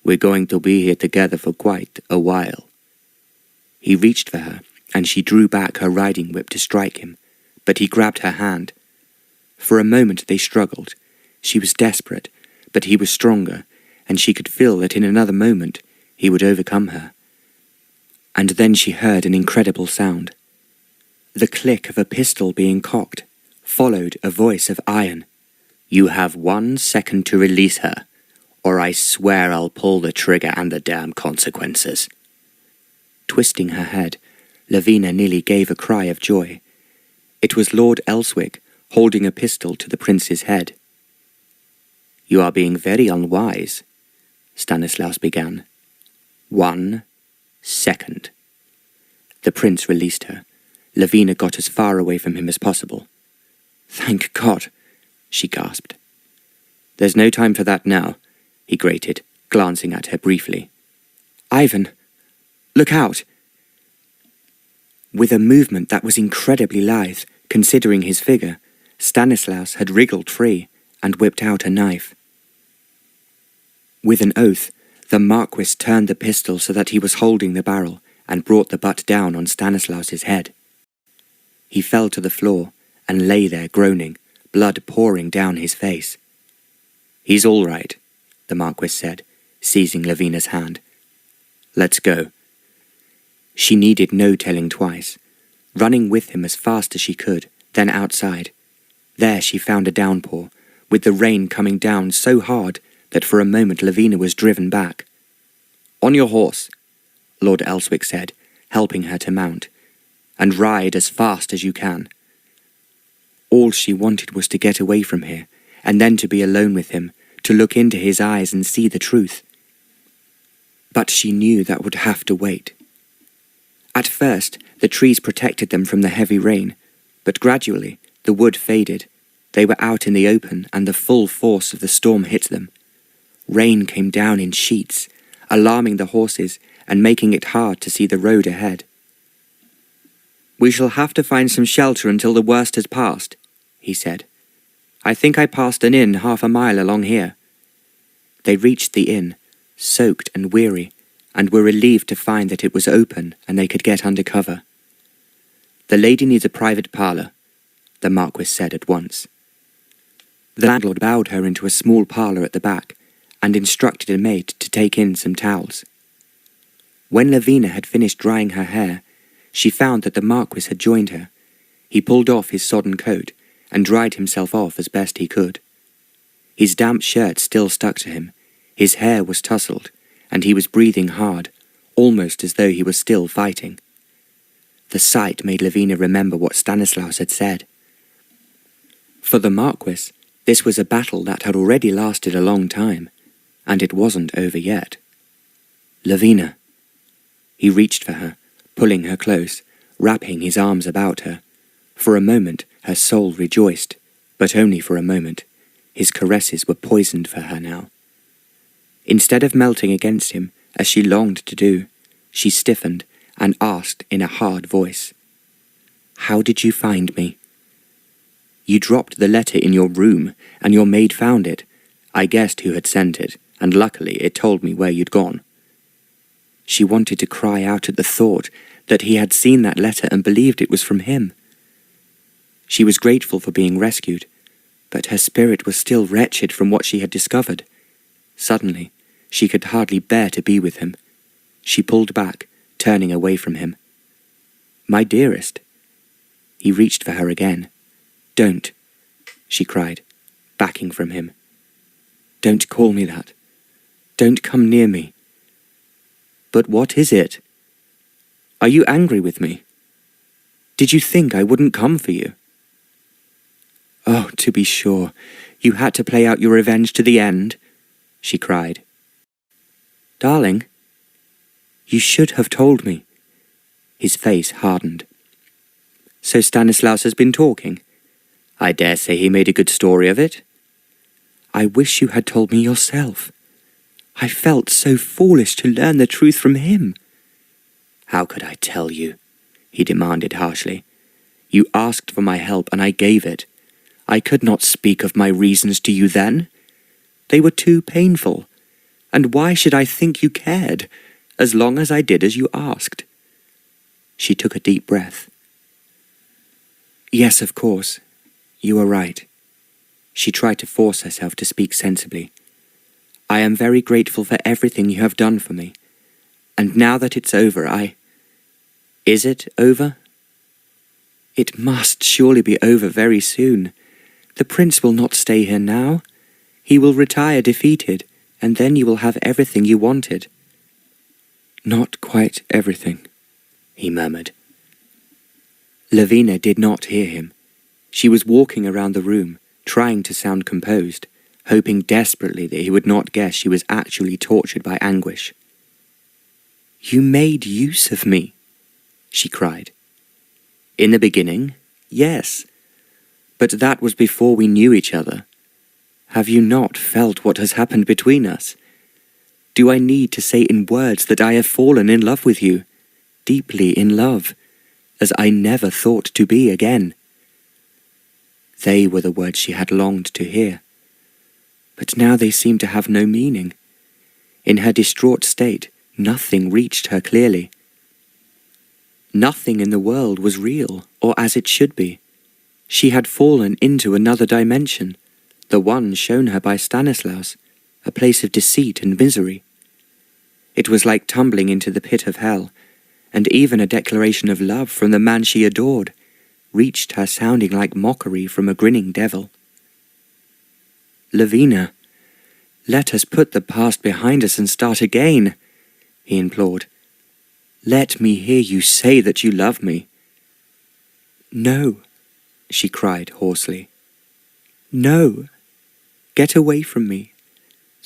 we're going to be here together for quite a while." He reached for her, and she drew back her riding whip to strike him, but he grabbed her hand. For a moment they struggled. She was desperate, but he was stronger, and she could feel that in another moment he would overcome her. And then she heard an incredible sound. The click of a pistol being cocked, followed a voice of iron. "You have 1 second to release her, or I swear I'll pull the trigger and the damn consequences." Twisting her head, Lavina nearly gave a cry of joy. It was Lord Elswick, holding a pistol to the prince's head. "You are being very unwise," Stanislaus began. 1 second. The prince released her. Lavina got as far away from him as possible. "Thank God," she gasped. "There's no time for that now," he grated, glancing at her briefly. "Ivan, look out!" With a movement that was incredibly lithe, considering his figure, Stanislaus had wriggled free and whipped out a knife. With an oath, the Marquis turned the pistol so that he was holding the barrel and brought the butt down on Stanislaus's head. He fell to the floor and lay there groaning, blood pouring down his face. "He's all right," the Marquis said, seizing Lavina's hand. "Let's go." She needed no telling twice, running with him as fast as she could, then outside. There she found a downpour, with the rain coming down so hard that for a moment Lavina was driven back. "On your horse," Lord Elswick said, helping her to mount, "and ride as fast as you can." All she wanted was to get away from here, and then to be alone with him, to look into his eyes and see the truth. But she knew that would have to wait. At first, the trees protected them from the heavy rain, But gradually the wood faded. They were out in the open, and the full force of the storm hit them. Rain came down in sheets, alarming the horses and making it hard to see the road ahead. "We shall have to find some shelter until the worst has passed," he said. "I think I passed an inn 1/2 mile along here." They reached the inn, soaked and weary, and were relieved to find that it was open and they could get under cover. "The lady needs a private parlour," the Marquis said at once. The landlord bowed her into a small parlour at the back and instructed a maid to take in some towels. When Lavina had finished drying her hair, she found that the Marquis had joined her. He pulled off his sodden coat and dried himself off as best he could. His damp shirt still stuck to him, his hair was tousled, and he was breathing hard, almost as though he was still fighting. The sight made Lavina remember what Stanislaus had said. For the Marquis, this was a battle that had already lasted a long time, and it wasn't over yet. "Lavina." He reached for her, pulling her close, wrapping his arms about her. For a moment her soul rejoiced, but only for a moment. His caresses were poisoned for her now. Instead of melting against him, as she longed to do, she stiffened and asked in a hard voice, "How did you find me?" "You dropped the letter in your room, and your maid found it. I guessed who had sent it, and luckily it told me where you'd gone." She wanted to cry out at the thought that he had seen that letter and believed it was from him. She was grateful for being rescued, but her spirit was still wretched from what she had discovered. Suddenly, she could hardly bear to be with him. She pulled back, turning away from him. "My dearest." He reached for her again. "Don't," she cried, backing from him. "Don't call me that. Don't come near me." "But what is it? Are you angry with me? Did you think I wouldn't come for you?" "Oh, to be sure, you had to play out your revenge to the end," she cried. "Darling, you should have told me." His face hardened. "So Stanislaus has been talking? I dare say he made a good story of it." "I wish you had told me yourself. I felt so foolish to learn the truth from him." "How could I tell you?" he demanded harshly. "You asked for my help and I gave it. I could not speak of my reasons to you then. They were too painful. And why should I think you cared, as long as I did as you asked?" She took a deep breath. "Yes, of course. You are right." She tried to force herself to speak sensibly. "I am very grateful for everything you have done for me. And now that it's over, Is it over?" "It must surely be over very soon. The prince will not stay here now. He will retire defeated, and then you will have everything you wanted." "Not quite everything," he murmured. Lavina did not hear him. She was walking around the room, trying to sound composed, hoping desperately that he would not guess she was actually tortured by anguish. "You made use of me," she cried. "In the beginning, yes. But that was before we knew each other. Have you not felt what has happened between us? Do I need to say in words that I have fallen in love with you, deeply in love, as I never thought to be again?" They were the words she had longed to hear. But now they seemed to have no meaning. In her distraught state, nothing reached her clearly. Nothing in the world was real or as it should be. She had fallen into another dimension, the one shown her by Stanislaus, a place of deceit and misery. It was like tumbling into the pit of hell, and even a declaration of love from the man she adored reached her sounding like mockery from a grinning devil. "Lavina, let us put the past behind us and start again," he implored. "Let me hear you say that you love me." "No," she cried hoarsely. "No. Get away from me.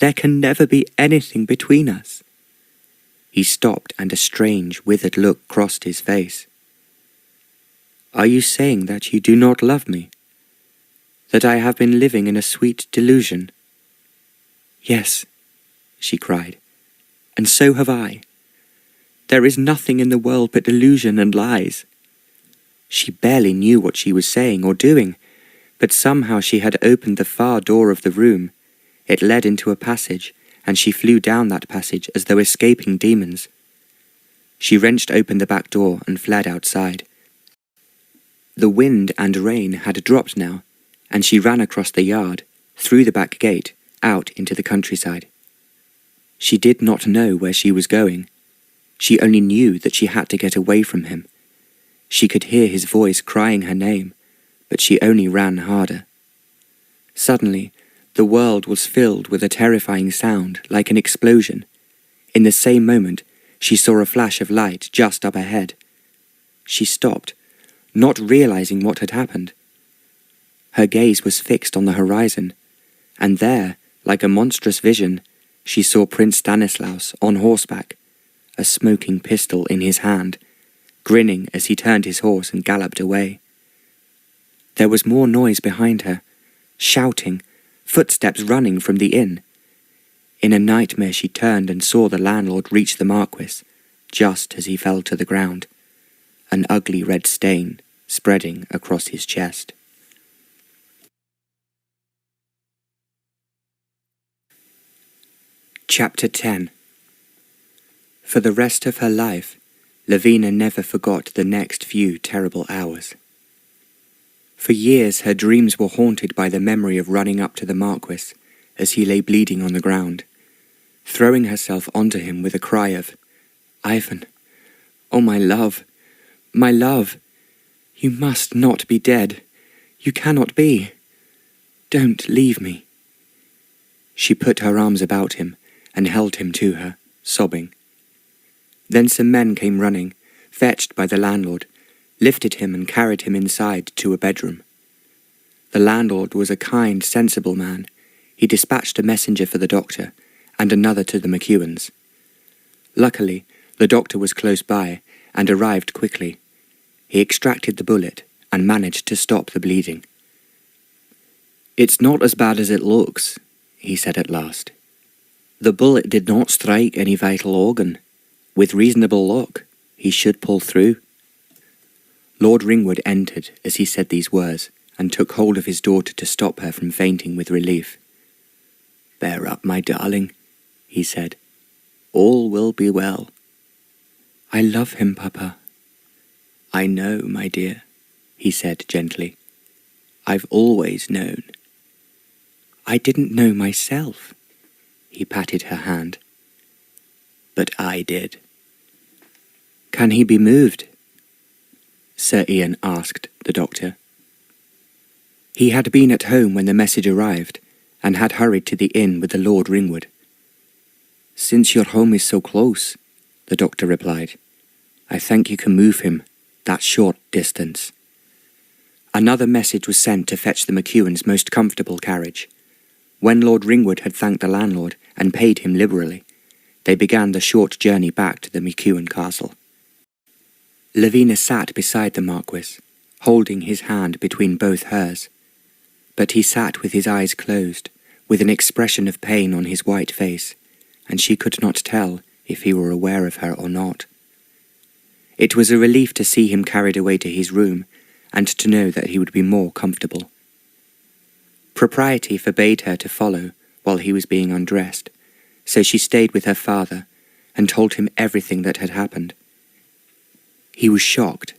There can never be anything between us." He stopped and a strange, withered look crossed his face. Are you saying that you do not love me? That I have been living in a sweet delusion? Yes, she cried, and so have I. There is nothing in the world but delusion and lies. She barely knew what she was saying or doing, but somehow she had opened the far door of the room. It led into a passage, and she flew down that passage as though escaping demons. She wrenched open the back door and fled outside. The wind and rain had dropped now, and she ran across the yard, through the back gate, out into the countryside. She did not know where she was going. She only knew that she had to get away from him. She could hear his voice crying her name, but she only ran harder. Suddenly, the world was filled with a terrifying sound like an explosion. In the same moment, she saw a flash of light just up ahead. She stopped, not realizing what had happened. Her gaze was fixed on the horizon, and there, like a monstrous vision, she saw Prince Stanislaus on horseback, a smoking pistol in his hand, grinning as he turned his horse and galloped away. There was more noise behind her, shouting, footsteps running from the inn. In a nightmare she turned and saw the landlord reach the Marquis, just as he fell to the ground, an ugly red stain spreading across his chest. Chapter 10. For the rest of her life, Lavina never forgot the next few terrible hours. For years her dreams were haunted by the memory of running up to the Marquis as he lay bleeding on the ground, throwing herself onto him with a cry of, "Ivan, oh my love, you must not be dead. You cannot be. Don't leave me." She put her arms about him and held him to her, sobbing. Then some men came running, fetched by the landlord, lifted him and carried him inside to a bedroom. The landlord was a kind, sensible man. He dispatched a messenger for the doctor and another to the McEwens. Luckily, the doctor was close by and arrived quickly. He extracted the bullet and managed to stop the bleeding. "It's not as bad as it looks," he said at last. "The bullet did not strike any vital organ. With reasonable luck, he should pull through." Lord Ringwood entered as he said these words and took hold of his daughter to stop her from fainting with relief. "Bear up, my darling," he said. "All will be well." "I love him, Papa." "I know, my dear," he said gently. "I've always known." "I didn't know myself." He patted her hand. "But I did." "Can he be moved?" Sir Ian asked the doctor. He had been at home when the message arrived, and had hurried to the inn with the Lord Ringwood. "Since your home is so close," the doctor replied, "I think you can move him that short distance." Another message was sent to fetch the McEwens' most comfortable carriage. When Lord Ringwood had thanked the landlord and paid him liberally, they began the short journey back to the McEwen castle. Lavina sat beside the Marquis, holding his hand between both hers. But he sat with his eyes closed, with an expression of pain on his white face, and she could not tell if he were aware of her or not. It was a relief to see him carried away to his room, and to know that he would be more comfortable. Propriety forbade her to follow while he was being undressed, so she stayed with her father and told him everything that had happened. He was shocked,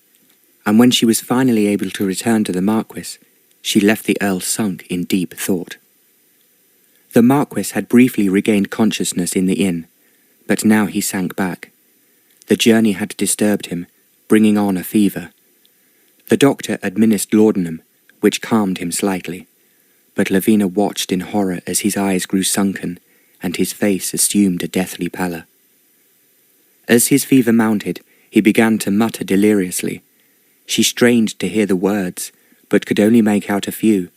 and when she was finally able to return to the Marquis, she left the Earl sunk in deep thought. The Marquis had briefly regained consciousness in the inn, but now he sank back. The journey had disturbed him, bringing on a fever. The doctor administered laudanum, which calmed him slightly, but Lavina watched in horror as his eyes grew sunken and his face assumed a deathly pallor. As his fever mounted, he began to mutter deliriously. She strained to hear the words, but could only make out a few,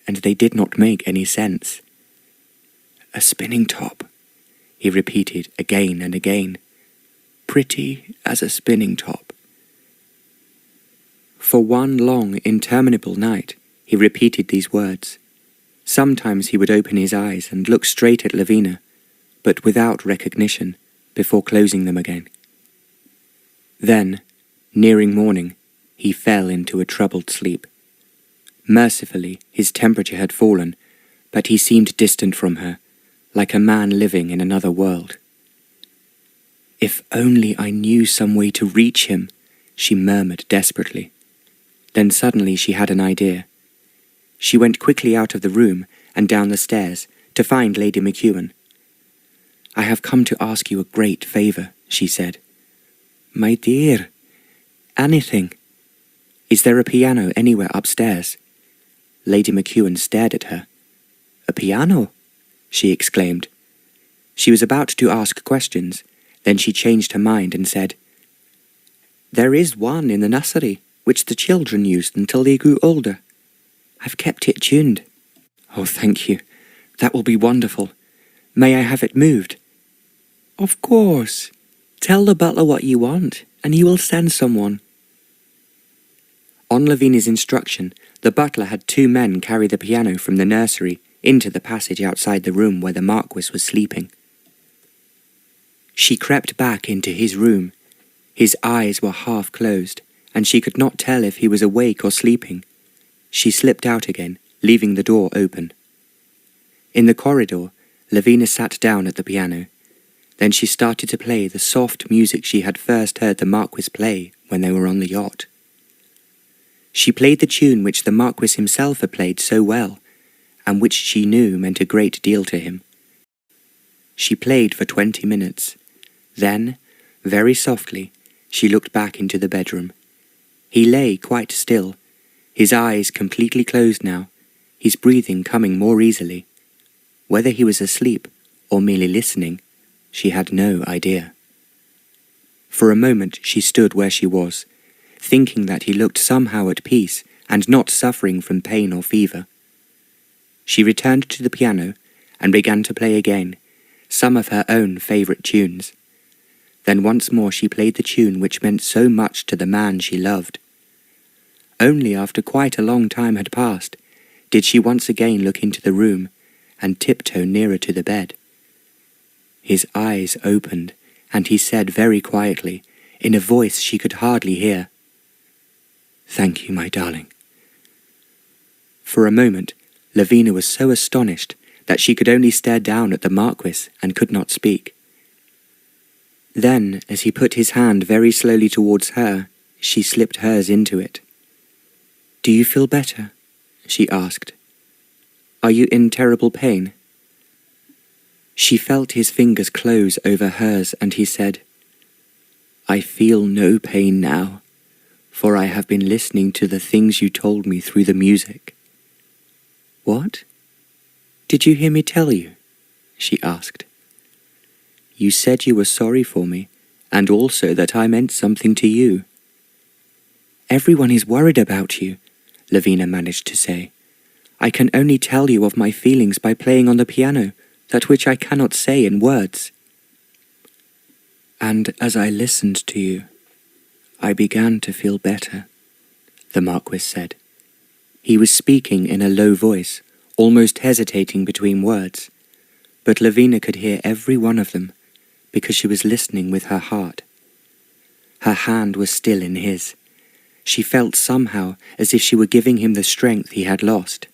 and they did not make any sense. "A spinning top," he repeated again and again. "Pretty as a spinning top." For one long, interminable night, he repeated these words. Sometimes he would open his eyes and look straight at Lavina, but without recognition, before closing them again. Then, nearing morning, he fell into a troubled sleep. Mercifully, his temperature had fallen, but he seemed distant from her, like a man living in another world. "If only I knew some way to reach him," she murmured desperately. Then suddenly she had an idea. She went quickly out of the room and down the stairs to find Lady McEwen. "I have come to ask you a great favour," she said. "My dear, anything. Is there a piano anywhere upstairs?" Lady McEwen stared at her. "A piano?" she exclaimed. She was about to ask questions, then she changed her mind and said, "There is one in the nursery, which the children used until they grew older. I've kept it tuned." "Oh, thank you. That will be wonderful. May I have it moved?" "Of course. Tell the butler what you want, and he will send someone." On Lavina's instruction, the butler had 2 men carry the piano from the nursery into the passage outside the room where the Marquis was sleeping. She crept back into his room. His eyes were half closed, and she could not tell if he was awake or sleeping. She slipped out again, leaving the door open. In the corridor, Lavina sat down at the piano. Then she started to play the soft music she had first heard the Marquis play when they were on the yacht. She played the tune which the Marquis himself had played so well, and which she knew meant a great deal to him. She played for 20 minutes. Then, very softly, she looked back into the bedroom. He lay quite still, his eyes completely closed now, his breathing coming more easily. Whether he was asleep or merely listening, she had no idea. For a moment she stood where she was, thinking that he looked somehow at peace and not suffering from pain or fever. She returned to the piano and began to play again some of her own favourite tunes. Then once more she played the tune which meant so much to the man she loved. Only after quite a long time had passed did she once again look into the room and tiptoe nearer to the bed. His eyes opened, and he said very quietly, in a voice she could hardly hear, "Thank you, my darling." For a moment, Lavina was so astonished that she could only stare down at the Marquis and could not speak. Then, as he put his hand very slowly towards her, she slipped hers into it. "Do you feel better?" she asked. "Are you in terrible pain?" She felt his fingers close over hers, and he said, "I feel no pain now, for I have been listening to the things you told me through the music." "What? Did you hear me tell you?" she asked. "You said you were sorry for me, and also that I meant something to you." "Everyone is worried about you," Lavina managed to say. "I can only tell you of my feelings by playing on the piano, that which I cannot say in words." "And as I listened to you, I began to feel better," the Marquis said. He was speaking in a low voice, almost hesitating between words, but Lavina could hear every one of them, because she was listening with her heart. Her hand was still in his. She felt somehow as if she were giving him the strength he had lost.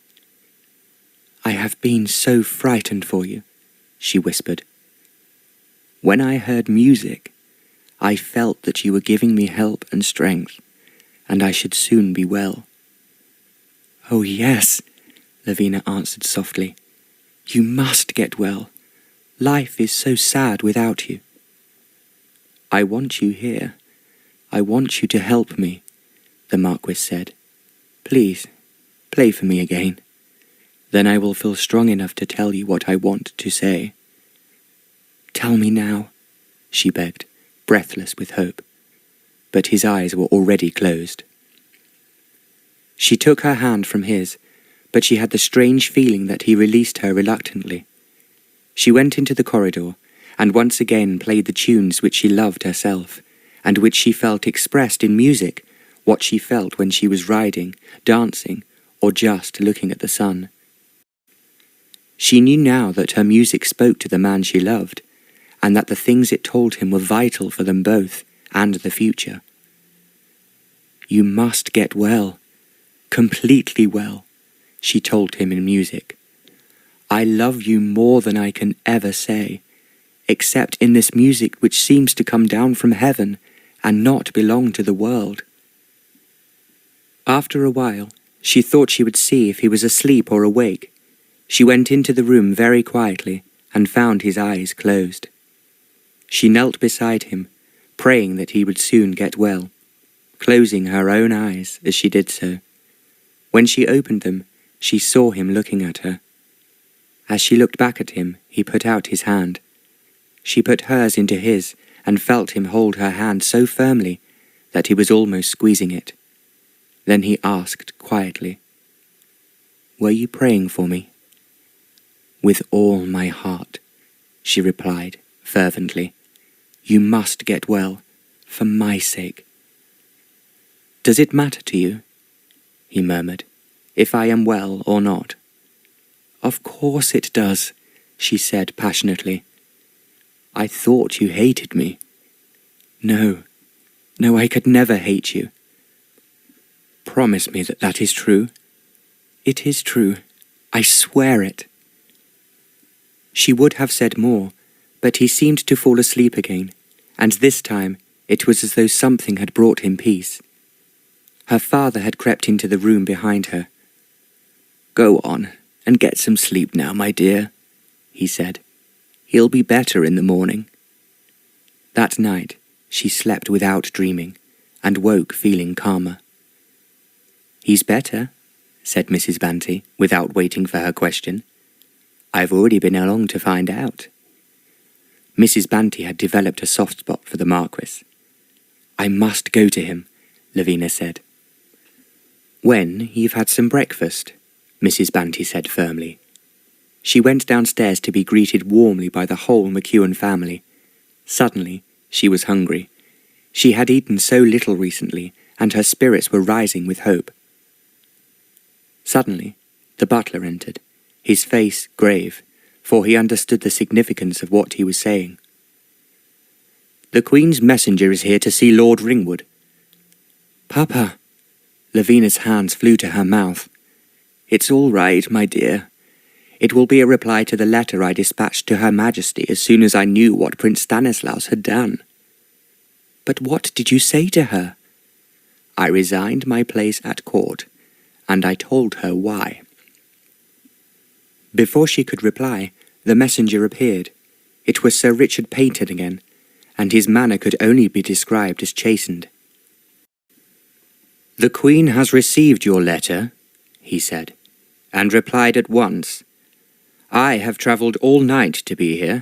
"I have been so frightened for you," she whispered. "When I heard music, I felt that you were giving me help and strength, and I should soon be well." "Oh yes," Lavina answered softly. "You must get well. Life is so sad without you." "I want you here. I want you to help me," the Marquis said. "Please, play for me again. Then I will feel strong enough to tell you what I want to say." "Tell me now," she begged, breathless with hope. But his eyes were already closed. She took her hand from his, but she had the strange feeling that he released her reluctantly. She went into the corridor, and once again played the tunes which she loved herself, and which she felt expressed in music what she felt when she was riding, dancing, or just looking at the sun. She knew now that her music spoke to the man she loved, and that the things it told him were vital for them both and the future. "You must get well, completely well," she told him in music. "I love you more than I can ever say, except in this music which seems to come down from heaven and not belong to the world." After a while, she thought she would see if he was asleep or awake. She went into the room very quietly and found his eyes closed. She knelt beside him, praying that he would soon get well, closing her own eyes as she did so. When she opened them, she saw him looking at her. As she looked back at him, he put out his hand. She put hers into his and felt him hold her hand so firmly that he was almost squeezing it. Then he asked quietly, "Were you praying for me?" "With all my heart," she replied fervently. "You must get well, for my sake." "Does it matter to you," he murmured, "if I am well or not?" "Of course it does," she said passionately. "I thought you hated me." No, I could never hate you." "Promise me that that is true." "It is true. I swear it." She would have said more, but he seemed to fall asleep again, and this time it was as though something had brought him peace. Her father had crept into the room behind her. "Go on and get some sleep now, my dear," he said. "He'll be better in the morning." That night she slept without dreaming, and woke feeling calmer. "He's better," said Mrs. Banty, without waiting for her question. "I've already been along to find out." Mrs. Banty had developed a soft spot for the Marquis. "I must go to him," Lavina said. "When you've had some breakfast," Mrs. Banty said firmly. She went downstairs to be greeted warmly by the whole McEwen family. Suddenly, she was hungry. She had eaten so little recently, and her spirits were rising with hope. Suddenly, the butler entered, his face grave, for he understood the significance of what he was saying. "The Queen's messenger is here to see Lord Ringwood." "Papa!" Lavina's hands flew to her mouth. "It's all right, my dear. It will be a reply to the letter I dispatched to Her Majesty as soon as I knew what Prince Stanislaus had done." "But what did you say to her?" "I resigned my place at court, and I told her why." Before she could reply, the messenger appeared. It was Sir Richard Peyton again, and his manner could only be described as chastened. "The Queen has received your letter," he said, "and replied at once. I have travelled all night to be here,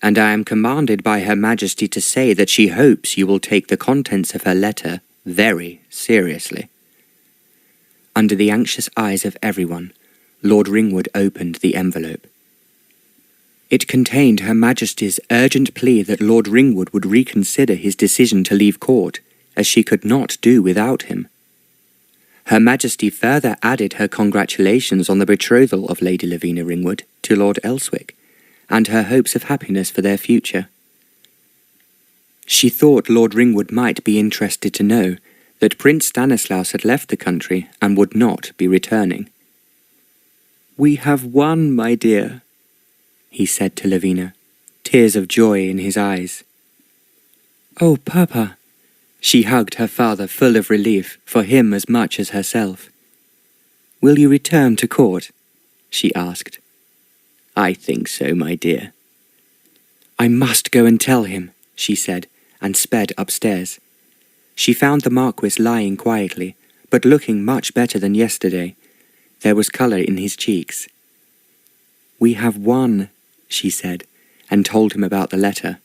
and I am commanded by Her Majesty to say that she hopes you will take the contents of her letter very seriously." Under the anxious eyes of everyone, Lord Ringwood opened the envelope. It contained Her Majesty's urgent plea that Lord Ringwood would reconsider his decision to leave court, as she could not do without him. Her Majesty further added her congratulations on the betrothal of Lady Lavina Ringwood to Lord Elswick, and her hopes of happiness for their future. She thought Lord Ringwood might be interested to know that Prince Stanislaus had left the country and would not be returning. "We have won, my dear," he said to Lavina, tears of joy in his eyes. "Oh, Papa!" She hugged her father full of relief for him as much as herself. "Will you return to court?" she asked. "I think so, my dear." "I must go and tell him," she said, and sped upstairs. She found the Marquis lying quietly, but looking much better than yesterday. There was colour in his cheeks. "We have won," she said, and told him about the letter.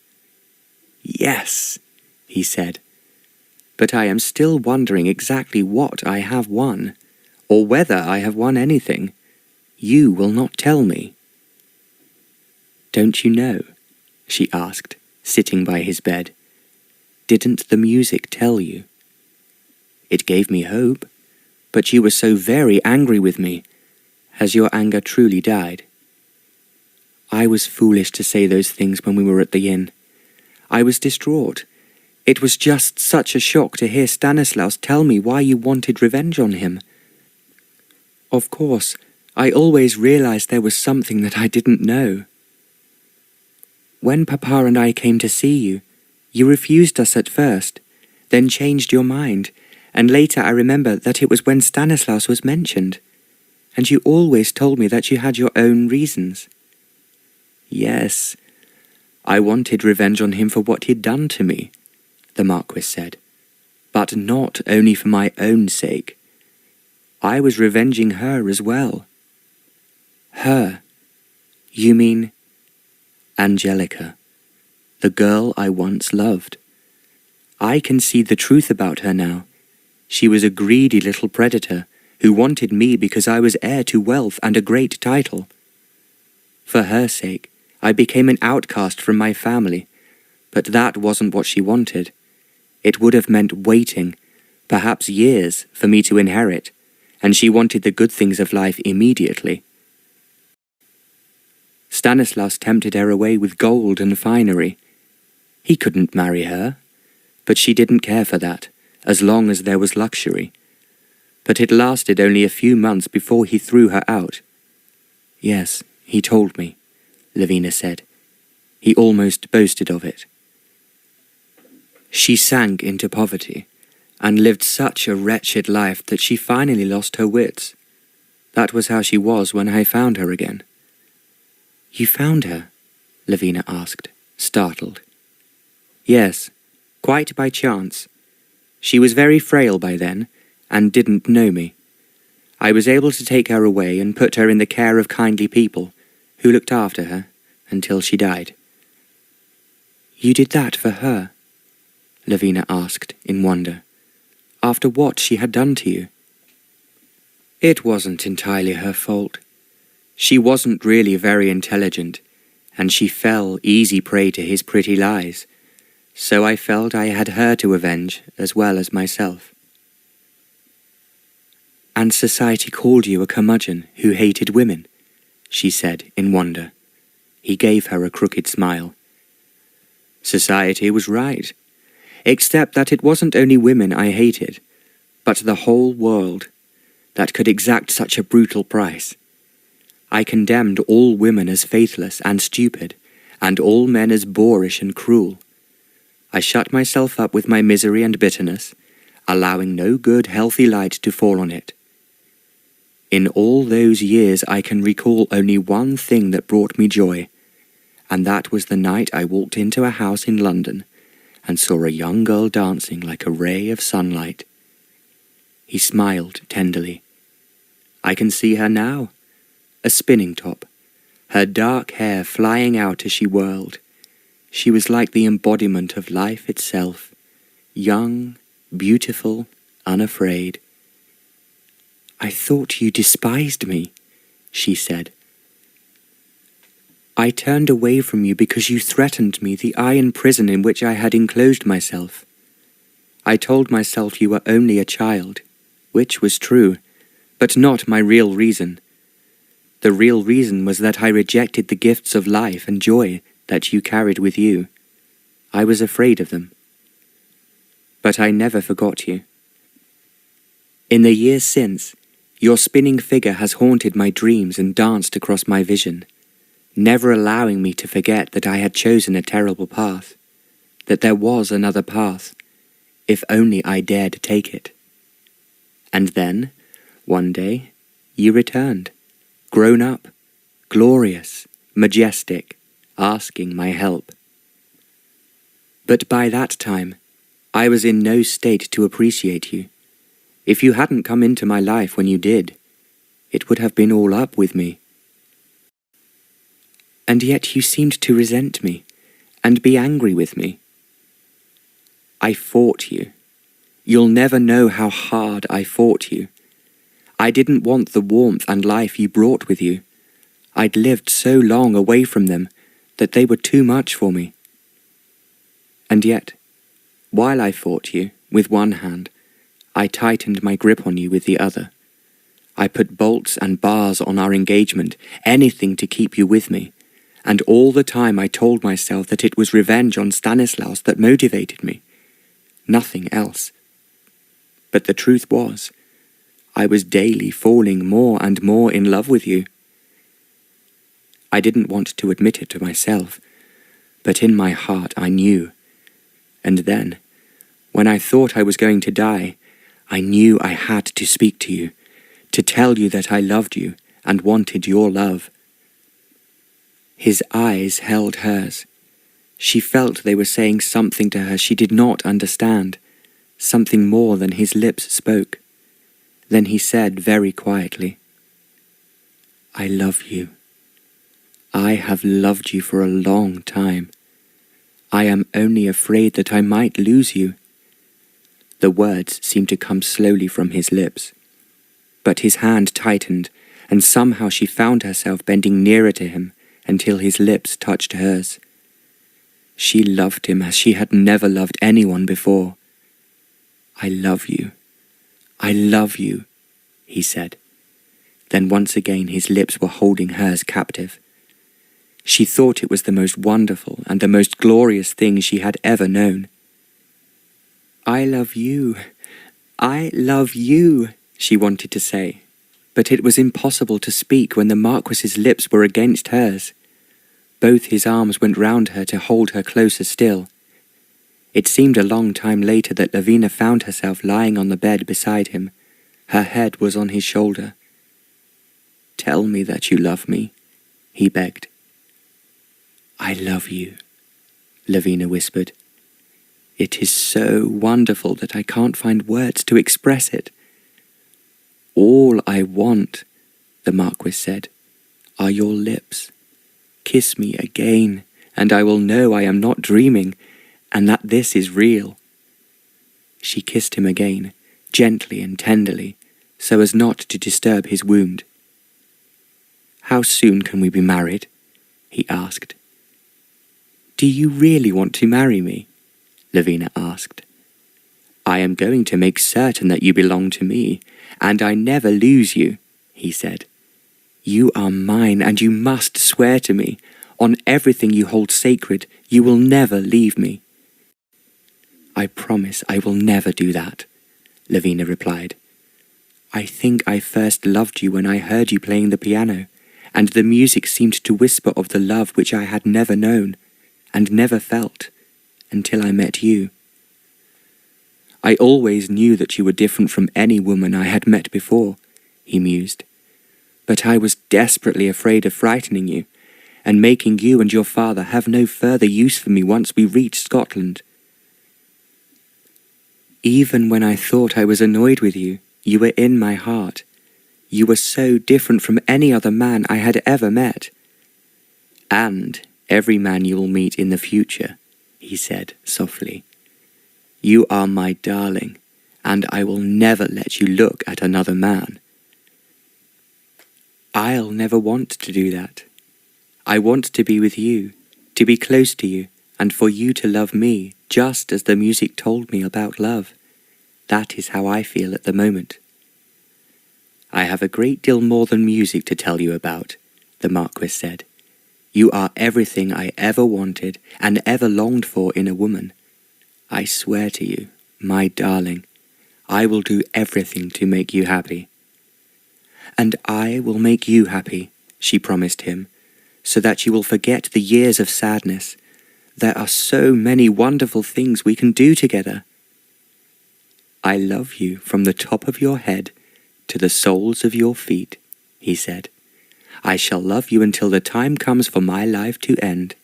"Yes," he said. "But I am still wondering exactly what I have won, or whether I have won anything. You will not tell me." "Don't you know?" she asked, sitting by his bed. "Didn't the music tell you?" It gave me hope. But you were so very angry with me. Has your anger truly died? I was foolish to say those things when we were at the inn. I was distraught. It was just such a shock to hear Stanislaus tell me why you wanted revenge on him. Of course, I always realized there was something that I didn't know. When Papa and I came to see you, you refused us at first, then changed your mind, and later I remember that it was when Stanislaus was mentioned, and you always told me that you had your own reasons. Yes, I wanted revenge on him for what he'd done to me, the Marquis said, but not only for my own sake. I was revenging her as well. Her? You mean Angelica, the girl I once loved. I can see the truth about her now. She was a greedy little predator who wanted me because I was heir to wealth and a great title. For her sake, I became an outcast from my family, but that wasn't what she wanted. It would have meant waiting, perhaps years, for me to inherit, and she wanted the good things of life immediately. Stanislaus tempted her away with gold and finery. He couldn't marry her, but she didn't care for that, as long as there was luxury. But it lasted only a few months before he threw her out. Yes, he told me, Lavina said. He almost boasted of it. She sank into poverty, and lived such a wretched life that she finally lost her wits. That was how she was when I found her again. You found her? Lavina asked, startled. Yes, quite by chance. She was very frail by then, and didn't know me. I was able to take her away and put her in the care of kindly people, who looked after her until she died. You did that for her? Lavina asked in wonder. After what she had done to you? It wasn't entirely her fault. She wasn't really very intelligent, and she fell easy prey to his pretty lies, so I felt I had her to avenge as well as myself. And society called you a curmudgeon who hated women, she said in wonder. He gave her a crooked smile. Society was right, except that it wasn't only women I hated, but the whole world that could exact such a brutal price. I condemned all women as faithless and stupid, and all men as boorish and cruel. I shut myself up with my misery and bitterness, allowing no good, healthy light to fall on it. In all those years I can recall only one thing that brought me joy, and that was the night I walked into a house in London and saw a young girl dancing like a ray of sunlight. He smiled tenderly. I can see her now, a spinning top, her dark hair flying out as she whirled. She was like the embodiment of life itself, young, beautiful, unafraid. I thought you despised me, she said. I turned away from you because you threatened me, the iron prison in which I had enclosed myself. I told myself you were only a child, which was true, but not my real reason. The real reason was that I rejected the gifts of life and joy that you carried with you. I was afraid of them. But I never forgot you. In the years since, your spinning figure has haunted my dreams and danced across my vision, never allowing me to forget that I had chosen a terrible path, that there was another path, if only I dared take it. And then, one day, you returned, grown up, glorious, majestic, asking my help. But by that time, I was in no state to appreciate you. If you hadn't come into my life when you did, it would have been all up with me. And yet you seemed to resent me and be angry with me. I fought you. You'll never know how hard I fought you. I didn't want the warmth and life you brought with you. I'd lived so long away from them that they were too much for me. And yet, while I fought you with one hand, I tightened my grip on you with the other. I put bolts and bars on our engagement, anything to keep you with me, and all the time I told myself that it was revenge on Stanislaus that motivated me. Nothing else. But the truth was, I was daily falling more and more in love with you. I didn't want to admit it to myself, but in my heart I knew. And then, when I thought I was going to die, I knew I had to speak to you, to tell you that I loved you and wanted your love. His eyes held hers. She felt they were saying something to her she did not understand, something more than his lips spoke. Then he said very quietly, "I love you. I have loved you for a long time. I am only afraid that I might lose you." The words seemed to come slowly from his lips, but his hand tightened, and somehow she found herself bending nearer to him until his lips touched hers. She loved him as she had never loved anyone before. "I love you. I love you," he said. Then once again his lips were holding hers captive. She thought it was the most wonderful and the most glorious thing she had ever known. "I love you. I love you," she wanted to say, but it was impossible to speak when the Marquis's lips were against hers. Both his arms went round her to hold her closer still. It seemed a long time later that Lavina found herself lying on the bed beside him. Her head was on his shoulder. "Tell me that you love me," he begged. "I love you," Lavina whispered. "It is so wonderful that I can't find words to express it." "All I want," the Marquis said, "are your lips. Kiss me again, and I will know I am not dreaming, and that this is real." She kissed him again, gently and tenderly, so as not to disturb his wound. "How soon can we be married?" he asked. "Do you really want to marry me?" Lavina asked. "I am going to make certain that you belong to me, and I never lose you," he said. "You are mine, and you must swear to me, on everything you hold sacred, you will never leave me." "I promise I will never do that," Lavina replied. "I think I first loved you when I heard you playing the piano, and the music seemed to whisper of the love which I had never known, and never felt, until I met you. I always knew that you were different from any woman I had met before," he mused, "but I was desperately afraid of frightening you, and making you and your father have no further use for me once we reached Scotland. Even when I thought I was annoyed with you, you were in my heart. You were so different from any other man I had ever met. And every man you will meet in the future," he said softly. "You are my darling, and I will never let you look at another man." "I'll never want to do that. I want to be with you, to be close to you, and for you to love me, just as the music told me about love. That is how I feel at the moment." "I have a great deal more than music to tell you about," the Marquis said. "You are everything I ever wanted and ever longed for in a woman. I swear to you, my darling, I will do everything to make you happy." "And I will make you happy," she promised him, "so that you will forget the years of sadness. There are so many wonderful things we can do together." "I love you from the top of your head to the soles of your feet," he said. "I shall love you until the time comes for my life to end."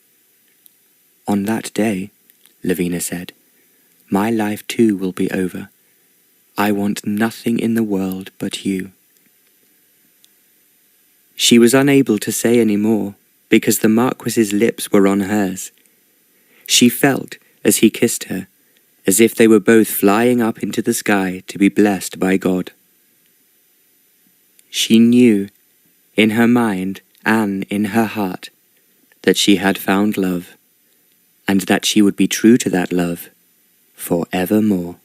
"On that day," Lavina said, "my life too will be over. I want nothing in the world but you." She was unable to say any more, because the Marquis's lips were on hers. She felt, as he kissed her, as if they were both flying up into the sky to be blessed by God. She knew, in her mind and in her heart, that she had found love, and that she would be true to that love forevermore.